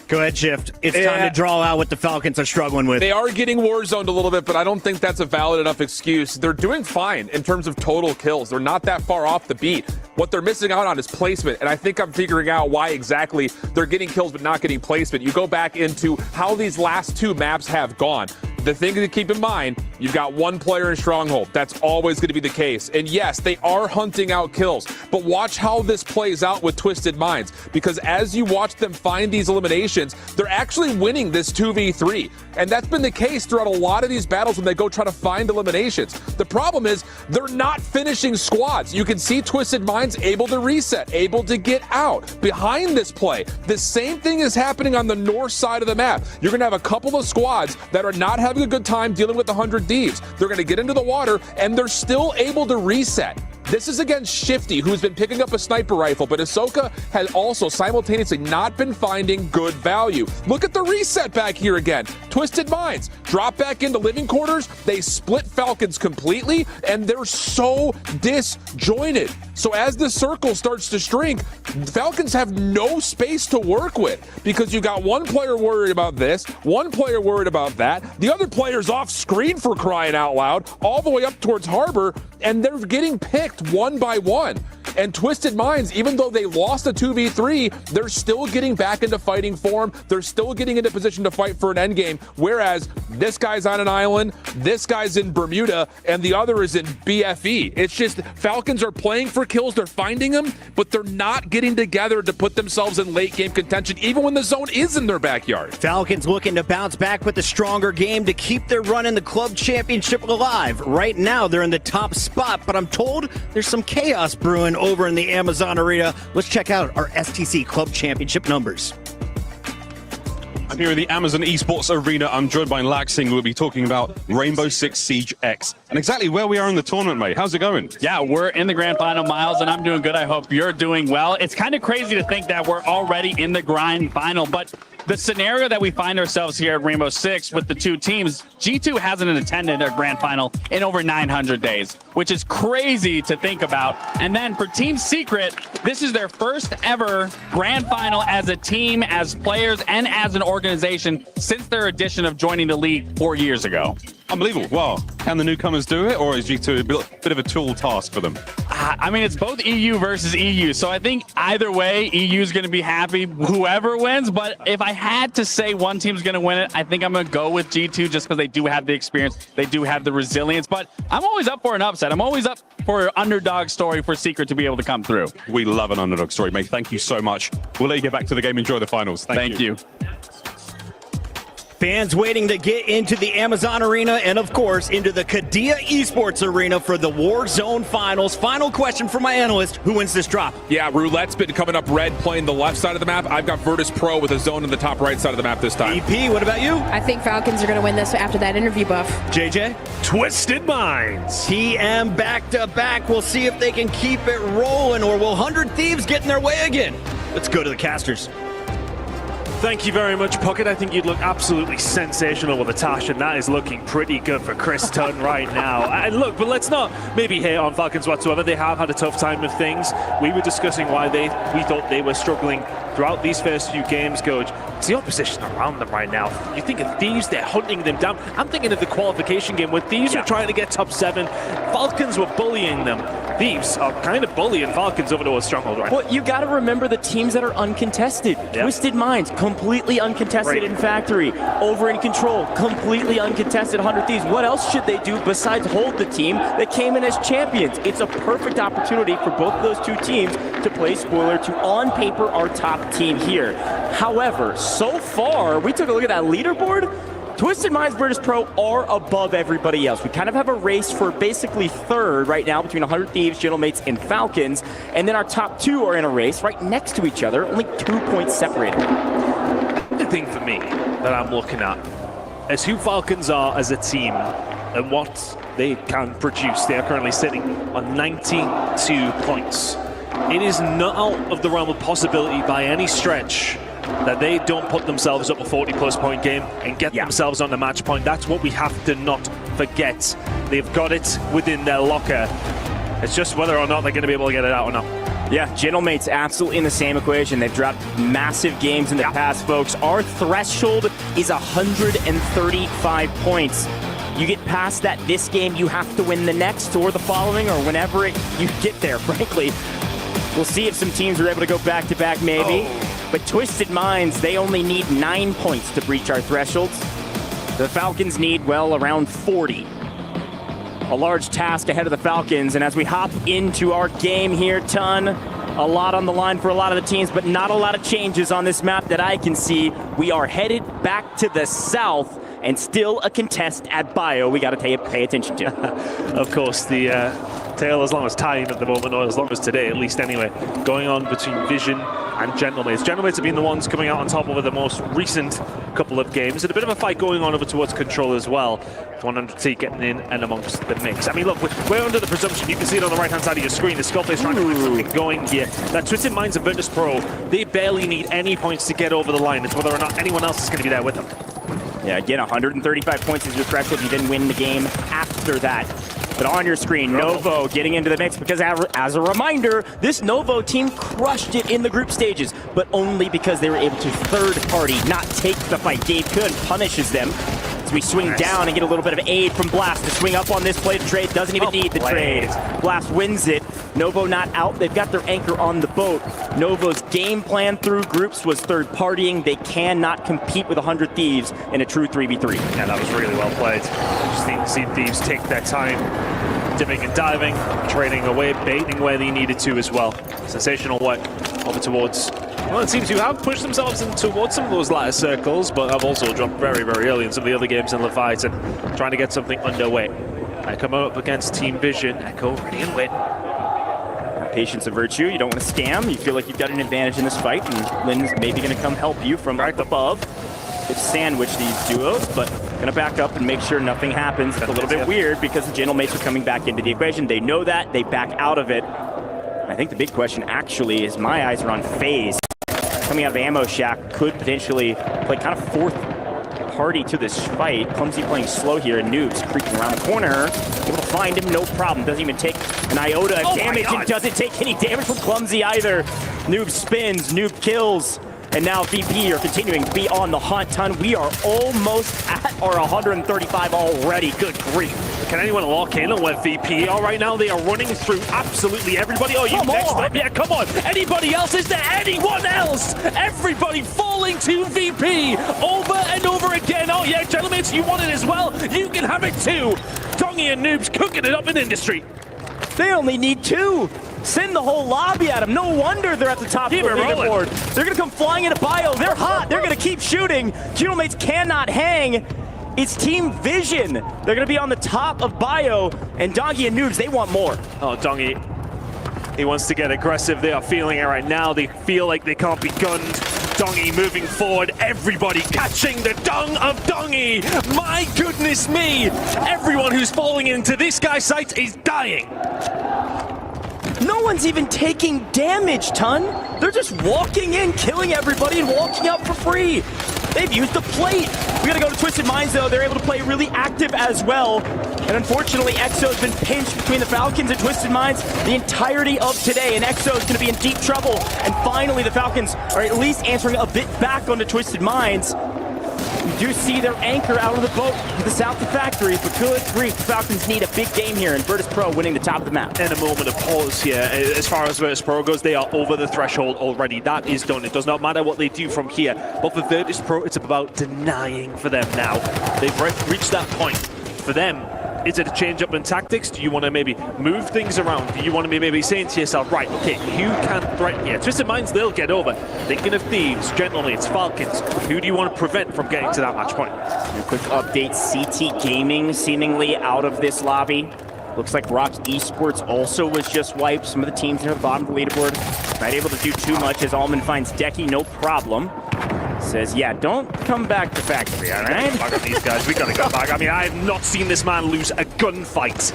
Go ahead, Shift. It's time to draw out what the Falcons are struggling with. They are getting Warzoned a little bit, but I don't think that's a valid enough excuse. They're doing fine in terms of total kills. They're not that far off the beat. What they're missing out on is placement, and I think I'm figuring out why exactly they're getting kills but not getting placement. You go back into how these last 2 maps have gone. the thing to keep in mind, you've got one player in Stronghold. That's always going to be the case. And yes, they are hunting out kills, but watch how this plays out with Twisted Minds, because as you watch them find these eliminations, they're actually winning this 2v3. And that's been the case throughout a lot of these battles when they go try to find eliminations. The problem is they're not finishing squads. You can see Twisted Minds able to reset, able to get out. Behind this play, the same thing is happening on the north side of the map. You're going to have a couple of squads that are not having a good time dealing with the 100 Thieves. They're going to get into the water, and they're still able to reset. This is against Shifty, who's been picking up a sniper rifle, but Ahsoka has also simultaneously not been finding good value. Look at the reset back here again. Twisted Minds drop back into living quarters. They split Falcons completely, and they're so disjointed. So as the circle starts to shrink, Falcons have no space to work with, because you got one player worried about this, one player worried about that, the other player's off screen, for crying out loud, all the way up towards Harbor, and they're getting picked one by one. And Twisted Minds, even though they lost a 2v3, they're still getting back into fighting form. They're still getting into position to fight for an endgame, whereas this guy's on an island, this guy's in Bermuda, and the other is in BFE. It's just Falcons are playing for kills, they're finding them, but they're not getting together to put themselves in late game contention, even when the zone is in their backyard. Falcons looking to bounce back with a stronger game to keep their run in the club championship alive. Right now, they're in the top spot, but I'm told there's some chaos brewing over in the Amazon Arena. Let's check out our STC Club Championship numbers. I'm here in the Amazon Esports Arena. I'm joined by Laxing, who will be talking about Rainbow Six Siege X and exactly where we are in the tournament, mate. How's it going? Yeah, we're in the grand final, Miles, and I'm doing good. I hope you're doing well. It's kind of crazy to think that we're already in the grand final, but the scenario that we find ourselves here at Rainbow Six with the two teams, G2 hasn't attended a grand final in over 900 days, which is crazy to think about. And then for Team Secret, this is their first ever grand final as a team, as players, and as an organization since their addition of joining the league 4 years ago. Unbelievable. Well, can the newcomers do it, or is G2 a bit of a tall task for them? I mean, it's both EU versus EU, so I think either way, EU is going to be happy whoever wins, but if I had to say one team's going to win it, I think I'm going to go with G2 just because they do have the experience, they do have the resilience, but I'm always up for an upset. I'm always up for an underdog story for Secret to be able to come through. We love an underdog story, mate. Thank you so much. We'll let you get back to the game. Enjoy the finals. Thank you. Fans waiting to get into the Amazon Arena and, of course, into the Kadia Esports Arena for the Warzone Finals. Final question for my analyst. Who wins this drop? Yeah, Roulette's been coming up red, playing the left side of the map. I've got Virtus Pro with a zone in the top right side of the map this time. EP, what about you? I think Falcons are going to win this after that interview buff. JJ? Twisted Minds. TM back-to-back. We'll see if they can keep it rolling, or will 100 Thieves get in their way again? Let's go to the casters. Thank you very much, Puckett. I think you'd look absolutely sensational with a Tash, and that is looking pretty good for Chris Tunn right now. And look, but let's not maybe hate on Falcons whatsoever. They have had a tough time with things. We were discussing why we thought they were struggling throughout these first few games, Coach. It's the opposition around them right now. You think of Thieves, they're hunting them down. I'm thinking of the qualification game where Thieves were trying to get top 7. Falcons were bullying them. Thieves are kind of bullying Falcons over to a stronghold right now. Well, you got to remember the teams that are uncontested. Twisted Minds, completely uncontested in Factory. Over in Control, completely uncontested 100 Thieves. What else should they do besides hold the team that came in as champions? It's a perfect opportunity for both of those two teams to play spoiler to, on paper, our top team here. However, so far, we took a look at that leaderboard. Twisted Minds, Virtus Pro are above everybody else. We kind of have a race for basically third right now between 100 Thieves, Gentlemates, and Falcons. And then our top two are in a race right next to each other, only 2 points separated. The thing for me that I'm looking at is who Falcons are as a team and what they can produce. They are currently sitting on 92 points. It is not out of the realm of possibility by any stretch that they don't put themselves up a 40-plus point game and get themselves on the match point. That's what we have to not forget. They've got it within their locker. It's just whether or not they're going to be able to get it out or not. Yeah, Gentlemates absolutely in the same equation. They've dropped massive games in the past, folks. Our threshold is 135 points. You get past that this game, you have to win the next or the following or whenever you get there, frankly. We'll see if some teams are able to go back-to-back maybe. But Twisted Minds, they only need 9 points to breach our thresholds. The Falcons need, well, around 40. A large task ahead of the Falcons, and as we hop into our game here, Ton, a lot on the line for a lot of the teams, but not a lot of changes on this map that I can see. We are headed back to the south, and still a contest at Bio we got to pay attention to. Of course, the tale as long as time at the moment, or as long as today at least anyway, going on between Vision and Gentlemates. Gentlemates have been the ones coming out on top over the most recent couple of games, and a bit of a fight going on over towards Control as well. 100T getting in and amongst the mix. I mean, look, we're under the presumption, you can see it on the right-hand side of your screen, the Skullface trying to get something going here. That Twisted Minds and Virtus Pro, they barely need any points to get over the line. It's whether or not anyone else is going to be there with them. Yeah, again, 135 points is your threshold. You didn't win the game after that. But on your screen, Novo getting into the mix because as a reminder, this Novo team crushed it in the group stages, but only because they were able to third party, not take the fight. Gabe Kuhn punishes them. We swing down and get a little bit of aid from Blast to swing up on this play to trade. Doesn't even need the trade. Blast wins it. Novo not out. They've got their anchor on the boat. Novo's game plan through groups was third partying. They cannot compete with 100 Thieves in a true 3v3. Yeah, that was really well played. Just need to see Thieves take their time, dipping and diving, trading away, baiting where they needed to as well. Sensational work over towards... Well, it seems you have pushed themselves in towards some of those latter circles, but have also dropped very, very early in some of the other games in the fight and trying to get something underway. I come up against Team Vision. Echo ready and win. Patience of virtue. You don't want to scam. You feel like you've got an advantage in this fight, and Lynn's maybe going to come help you from right above. They've sandwiched these duos, but going to back up and make sure nothing happens. It's a little bit weird because the Gentlemates are coming back into the equation. They know that. They back out of it. I think the big question actually is my eyes are on FaZe. Coming out of Ammo Shack, could potentially play kind of fourth party to this fight. Clumsy playing slow here, and Noobs creeping around the corner. Able to find him, no problem. Doesn't even take an iota of damage, and doesn't take any damage from Clumsy either. Noob spins, Noob kills, and now VP are continuing to be on the hunt. Ton, we are almost at our 135 already. Good grief. Can anyone lock in on where VP are right now? They are running through absolutely everybody. Oh, you next up? Yeah, come on. Anybody else? Is there anyone else? Everybody falling to VP over and over again. Oh, yeah, gentlemen, you want it as well? You can have it too. Dongy and Noobs cooking it up in industry. They only need 2. Send the whole lobby at them. No wonder they're at the top of the leaderboard. They're going to come flying into Bio. They're hot. They're going to keep shooting. Gentlemates cannot hang. It's Team Vision. They're going to be on the top of Bio, and Dongy and Noobs, they want more. Oh, Dongy, he wants to get aggressive. They are feeling it right now. They feel like they can't be gunned. Dongy moving forward. Everybody catching the dung of Dongy. My goodness me. Everyone who's falling into this guy's sight is dying. No one's even taking damage, Ton. They're just walking in, killing everybody, and walking out for free. They've used the plate. We gotta go to Twisted Minds, though. They're able to play really active as well. And unfortunately, EXO's been pinched between the Falcons and Twisted Minds the entirety of today, and EXO's gonna be in deep trouble. And finally, the Falcons are at least answering a bit back onto Twisted Minds. You do see their anchor out of the boat to the south of Factory, but good grief, the Falcons need a big game here, and Virtus Pro winning the top of the map. And a moment of pause here. As far as Virtus Pro goes, they are over the threshold already. That is done. It does not matter what they do from here. But for Virtus Pro, it's about denying for them now. They've reached that point. For them, is it a change up in tactics? Do you want to maybe move things around? Do you want to be maybe saying to yourself, right, okay, who can threaten here? Twisted Minds, they'll get over. Thinking of Thieves, Gentlemates, Falcons. Who do you want to prevent from getting to that match point? A quick update, CT Gaming seemingly out of this lobby. Looks like Rock Esports also was just wiped. Some of the teams near the bottom of the leaderboard not able to do too much as Allman finds Decky, no problem. Says, yeah, don't come back to Factory, all right? Back on these guys, we gotta go back. I mean, I have not seen this man lose a gunfight.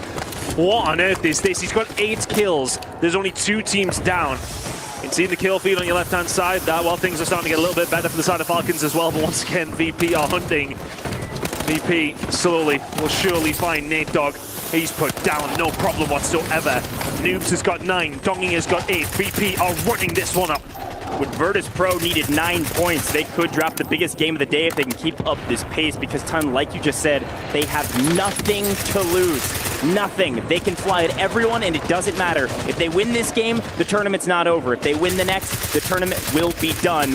What on earth is this? He's got 8 kills. There's only 2 teams down. You can see the kill feed on your left-hand side. Well, things are starting to get a little bit better for the side of Falcons as well, but once again, VP are hunting. VP slowly will surely find Nate Dogg. He's put down, no problem whatsoever. Noobs has got 9, Dongy has got 8. VP are running this one up. When Virtus Pro needed 9 points, they could drop the biggest game of the day if they can keep up this pace because, Ton, like you just said, they have nothing to lose. Nothing. They can fly at everyone, and it doesn't matter. If they win this game, the tournament's not over. If they win the next, the tournament will be done.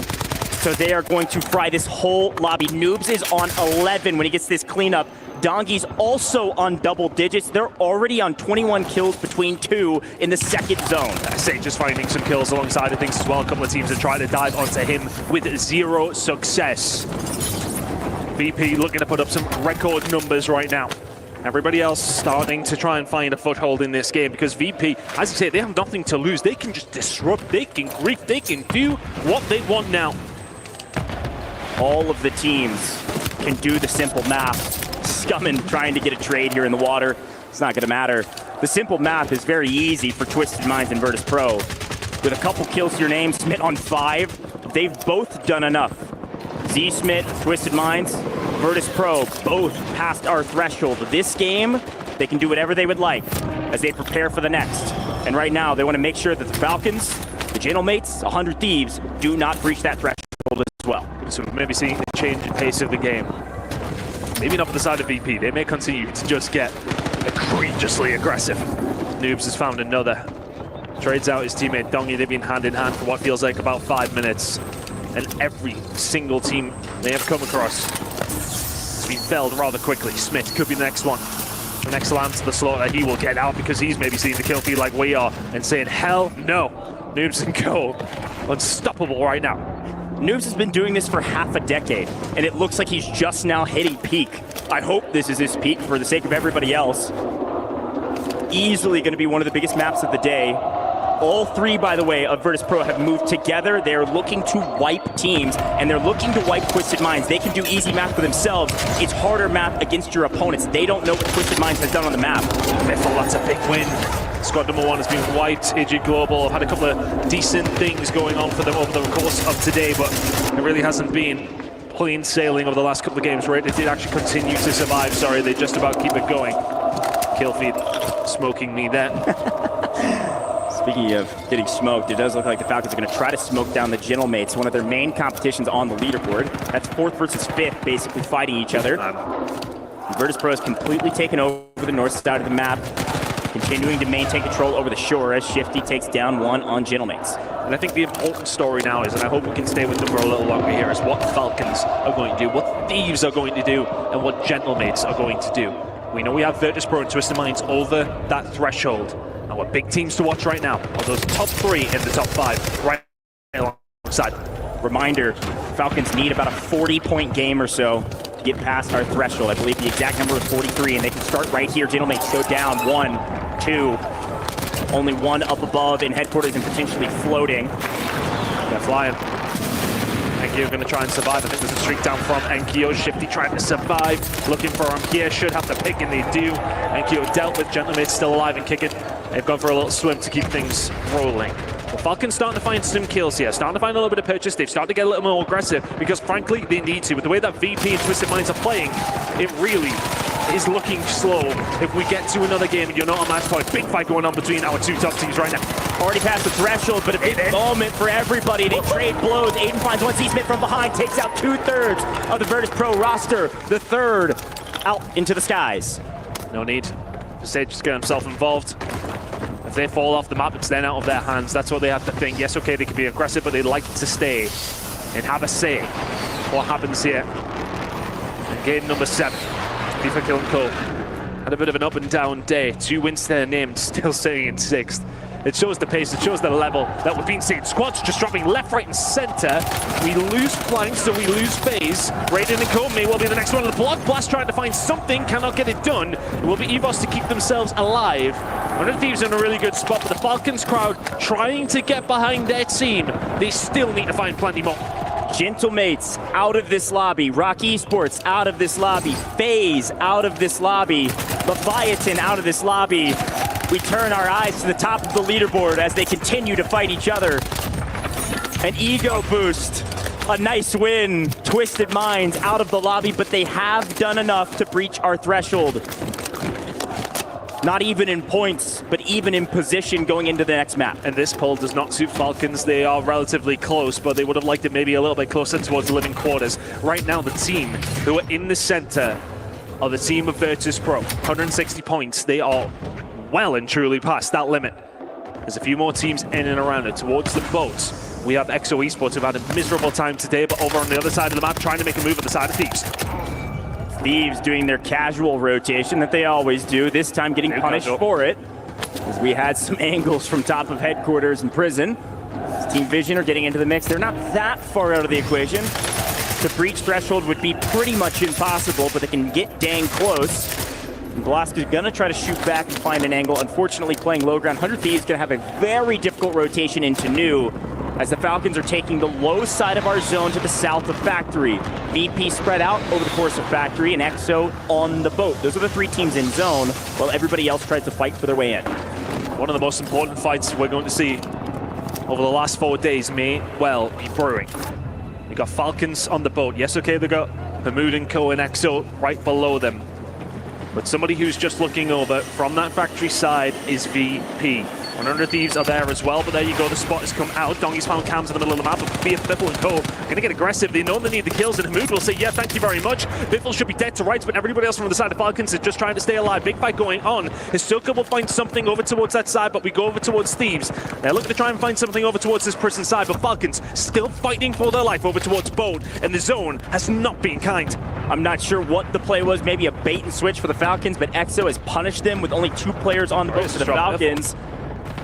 So they are going to fry this whole lobby. Noobs is on 11 when he gets this cleanup. Dongi's also on double digits. They're already on 21 kills between two in the second zone. I say just finding some kills alongside of things as well. A couple of teams are trying to dive onto him with 0 success. VP looking to put up some record numbers right now. Everybody else starting to try and find a foothold in this game because VP, as I say, they have nothing to lose. They can just disrupt, they can grief, they can do what they want now. All of the teams can do the simple math. Scumming trying to get a trade here in the water. It's not going to matter. The simple math is very easy for Twisted Minds and Virtus Pro. With a couple kills to your name, Smith on 5, they've both done enough. Z Smith, Twisted Minds, Virtus Pro, both passed our threshold. This game, they can do whatever they would like as they prepare for the next. And right now, they want to make sure that the Falcons, the Gentlemates, 100 Thieves, do not breach that threshold as well. So we're maybe seeing a change in pace of the game. Maybe not for the side of VP. They may continue to just get egregiously aggressive. Noobs has found another. Trades out his teammate Dongi. They've been hand in hand for what feels like about 5 minutes. And every single team they have come across has been felled rather quickly. Smith could be the next one. The next lamb to the slaughter. He will get out because he's maybe seeing the kill feed like we are and saying, hell no. Noobs and go. Unstoppable right now. Noobs has been doing this for half a decade, and it looks like he's just now hitting peak. I hope this is his peak for the sake of everybody else. Easily going to be one of the biggest maps of the day. All three, by the way, of Virtus Pro have moved together. They're looking to wipe teams, and they're looking to wipe Twisted Minds. They can do easy math for themselves. It's harder math against your opponents. They don't know what Twisted Minds has done on the map. Therefore, that's a big win. Squad number 1 has been wiped. Agent Global have had a couple of decent things going on for them over the course of today, but it really hasn't been plain sailing over the last couple of games, right? They did actually continue to survive. Sorry, they just about keep it going. Kill feed smoking me there. Speaking of getting smoked, it does look like the Falcons are going to try to smoke down the Gentlemates, one of their main competitions on the leaderboard. That's 4th versus 5th, basically fighting each other. Virtus Pro has completely taken over the north side of the map, continuing to maintain control over the shore as Shifty takes down one on Gentlemates. And I think the important story now is, and I hope we can stay with them for a little longer here, is what Falcons are going to do, what Thieves are going to do, and what Gentlemates are going to do. We know we have Virtus Pro and Twisted Minds over that threshold. And what big teams to watch right now are those top 3 in the top 5 right alongside. Reminder, Falcons need about a 40-point game or so to get past our threshold. I believe the exact number is 43, and they can start right here. Gentlemates go down 1, 2, only 1 up above in headquarters and potentially floating. They're flying. Enkyo going to try and survive. I think there's a streak down from Enkyo. Shifty trying to survive, looking for him here. Should have to pick, and they do. Enkyo dealt with. Gentlemates still alive and kicking. They've gone for a little swim to keep things rolling. The Falcons starting to find some kills here, starting to find a little bit of purchase. They've started to get a little more aggressive because, frankly, they need to. With the way that VP and Twisted Minds are playing, it really is looking slow. If we get to another game and you're not on match point, big fight going on between our 2 top teams right now. Already past the threshold, but a big moment for everybody. They trade blows. Aiden finds one. Z Smith from behind takes out 2/3 of the Virtus Pro roster. The 3rd out into the skies. No need. Sage just get himself involved. If they fall off the map, it's then out of their hands. That's what they have to think. Yes, okay, they can be aggressive, but they like to stay and have a say. What happens here? In game number 7, FIFA Kill and Cole had a bit of an up and down day. 2 wins to their name, still staying in 6th. It shows the pace, it shows the level that we've been seeing. Squads just dropping left, right, and center. We lose flanks, so we lose phase. Raiden and Cole may well be the next one. The Blood Blast trying to find something, cannot get it done. It will be EVOS to keep themselves alive. 100 Thieves in a really good spot, but the Falcons crowd trying to get behind their team. They still need to find plenty more. Gentlemates out of this lobby. Rock Esports out of this lobby. FaZe out of this lobby. Leviathan out of this lobby. We turn our eyes to the top of the leaderboard as they continue to fight each other. An ego boost. A nice win. Twisted Minds out of the lobby, but they have done enough to breach our threshold. Not even in points, but even in position going into the next map. And this poll does not suit Falcons. They are relatively close, but they would have liked it maybe a little bit closer towards the living quarters. Right now, the team who are in the center are the team of Virtus Pro. 160 points. They are well and truly past that limit. There's a few more teams in and around it towards the boats. We have EXO Esports who've had a miserable time today, but over on the other side of the map, trying to make a move at the side of Thieves. Thieves doing their casual rotation that they always do, this time getting punished for it. As we had some angles from top of headquarters and prison. Team Vision are getting into the mix. They're not that far out of the equation. To breach threshold would be pretty much impossible, but they can get dang close. And Velasquez is gonna try to shoot back and find an angle. Unfortunately, playing low ground, 100 Thieves gonna have a very difficult rotation into new, as the Falcons are taking the low side of our zone to the south of Factory. VP spread out over the course of Factory, and EXO on the boat. Those are the 3 teams in zone, while everybody else tries to fight for their way in. One of the most important fights we're going to see over the last 4 days may well be brewing. You got Falcons on the boat. Yes, okay, they got Hamoud and Co and EXO right below them. But somebody who's just looking over from that Factory side is VP. 100 Thieves are there as well, but there you go, the spot has come out. Dongy's found cams in the middle of the map, but Biffle and Co are going to get aggressive. They know they need the kills, and Hamoud will say, yeah, thank you very much. Biffle should be dead to rights, but everybody else from the side of Falcons is just trying to stay alive. Big fight going on. Hisoka will find something over towards that side, but we go over towards Thieves. They're looking to try and find something over towards this prison side, but Falcons still fighting for their life over towards Boat, and the zone has not been kind. I'm not sure what the play was, maybe a bait and switch for the Falcons, but EXO has punished them with only 2 players on the boat for the Falcons.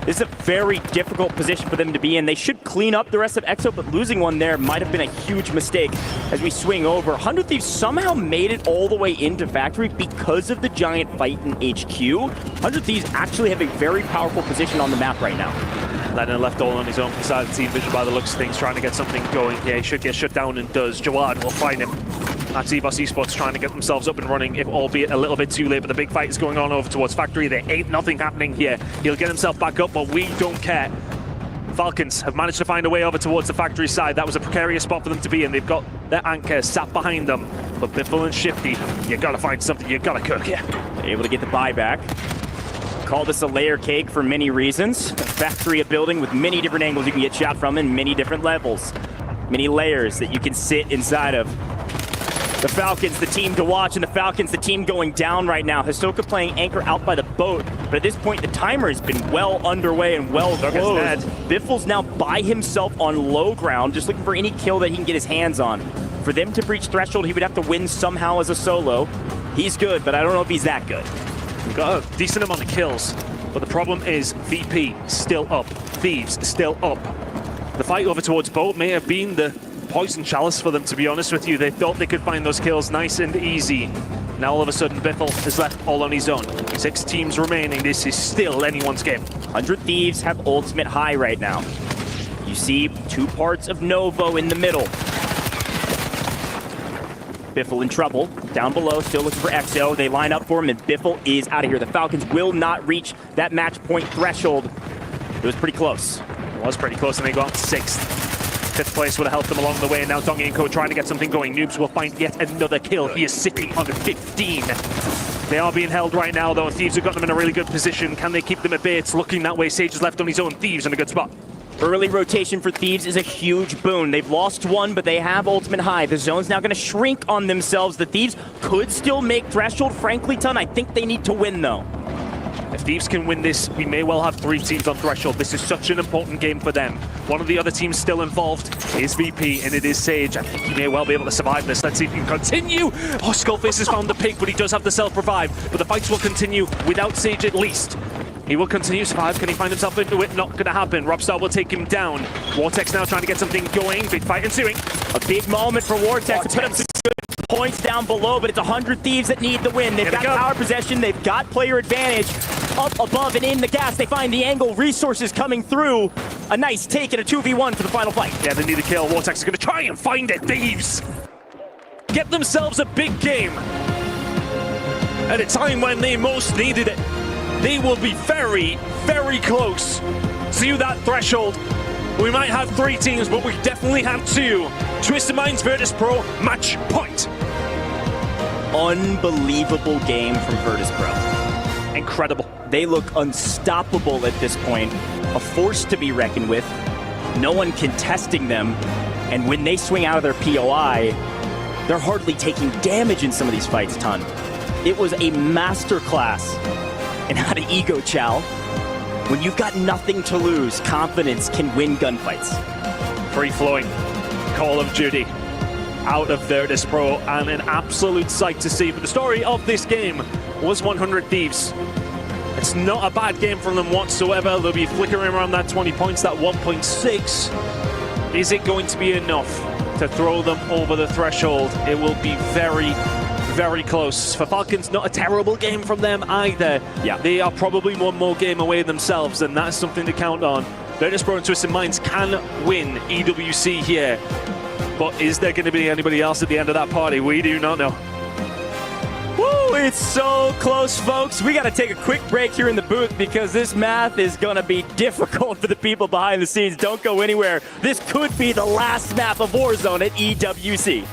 This is a very difficult position for them to be in. They should clean up the rest of EXO, but losing one there might have been a huge mistake as we swing over. 100 Thieves somehow made it all the way into Factory because of the giant fight in HQ. 100 Thieves actually have a very powerful position on the map right now. Lennon left all on his own beside the Team Vision by the looks of things, trying to get something going here. He should get shut down and does. Jawad will find him. That's EWC Esports trying to get themselves up and running, if albeit a little bit too late, but the big fight is going on over towards Factory. There ain't nothing happening here. He'll get himself back up, but we don't care. Falcons have managed to find a way over towards the Factory side. That was a precarious spot for them to be in. They've got their anchor sat behind them. But Biffle and Shifty, you gotta find something, you gotta cook here. Able to get the buyback. Call this a layer cake for many reasons. Factory, a building with many different angles you can get shot from in many different levels. Many layers that you can sit inside of. The Falcons, the team to watch, and the Falcons, the team going down right now. Hisoka playing anchor out by the boat, but at this point, the timer has been well underway and well closed. Biffle's now by himself on low ground, just looking for any kill that he can get his hands on. For them to breach threshold, he would have to win somehow as a solo. He's good, but I don't know if he's that good. We've got a decent amount of kills, but the problem is VP still up, Thieves still up. The fight over towards Boat may have been the poison chalice for them, to be honest with you. They thought they could find those kills nice and easy. Now all of a sudden Biffle is left all on his own. 6 teams remaining. This is still anyone's game. 100 Thieves have ultimate high right now. You see 2 parts of Novo in the middle. Biffle in trouble. Down below, still looking for EXO. They line up for him, and Biffle is out of here. The Falcons will not reach that match point threshold. It was pretty close. It was pretty close, and they got 6th. 5th place would have helped them along the way, and now Dongy and Co trying to get something going. Noobs will find yet another kill. He is sitting on 15. They are being held right now, though. Thieves have got them in a really good position. Can they keep them at bay? It's looking that way. Sage is left on his own. Thieves in a good spot. Early rotation for Thieves is a huge boon. They've lost 1, but they have ultimate high. The zone's now going to shrink on themselves. The Thieves could still make threshold. Frankly, Ton, I think they need to win, though. If Thieves can win this, we may well have 3 teams on threshold. This is such an important game for them. One of the other teams still involved is VP, and it is Sage. I think he may well be able to survive this. Let's see if he can continue. Oh, Skullface has found the pick, but he does have the self-revive. But the fights will continue without Sage at least. He will continue to survive. Can he find himself into it? Not going to happen. Robstar will take him down. Vortex now trying to get something going. Big fight ensuing. A big moment for Vortex to put up some good points down below, but it's 100 Thieves that need the win. They've got power possession. They've got player advantage. Up above and in the gas, they find the angle, resources coming through. A nice take and a 2v1 for the final fight. Yeah, they need a kill. Vortex is going to try and find it. Thieves get themselves a big game at a time when they most needed it. They will be very, very close to that threshold. We might have 3 teams, but we definitely have 2. Twisted Minds Virtus Pro, match point. Unbelievable game from Virtus Pro. Incredible. They look unstoppable at this point. A force to be reckoned with. No one contesting them. And when they swing out of their POI, they're hardly taking damage in some of these fights, Ton. It was a masterclass in how to ego chow. When you've got nothing to lose, confidence can win gunfights. Free-flowing Call of Duty out of Virtus Pro, and an absolute sight to see. But the story of this game was 100 Thieves. It's not a bad game from them whatsoever. They'll be flickering around that 20 points, that 1.6. Is it going to be enough to throw them over the threshold? It will be very, very close. For Falcons, not a terrible game from them either. Yeah, they are probably one more game away themselves, and that's something to count on. Virtus Pro and Twisted Minds can win EWC here. But is there going to be anybody else at the end of that party? We do not know. Woo, it's so close, folks. We got to take a quick break here in the booth because this math is going to be difficult for the people behind the scenes. Don't go anywhere. This could be the last map of Warzone at EWC.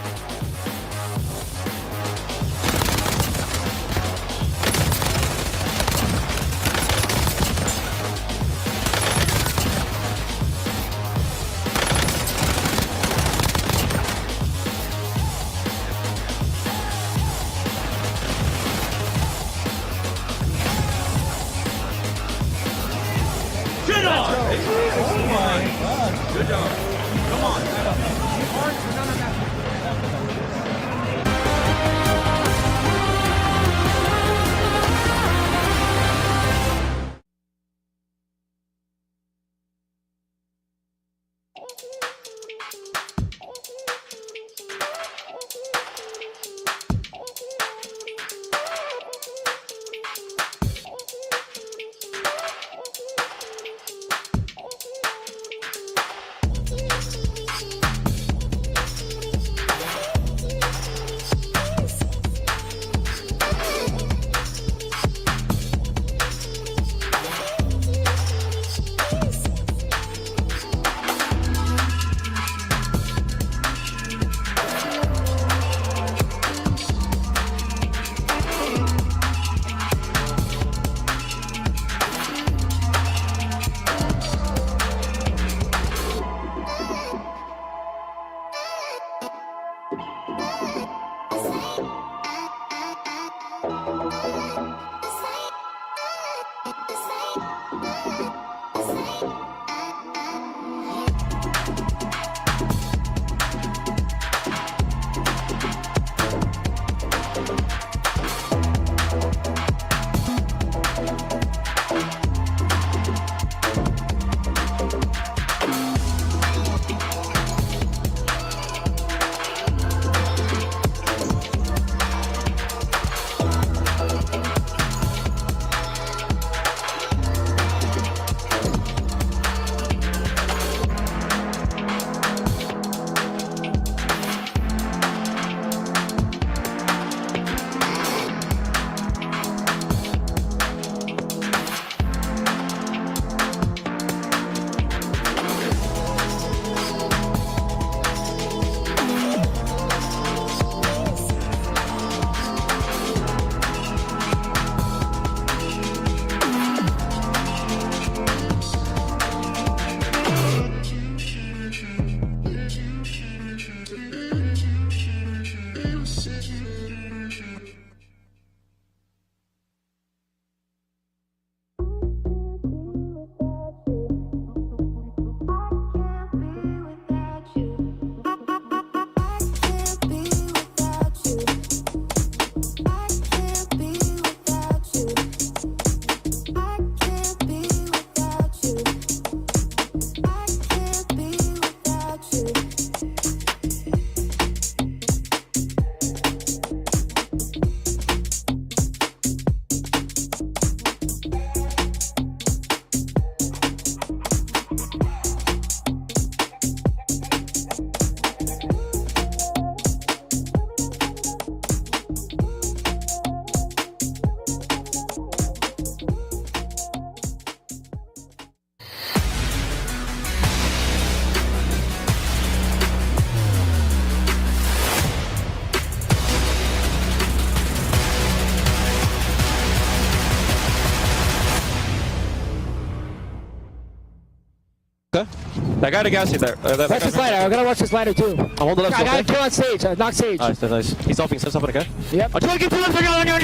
That guy to gas you there. Watch this ladder. I gotta watch this ladder too. I'll hold the left. I got a kill on stage. Knock stage. Nice, nice. He's helping. He's helping. Okay. Yep. I'm trying to get to left. On your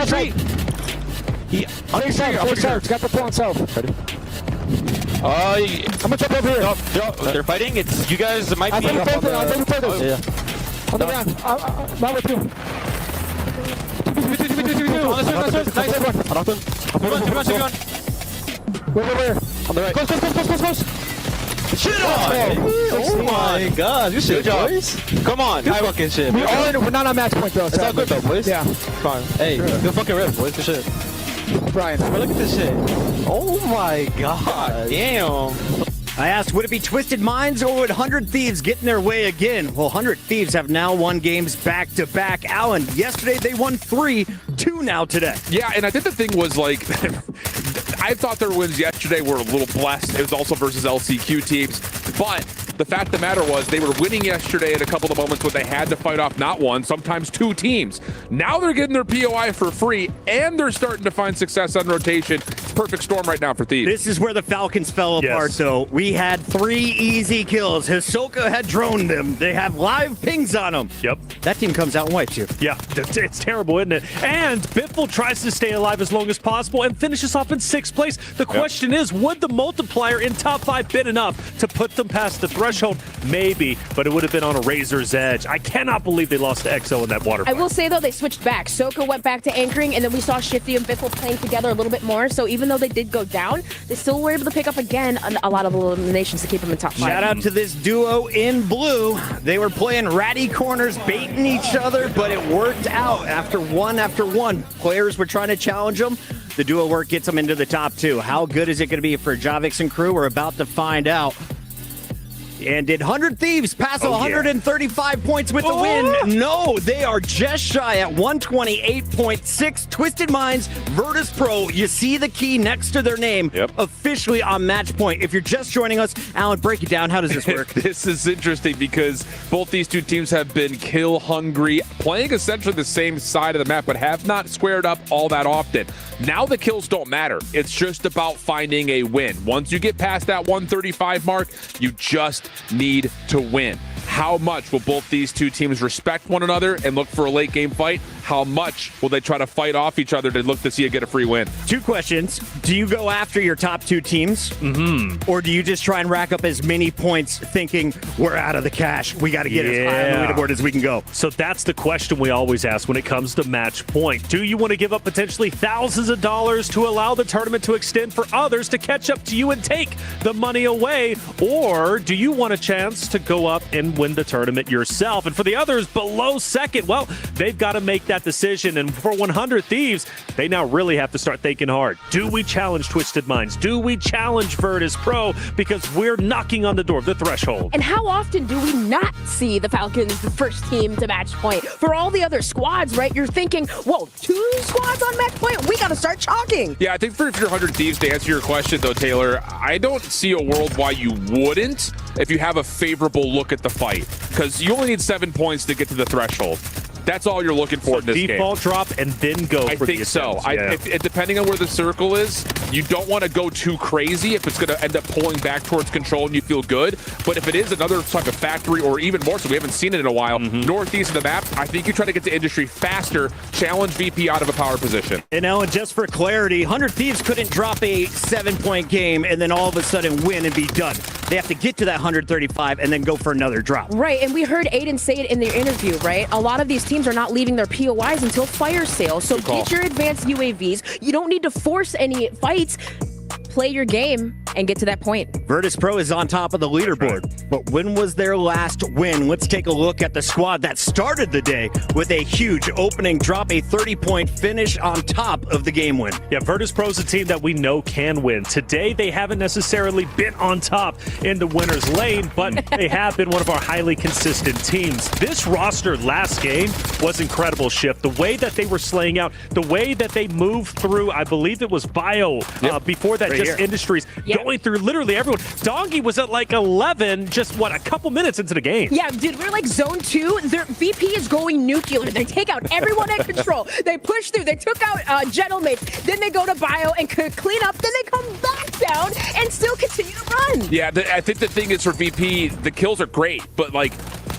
street. He. On your side. Got the pull on self. Ready? I'm gonna jump over here. They're fighting. It's you guys might I be. think we played this. Oh, yeah. On the ground. Not with you. Where? On the right. Close. Shit on! Oh my god, you shit, boys. Come on, you fucking shit. We're not on match point though. It's all good though, boys. Yeah. Fine. Hey, good fucking rip, boys. Good shit. Brian, look at this shit. Oh my god. Damn. I asked, would it be Twisted Minds or would 100 Thieves get in their way again? Well, 100 Thieves have now won games back-to-back. Alan, yesterday they won 3, 2 now today. Yeah, and I think the thing was, like, I thought their wins yesterday were a little blessed. It was also versus LCQ teams. But the fact of the matter was they were winning yesterday at a couple of moments when they had to fight off not one, sometimes 2 teams. Now they're getting their POI for free, and they're starting to find success on rotation. It's perfect storm right now for Thieves. This is where the Falcons fell apart, though. We had 3 easy kills. Hisoka had droned them. They have live pings on them. Yep. That team comes out and wipes you. Yeah, it's terrible, isn't it? And Biffle tries to stay alive as long as possible and finishes off in 6th place. The question is, would the multiplier in top 5 been enough to put them past the threshold? Maybe, but it would have been on a razor's edge. I cannot believe they lost to EXO in that water fight. I will say, though, they switched back. Soka went back to anchoring, and then we saw Shifty and Biffle playing together a little bit more. So even though they did go down, they still were able to pick up again a lot of eliminations to keep them in top 5. Shout out to this duo in blue. They were playing ratty corners, baiting each other, but it worked out after one. Players were trying to challenge them. The duo work gets them into the top 2. How good is it going to be for Javix and crew? We're about to find out. And did 100 Thieves pass 135 points with the win? No, they are just shy at 128.6. Twisted Minds, Virtus Pro. You see the key next to their name officially on match point. If you're just joining us, Alan, break it down. How does this work? This is interesting because both these 2 teams have been kill hungry, playing essentially the same side of the map, but have not squared up all that often. Now the kills don't matter. It's just about finding a win. Once you get past that 135 mark, you just need to win. How much will both these 2 teams respect one another and look for a late game fight? How much will they try to fight off each other to look to see it get a free win? 2 questions. Do you go after your top 2 teams? Or do you just try and rack up as many points thinking we're out of the cash? We got to get as high on the leaderboard as we can go. So that's the question we always ask when it comes to match point. Do you want to give up potentially thousands of dollars to allow the tournament to extend for others to catch up to you and take the money away? Or do you want a chance to go up and win the tournament yourself? And for the others below second, well, they've got to make that decision. And for 100 Thieves, they now really have to start thinking hard. Do we challenge Twisted Minds? Do we challenge Virtus Pro? Because we're knocking on the door of the threshold. And how often do we not see the Falcons, the first team to match point? For all the other squads, right, you're thinking, whoa, 2 squads on match point? We got to start chalking. Yeah, I think for your 100 Thieves, to answer your question, though, Taylor, I don't see a world why you wouldn't if you have a favorable look at the fight. Because you only need 7 points to get to the threshold. That's all you're looking for in this game. Default drop and then go for the I think so. attempts, Depending on where the circle is, you don't want to go too crazy if it's going to end up pulling back towards control and you feel good. But if it is another type of factory or even more so, we haven't seen it in a while, northeast of the map, I think you try to get to industry faster, challenge VP out of a power position. And Ellen, just for clarity, 100 Thieves couldn't drop a 7-point game and then all of a sudden win and be done. They have to get to that 135 and then go for another drop. Right, and we heard Aiden say it in their interview, right? A lot of these teams are not leaving their POIs until fire sale. So get your advanced UAVs. You don't need to force any fights. Play your game and get to that point. Virtus Pro is on top of the leaderboard, but when was their last win? Let's take a look at the squad that started the day with a huge opening drop, a 30-point finish on top of the game win. Yeah, Virtus Pro is a team that we know can win. Today, they haven't necessarily been on top in the winner's lane, but they have been one of our highly consistent teams. This roster last game was incredible, Shift. The way that they were slaying out, the way that they moved through, I believe it was Bio, before that, just Industries, going through literally everyone. Dongi was at like 11, just a couple minutes into the game. Yeah, dude, we're like zone 2. Their VP is going nuclear. They take out everyone at control. They push through. They took out Gentlemen. Then they go to Bio and could clean up. Then they come back down and still continue to run. Yeah, I think the thing is for VP, the kills are great, but like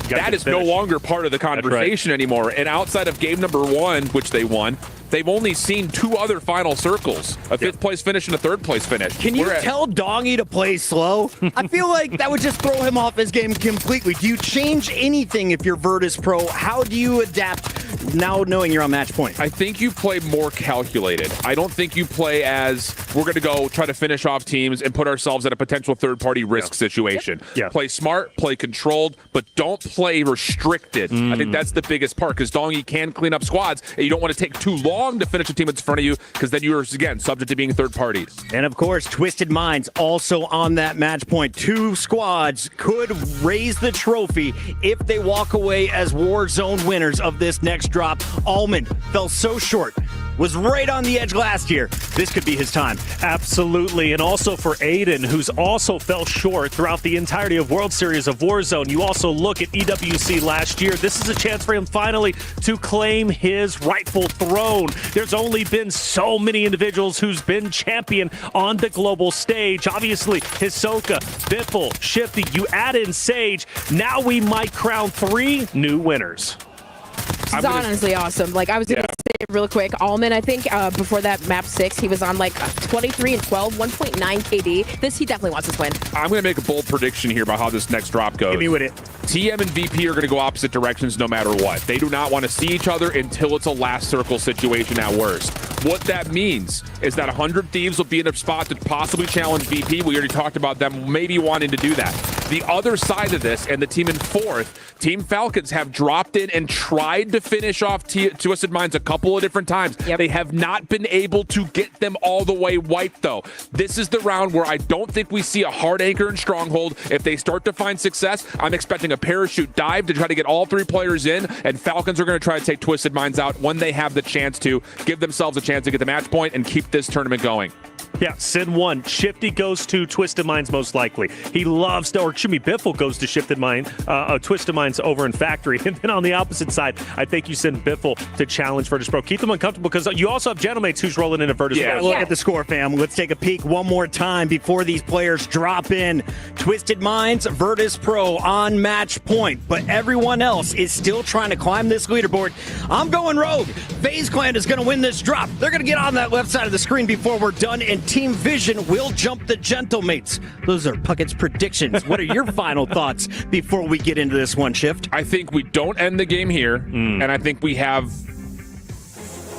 that is no longer part of the conversation anymore. And outside of game number 1, which they won, they've only seen 2 other final circles, a 5th place finish and a 3rd place finish. Can you tell Dongy to play slow? I feel like that would just throw him off his game completely. Do you change anything if you're Virtus Pro? How do you adapt now knowing you're on match point? I think you play more calculated. I don't think you play as we're going to go try to finish off teams and put ourselves in a potential third-party risk situation. Play smart, play controlled, but don't play restricted. I think that's the biggest part because Dongy can clean up squads and you don't want to take too long to finish a team that's in front of you because then you're, again, subject to being third parties. And of course, Twisted Minds also on that match point. 2 squads could raise the trophy if they walk away as Warzone winners of this next drop. Almond fell so short, was right on the edge last year. This could be his time. Absolutely. And also for Aiden, who's also fell short throughout the entirety of World Series of Warzone. You also look at EWC last year. This is a chance for him finally to claim his rightful throne. There's only been so many individuals who's been champion on the global stage. Obviously, Hisoka, Biffle, Shifty, you add in Sage. Now we might crown 3 new winners. This is honestly awesome. Like, I was going to say real quick, Almond, I think before that map 6, he was on like 23 and 12, 1.9 KD. This, he definitely wants this win. I'm going to make a bold prediction here about how this next drop goes. Hit me with it. TM and VP are going to go opposite directions no matter what. They do not want to see each other until it's a last circle situation at worst. What that means is that 100 Thieves will be in a spot to possibly challenge VP. We already talked about them maybe wanting to do that. The other side of this, and the team in 4th, Team Falcons have dropped in and tried to finish off Twisted Minds a couple of different times. They have not been able to get them all the way wiped, though. This is the round where I don't think we see a hard anchor and stronghold. If they start to find success, I'm expecting a parachute dive to try to get all 3 players in, and Falcons are going to try to take Twisted Minds out when they have the chance to give themselves a chance to get the match point and keep this tournament going. Yeah, Sin 1. Shifty goes to Twisted Minds most likely. He loves to, or Jimmy Biffle goes to Twisted Minds over in Factory. And then on the opposite side, I think you send Biffle to challenge Virtus Pro. Keep them uncomfortable because you also have Gentlemates who's rolling in a Virtus Pro. Look at the score, fam. Let's take a peek one more time before these players drop in. Twisted Minds, Virtus Pro on match point, but everyone else is still trying to climb this leaderboard. I'm going rogue. FaZe Clan is going to win this drop. They're going to get on that left side of the screen before we're done, and Team Vision will jump the Gentlemates. Those are Puckett's predictions. What are your final thoughts before we get into this one, Shift? I think we don't end the game here, and I think we have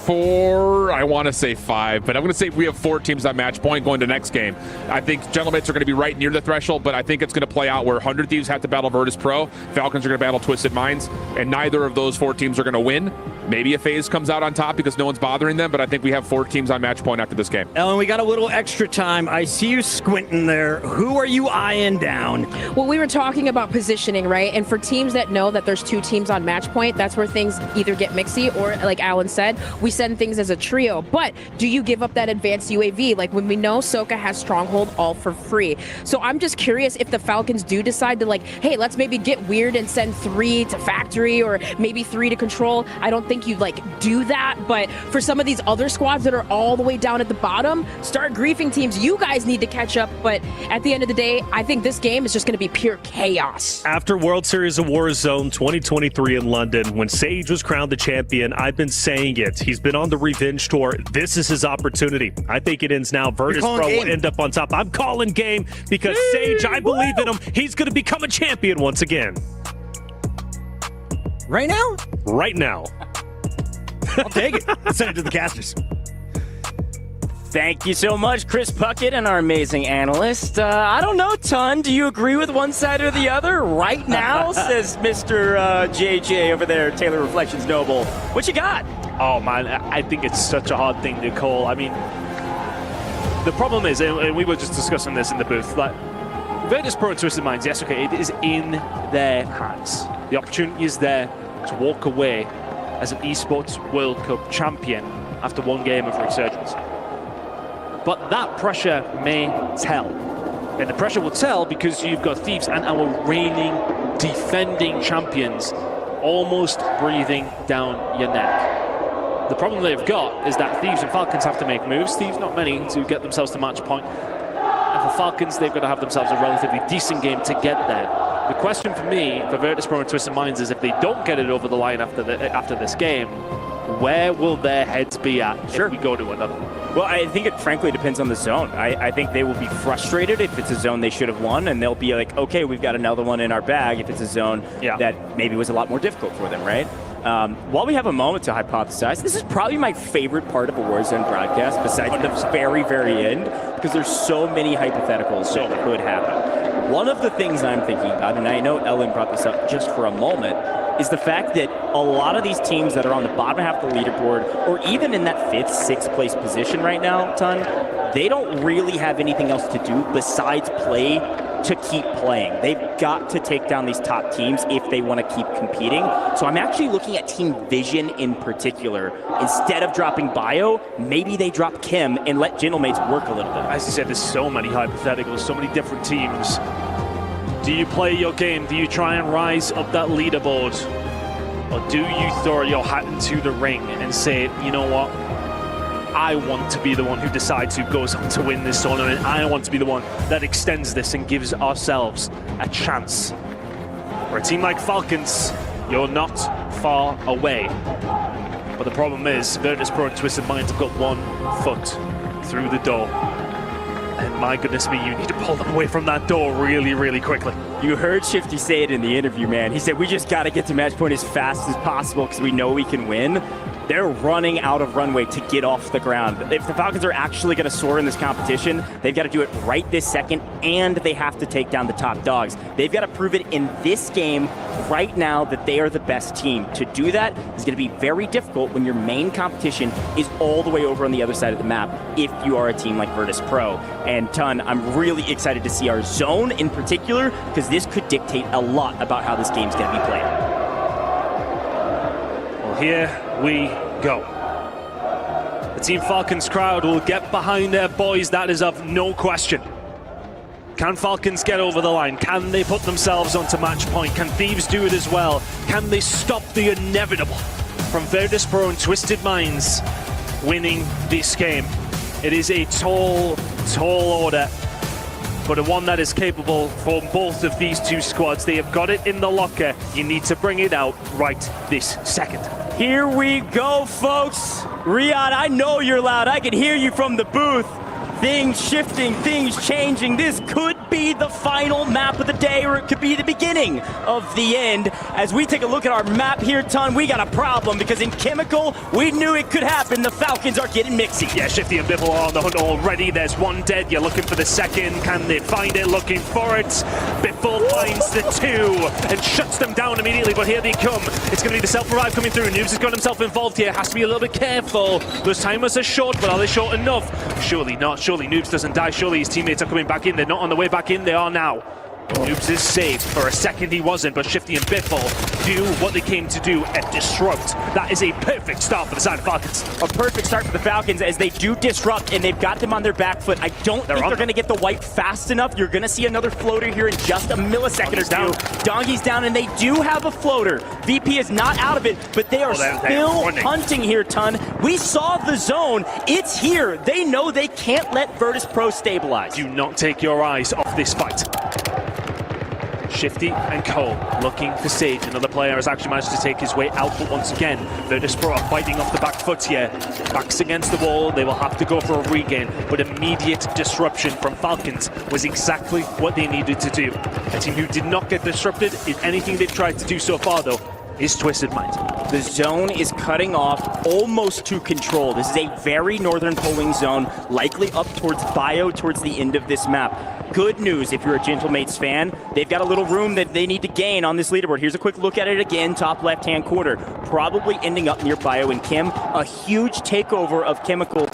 4, I want to say 5, but I'm going to say we have 4 teams on match point going to next game. I think Gentlemates are going to be right near the threshold, but I think it's going to play out where 100 Thieves have to battle Virtus Pro, Falcons are going to battle Twisted Minds, and neither of those 4 teams are going to win. Maybe a FaZe comes out on top because no one's bothering them, but I think we have 4 teams on match point after this game. Ellen, we got a little extra time. I see you squinting there. Who are you eyeing down? Well, we were talking about positioning, right? And for teams that know that there's 2 teams on match point, that's where things either get mixy or, like Alan said, we send things as a trio. But do you give up that advanced UAV? Like, when we know Soka has Stronghold all for free. So I'm just curious if the Falcons do decide to, like, hey, let's maybe get weird and send 3 to Factory or maybe 3 to Control. I don't think you like do that, but for some of these other squads that are all the way down at the bottom, start griefing teams. You guys need to catch up, but at the end of the day, I think this game is just going to be pure chaos. After World Series of Warzone 2023 in London, when Sage was crowned the champion, I've been saying it. He's been on the revenge tour. This is his opportunity. I think it ends now. Virtus Pro will end up on top. I'm calling game because Sage, I believe in him. He's going to become a champion once again. Right now? Right now. I'll take it. Let's send it to the casters. Thank you so much, Chris Puckett, and our amazing analyst. I don't know, Ton. Do you agree with one side or the other right now? Says Mr. JJ over there, Taylor Reflections Noble. What you got? Oh, man, I think it's such a hard thing to call. I mean, the problem is, and we were just discussing this in the booth, like, Virtus Pro and Twisted Minds, yes, okay, it is in their hands. The opportunity is there to walk away as an esports World Cup champion after 1 game of Resurgence. But that pressure may tell. And the pressure will tell because you've got Thieves and our reigning, defending champions almost breathing down your neck. The problem they've got is that Thieves and Falcons have to make moves. Thieves, not many, to get themselves to match point. And for Falcons, they've got to have themselves a relatively decent game to get there. The question for me, for Virtus Pro and Twisted Minds, is if they don't get it over the line after this game, where will their heads be at if we go to another? Well, I think it frankly depends on the zone. I think they will be frustrated if it's a zone they should have won, and they'll be like, okay, we've got another one in our bag if it's a zone that maybe was a lot more difficult for them, right? While we have a moment to hypothesize, this is probably my favorite part of a Warzone broadcast, besides the very, very end, because there's so many hypotheticals that could happen. One of the things I'm thinking about, and I know Ellen brought this up just for a moment, is the fact that a lot of these teams that are on the bottom half of the leaderboard, or even in that 5th, 6th place position right now, Ton, they don't really have anything else to do besides play to keep playing. They've got to take down these top teams if they want to keep competing. So I'm actually looking at Team Vision in particular. Instead of dropping Bio, maybe they drop Kim and let Gentlemates work a little bit. As you said, there's so many hypotheticals, so many different teams. Do you play your game? Do you try and rise up that leaderboard? Or do you throw your hat into the ring and say, you know what? I want to be the one who decides who goes on to win this tournament. I want to be the one that extends this and gives ourselves a chance. For a team like Falcons, you're not far away. But the problem is, Virtus Pro and Twisted Minds have got one foot through the door. And my goodness me, you need to pull them away from that door really, really quickly. You heard Shifty say it in the interview, man. He said, we just got to get to match point as fast as possible because we know we can win. They're running out of runway to get off the ground. If the Falcons are actually going to soar in this competition, they've got to do it right this second, and they have to take down the top dogs. They've got to prove it in this game right now that they are the best team. To do that is going to be very difficult when your main competition is all the way over on the other side of the map if you are a team like Virtus Pro. And Ton, I'm really excited to see our zone in particular, because this could dictate a lot about how this game's going to be played. Well, here we go. The Team Falcons crowd will get behind their boys, that is of no question. Can Falcons get over the line? Can they put themselves onto match point? Can Thieves do it as well? Can they stop the inevitable from Virtus Pro and Twisted Minds winning this game? It is a tall, tall order, but a one that is capable for both of these two squads. They have got it in the locker. You need to bring it out right this second. Here we go, folks. Riyadh, I know you're loud. I can hear you from the booth. Things shifting, things changing. This could be the final map of the day, or it could be the beginning of the end. As we take a look at our map here, Ton, we got a problem, because in Chemical, we knew it could happen. The Falcons are getting mixy. Yeah, Shifty and Biffle are on the hunt already. There's one dead. You're looking for the second. Can they find it? Looking for it. Biffle finds the two and shuts them down immediately, but here they come. It's going to be the self-revive coming through. Noobs has got himself involved here. Has to be a little bit careful. Those timers are short, but are they short enough? Surely not. Surely Noobs doesn't die. Surely his teammates are coming back in. They're not on the way back in. They are now. Noobs is safe. For a second he wasn't, but Shifty and Biffle do what they came to do and disrupt. That is a perfect start for the side of Falcons. A perfect start for the Falcons as they do disrupt, and they've got them on their back foot. I don't think they're going to get the wipe fast enough. You're going to see another floater here in just a millisecond or two. Dongy's down, and they do have a floater. VP is not out of it, but they are still hunting here, Ton. We saw the zone. It's here. They know they can't let Virtus Pro stabilize. Do not take your eyes off this fight. Shifty and Cole looking for Sage. Another player has actually managed to take his way out, but once again, Virtus Pro are fighting off the back foot here. Backs against the wall, they will have to go for a regain, but immediate disruption from Falcons was exactly what they needed to do. A team who did not get disrupted in anything they've tried to do so far, though, is Twisted Minds. The zone is cutting off almost to control. This is a very northern polling zone, likely up towards Bio towards the end of this map. Good news if you're a Gentlemates fan. They've got a little room that they need to gain on this leaderboard. Here's a quick look at it again, top left-hand corner. Probably ending up near Bio and Kim. A huge takeover of Chemical.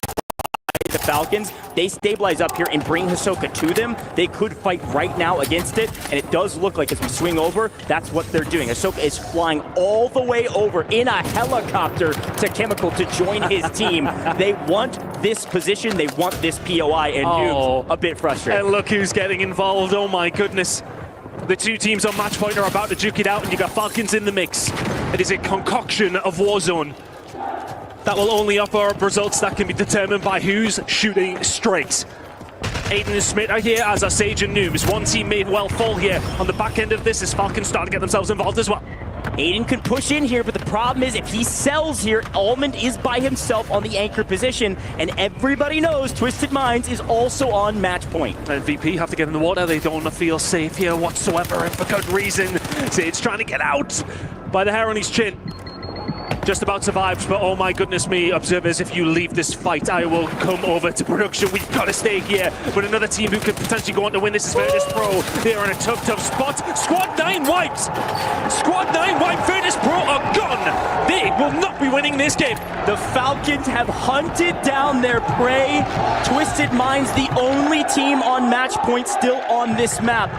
The Falcons, they stabilize up here and bring Hisoka to them. They could fight right now against it, and it does look like as we swing over, that's what they're doing. Hisoka is flying all the way over in a helicopter to Chemical to join his team. They want this position, they want this POI, and Noobs a bit frustrated. And look who's getting involved, oh my goodness. The two teams on match point are about to duke it out, and you got Falcons in the mix. It is a concoction of Warzone that will only offer results that can be determined by who's shooting straight. Aiden is Smith right here as our Sage and Noobs. One team made well fall here on the back end of this as Falcons start to get themselves involved as well. Aiden could push in here, but the problem is if he sells here, Almond is by himself on the anchor position, and everybody knows Twisted Minds is also on match point. And VP have to get in the water. They don't feel safe here whatsoever, and for good reason. Sage trying to get out by the hair on his chin. Just about survived, but oh my goodness me, observers, if you leave this fight, I will come over to production. We've got to stay here. But another team who could potentially go on to win this is Virtus Pro. They are in a tough spot. Squad 9 wipes. Squad 9 wiped. Virtus Pro are gone. They will not be winning this game. The Falcons have hunted down their prey. Twisted Minds, the only team on match point still on this map.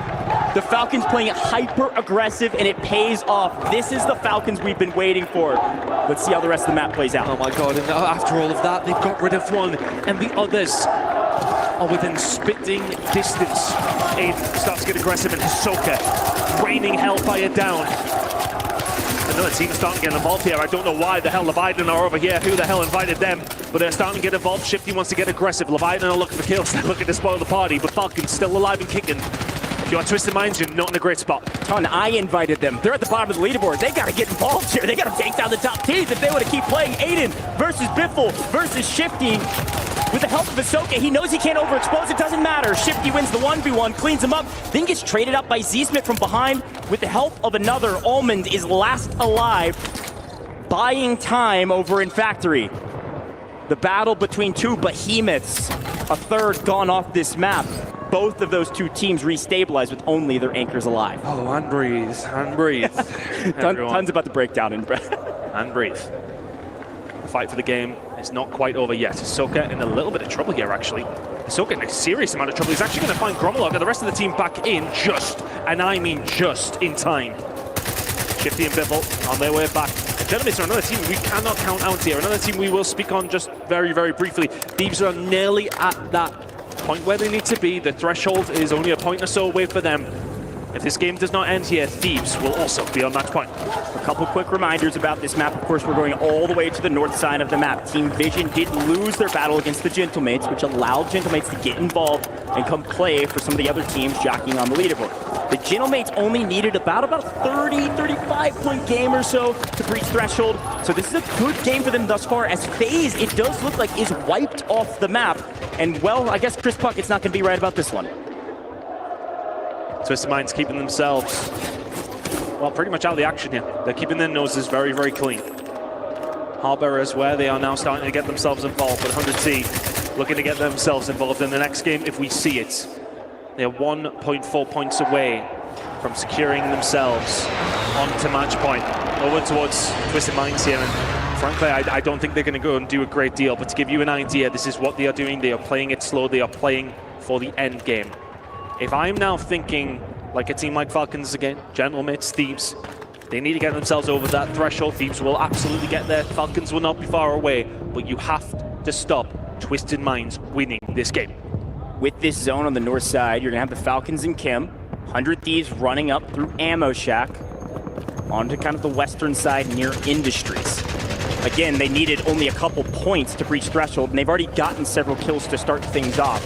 The Falcons playing it hyper aggressive, and it pays off. This is the Falcons we've been waiting for. Let's see how the rest of the map plays out. Oh my god, and after all of that, they've got rid of one, and the others are within spitting distance. Aiden starts to get aggressive, and Hisoka raining hellfire down. Another team is starting to get involved here. I don't know why the hell Leviathan are over here. Who the hell invited them? But they're starting to get involved. Shifty wants to get aggressive. Leviathan are looking for kills. They're looking to spoil the party, but Falcons still alive and kicking. If you are Twisted Minds, you're not in a great spot. Ton, I invited them. They're at the bottom of the leaderboard. They got to get involved here. They got to take down the top teams if they want to keep playing. Aiden versus Biffle versus Shifty. With the help of Hisoka, he knows he can't overexpose. It doesn't matter. Shifty wins the 1v1, cleans him up, then gets traded up by Z-Smith from behind. With the help of another, Almond is last alive, buying time over in Factory. The battle between two behemoths, a third gone off this map. Both of those two teams restabilize with only their anchors alive. Oh, and breathe, and breathe. Tons about to break down in breath. And breathe. The fight for the game is not quite over yet. Hisoka in a little bit of trouble here, actually. Hisoka in a serious amount of trouble. He's actually going to find Gromolog and the rest of the team back in just, and I mean just, in time. Shifty and Biffle on their way back. Gentlemen, so another team we cannot count out here. Another team we will speak on just very, very briefly. Thieves are nearly at that point where they need to be. The threshold is only a point or so away for them. If this game does not end here, Thieves will also be on match point. A couple quick reminders about this map. Of course, we're going all the way to the north side of the map. Team Vision did lose their battle against the Gentlemates, which allowed Gentlemates to get involved and come play for some of the other teams jockeying on the leaderboard. The Gentlemates only needed about a 30, 35 point game or so to breach threshold. So this is a good game for them thus far, as FaZe, it does look like, is wiped off the map. And well, I guess Chris Puckett's not going to be right about this one. Twisted Minds keeping themselves, well, pretty much out of the action here. They're keeping their noses very, very clean. Harbor is where they are now starting to get themselves involved, but 100T looking to get themselves involved in the next game if we see it. They're 1.4 points away from securing themselves onto match point. Over towards Twisted Minds here, and frankly, I don't think they're going to go and do a great deal, but to give you an idea, this is what they are doing. They are playing it slow. They are playing for the end game. If I'm now thinking like a team like Falcons again, Gentlemates, Thieves, they need to get themselves over that threshold. Thieves will absolutely get there. Falcons will not be far away, but you have to stop Twisted Minds winning this game. With this zone on the north side, you're going to have the Falcons and Kim, 100 Thieves running up through Ammo Shack onto kind of the western side near Industries. Again, they needed only a couple points to breach threshold, and they've already gotten several kills to start things off.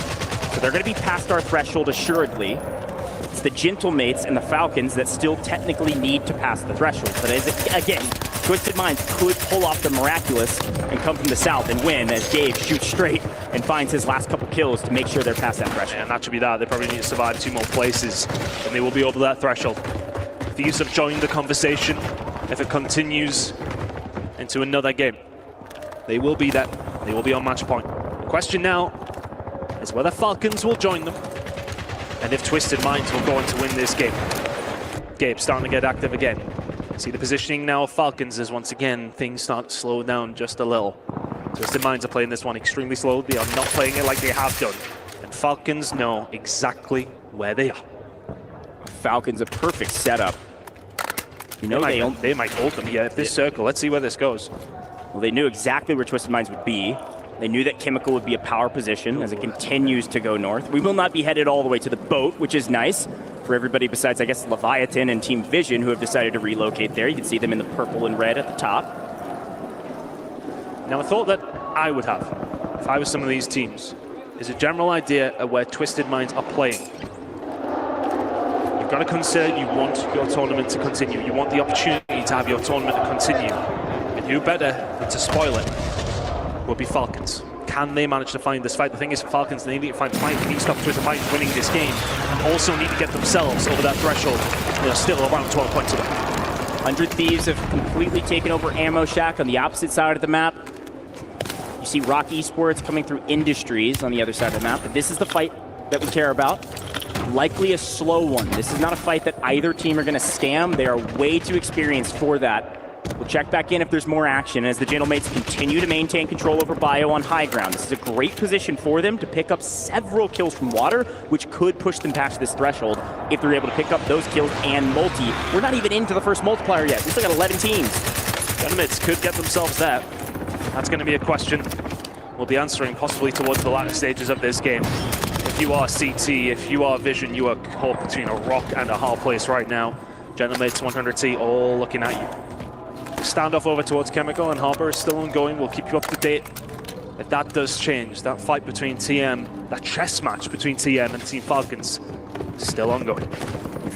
So they're going to be past our threshold assuredly. It's the Gentlemates and the Falcons that still technically need to pass the threshold. But again, Twisted Minds could pull off the miraculous and come from the south and win as Dave shoots straight and finds his last couple kills to make sure they're past that threshold. And that should be that. They probably need to survive 2 more places, and they will be over that threshold. Thieves have joined the conversation. If it continues into another game, they will be there. They will be on match point. The question now is whether Falcons will join them, and if Twisted Minds will go on to win this game. Gabe starting to get active again. See the positioning now of Falcons as once again things start to slow down just a little. Twisted Minds are playing this one extremely slow. They are not playing it like they have done. And Falcons know exactly where they are. Falcons a perfect setup. You know, they might hold them here. This circle, let's see where this goes. Well, they knew exactly where Twisted Minds would be. They knew that Chemical would be a power position as it continues to go north. We will not be headed all the way to the boat, which is nice for everybody besides, I guess, Leviathan and Team Vision, who have decided to relocate there. You can see them in the purple and red at the top. Now, a thought that I would have, if I was some of these teams, is a general idea of where Twisted Minds are playing. You've got to consider you want your tournament to continue. You want the opportunity to have your tournament to continue. And who better than to spoil it will be Falcons. Can they manage to find this fight? The thing is, for Falcons, they need to find fight. They need to stop Twisted Minds winning this game, and also need to get themselves over that threshold. They're still around 12 points away. 100 Thieves have completely taken over Ammo Shack on the opposite side of the map. You see Rock Esports coming through Industries on the other side of the map. But this is the fight that we care about. Likely a slow one. This is not a fight that either team are going to scam. They are way too experienced for that. We'll check back in if there's more action as the Gentlemates continue to maintain control over Bio on high ground. This is a great position for them to pick up several kills from water, which could push them past this threshold if they're able to pick up those kills and multi. We're not even into the first multiplier yet. We still got 11 teams. Gentlemates could get themselves there. That's going to be a question we'll be answering possibly towards the latter stages of this game. If you are CT, if you are Vision, you are caught between a rock and a hard place right now. Gentlemates 100T all looking at you. Standoff over towards Chemical and Harbor is still ongoing. We'll keep you up to date if that does change. That fight between TM, that chess match between TM and Team Falcons, still ongoing.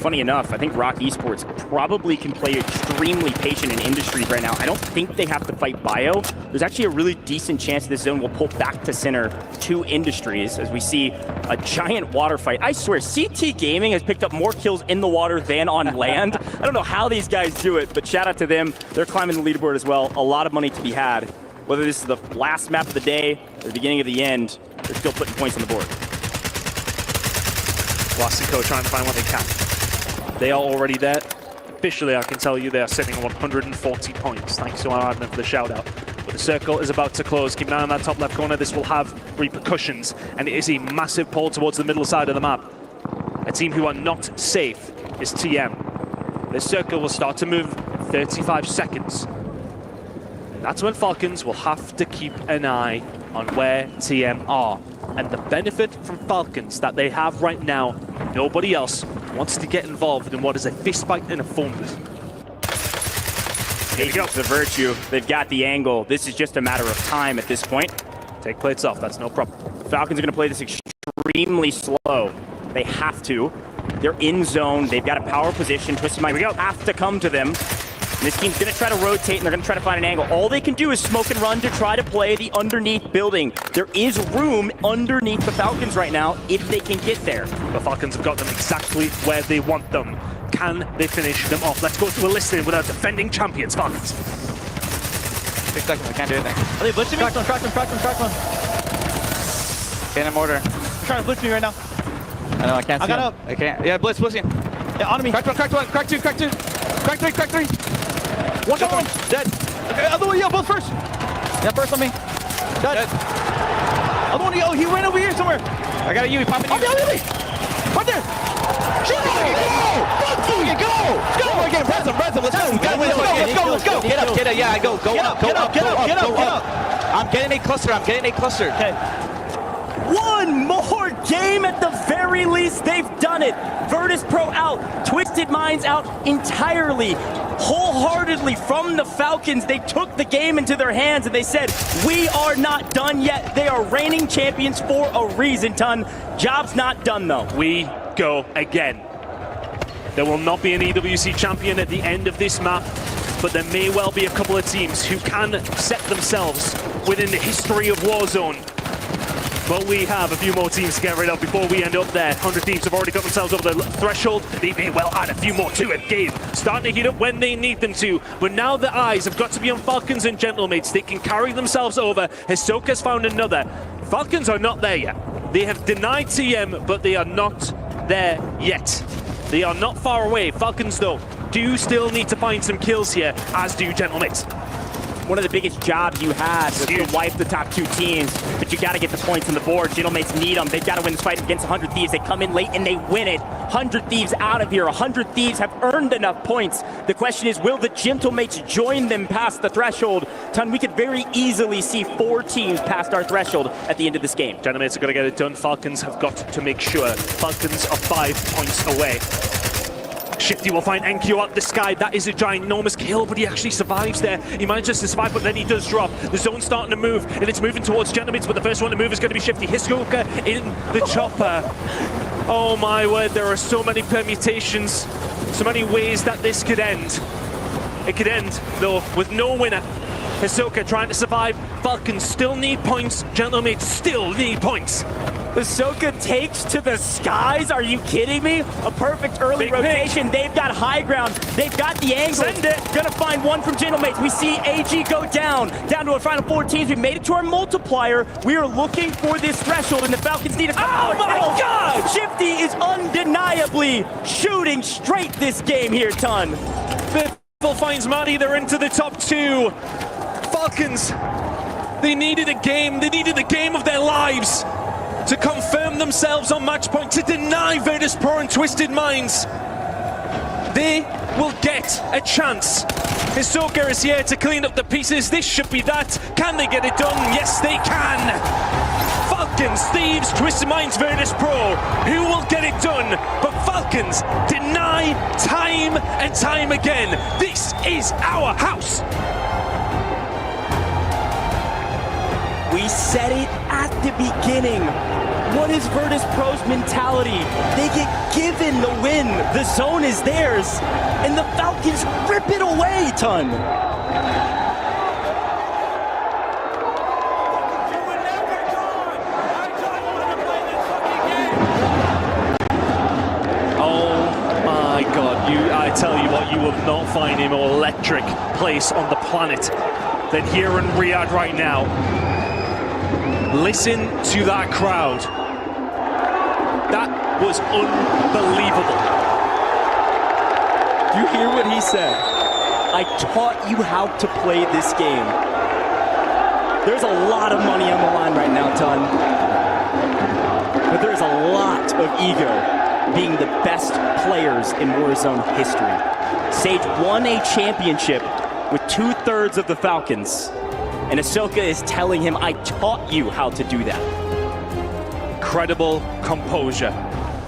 Funny enough, I think Rock Esports probably can play extremely patient in Industries right now. I don't think they have to fight Bio. There's actually a really decent chance this zone will pull back to center to Industries as we see a giant water fight. I swear, CT Gaming has picked up more kills in the water than on land. I don't know how these guys do it, but shout out to them. They're climbing the leaderboard as well. A lot of money to be had. Whether this is the last map of the day or the beginning of the end, they're still putting points on the board. Classico trying to find what they can. They are already there. Officially, I can tell you they are sitting on 140 points. Thanks to our admin for the shout out. But the circle is about to close. Keep an eye on that top left corner. This will have repercussions, and it is a massive pull towards the middle side of the map. A team who are not safe is TM. This circle will start to move in 35 seconds. And that's when Falcons will have to keep an eye on where TM are. And the benefit from Falcons that they have right now, nobody else wants to get involved in what is a fist fight in a phone booth. Patience the virtue. They've got the angle. This is just a matter of time at this point. Take plates off. That's no problem. Falcons are going to play this extremely slow. They have to. They're in zone. They've got a power position. Twisted Minds have to come to them. And this team's going to try to rotate, and they're going to try to find an angle. All they can do is smoke and run to try to play the underneath building. There is room underneath the Falcons right now if they can get there. The Falcons have got them exactly where they want them. Can they finish them off? Let's go to a listing with our defending champions, Falcons. 6 seconds, I can't do anything. Are they blitzing me? Crack one. Can't in mortar. They're trying to blitz me right now. I know, I can't see I got him. up. I can't. Yeah, blitzing. Yeah, on me. Crack one, crack two. Crack three. One shot one. Dead. Okay, other one, both first. Yeah, first on me. Dead. Other one, he ran over here somewhere. I got a U, popping U. On me. Right there. Shoot it. Go. Get him. Press him. Let's go. Let's go. Get up. Yeah, go up. I'm getting a cluster. Okay. One more game at the very least. They've done it. Virtus Pro out. Twisted Minds out entirely. Wholeheartedly from the Falcons. They took the game into their hands and they said, we are not done yet. They are reigning champions for a reason, Ton. Job's not done, though. We go again. There will not be an EWC champion at the end of this map, but there may well be a couple of teams who can set themselves within the history of Warzone. But we have a few more teams to get rid of before we end up there. 100 teams have already got themselves over the threshold. They may well add a few more to it. Game starting to heat up when they need them to. But now the eyes have got to be on Falcons and Gentlemates. They can carry themselves over. Hisoka's found another. Falcons are not there yet. They have denied TM, but they are not there yet. They are not far away. Falcons, though, do still need to find some kills here, as do Gentlemates. One of the biggest jobs you had was to wipe the top two teams, but you got to get the points on the board. Gentlemates need them. They've got to win this fight against 100 Thieves. They come in late and they win it. 100 Thieves out of here. 100 Thieves have earned enough points. The question is, will the Gentlemates join them past the threshold? Ton, we could very easily see 4 teams past our threshold at the end of this game. Gentlemates are going to get it done. Falcons have got to make sure. Falcons are 5 points away. Shifty will find Enkyo up the sky. That is a ginormous kill, but he actually survives there. He manages to survive, but then he does drop. The zone's starting to move, and it's moving towards Gentlemen's, but the first one to move is going to be Shifty. Hisoka in the chopper. Oh my word, there are so many permutations, so many ways that this could end. It could end, though, with no winner. Hisoka trying to survive. Falcons still need points. Gentlemen still need points. Hisoka takes to the skies. Are you kidding me? A perfect early Big rotation. They've got high ground. They've got the angle. Send it. Gonna find one from Gentlemates. We see AG go down to our final 4 teams. We made it to our multiplier. We are looking for this threshold, and the Falcons need a Oh my God! Shifty is undeniably shooting straight this game here, Ton. Biffle finds Maddie. They're into the top 2. Falcons, they needed a game. They needed the game of their lives to confirm themselves on match point, to deny Virtus Pro and Twisted Minds. They will get a chance. Hisoka is here to clean up the pieces. This should be that. Can they get it done? Yes, they can. Falcons, Thieves, Twisted Minds, Virtus Pro. Who will get it done? But Falcons deny time and time again. This is our house. We said it at the beginning. What is Virtus Pro's mentality? They get given the win. The zone is theirs. And the Falcons rip it away, Ton. Oh my God, I tell you what, you will not find a more electric place on the planet than here in Riyadh right now. Listen to that crowd. That was unbelievable. Do you hear what he said? I taught you how to play this game. There's a lot of money on the line right now, Ton. But there's a lot of ego being the best players in Warzone history. Sage won a championship with 2/3 of the Falcons. And Hisoka is telling him, I taught you how to do that. Incredible composure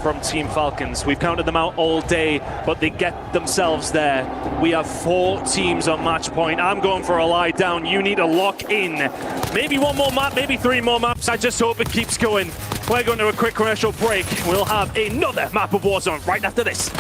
from Team Falcons. We've counted them out all day, but they get themselves there. We have 4 teams on match point. I'm going for a lie down. You need to lock in. Maybe 1 more map, maybe 3 more maps. I just hope it keeps going. We're going to a quick commercial break. We'll have another map of Warzone right after this.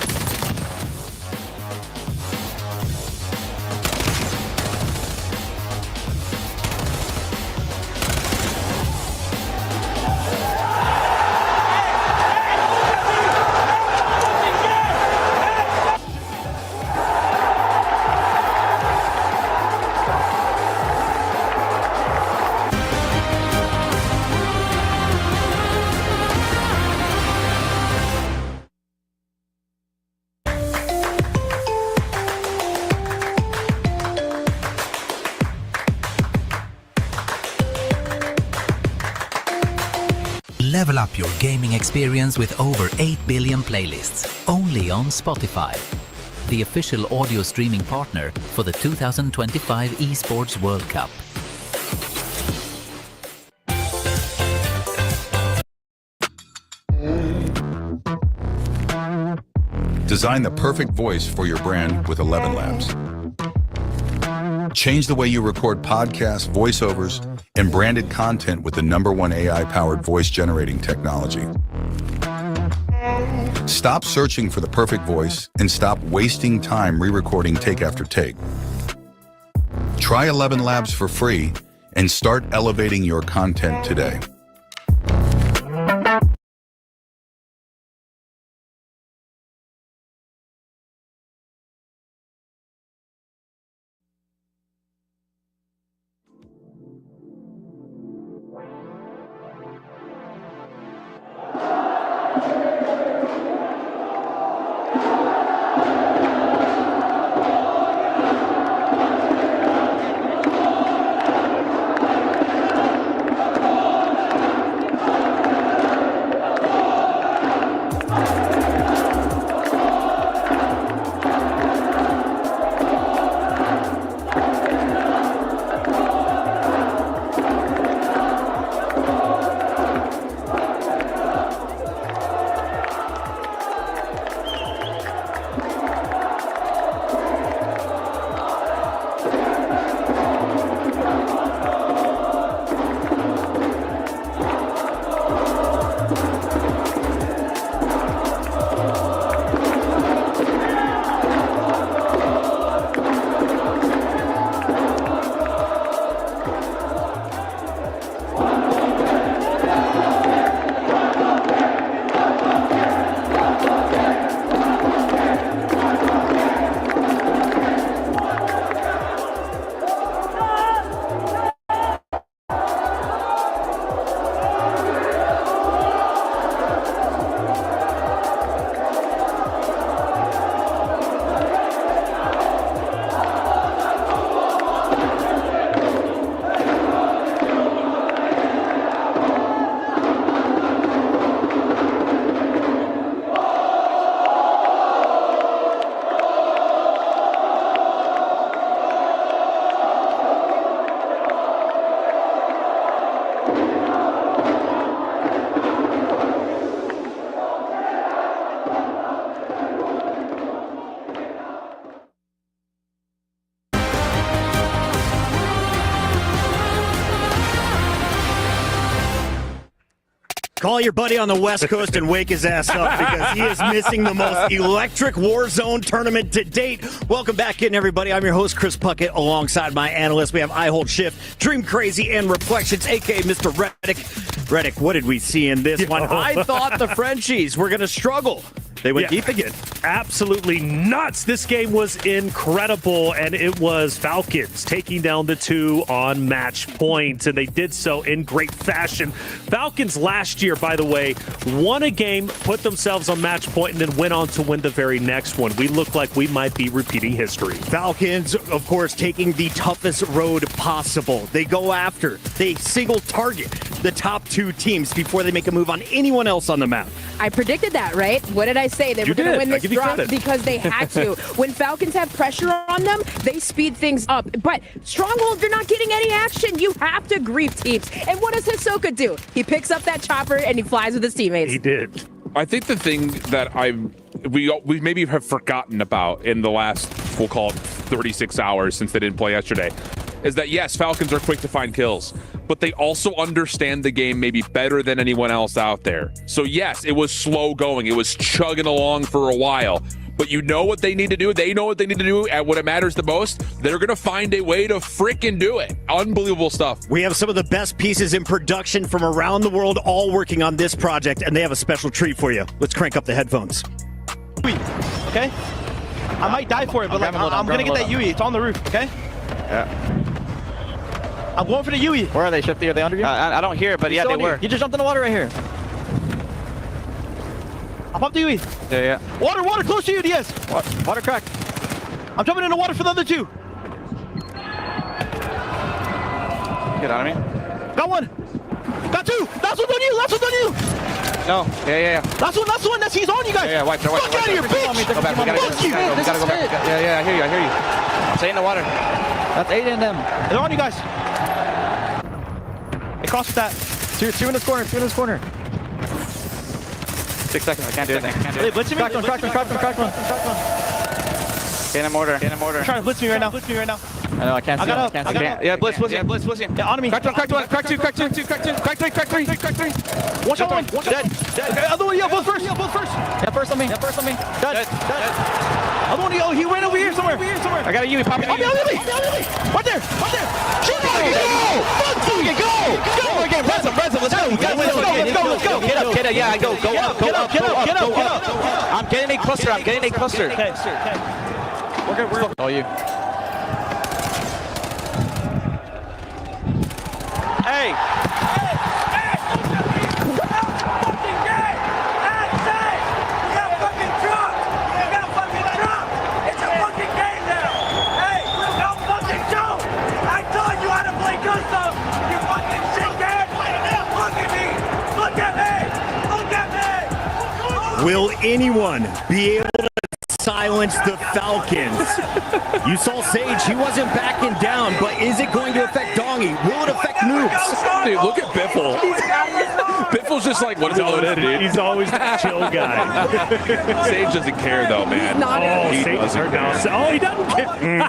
Level up your gaming experience with over 8 billion playlists, only on Spotify, the official audio streaming partner for the 2025 Esports World Cup. Design the perfect voice for your brand with 11 Labs. Change the way you record podcasts, voiceovers, and branded content with the #1 AI-powered voice-generating technology. Stop searching for the perfect voice and stop wasting time re-recording take after take. Try 11 Labs for free and start elevating your content today. Call your buddy on the West Coast and wake his ass up because he is missing the most electric Warzone tournament to date. Welcome back in, everybody. I'm your host, Chris Puckett, alongside my analyst. We have I Hold Shift, Dream Crazy, and Reflections, a.k.a. Mr. Reddick. Reddick, what did we see in this one? I thought the Frenchies were going to struggle. They went deep again. Absolutely nuts. This game was incredible, and it was Falcons taking down the 2 on match point, and they did so in great fashion. Falcons last year, by the way, won a game, put themselves on match point, and then went on to win the very next one. We look like we might be repeating history. Falcons, of course, taking the toughest road possible. They go after, they single target the top 2 teams before they make a move on anyone else on the map. I predicted that, right? What did I say? They were going to win this drop because they had to. When Falcons have pressure on them, they speed things up. But Stronghold, they're not getting any action. You have to grief teams. And what does Hisoka do? He picks up that chopper and he flies with his teammates. He did. I think the thing that we maybe have forgotten about in the last, we'll call it 36 hours since they didn't play yesterday, is that yes, Falcons are quick to find kills, but they also understand the game maybe better than anyone else out there. So yes, it was slow going. It was chugging along for a while, but you know what they need to do. They know what they need to do, and when it matters the most, they're going to find a way to frickin' do it. Unbelievable stuff. We have some of the best pieces in production from around the world all working on this project, and they have a special treat for you. Let's crank up the headphones. Okay? I might die for it, but like, I'm going to get that UE. It's on the roof, okay? Yeah. I'm going for the UE. Where are they, Shifty? Are they under you? I don't hear it, but yeah, they were. You just jumped in the water right here. I'll pump the UE. Yeah. Water, close to you, DS. Water crack. I'm jumping in the water for the other 2. Get out of me. Got 1. Got 2. Last one's on you. No. Yeah. Last one. He's on you guys. Yeah, wipe. Fuck out of here, bitch. Go back. We gotta go back. Yeah, I hear you. Stay in the water. That's 8 in them. They're on you guys. They crossed with that. Two in this corner. 6 seconds. I can't do anything. Are they blitzing me? Crack one. Get in mortar. They're trying to blitz me right now. I know, I can't see him. Yeah, blitz. Yeah, on me. Crack 1, crack 2, crack 3. Watch out, one. Dead. Other one, both first. Yeah, first on me. Dead. Other one, he ran over here somewhere. I got a UE popping. On me. Right there. Shoot, go. Press him. Let's go. Get up. Yeah, go up. I'm getting a cluster. Okay. We're good. Oh, you. Hey. Will anyone be able to silence the Falcons? You saw Sage, he wasn't backing down, but is it going to affect Dongy? Will it affect Noobs? Dude, look at Biffle. Biffle's just like, what is all that, dude? He's always the chill guy. Sage doesn't care though, man. He doesn't care. Oh, he doesn't care.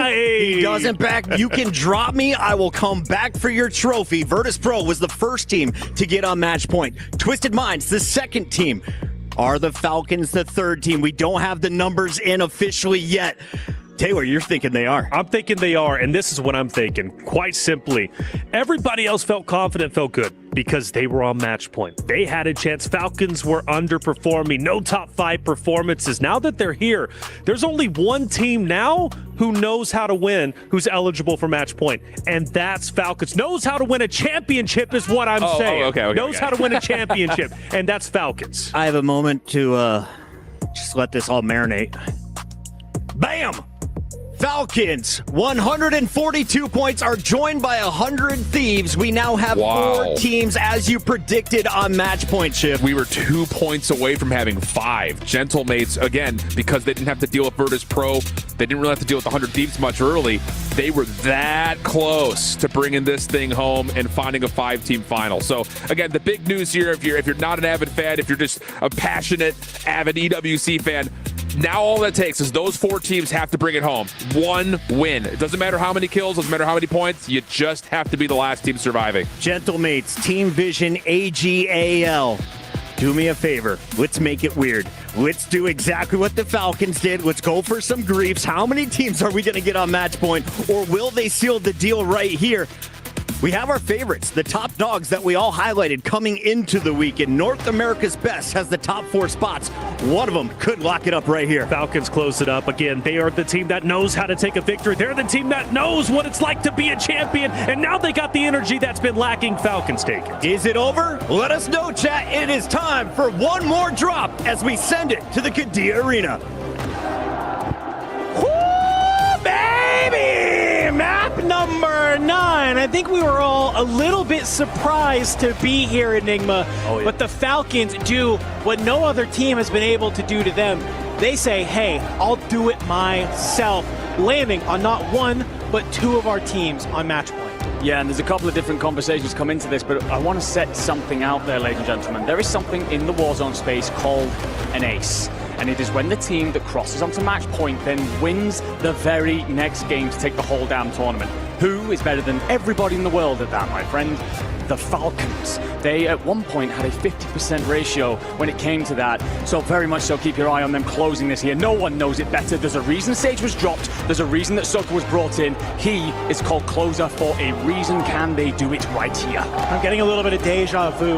Hey. He doesn't back. You can drop me. I will come back for your trophy. Virtus Pro was the first team to get on match point. Twisted Minds, the second team. Are the Falcons the third team? We don't have the numbers in officially yet. Taylor, you're thinking they are. I'm thinking they are, and this is what I'm thinking. Quite simply, everybody else felt confident, felt good, because they were on match point. They had a chance. Falcons were underperforming. No top 5 performances. Now that they're here, there's only one team now who knows how to win, who's eligible for match point, and that's Falcons. Knows how to win a championship is what I'm saying. Okay, knows how to win a championship, and that's Falcons. I have a moment to just let this all marinate. Bam! Falcons, 142 points, are joined by 100 Thieves. We now have 4 teams, as you predicted, on match point, Chip. We were 2 points away from having 5. Gentlemates, again, because they didn't have to deal with Virtus Pro, they didn't really have to deal with 100 Thieves much early. They were that close to bringing this thing home and finding a 5-team final. So, again, the big news here, if you're not an avid fan, if you're just a passionate, avid EWC fan, now all that takes is those 4 teams have to bring it home. 1 win. It doesn't matter how many kills, doesn't matter how many points, you just have to be the last team surviving. Gentlemates, Team Vision, AGAL. Do me a favor. Let's make it weird. Let's do exactly what the Falcons did. Let's go for some griefs. How many teams are we going to get on match point, or will they seal the deal right here? We have our favorites, the top dogs that we all highlighted coming into the weekend. North America's Best has the top 4 spots. One of them could lock it up right here. Falcons close it up. Again, they are the team that knows how to take a victory. They're the team that knows what it's like to be a champion, and now they got the energy that's been lacking. Falcons take it. Is it over? Let us know, chat. It is time for one more drop as we send it to the Kadia Arena. Woo, baby! Map number 9. I think we were all a little bit surprised to be here, Enigma. Oh, yeah. But the Falcons do what no other team has been able to do to them. They say, hey, I'll do it myself. Landing on not 1, but 2 of our teams on match point. Yeah, and there's a couple of different conversations come into this, but I want to set something out there, ladies and gentlemen. There is something in the Warzone space called an ace. And it is when the team that crosses onto match point then wins the very next game to take the whole damn tournament. Who is better than everybody in the world at that, my friend? The Falcons. They, at one point, had a 50% ratio when it came to that. So very much so, keep your eye on them closing this here. No one knows it better. There's a reason Sage was dropped. There's a reason that Soka was brought in. He is called closer for a reason. Can they do it right here? I'm getting a little bit of deja vu.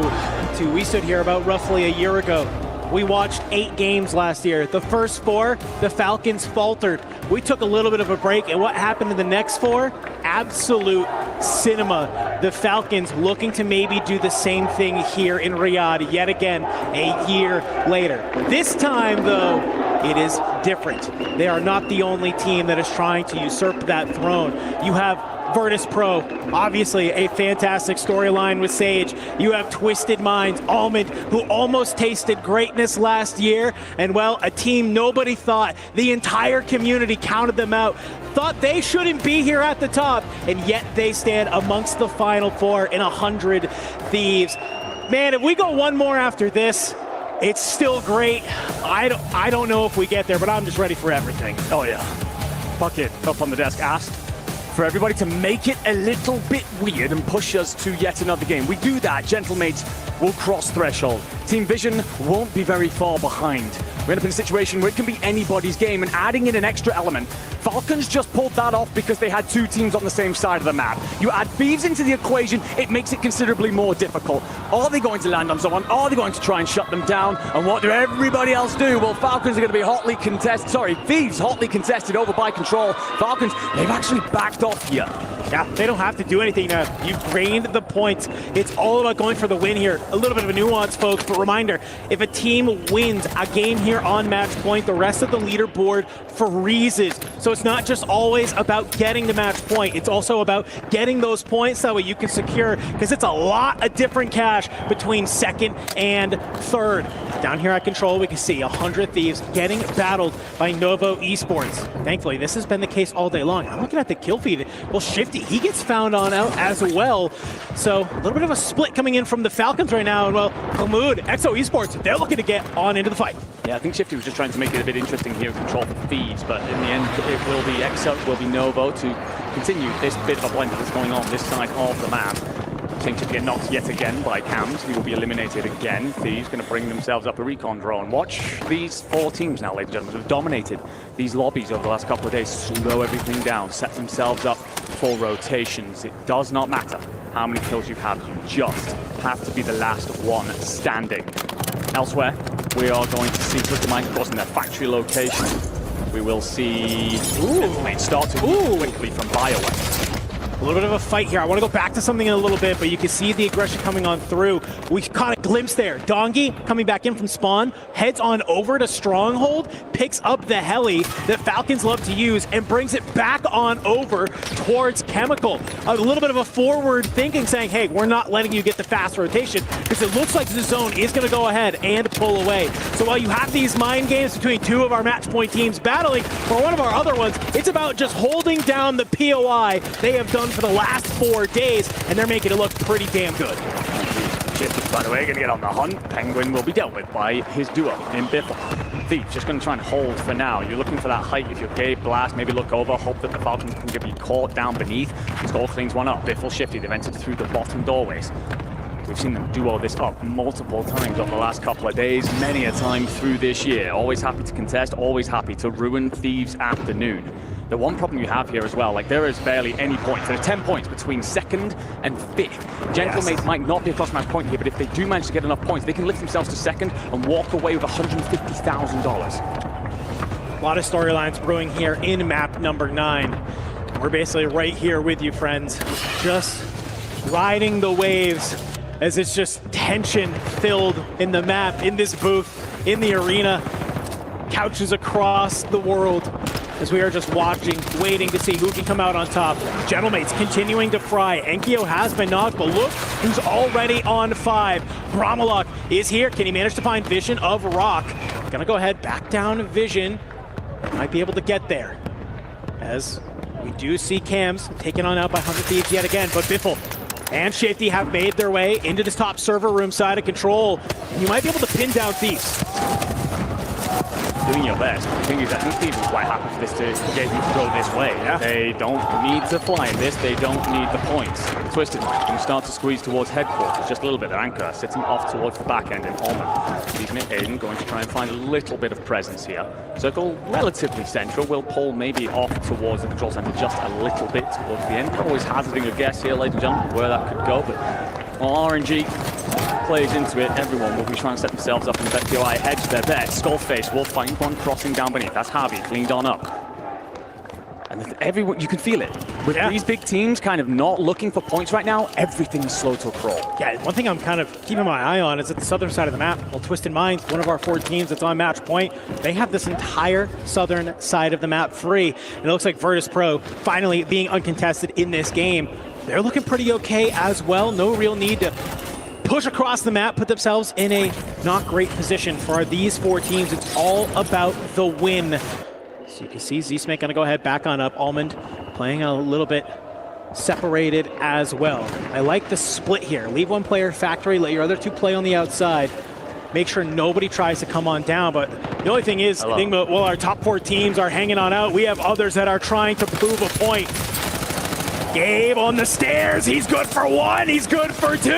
We stood here about roughly a year ago. We watched 8 games last year. The first 4, the Falcons faltered. We took a little bit of a break, and what happened in the next 4? Absolute cinema. The Falcons looking to maybe do the same thing here in Riyadh yet again a year later. This time, though, it is different. They are not the only team that is trying to usurp that throne. You have Virtus Pro, obviously a fantastic storyline with Sage. You have Twisted Minds, Almond, who almost tasted greatness last year. And well, a team nobody thought, the entire community counted them out, thought they shouldn't be here at the top, and yet they stand amongst the final 4 in 100 Thieves. Man, if we go one more after this, it's still great. I don't know if we get there, but I'm just ready for everything. Oh yeah. Bucket up on the desk asked for everybody to make it a little bit weird and push us to yet another game. We do that, Gentlemates will cross threshold. Team Vision won't be very far behind. We end up in a situation where it can be anybody's game, and adding in an extra element. Falcons just pulled that off because they had 2 teams on the same side of the map. You add Thieves into the equation, it makes it considerably more difficult. Are they going to land on someone? Are they going to try and shut them down? And what do everybody else do? Well, Falcons are going to be hotly contested. Sorry, Thieves hotly contested over by Control. Falcons, they've actually backed off here. Yeah, they don't have to do anything now. You've gained the points. It's all about going for the win here. A little bit of a nuance, folks, but reminder, if a team wins a game here on match point, the rest of the leaderboard freezes. So it's not just always about getting to match point. It's also about getting those points that way you can secure, because it's a lot of different cash between 2nd and 3rd. Down here at Control, we can see 100 Thieves getting battled by Novo Esports. Thankfully, this has been the case all day long. I'm looking at the kill feed. Well, Shifty Shifty, he gets found on out as well. So a little bit of a split coming in from the Falcons right now. And well, Mahmood, EXO Esports, they're looking to get on into the fight. Yeah, I think Shifty was just trying to make it a bit interesting here and control the Thieves, but in the end, it will be EXO, will be Novo to continue this bit of a blend that's going on this side of the map. Seeing to get knocked yet again by Cams. He will be eliminated again. Thieves going to bring themselves up a recon drone. Watch these 4 teams now, ladies and gentlemen, who have dominated these lobbies over the last couple of days. Slow everything down, set themselves up for rotations. It does not matter how many kills you have. You just have to be the last one standing. Elsewhere, we are going to see Twisted Minds, of course, in their factory location. We will see start to move quickly from BioWare. A little bit of a fight here. I want to go back to something in a little bit, but you can see the aggression coming on through. We caught a glimpse there. Dongi coming back in from spawn, heads on over to Stronghold, picks up the heli that Falcons love to use, and brings it back on over towards Chemical. A little bit of a forward thinking, saying, hey, we're not letting you get the fast rotation, because it looks like the zone is going to go ahead and pull away. So while you have these mind games between 2 of our match point teams battling, for one of our other ones, it's about just holding down the POI they have done for the last 4 days, and they're making it look pretty damn good. Shifty, by the way, going to get on the hunt. Penguin will be dealt with by his duo in Biffle. Thief just going to try and hold for now. You're looking for that height. If you're Gabe, blast, maybe look over, hope that the Falcons can get you caught down beneath. Skull cleans one up. Biffle, Shifty, they've entered through the bottom doorways. We've seen them duo this up multiple times over the last couple of days, many a time through this year. Always happy to contest, always happy to ruin Thieves' afternoon. The one problem you have here as well, like there is barely any points. There are 10 points between 2nd and 5th. Gentlemen might not be a cross-match point here, but if they do manage to get enough points, they can lift themselves to 2nd and walk away with $150,000. A lot of storylines brewing here in map number 9. We're basically right here with you, friends. Just riding the waves as it's just tension-filled in the map, in this booth, in the arena. Couches across the world as we are just watching, waiting to see who can come out on top. Gentlemates continuing to fry. Enkyo has been knocked, but look who's already on 5. Bromalok is here. Can he manage to find Vision of Rock? Gonna go ahead, back down Vision. Might be able to get there. As we do see Cams taken on out by 100 Thieves yet again, but Biffle and Shifty have made their way into this top server room side of control. You might be able to pin down Thieves. Doing your best. The thing is, I think Thieves is quite happy for this to get you to go this way. Yeah. They don't need to fly in this. They don't need the points. Twisted Minds can start to squeeze towards headquarters. Just a little bit. Their anchor sitting off towards the back end in Almond. Leaving it Aiden going to try and find a little bit of presence here. Circle relatively central. Will pull maybe off towards the control center just a little bit towards the end. Always hazarding a guess here, ladies and gentlemen, where that could go. But RNG plays into it. Everyone will be trying to set themselves up in the POI, hedge their bet. Skullface will find one crossing down beneath. That's Harvey, cleaned on up. And everyone, you can feel it. With these big teams kind of not looking for points right now, everything's slow to a crawl. Yeah, one thing I'm kind of keeping my eye on is at the southern side of the map. Well, Twisted Minds, one of our 4 teams that's on match point, they have this entire southern side of the map free. And it looks like Virtus Pro finally being uncontested in this game. They're looking pretty okay as well. No real need to push across the map, put themselves in a not great position for these 4 teams. It's all about the win. So you can see Z-Smake gonna go ahead back on up. Almond playing a little bit separated as well. I like the split here. Leave one player factory, let your other 2 play on the outside. Make sure nobody tries to come on down. But the only thing is, well, our top 4 teams are hanging on out. We have others that are trying to prove a point. Gabe on the stairs. He's good for 1. He's good for 2.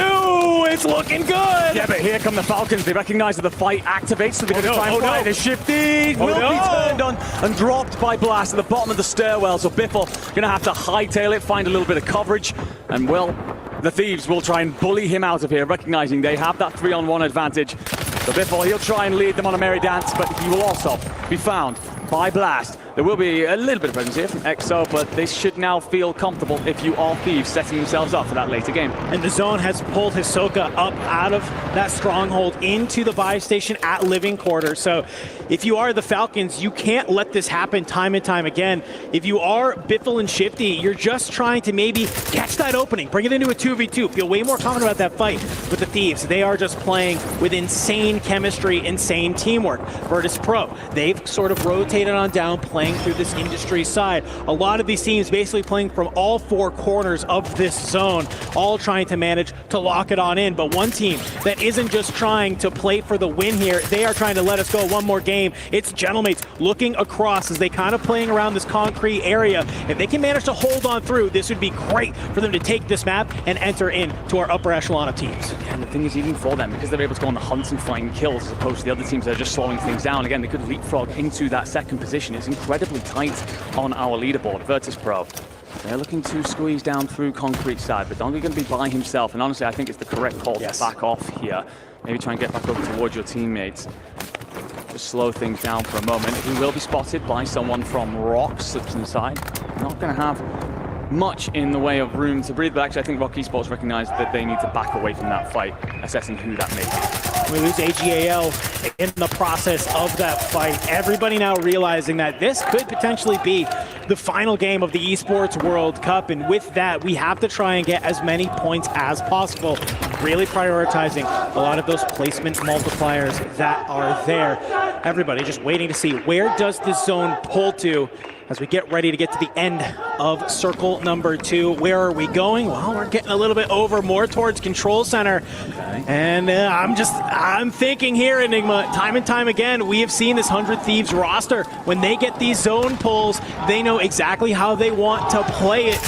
It's looking good. Yeah, but here come the Falcons. They recognize that the fight activates, so they're going to try and fly. The Shifty will be turned on and dropped by Blast at the bottom of the stairwell. So Biffle going to have to hightail it, find a little bit of coverage, and the Thieves will try and bully him out of here, recognizing they have that 3-on-1 advantage. So Biffle, he'll try and lead them on a merry dance, but he will also be found by Blast. There will be a little bit of presence here from EXO, but they should now feel comfortable if you are Thieves, setting themselves up for that later game. And the zone has pulled Hisoka up out of that stronghold into the buy station at Living Quarter. So if you are the Falcons, you can't let this happen time and time again. If you are Biffle and Shifty, you're just trying to maybe catch that opening, bring it into a 2v2, feel way more confident about that fight. With the Thieves, they are just playing with insane chemistry, insane teamwork. Virtus Pro, they've sort of rotated on down, playing playing through this industry side. A lot of these teams basically playing from all four corners of this zone, all trying to manage to lock it on in. But one team that isn't just trying to play for the win here, they are trying to let us go one more game. It's Gentlemates looking across as they kind of playing around this concrete area. If they can manage to hold on through, this would be great for them to take this map and enter into our upper echelon of teams. And the thing is, even for them, because they're able to go on the hunt and find kills as opposed to the other teams that are just slowing things down, again, they could leapfrog into that second position. It's incredibly tight on our leaderboard. Virtus.pro, they're looking to squeeze down through concrete side, but Dongi going to be by himself, and honestly, I think it's the correct call to back off here. Maybe try and get back over towards your teammates. Just slow things down for a moment. He will be spotted by someone from Rock, slips inside. Not going to have much in the way of room to breathe, but actually I think Rock Esports recognize that they need to back away from that fight, assessing who that may be. We lose AGAL in the process of that fight. Everybody now realizing that this could potentially be the final game of the Esports World Cup, and with that, we have to try and get as many points as possible. Really prioritizing a lot of those placement multipliers that are there. Everybody just waiting to see where does this zone pull to as we get ready to get to the end of circle number 2. Where are we going? Well, we're getting a little bit over more towards Control Center. Okay. And I'm thinking here, Enigma, time and time again, we have seen this 100 Thieves roster. When they get these zone pulls, they know exactly how they want to play it.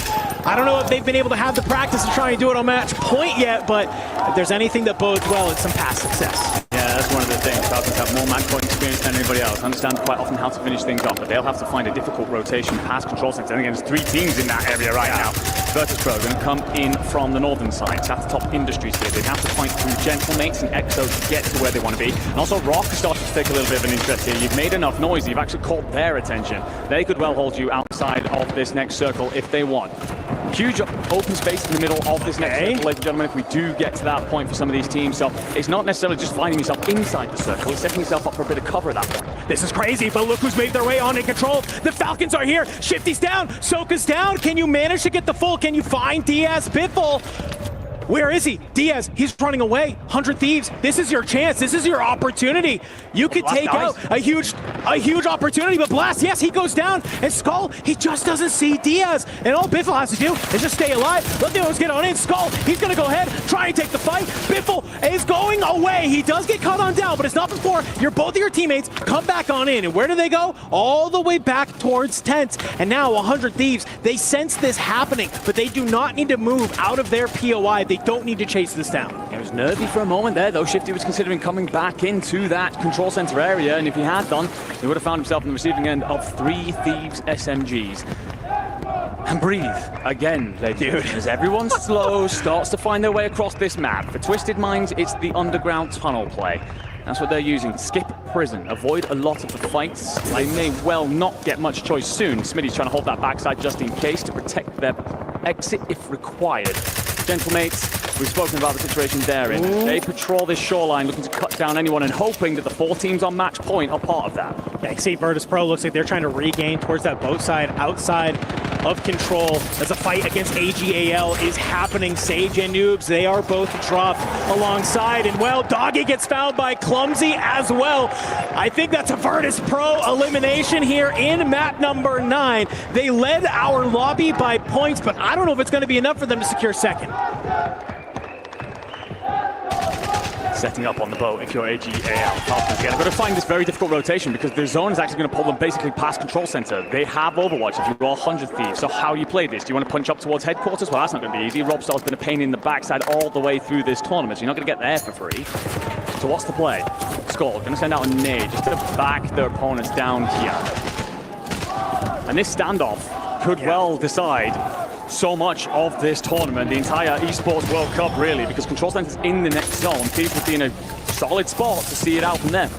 I don't know if they've been able to have the practice to try and do it on match point yet, but if there's anything that bodes well, it's some past success. Yeah, that's one of the things. Falcons have more match point experience than anybody else. Understand quite often how to finish things off, but they'll have to find a difficult rotation past Control Center. And again, there's 3 teams in that area right now. Virtus.pro going to come in from the northern side. So that's the top industries here. They have to fight through Gentlemates and Exo to get to where they want to be. And also Rock is starting to take a little bit of an interest here. You've made enough noise. You've actually caught their attention. They could well hold you outside of this next circle if they want. Huge open space in the middle of this next circle, ladies and gentlemen, if we do get to that point for some of these teams. So it's not necessarily just finding yourself inside the circle, it's setting yourself up for a bit of cover at that point. This is crazy, but look who's made their way on in control. The Falcons are here. Shifty's down. Soka's down. Can you manage to get the full? Can you find Diaz Biffle? Where is he? Diaz, he's running away. 100 Thieves, this is your chance. This is your opportunity. You could take out a huge opportunity, but Blast, yes, he goes down. And Skull, he just doesn't see Diaz. And all Biffle has to do is just stay alive. Let the others get on in. Skull, he's gonna go ahead, try and take the fight. Biffle is going away. He does get cut on down, but it's not before both of your teammates come back on in. And where do they go? All the way back towards Tent. And now 100 Thieves, they sense this happening, but they do not need to move out of their POI. They don't need to chase this down. It was nervy for a moment there, though. Shifty was considering coming back into that control center area, and if he had done, he would have found himself on the receiving end of 3 Thieves SMGs. And breathe again, they do. As everyone slow starts to find their way across this map. For Twisted Minds, it's the underground tunnel play. That's what they're using. Skip prison, avoid a lot of the fights. They may well not get much choice soon. Smitty's trying to hold that backside just in case to protect their exit if required. Gentlemates, we've spoken about the situation they're in. They patrol this shoreline looking to cut down anyone and hoping that the 4 teams on match point are part of that. Yeah, you see Virtus.pro looks like they're trying to regain towards that boat side outside of control as a fight against AGAL is happening. Sage and Noobs, they are both dropped alongside, and well, Doggy gets fouled by Clumsy as well. I think that's a Virtus.pro elimination here in map number 9. They led our lobby by points, but I don't know if it's going to be enough for them to secure second. Setting up on the boat if you're AGAL. Falcons again. I've got to find this very difficult rotation because the zone is actually going to pull them basically past control center. They have Overwatch if you're all 100 Thieves. So how you play this? Do you want to punch up towards headquarters? Well, that's not going to be easy. Robstar's been a pain in the backside all the way through this tournament, so you're not going to get there for free. So what's the play? Skull going to send out a nade just to back their opponents down here. And this standoff could well decide so much of this tournament, the entire Esports World Cup really, because Control Center's in the next zone. Thieves would be in a solid spot to see it out from them.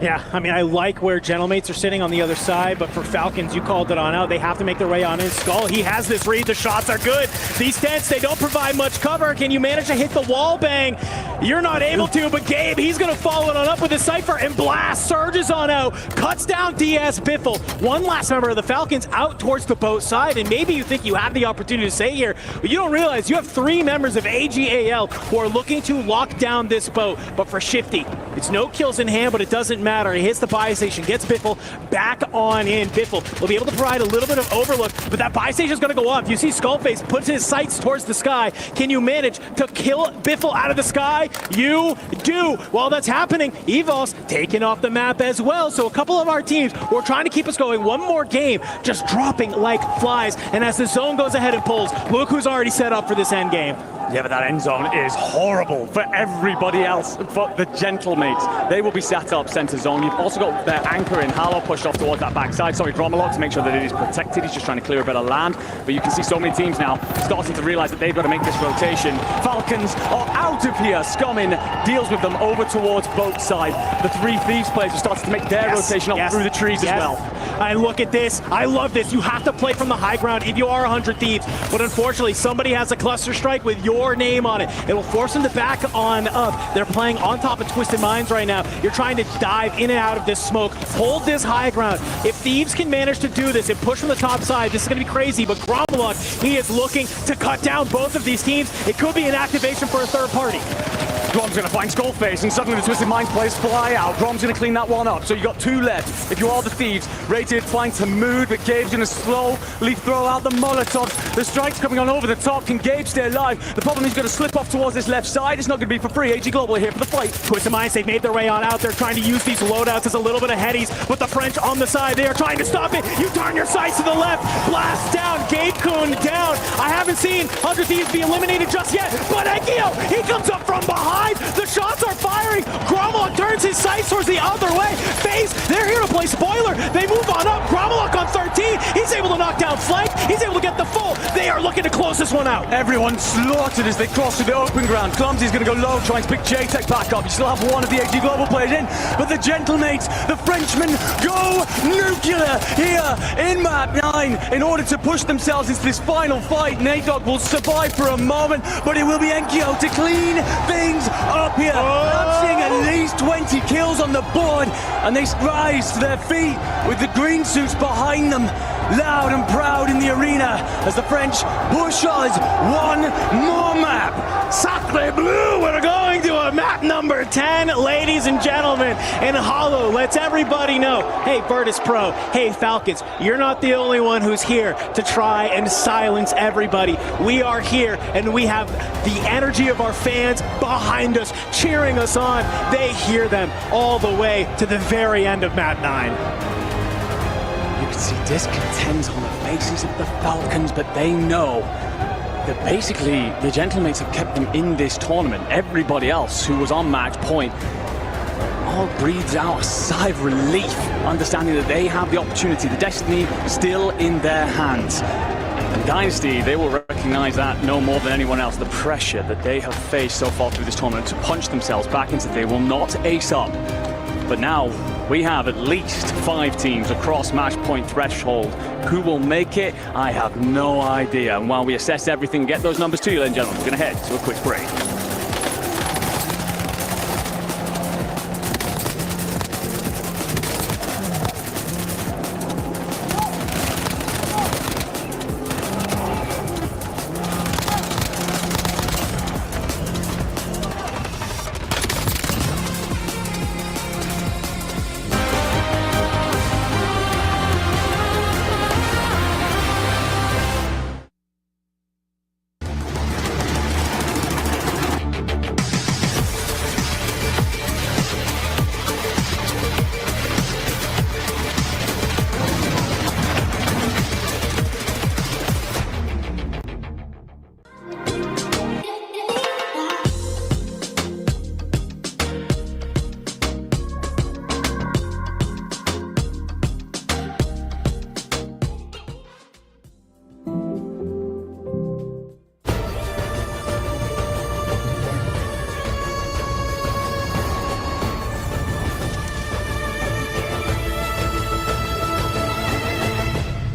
Yeah, I mean, I like where Gentlemates are sitting on the other side, but for Falcons, you called it on out. They have to make their way on in. Skull, he has this read. The shots are good. These tents, they don't provide much cover. Can you manage to hit the wall bang? You're not able to, but Gabe, he's going to follow it on up with his Cypher, and Blast surges on out, cuts down DS Biffle. One last member of the Falcons out towards the boat side, and maybe you think you have the opportunity to stay here, but you don't realize you have 3 members of AGAL who are looking to lock down this boat. But for Shifty, It's no kills in hand, but it doesn't matter. He hits the buy station, gets Biffle back on in. Biffle will be able to provide a little bit of overlook, but that buy station is going to go up. You see Skullface puts his sights towards the sky. Can you manage to kill Biffle out of the sky? You do. While that's happening, Evol's taken off the map as well. So a couple of our teams were trying to keep us going. One more game, just dropping like flies. And as the zone goes ahead and pulls, look who's already set up for this end game. Yeah, but that end zone is horrible for everybody else, for the Gentlemates. They will be set up center zone. You've also got their anchor in Hallow pushed off towards that backside. Sorry, Dromalok, to make sure that it is protected. He's just trying to clear a bit of land. But you can see so many teams now starting to realize that they've got to make this rotation. Falcons are out of here. Scumming deals with them over towards both sides. The three Thieves players have started to make their rotation up through the trees as well. I look at this. I love this. You have to play from the high ground if you are 100 Thieves. But unfortunately, somebody has a cluster strike with your name on it. It will force them to back on up. They're playing on top of Twisted Minds right now. You're trying to dive in and out of this smoke. Hold this high ground. If Thieves can manage to do this and push from the top side, this is going to be crazy. But Gromalok, he is looking to cut down both of these teams. It could be an activation for a third party. Grom's going to find Skullface, and suddenly the Twisted Minds players fly out. Grom's going to clean that one up, so you got two left. If you are the Thieves, Rated trying to move, but Gabe's going to slowly throw out the Molotovs. The strike's coming on over the top. Can Gabe stay alive? The problem is he's going to slip off towards this left side. It's not going to be for free. AG Global are here for the fight. Twisted Minds, they've made their way on out. They're trying to use these loadouts as a little bit of headies, but the French on the side, they are trying to stop it. You turn your sights to the left. Blast down. Gabe Kuhn down. I haven't seen 100 Thieves be eliminated just yet, but Ekio, he comes up from behind. The shots are firing. Gromalok turns his sights towards the other way. FaZe, they're here to play spoiler. They move on up. Gromalok on 13. He's able to knock down Flank. He's able to get the full. They are looking to close this one out. Everyone slaughtered as they cross through the open ground. Clumsy's going to go low, trying to pick J-Tech back up. You still have one of the AG Global players in, but the Gentlemates, the Frenchmen, go nuclear here in map 9 in order to push themselves into this final fight. Nadog will survive for a moment, but it will be Enkyo to clean things up here. I'm seeing at least 20 kills on the board, and they rise to their feet with the green suits behind them, loud and proud in the arena as the French push us one more map. Sacre bleu, we're going to a map number 10, ladies and gentlemen, and Hollow lets everybody know, hey, Virtus Pro, hey, Falcons, you're not the only one who's here to try and silence everybody. We are here, and we have the energy of our fans behind us, cheering us on. They hear them all the way to the very end of map 9. You can see discontent on the faces of the Falcons, but they know that basically the Gentlemates have kept them in this tournament. Everybody else who was on match point all breathes out a sigh of relief, understanding that they have the opportunity, the destiny still in their hands. And Dynasty, they will recognize that no more than anyone else, the pressure that they have faced so far through this tournament to punch themselves back into they will not ace up. But now we have at least 5 teams across match point threshold. Who will make it? I have no idea. And while we assess everything, get those numbers to you, ladies and gentlemen, we're going to head to a quick break.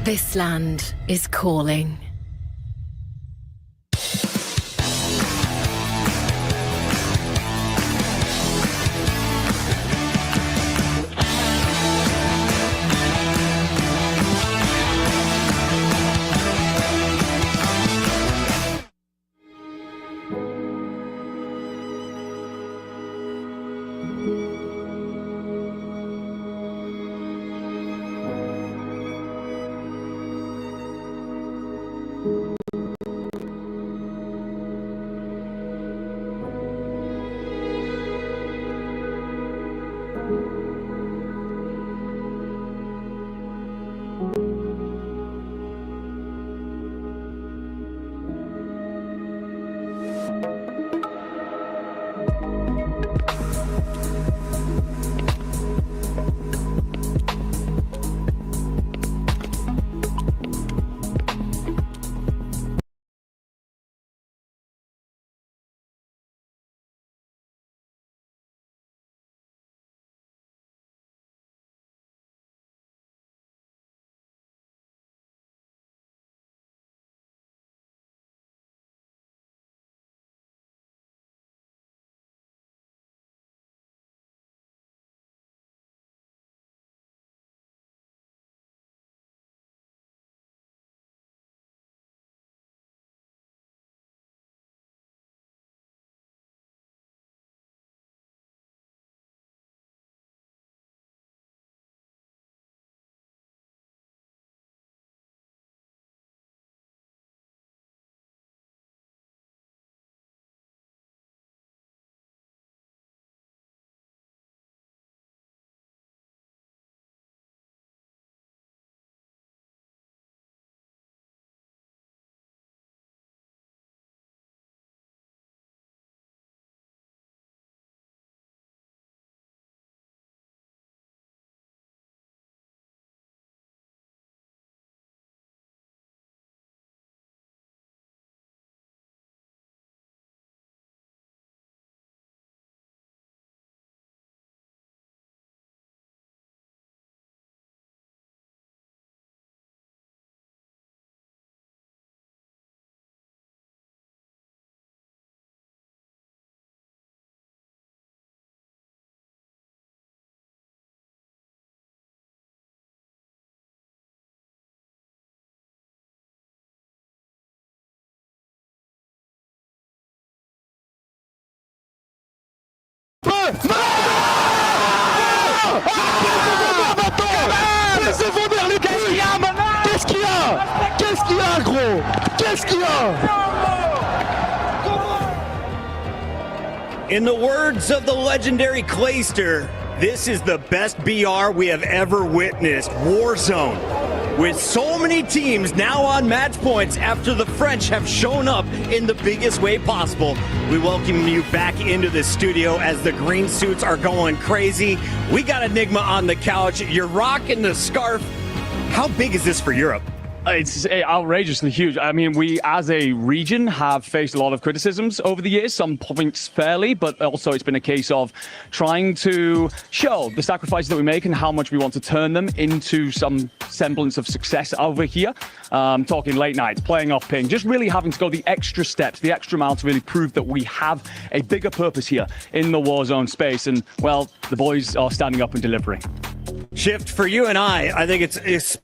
This land is calling. Qu'est-ce qu'il y a? In the words of the legendary Clayster, this is the best BR we have ever witnessed. Warzone. With so many teams now on match points after the French have shown up in the biggest way possible, we welcome you back into the studio as the green suits are going crazy. We got Enigma on the couch. You're rocking the scarf. How big is this for Europe? It's outrageously huge. I mean, we as a region have faced a lot of criticisms over the years, some points fairly, but also it's been a case of trying to show the sacrifices that we make and how much we want to turn them into some semblance of success over here. Talking late nights, playing off ping, just really having to go the extra steps, the extra mile to really prove that we have a bigger purpose here in the Warzone space. And, well, the boys are standing up and delivering. Shift, for you and I think it's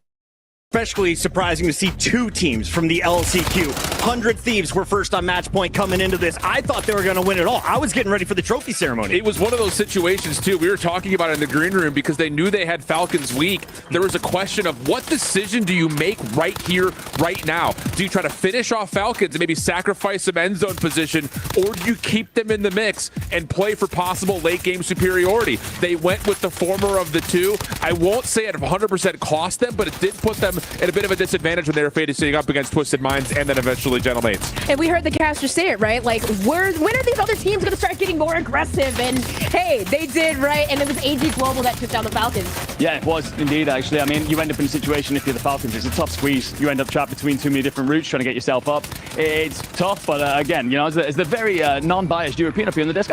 especially surprising to see two teams from the LCQ. 100 Thieves were first on match point coming into this. I thought they were going to win it all. I was getting ready for the trophy ceremony. It was one of those situations, too. We were talking about it in the green room because they knew they had Falcons weak. There was a question of what decision do you make right here, right now? Do you try to finish off Falcons and maybe sacrifice some end zone position, or do you keep them in the mix and play for possible late game superiority? They went with the former of the two. I won't say it 100% cost them, but it did put them at a bit of a disadvantage when they were facing up against Twisted Minds and then eventually Gentle Mates. And we heard the caster say it, right? Like, when are these other teams going to start getting more aggressive? And hey, they did, right? And it was AG Global that took down the Falcons. Yeah, it was indeed, actually. I mean, you end up in a situation, if you're the Falcons, it's a tough squeeze. You end up trapped between too many different routes trying to get yourself up. It's tough, but again, you know, as the very non-biased European up here in the desk,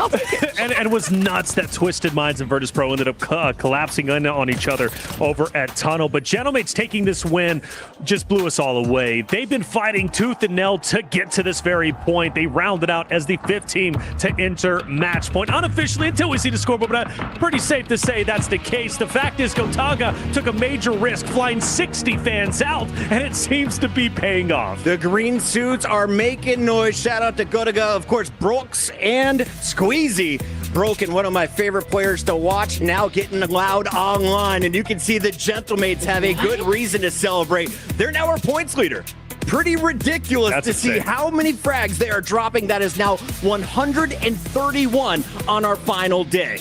and it was nuts that Twisted Minds and Virtus Pro ended up collapsing on each other over at Tunnel. But Gentlemates taking this win just blew us all away. They've been fighting tooth and nail to get to this very point. They rounded out as the 5th team to enter match point unofficially until we see the scoreboard, but pretty safe to say that's the case. The fact is, Gotaga took a major risk flying 60 fans out, and it seems to be paying off. The green suits are making noise. Shout out to Gotaga, of course, Brooks and Squeezy. Broken, one of my favorite players to watch, now getting loud online, and you can see the Gentlemates have a good reason to celebrate. They're now our points leader. Pretty ridiculous to see how many frags they are dropping. That is now 131 on our final day.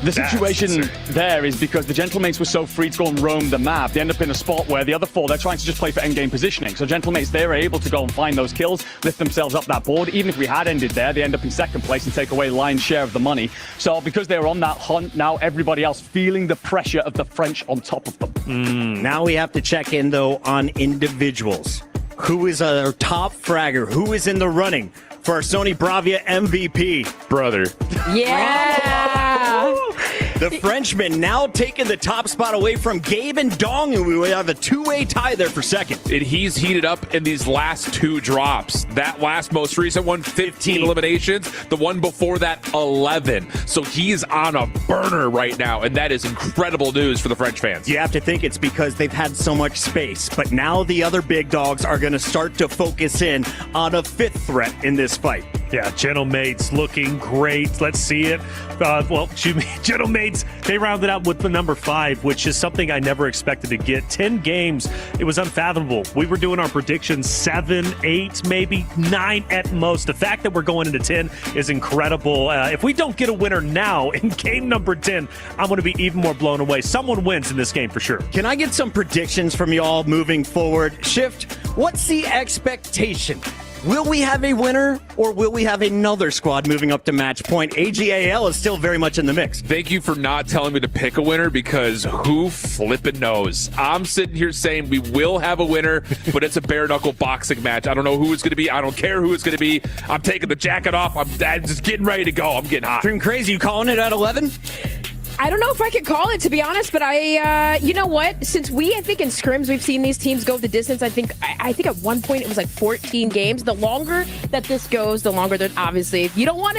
The situation there is because the Gentlemates were so free to go and roam the map, they end up in a spot where the other four, they're trying to just play for endgame positioning. So Gentlemates, they were able to go and find those kills, lift themselves up that board. Even if we had ended there, they end up in second place and take away lion's share of the money. So because they were on that hunt, now everybody else feeling the pressure of the French on top of them. Now we have to check in, though, on individuals. Who is our top fragger? Who is in the running for our Sony Bravia MVP? Brother. Yeah! The Frenchman now taking the top spot away from Gabe and Dong, and we have a two-way tie there for second. And he's heated up in these last two drops. That last most recent one, 15 eliminations. The one before that, 11. So he's on a burner right now, and that is incredible news for the French fans. You have to think it's because they've had so much space, but now the other big dogs are going to start to focus in on a 5th threat in this fight. Yeah, Gentlemates looking great. Let's see it. Gentlemates, they rounded out with the number 5, which is something I never expected to get. 10 games, it was unfathomable. We were doing our predictions 7, 8, maybe 9 at most. The fact that we're going into 10 is incredible. If we don't get a winner now in game number 10, I'm going to be even more blown away. Someone wins in this game for sure. Can I get some predictions from y'all moving forward? Shift, what's the expectation? Will we have a winner, or will we have another squad moving up to match point? AGAL is still very much in the mix. Thank you for not telling me to pick a winner, because who flippin' knows? I'm sitting here saying we will have a winner, but it's a bare-knuckle boxing match. I don't know who it's going to be. I don't care who it's going to be. I'm taking the jacket off. I'm just getting ready to go. I'm getting hot. Dream Crazy, you calling it at 11? I don't know if I could call it, to be honest, but you know what? Since I think in scrims, we've seen these teams go the distance. I think at one point it was like 14 games. The longer that this goes, the longer that obviously you don't want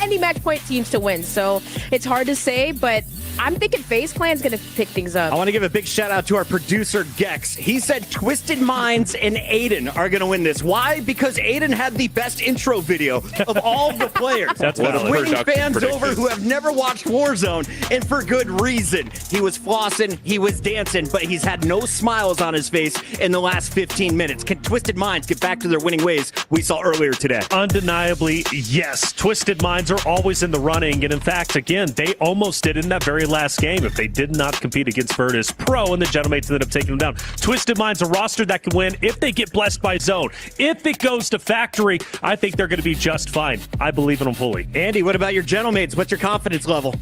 any match point teams to win. So it's hard to say, but I'm thinking FaZe Clan's going to pick things up. I want to give a big shout out to our producer, Gex. He said Twisted Minds and Aiden are going to win this. Why? Because Aiden had the best intro video of all the players. That's valid. Winning fans over who have never watched Warzone. And and for good reason. He was flossing, he was dancing, but he's had no smiles on his face in the last 15 minutes. Can Twisted Minds get back to their winning ways we saw earlier today? Undeniably, yes. Twisted Minds are always in the running, and in fact, again, they almost did in that very last game if they did not compete against Virtus Pro, and the Gentlemates ended up taking them down. Twisted Minds, a roster that can win if they get blessed by zone. If it goes to factory, I think they're going to be just fine. I believe in them fully. Andy, what about your Gentlemates? What's your confidence level?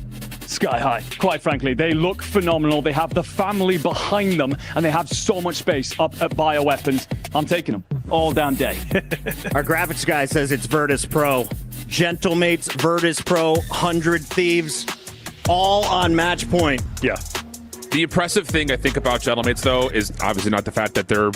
Sky high. Quite frankly, they look phenomenal. They have the family behind them, and they have so much space up at bioweapons. I'm taking them all damn day. Our graphics guy says it's Virtus Pro. Gentlemates, Virtus Pro, 100 Thieves, all on match point. Yeah. The impressive thing I think about Gentlemates, though, is obviously not the fact that they're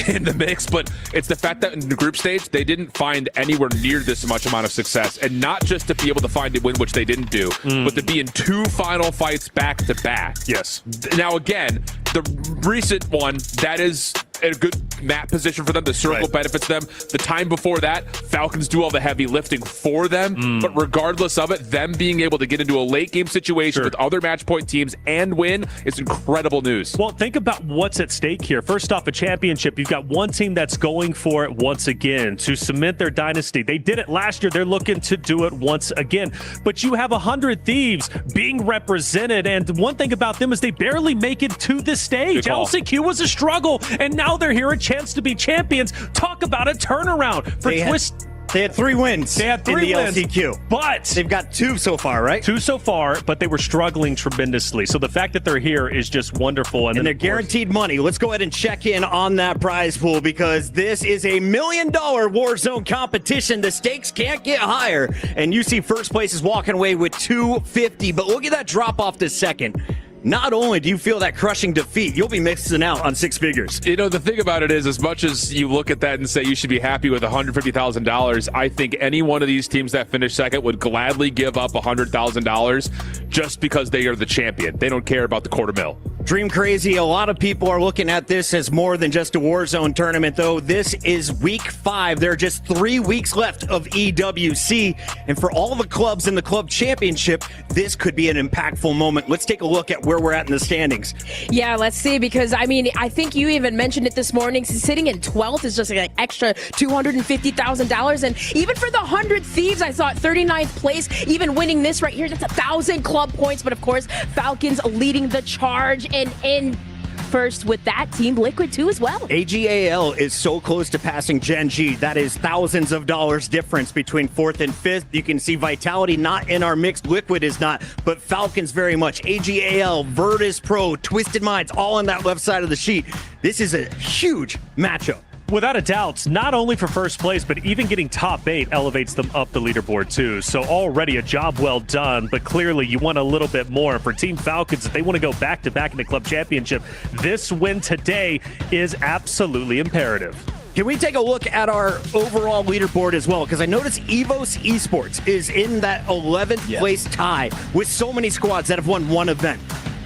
in the mix, but it's the fact that in the group stage, they didn't find anywhere near this much amount of success. And not just to be able to find a win, which they didn't do, but to be in 2 final fights back-to-back. Yes. Now, again, the recent one, that is a good map position for them. The circle benefits them. The time before that, Falcons do all the heavy lifting for them. But regardless of it, them being able to get into a late game situation with other match point teams and win is incredible news. Well, think about what's at stake here. First off, a championship. You've got one team that's going for it once again to cement their dynasty. They did it last year. They're looking to do it once again. But you have 100 Thieves being represented. And one thing about them is they barely make it to this stage. LCQ was a struggle, and now they're here, a chance to be champions. Talk about a turnaround for They had 3 wins. They had 3 in the wins, LCQ, but they've got 2 so far, right? 2 so far, but they were struggling tremendously. So the fact that they're here is just wonderful. And they're guaranteed money. Let's go ahead and check in on that prize pool because this is a $1 million Warzone competition. The stakes can't get higher, and you see first place is walking away with $250. But look at that drop off this second. Not only do you feel that crushing defeat, you'll be missing out on 6 figures. You know, the thing about it is, as much as you look at that and say you should be happy with $150,000, I think any one of these teams that finish second would gladly give up $100,000 just because they are the champion. They don't care about the $250,000. Dream Crazy, a lot of people are looking at this as more than just a Warzone tournament, though. This is week 5. There are just 3 weeks left of EWC. And for all the clubs in the club championship, this could be an impactful moment. Let's take a look at where we're at in the standings. Yeah, let's see, because I mean, I think you even mentioned it this morning. Sitting in 12th is just like an extra $250,000. And even for the 100 Thieves, I thought 39th place, even winning this right here, that's 1,000 club points. But of course, Falcons leading the charge. And in first with that, Team Liquid too as well. AGAL is so close to passing Gen G. That is thousands of dollars difference between 4th and 5th. You can see Vitality not in our mix. Liquid is not, but Falcons very much. AGAL, Virtus Pro, Twisted Minds, all on that left side of the sheet. This is a huge matchup. Without a doubt, not only for first place, but even getting top 8 elevates them up the leaderboard too. So already a job well done, but clearly you want a little bit more. For Team Falcons, if they want to go back-to-back in the club championship, this win today is absolutely imperative. Can we take a look at our overall leaderboard as well? Because I noticed EVOS Esports is in that 11th place tie with so many squads that have won one event.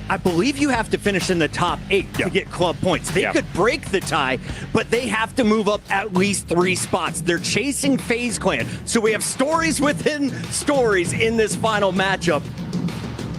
I believe you have to finish in the top 8 to get club points. They could break the tie, but they have to move up at least 3 spots. They're chasing FaZe Clan. So we have stories within stories in this final matchup.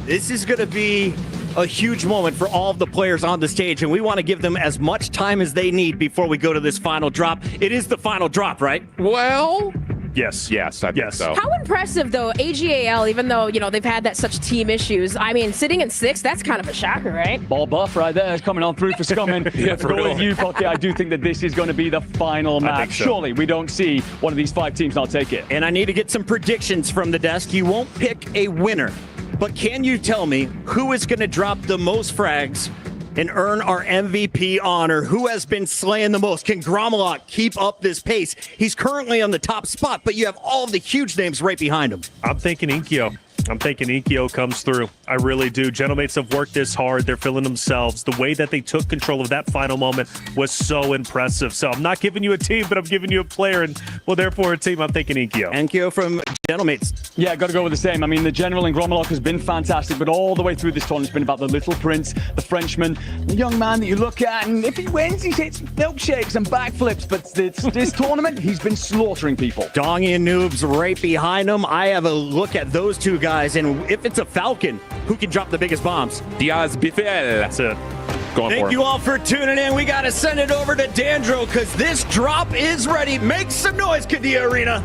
This is going to be a huge moment for all of the players on the stage, and we want to give them as much time as they need before we go to this final drop. It is the final drop, right? Well, yes, I think so. How impressive, though, AGAL, even though, you know, they've had that such team issues. I mean, sitting in 6th, that's kind of a shocker, right? Ball buff right there is coming on through for Scumming. Yeah, for real. With you, Pocky, I do think that this is going to be the final match. So. Surely we don't see one of these 5 teams not take it. And I need to get some predictions from the desk. You won't pick a winner, but can you tell me who is going to drop the most frags and earn our MVP honor? Who has been slaying the most? Can Gromelot keep up this pace? He's currently on the top spot, but you have all of the huge names right behind him. I'm thinking Inkyo. I'm thinking Inkyo comes through. I really do. Gentlemates have worked this hard. They're feeling themselves. The way that they took control of that final moment was so impressive. So I'm not giving you a team, but I'm giving you a player. And, well, therefore a team, I'm thinking Inkyo. Inkyo from Gentlemates. Yeah, got to go with the same. I mean, the general in Gromelot has been fantastic, but all the way through this tournament, it's been about the little prince, the Frenchman, the young man that you look at, and if he wins, he hits milkshakes and backflips. But this tournament, he's been slaughtering people. Dongy and Noobs right behind him. I have a look at those two guys. guys. And if it's a Falcon, who can drop the biggest bombs? Diaz Bifel. That's it. Going Thank for you him. all for tuning in. We got to send it over to Dandro because this drop is ready. Make some noise, Kadia Arena.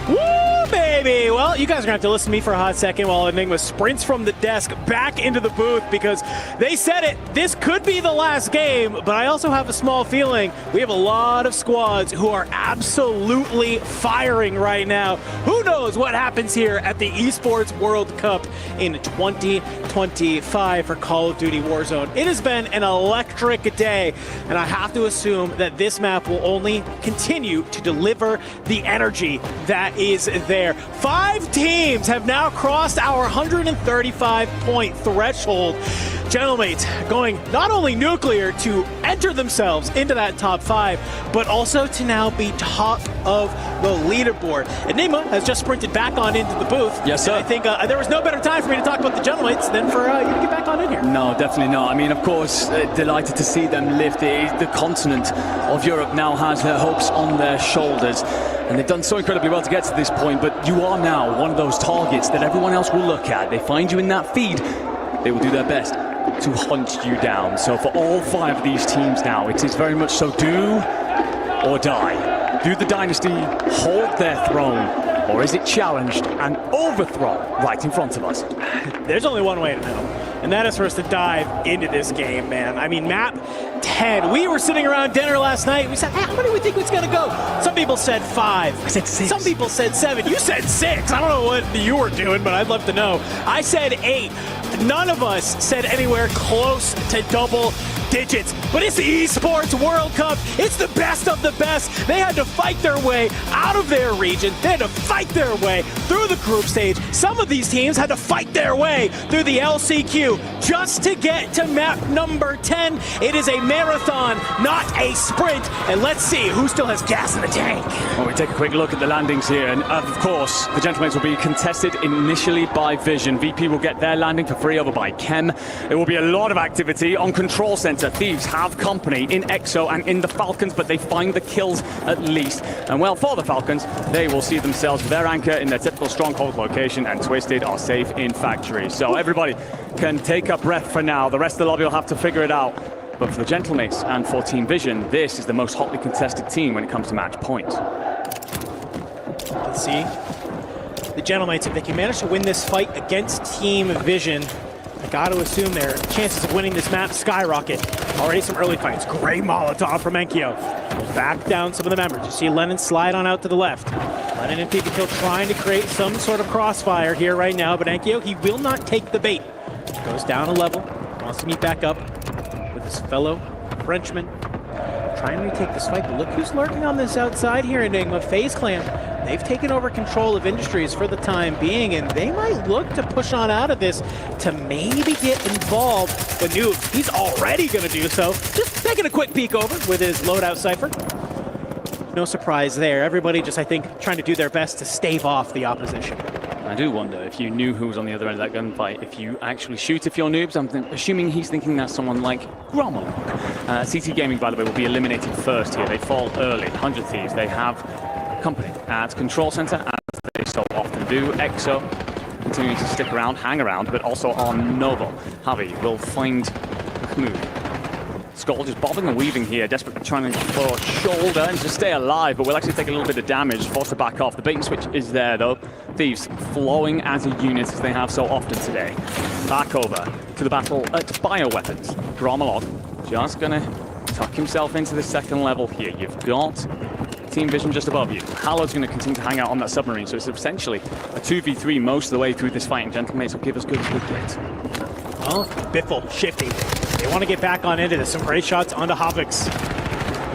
Woo, baby! Well, you guys are going to have to listen to me for a hot second while Enigma sprints from the desk back into the booth because they said it. This could be the last game, but I also have a small feeling we have a lot of squads who are absolutely firing right now. Who knows what happens here at the Esports World Cup in 2025 for Call of Duty Warzone. It has been an electric day, and I have to assume that this map will only continue to deliver the energy that is there. 5 teams have now crossed our 135-point threshold. Gentlemate going not only nuclear to enter themselves into that top 5, but also to now be top of the leaderboard. Enigma has just sprinted back on into the booth. Yes, sir. I think there was no better time for me to talk about the Gentlemates than for you to get back on in here. No, definitely not. I mean, of course, delighted to see them lift. The continent of Europe now has their hopes on their shoulders. And they've done so incredibly well to get to this point, but you are now one of those targets that everyone else will look at. They find you in that feed, they will do their best to hunt you down. So for all 5 of these teams now, it is very much so do or die. Do the dynasty hold their throne, or is it challenged and overthrown right in front of us? There's only one way to know, and that is for us to dive into this game, man. I mean, map 10. We were sitting around dinner last night. We said, hey, how many do we think it's going to go? Some people said 5. I said 6. Some people said 7. You said 6. I don't know what you were doing, but I'd love to know. I said 8. None of us said anywhere close to double digits. But it's the Esports World Cup. It's the best of the best. They had to fight their way out of their region. They had to fight their way through the group stage. Some of these teams had to fight their way through the LCQ just to get to map number 10. It is a marathon, not a sprint. And let's see who still has gas in the tank. Well, we take a quick look at the landings here, and of course, the Gentlemates will be contested initially by Vision. VP will get their landing for free over by Chem. There will be a lot of activity on Control Center. Thieves have company in EXO and in the Falcons, but they find the kills at least. And well, for the Falcons, they will see themselves with their anchor in their typical stronghold location, and Twisted are safe in factory. So everybody can take a breath for now. The rest of the lobby will have to figure it out. But for the Gentlemates and for Team Vision, this is the most hotly contested team when it comes to match points. Let's see. The Gentlemates, if they can manage to win this fight against Team Vision, I got to assume their chances of winning this map skyrocket. Already some early fights. Great Molotov from Enkyo. Back down some of the members. You see Lennon slide on out to the left. Lennon and Pikachu trying to create some sort of crossfire here right now, but Enkyo, he will not take the bait. Goes down a level, wants to meet back up with his fellow Frenchman. Trying to retake this fight, but look who's lurking on this outside here, Enigma. FaZe Clan, they've taken over control of Industries for the time being, and they might look to push on out of this to maybe get involved. But Noob, he's already going to do so. Just taking a quick peek over with his loadout cipher. No surprise there. Everybody just, I think, trying to do their best to stave off the opposition. I do wonder if you knew who was on the other end of that gunfight, if you actually shoot if you're noobs. I'm assuming he's thinking that's someone like Grommelok. CT Gaming, by the way, will be eliminated first here. They fall early. 100 Thieves, they have company at Control Center, as they so often do. EXO continuing to stick around, hang around, but also on Novo. Javi will find Khmood. Skull just bobbing and weaving here, desperately trying for shoulder and to stay alive, but will actually take a little bit of damage, forced to back off. The bait and switch is there though. Thieves flowing as a unit as they have so often today. Back over to the battle at bioweapons. Grommelok just gonna tuck himself into the second level here. You've got Team Vision just above you. Hallow's going to continue to hang out on that submarine, so it's essentially a 2v3 most of the way through this fight, and Gentlemates will give us good hits. Oh, Biffle, Shifty. They want to get back on into this. Some great shots onto Havix.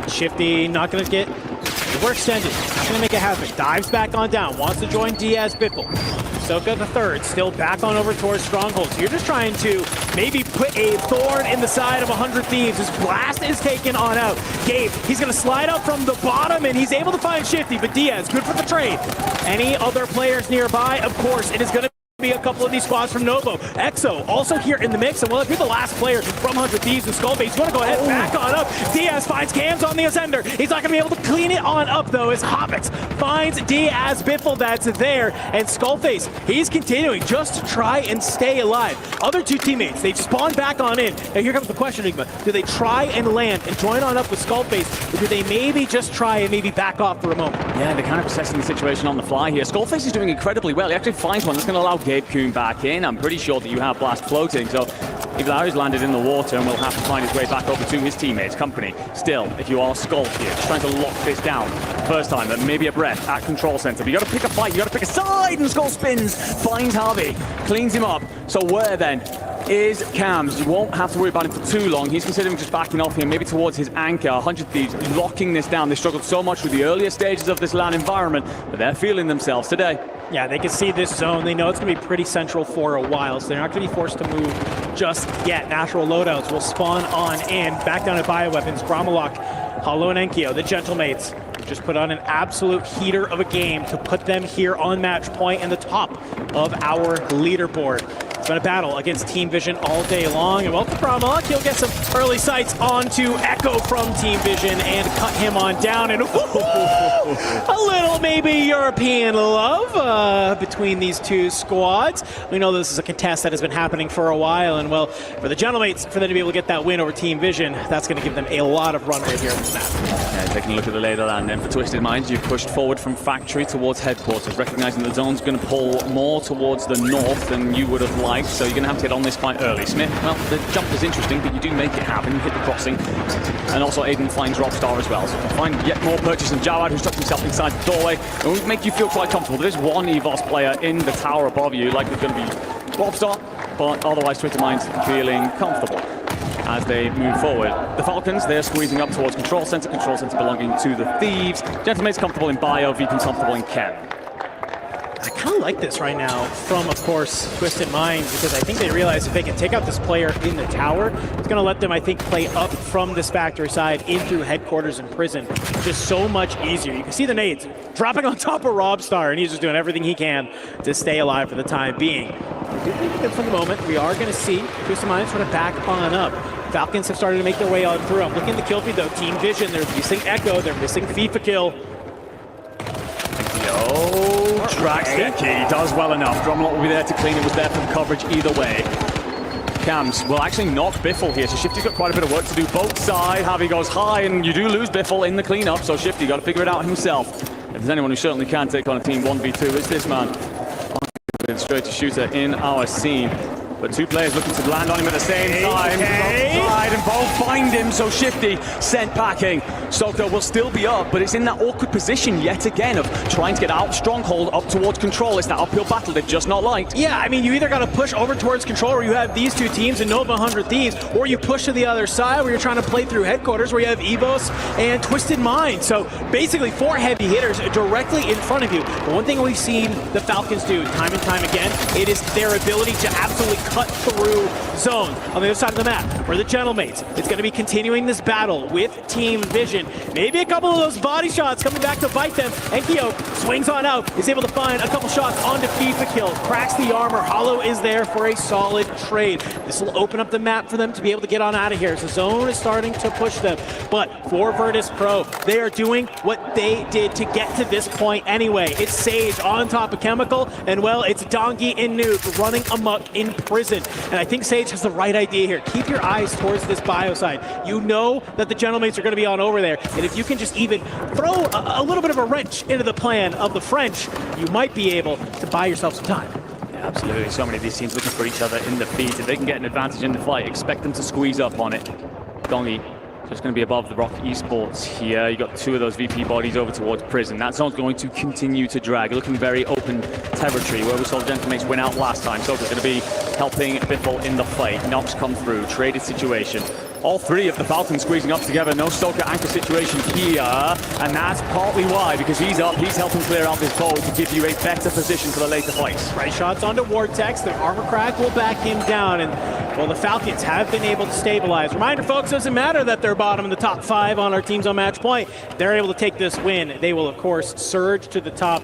Shifty not going to get overextended. Not going to make it happen. Dives back on down. Wants to join Diaz Biffle. Soka the third, still back on over towards Stronghold. So you're just trying to maybe put a thorn in the side of 100 Thieves. His blast is taken on out. Gabe, he's going to slide up from the bottom, and he's able to find Shifty, but Diaz, good for the trade. Any other players nearby? Of course, it is going to be a couple of these squads from Novo. EXO also here in the mix, and well, if you're the last player from 100 Thieves and Skullface, you want to go ahead and back on up. Diaz finds Cams on the Ascender. He's not going to be able to clean it on up, though, as Hobbits finds Diaz. Biffle that's there, and Skullface, he's continuing just to try and stay alive. Other two teammates, they've spawned back on in. Now here comes the question, Enigma. Do they try and land and join on up with Skullface, or do they maybe just try and maybe back off for a moment? Yeah, they're kind of assessing the situation on the fly here. Skullface is doing incredibly well. He actually finds one that's going to allow Gabe Kuhn back in. I'm pretty sure that you have Blast floating, so Ivlao's landed in the water and will have to find his way back over to his teammates' company. Still, if you are Skull here, just trying to lock this down. First time, but maybe a breath at control center. But you got to pick a fight, you got to pick a side, and Skull spins, finds Harvey, cleans him up. So where then is Cams? You won't have to worry about him for too long. He's considering just backing off here, maybe towards his anchor. 100 Thieves locking this down. They struggled so much with the earlier stages of this LAN environment, but they're feeling themselves today. Yeah, they can see this zone. They know it's going to be pretty central for a while, so they're not going to be forced to move just yet. Natural loadouts will spawn on in. Back down at bioweapons, Gromalok, Hollow and Enkyo, the Gentlemates, just put on an absolute heater of a game to put them here on match point and the top of our leaderboard. It's been a battle against Team Vision all day long, and welcome Gromalok. He'll get some early sights onto Echo from Team Vision and cut him on down, and a little maybe European love between these two squads. We know this is a contest that has been happening for a while, and well, for the Gentlemates, for them to be able to get that win over Team Vision, that's going to give them a lot of runway here in this map. Yeah, taking a look at the lay of the land, and for Twisted Minds, you've pushed forward from factory towards headquarters, recognizing the zone's going to pull more towards the north than you would have liked, so you're going to have to get on this quite early. Smith, well, the jump is interesting, but you do make it happen. You hit the crossing, and also Aiden finds Rockstar as well, so you can find yet more purchase than Jawad, who stuck himself inside the doorway. It won't make you feel quite comfortable. There's one EVOS player in the tower above you, like it's going to be Rockstar, but otherwise Twisted Minds feeling comfortable as they move forward. The Falcons, they're squeezing up towards control center belonging to the Thieves. Gentlemate's comfortable in Bio, VP's comfortable in Chem. I kind of like this right now from, of course, Twisted Minds, because I think they realize if they can take out this player in the tower, it's going to let them, I think, play up from this factory side in through headquarters and prison. Just so much easier. You can see the nades dropping on top of Robstar, and he's just doing everything he can to stay alive for the time being. I do think that for the moment, we are going to see Twisted Minds sort of back on up. Falcons have started to make their way on through. I'm looking at the kill feed, though. Team Vision, they're missing Echo, they're missing FIFA kill. Tracks the key, does well enough. Drumlock will be there to clean. It was there for the coverage either way. Cams will actually knock Biffle here, so Shifty's got quite a bit of work to do both sides. Harvey goes high, and you do lose Biffle in the cleanup, so Shifty got to figure it out himself. If there's anyone who certainly can take on a team 1v2, it's this man. Straight to shooter in our scene. But two players looking to land on him at the same time. And both find him, so Shifty sent packing. Soko will still be up, but it's in that awkward position yet again of trying to get out Stronghold up towards control. It's that uphill battle they've just not liked. Yeah, I mean, you either got to push over towards control, or you have these two teams in Nova 100 Thieves, or you push to the other side where you're trying to play through headquarters where you have EVOS and Twisted Mind. So basically 4 heavy hitters directly in front of you. But one thing we've seen the Falcons do time and time again, it is their ability to absolutely cut through zones. On the other side of the map, for the Gentlemates, it's going to be continuing this battle with Team Vision. Maybe a couple of those body shots coming back to bite them. Enkyo swings on out, is able to find a couple shots onto FIFA kill, cracks the armor. Hollow is there for a solid trade. This will open up the map for them to be able to get on out of here. As the zone is starting to push them. But for Virtus Pro, they are doing what they did to get to this point anyway. It's Sage on top of Chemical, and well, it's Donkey and Nuke running amok in prison. And I think Sage has the right idea here. Keep your eyes towards this bio side. You know that the Gentlemates are going to be on over there, and if you can just even throw a little bit of a wrench into the plan of the French, you might be able to buy yourself some time. Yeah, absolutely. So many of these teams looking for each other in the feed. If they can get an advantage in the fight, expect them to squeeze up on it. Dongy just going to be above the Rock Esports here. You got 2 of those VP bodies over towards prison. That zone's going to continue to drag. Looking very open territory where we saw the Gentlemates win out last time. Soka's going to be helping Biffle in the fight. Knocks come through. Traded situation. All 3 of the Falcons squeezing up together. No Soka anchor situation here. And that's partly why, because he's up. He's helping clear out this boat to give you a better position for the later fights. Right shots onto Vortex. Their armor crack will back him down. And well, the Falcons have been able to stabilize. Reminder, folks, doesn't matter that they're bottom in the top 5 on our teams on match point. They're able to take this win. They will, of course, surge to the top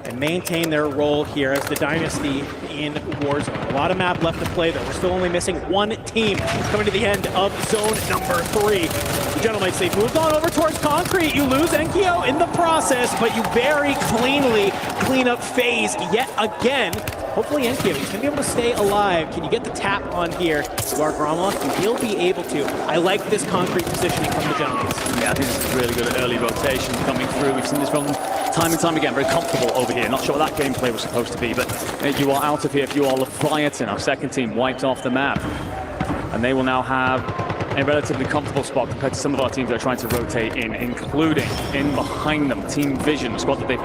and maintain their role here as the dynasty in Warzone. A lot of map left to play though. We're still only missing one team coming to the end of zone number 3. The Gentlemen, they've moved on over towards concrete. You lose Enkyo in the process, but you very cleanly clean up FaZe yet again. Hopefully Enkyo, he's going to be able to stay alive. Can you get the tap on here? Mark Gromov, you will be able to. I like this concrete positioning from the Gentlemen. Yeah, I think this is really good early rotation coming through. We've seen this from time and time again. Very comfortable over here. Not sure what that gameplay was supposed to be, but you are out of here if you are Leviathan. Our second team wiped off the map. And they will now have a relatively comfortable spot compared to some of our teams that are trying to rotate in, including in behind them, Team Vision, a squad that they've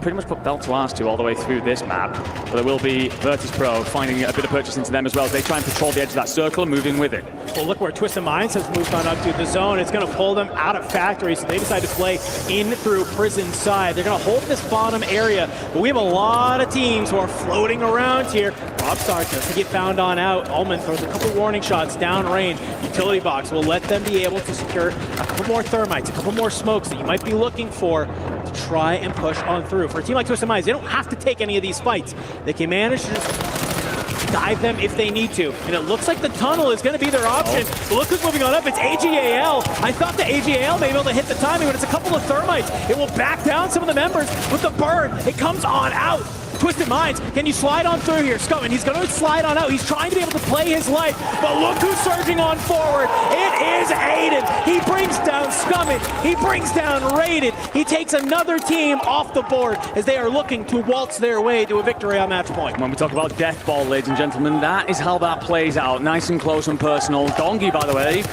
pretty much put belt to ass to all the way through this map. But there will be Virtus Pro finding a bit of purchase into them as well as they try and patrol the edge of that circle and move in with it. Well, look where Twisted Minds has moved on up to the zone. It's going to pull them out of factory, so they decide to play in through prison side. They're going to hold this bottom area, but we have a lot of teams who are floating around here. Robstar doesn't get found on out. Ullman throws a couple warning shots down range. Utility box will let them be able to secure a couple more thermites, a couple more smokes that you might be looking for to try and push on through. For a team like Twisted Minds, they don't have to take any of these fights. They can manage to just dive them if they need to. And it looks like the tunnel is going to be their option. But look who's moving on up. It's AGAL. I thought the AGAL may be able to hit the timing, but it's a couple of thermites. It will back down some of the members with the burn. It comes on out. Twisted Minds, can you slide on through here? Scumming, he's going to slide on out. He's trying to be able to play his life, but look who's surging on forward. It is Aiden. He brings down Scumming. He brings down Raiden. He takes another team off the board as they are looking to waltz their way to a victory on match point. When we talk about death ball, ladies and gentlemen, that is how that plays out. Nice and close and personal. Dongi, by the way,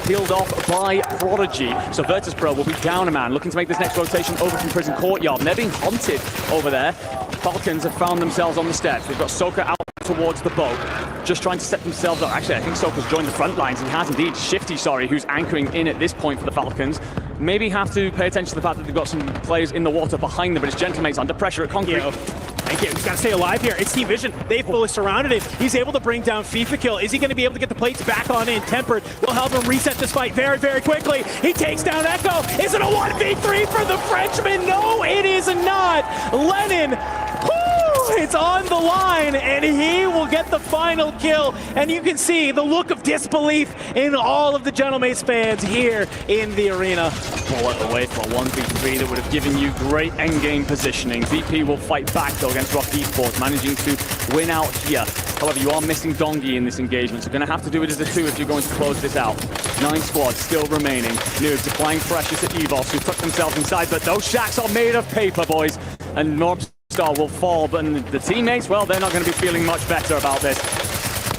peeled off by Prodigy. So Virtus Pro will be down a man, looking to make this next rotation over from Prison Courtyard. And they're being hunted over there. Falcons have found themselves on the steps. They've got Soka out towards the boat, just trying to set themselves up. Actually, I think Soka's joined the front lines. He has indeed. Shifty, who's anchoring in at this point for the Falcons. Maybe have to pay attention to the fact that they've got some players in the water behind them, but his Gentlemate's under pressure at concrete. Thank you. He's got to stay alive here. It's Team Vision. They've fully surrounded him. He's able to bring down FIFA Kill. Is he going to be able to get the plates back on in? Tempered will help him reset this fight very, very quickly. He takes down Echo. Is it a 1v3 for the Frenchman? No, it is not. Lennon. It's on the line, and he will get the final kill. And you can see the look of disbelief in all of the Gentlemates fans here in the arena. Bullet away for a 1v3 that would have given you great endgame positioning. VP will fight back, though, against Rock Esports, managing to win out here. However, you are missing Dongi in this engagement, so you're going to have to do it as a 2 if you're going to close this out. 9 squads still remaining. Noobs applying pressure to Evos, who tuck themselves inside, but those shacks are made of paper, boys. And Norbstar will fall, but the teammates, well, they're not going to be feeling much better about this.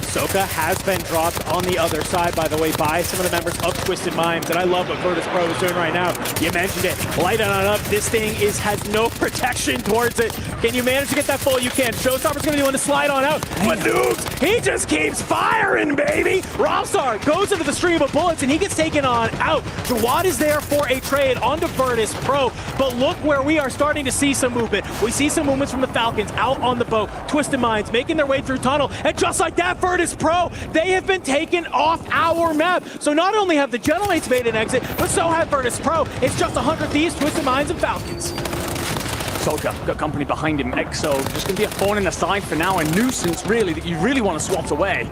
Soka has been dropped on the other side, by the way, by some of the members of Twisted Minds, and I love what Virtus Pro is doing right now. You mentioned it. Light on up. This thing has no protection towards it. Can you manage to get that full? You can. Showstopper's going to be one to slide on out. But Noobs, he just keeps firing, baby. Robstar goes into the stream of bullets, and he gets taken on out. Jawad is there for a trade onto Virtus Pro, but look where we are starting to see some movement. We see some movements from the Falcons out on the boat. Twisted Minds making their way through tunnel, and just like that, Virtus Pro, they have been taken off our map. So not only have the Gentlemates made an exit, but so have Virtus Pro. It's just 100 Thieves, Twisted Minds, and Falcons. Soka got company behind him. Exo just going to be a thorn in the side for now, a nuisance really that you really want to swat away.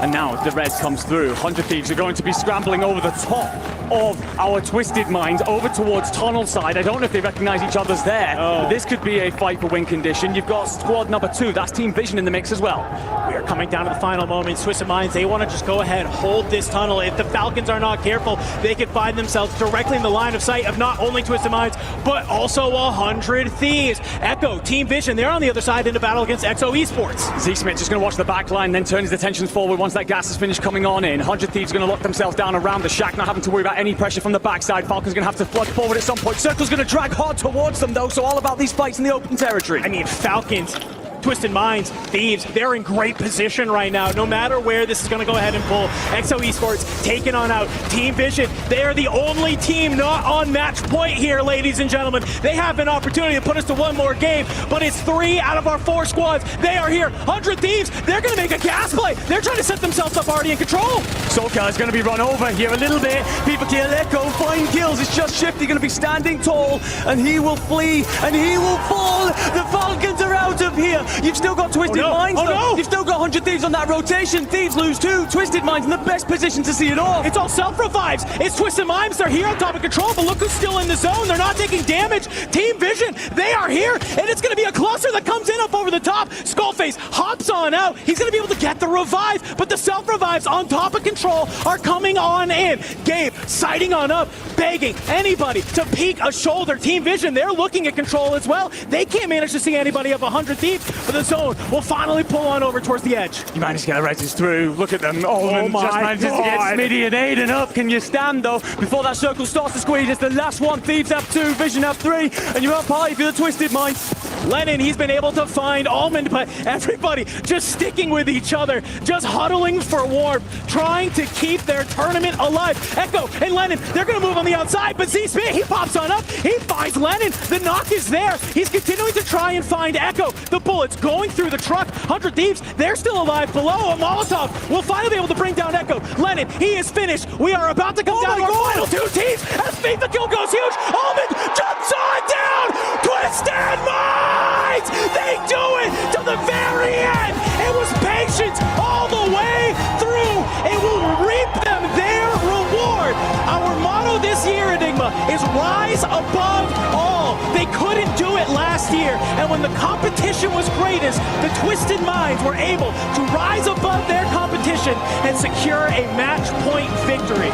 And now the red comes through. 100 Thieves are going to be scrambling over the top of our Twisted Minds over towards tunnel side. I don't know if they recognize each other's there. But this could be a fight for win condition. You've got squad number 2. That's Team Vision in the mix as well. We are coming down to the final moments. Twisted Minds, they want to just go ahead, hold this tunnel. If the Falcons are not careful, they could find themselves directly in the line of sight of not only Twisted Minds, but also 100 Thieves. Echo, Team Vision, they're on the other side in a battle against XO Esports. Z-Smith just going to watch the back line, then turn his attention forward once that gas is finished coming on in. 100 Thieves going to lock themselves down around the shack, not having to worry about any pressure from the backside. Falcon's going to have to flood forward at some point. Circle's going to drag hard towards them, though, so all about these fights in the open territory. I mean, Falcons, Twisted Minds, Thieves, they're in great position right now. No matter where this is going to go ahead and pull. XO Esports taken on out. Team Vision, they are the only team not on match point here, ladies and gentlemen. They have an opportunity to put us to one more game, but it's 3 out of our 4 squads. They are here. 100 Thieves, they're going to make a gas play. play. They're trying to set themselves up already in control. Soka is going to be run over here a little bit. People kill Echo, find kills. It's just Shifty going to be standing tall, and he will flee, and he will fall. The Falcons are out of here. You've still got Twisted Minds, though. You've still got 100 Thieves on that rotation. Thieves lose 2. Twisted Minds in the best position to see it all. It's all self-revives. It's Twisted Minds. They're here on top of control, but look who's still in the zone. They're not taking damage. Team Vision, they are here, and it's going to be a cluster that comes in up over the top. Skullface hops on out. He's going to be able to get the revive, but the self-revives on top of control are coming on in. Gabe sighting on up, begging anybody to peek a shoulder. Team Vision, they're looking at control as well. They can't manage to see anybody of 100 Thieves, but the zone will finally pull on over towards the edge. You managed to get a races through. Look at them. Oh my just manages to get God. Smitty and Aiden up. Can you stand, though? Before that circle starts to squeeze, it's the last one. Thieves have 2, Vision have 3, and you're up high for the Twisted Minds. Lennon, he's been able to find Almond, but everybody just sticking with each other, just huddling for warmth, trying to keep their tournament alive. Echo and Lennon, they're going to move on the outside, but Z Smith, he pops on up, he finds Lennon, the knock is there. He's continuing to try and find Echo. The bullets going through the truck. 100 Thieves, they're still alive below. A Molotov will finally be able to bring down Echo. Lennon, he is finished. We are about to come down to our final 2 teams as Faith the kill goes huge. Almond jumps on down. Twisted Minds! They do it to the very end. It was patience all the way through. It will reap them their reward. Our motto this year, Enigma, is rise above all. They couldn't do it last year, and when the competition was greatest, the Twisted Minds were able to rise above their competition and secure a match point victory.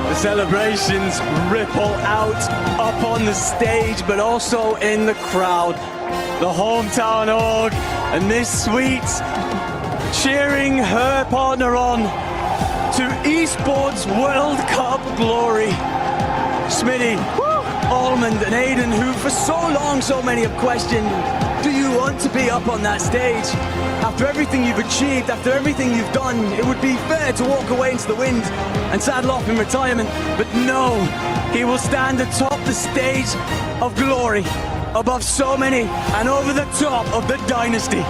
The celebrations ripple out up on the stage, but also in the crowd. The hometown org and Miss Sweet cheering her partner on to Esports World Cup glory. Smitty, Almond and Aiden, who for so long so many have questioned, do you want to be up on that stage? After everything you've achieved, after everything you've done, it would be fair to walk away into the wind and saddle off in retirement. But no, he will stand atop the stage of glory, above so many and over the top of the dynasty.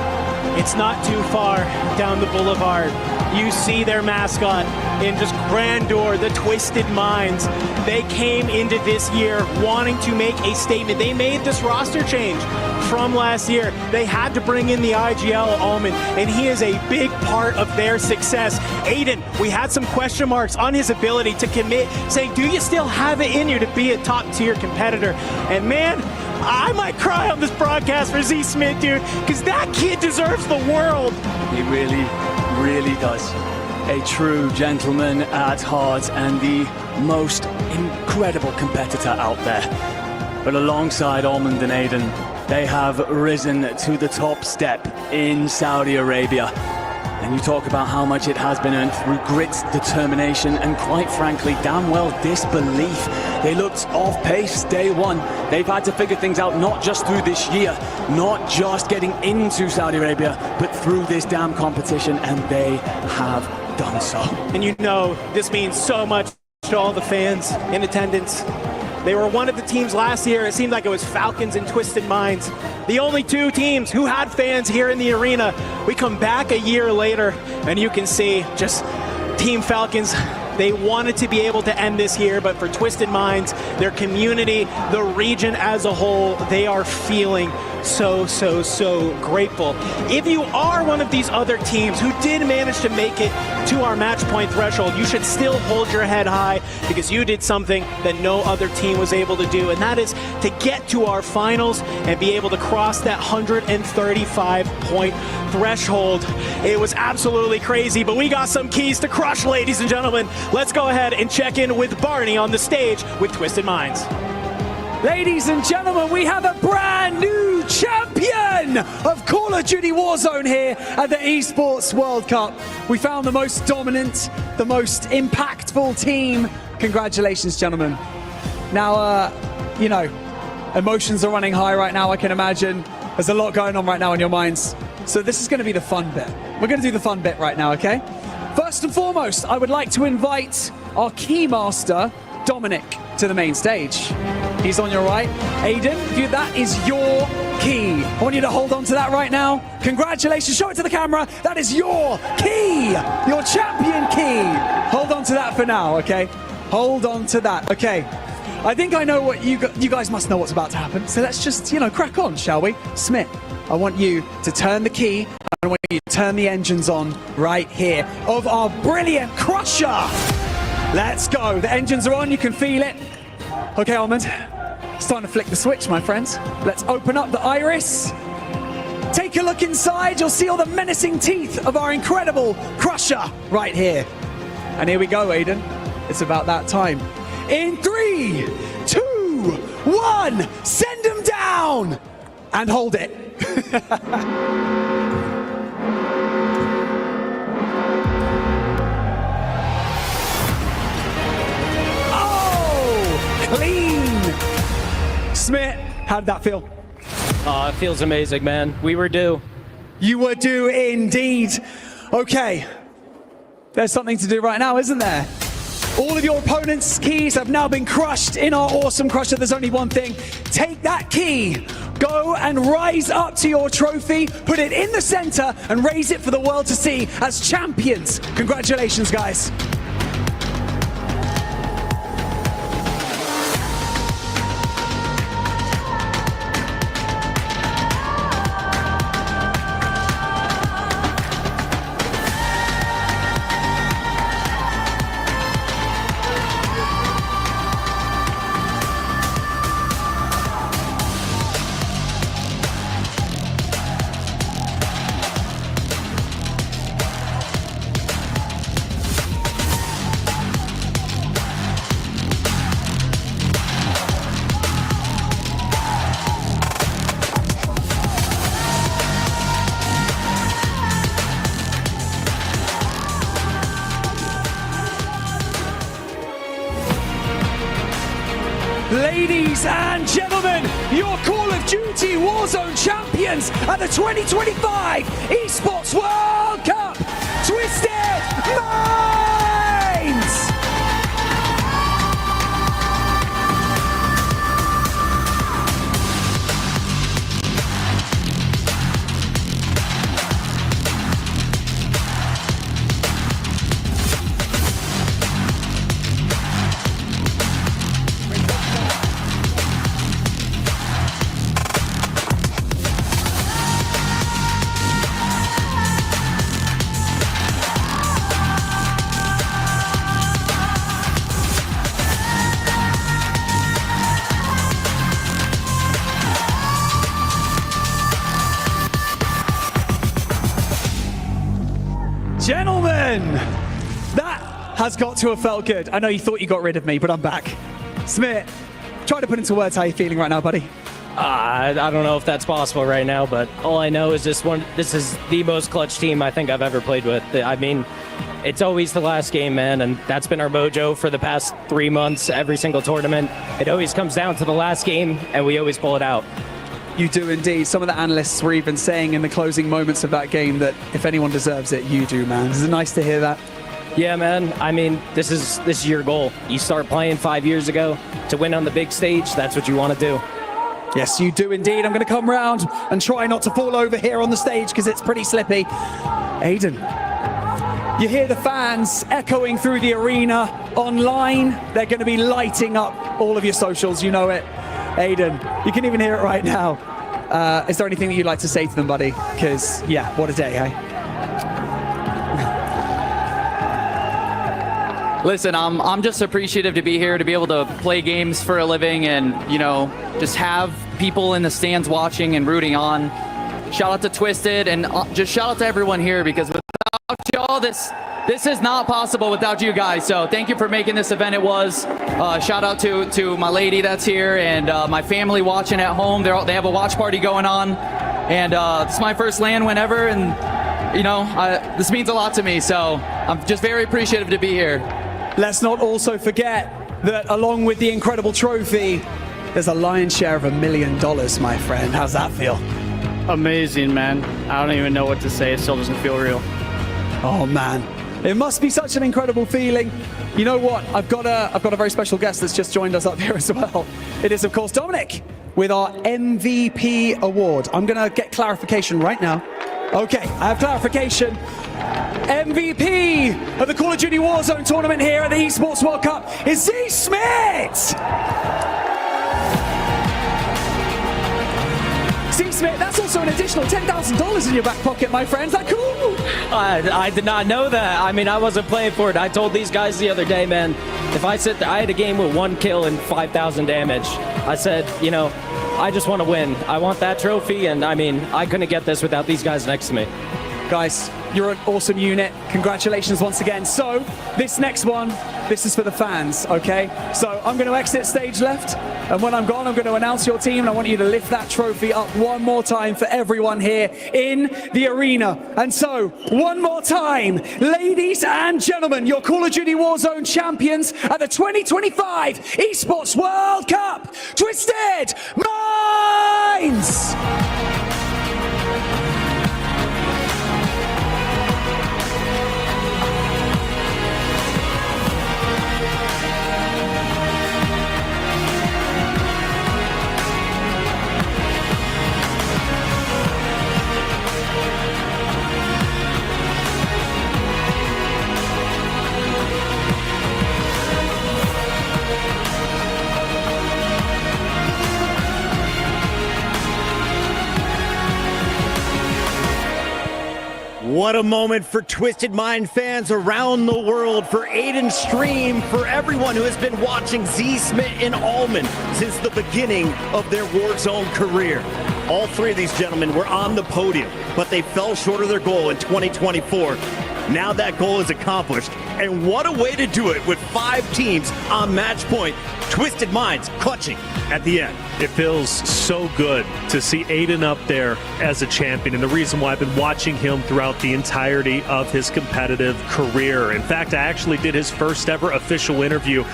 It's not too far down the boulevard. You see their mascot in just grandeur, the Twisted Minds. They came into this year wanting to make a statement. They made this roster change from last year. They had to bring in the IGL Almond, and he is a big part of their success. Aiden, we had some question marks on his ability to commit, saying, do you still have it in you to be a top-tier competitor? And man, I might cry on this broadcast for Z Smith, dude, because that kid deserves the world. He really, really does. A true gentleman at heart and the most incredible competitor out there. But alongside Almond and Aiden, they have risen to the top step in Saudi Arabia. And you talk about how much it has been earned through grit, determination, and quite frankly, damn well disbelief. They looked off pace day one. They've had to figure things out not just through this year, not just getting into Saudi Arabia, but through this damn competition, and they have done so. And you know, this means so much to all the fans in attendance. They were one of the teams last year. It seemed like it was Falcons and Twisted Minds. The only 2 teams who had fans here in the arena. We come back a year later, and you can see just Team Falcons. They wanted to be able to end this year, but for Twisted Minds, their community, the region as a whole, they are feeling so grateful. If you are one of these other teams who did manage to make it to our match point threshold, you should still hold your head high, because you did something that no other team was able to do, and that is to get to our finals and be able to cross that 135 point threshold. It was absolutely crazy, but we got some keys to crush, ladies and gentlemen. Let's go ahead and check in with Barney on the stage with Twisted Minds. Ladies and gentlemen, we have a brand new champion of Call of Duty Warzone here at the Esports World Cup. We found the most dominant, the most impactful team. Congratulations, gentlemen. Now, you know, emotions are running high right now, I can imagine. There's a lot going on right now in your minds. So this is going to be the fun bit. We're going to do the fun bit right now, okay? First and foremost, I would like to invite our keymaster, Dominic, to the main stage. He's on your right. Aiden, that is your key. I want you to hold on to that right now. Congratulations. Show it to the camera. That is your key. Your champion key. Hold on to that for now, okay? Hold on to that. Okay. I think I know what you guys must know what's about to happen. So let's just, crack on, shall we? Smith, I want you to turn the key. I want you to turn the engines on right here of our brilliant Crusher. Let's go. The engines are on. You can feel it. Okay, Almond. It's time to flick the switch, my friends. Let's open up the iris. Take a look inside. You'll see all the menacing teeth of our incredible Crusher right here. And here we go, Aiden. It's about that time. In 3, 2, 1, send them down! And hold it. Clean! Smith, how did that feel? It feels amazing, man. We were due. You were due indeed. Okay. There's something to do right now, isn't there? All of your opponent's keys have now been crushed in our awesome Crusher. There's only one thing. Take that key, go and rise up to your trophy, put it in the center, and raise it for the world to see as champions. Congratulations, guys. Ladies and gentlemen, your Call of Duty Warzone champions at the 2025 Esports World Cup, Twisted Minds! Gentlemen, that has got to have felt good. I know you thought you got rid of me, but I'm back. Smith, try to put into words how you're feeling right now, buddy. I don't know if that's possible right now, but all I know is this is the most clutch team I think I've ever played with. I mean, it's always the last game, man, and that's been our mojo for the past 3 months, every single tournament. It always comes down to the last game, and we always pull it out. You do indeed. Some of the analysts were even saying in the closing moments of that game that if anyone deserves it, you do, man. Is it nice to hear that? Yeah, man. I mean, this is your goal. You start playing 5 years ago to win on the big stage. That's what you want to do. Yes, you do indeed. I'm going to come round and try not to fall over here on the stage because it's pretty slippy. Aiden, you hear the fans echoing through the arena online. They're going to be lighting up all of your socials. You know it. Aiden, you can even hear it right now. Is there anything that you'd like to say to them, buddy? Because, yeah, what a day, eh? Listen, I'm just appreciative to be here, to be able to play games for a living and, just have people in the stands watching and rooting on. Shout out to Twisted and just shout out to everyone here because without y'all, this is not possible without you guys. So thank you for making this event. It was. Shout out to my lady that's here and my family watching at home. They have a watch party going on. And it's my first LAN win ever. And, this means a lot to me. So I'm just very appreciative to be here. Let's not also forget that along with the incredible trophy, there's a lion's share of $1 million, my friend. How's that feel? Amazing, man. I don't even know what to say. It still doesn't feel real. Oh, man. It must be such an incredible feeling. You know what? I've got a very special guest that's just joined us up here as well. It is, of course, Dominic. with our MVP award. I'm going to get clarification right now. Okay, I have clarification. MVP of the Call of Duty Warzone tournament here at the Esports World Cup is Z Smith! Z Smith, that's also an additional $10,000 in your back pocket, my friend. Is that cool? I did not know that. I mean, I wasn't playing for it. I told these guys the other day, man, if I sit there, I had a game with 1 kill and 5,000 damage. I said, you know, I just want to win. I want that trophy, and I mean, I couldn't get this without these guys next to me. Guys, you're an awesome unit. Congratulations once again. So, this next one, this is for the fans, okay? So, I'm going to exit stage left, and when I'm gone, I'm going to announce your team, and I want you to lift that trophy up one more time for everyone here in the arena. And so, one more time, ladies and gentlemen, your Call of Duty Warzone champions at the 2025 Esports World Cup, Twisted Minds! What a moment for Twisted Mind fans around the world, for Aiden Stream, for everyone who has been watching Z Smith and Allman since the beginning of their Warzone career. All three of these gentlemen were on the podium, but they fell short of their goal in 2024. Now that goal is accomplished, and what a way to do it with 5 teams on match point. Twisted Minds clutching at the end. It feels so good to see Aiden up there as a champion, and the reason why I've been watching him throughout the entirety of his competitive career. In fact, I actually did his first ever official interview.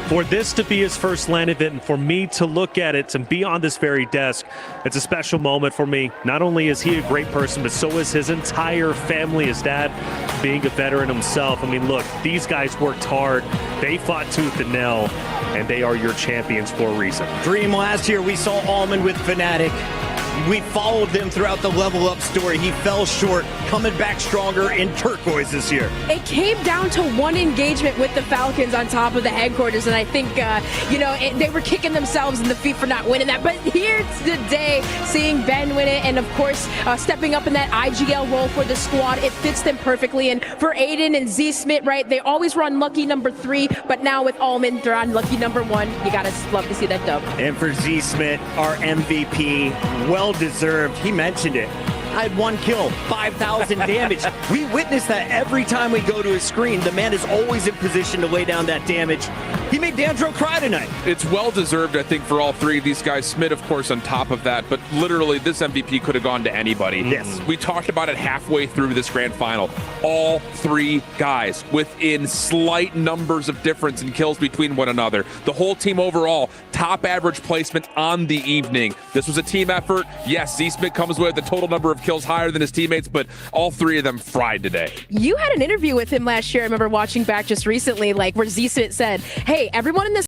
For this to be his first LAN event and for me to look at it, to be on this very desk, it's a special moment for me. Not only is he a great person, but so is his entire family, his dad being a veteran himself. I mean, look, these guys worked hard. They fought tooth and nail, and they are your champions for a reason. Dream last year, we saw Allman with Fnatic. We followed them throughout the level up story. He fell short, coming back stronger in Turquoise this year. It came down to one engagement with the Falcons on top of the headquarters, and I think, you know, they were kicking themselves in the feet for not winning that. But here today, seeing Ben win it, and of course, stepping up in that IGL role for the squad, it fits them perfectly. And for Aiden and Z Smith, right, they always run lucky number 3, but now with Allman, they're on lucky number 1. You gotta love to see that dub. And for Z Smith, our MVP, well deserved. He mentioned it. I had 1 kill, 5,000 damage. We witness that every time we go to his screen. The man is always in position to lay down that damage. He made Dandro cry tonight. It's well deserved, I think, for all three of these guys. Smith, of course, on top of that, but literally this MVP could have gone to anybody. Yes. We talked about it halfway through this grand final. All 3 guys within slight numbers of difference in kills between one another. The whole team overall, top average placement on the evening. This was a team effort. Yes, Z Smith comes with a total number of kills higher than his teammates, but all 3 of them fried today. You had an interview with him last year. I remember watching back just recently, like where Z Smith said, hey, everyone in this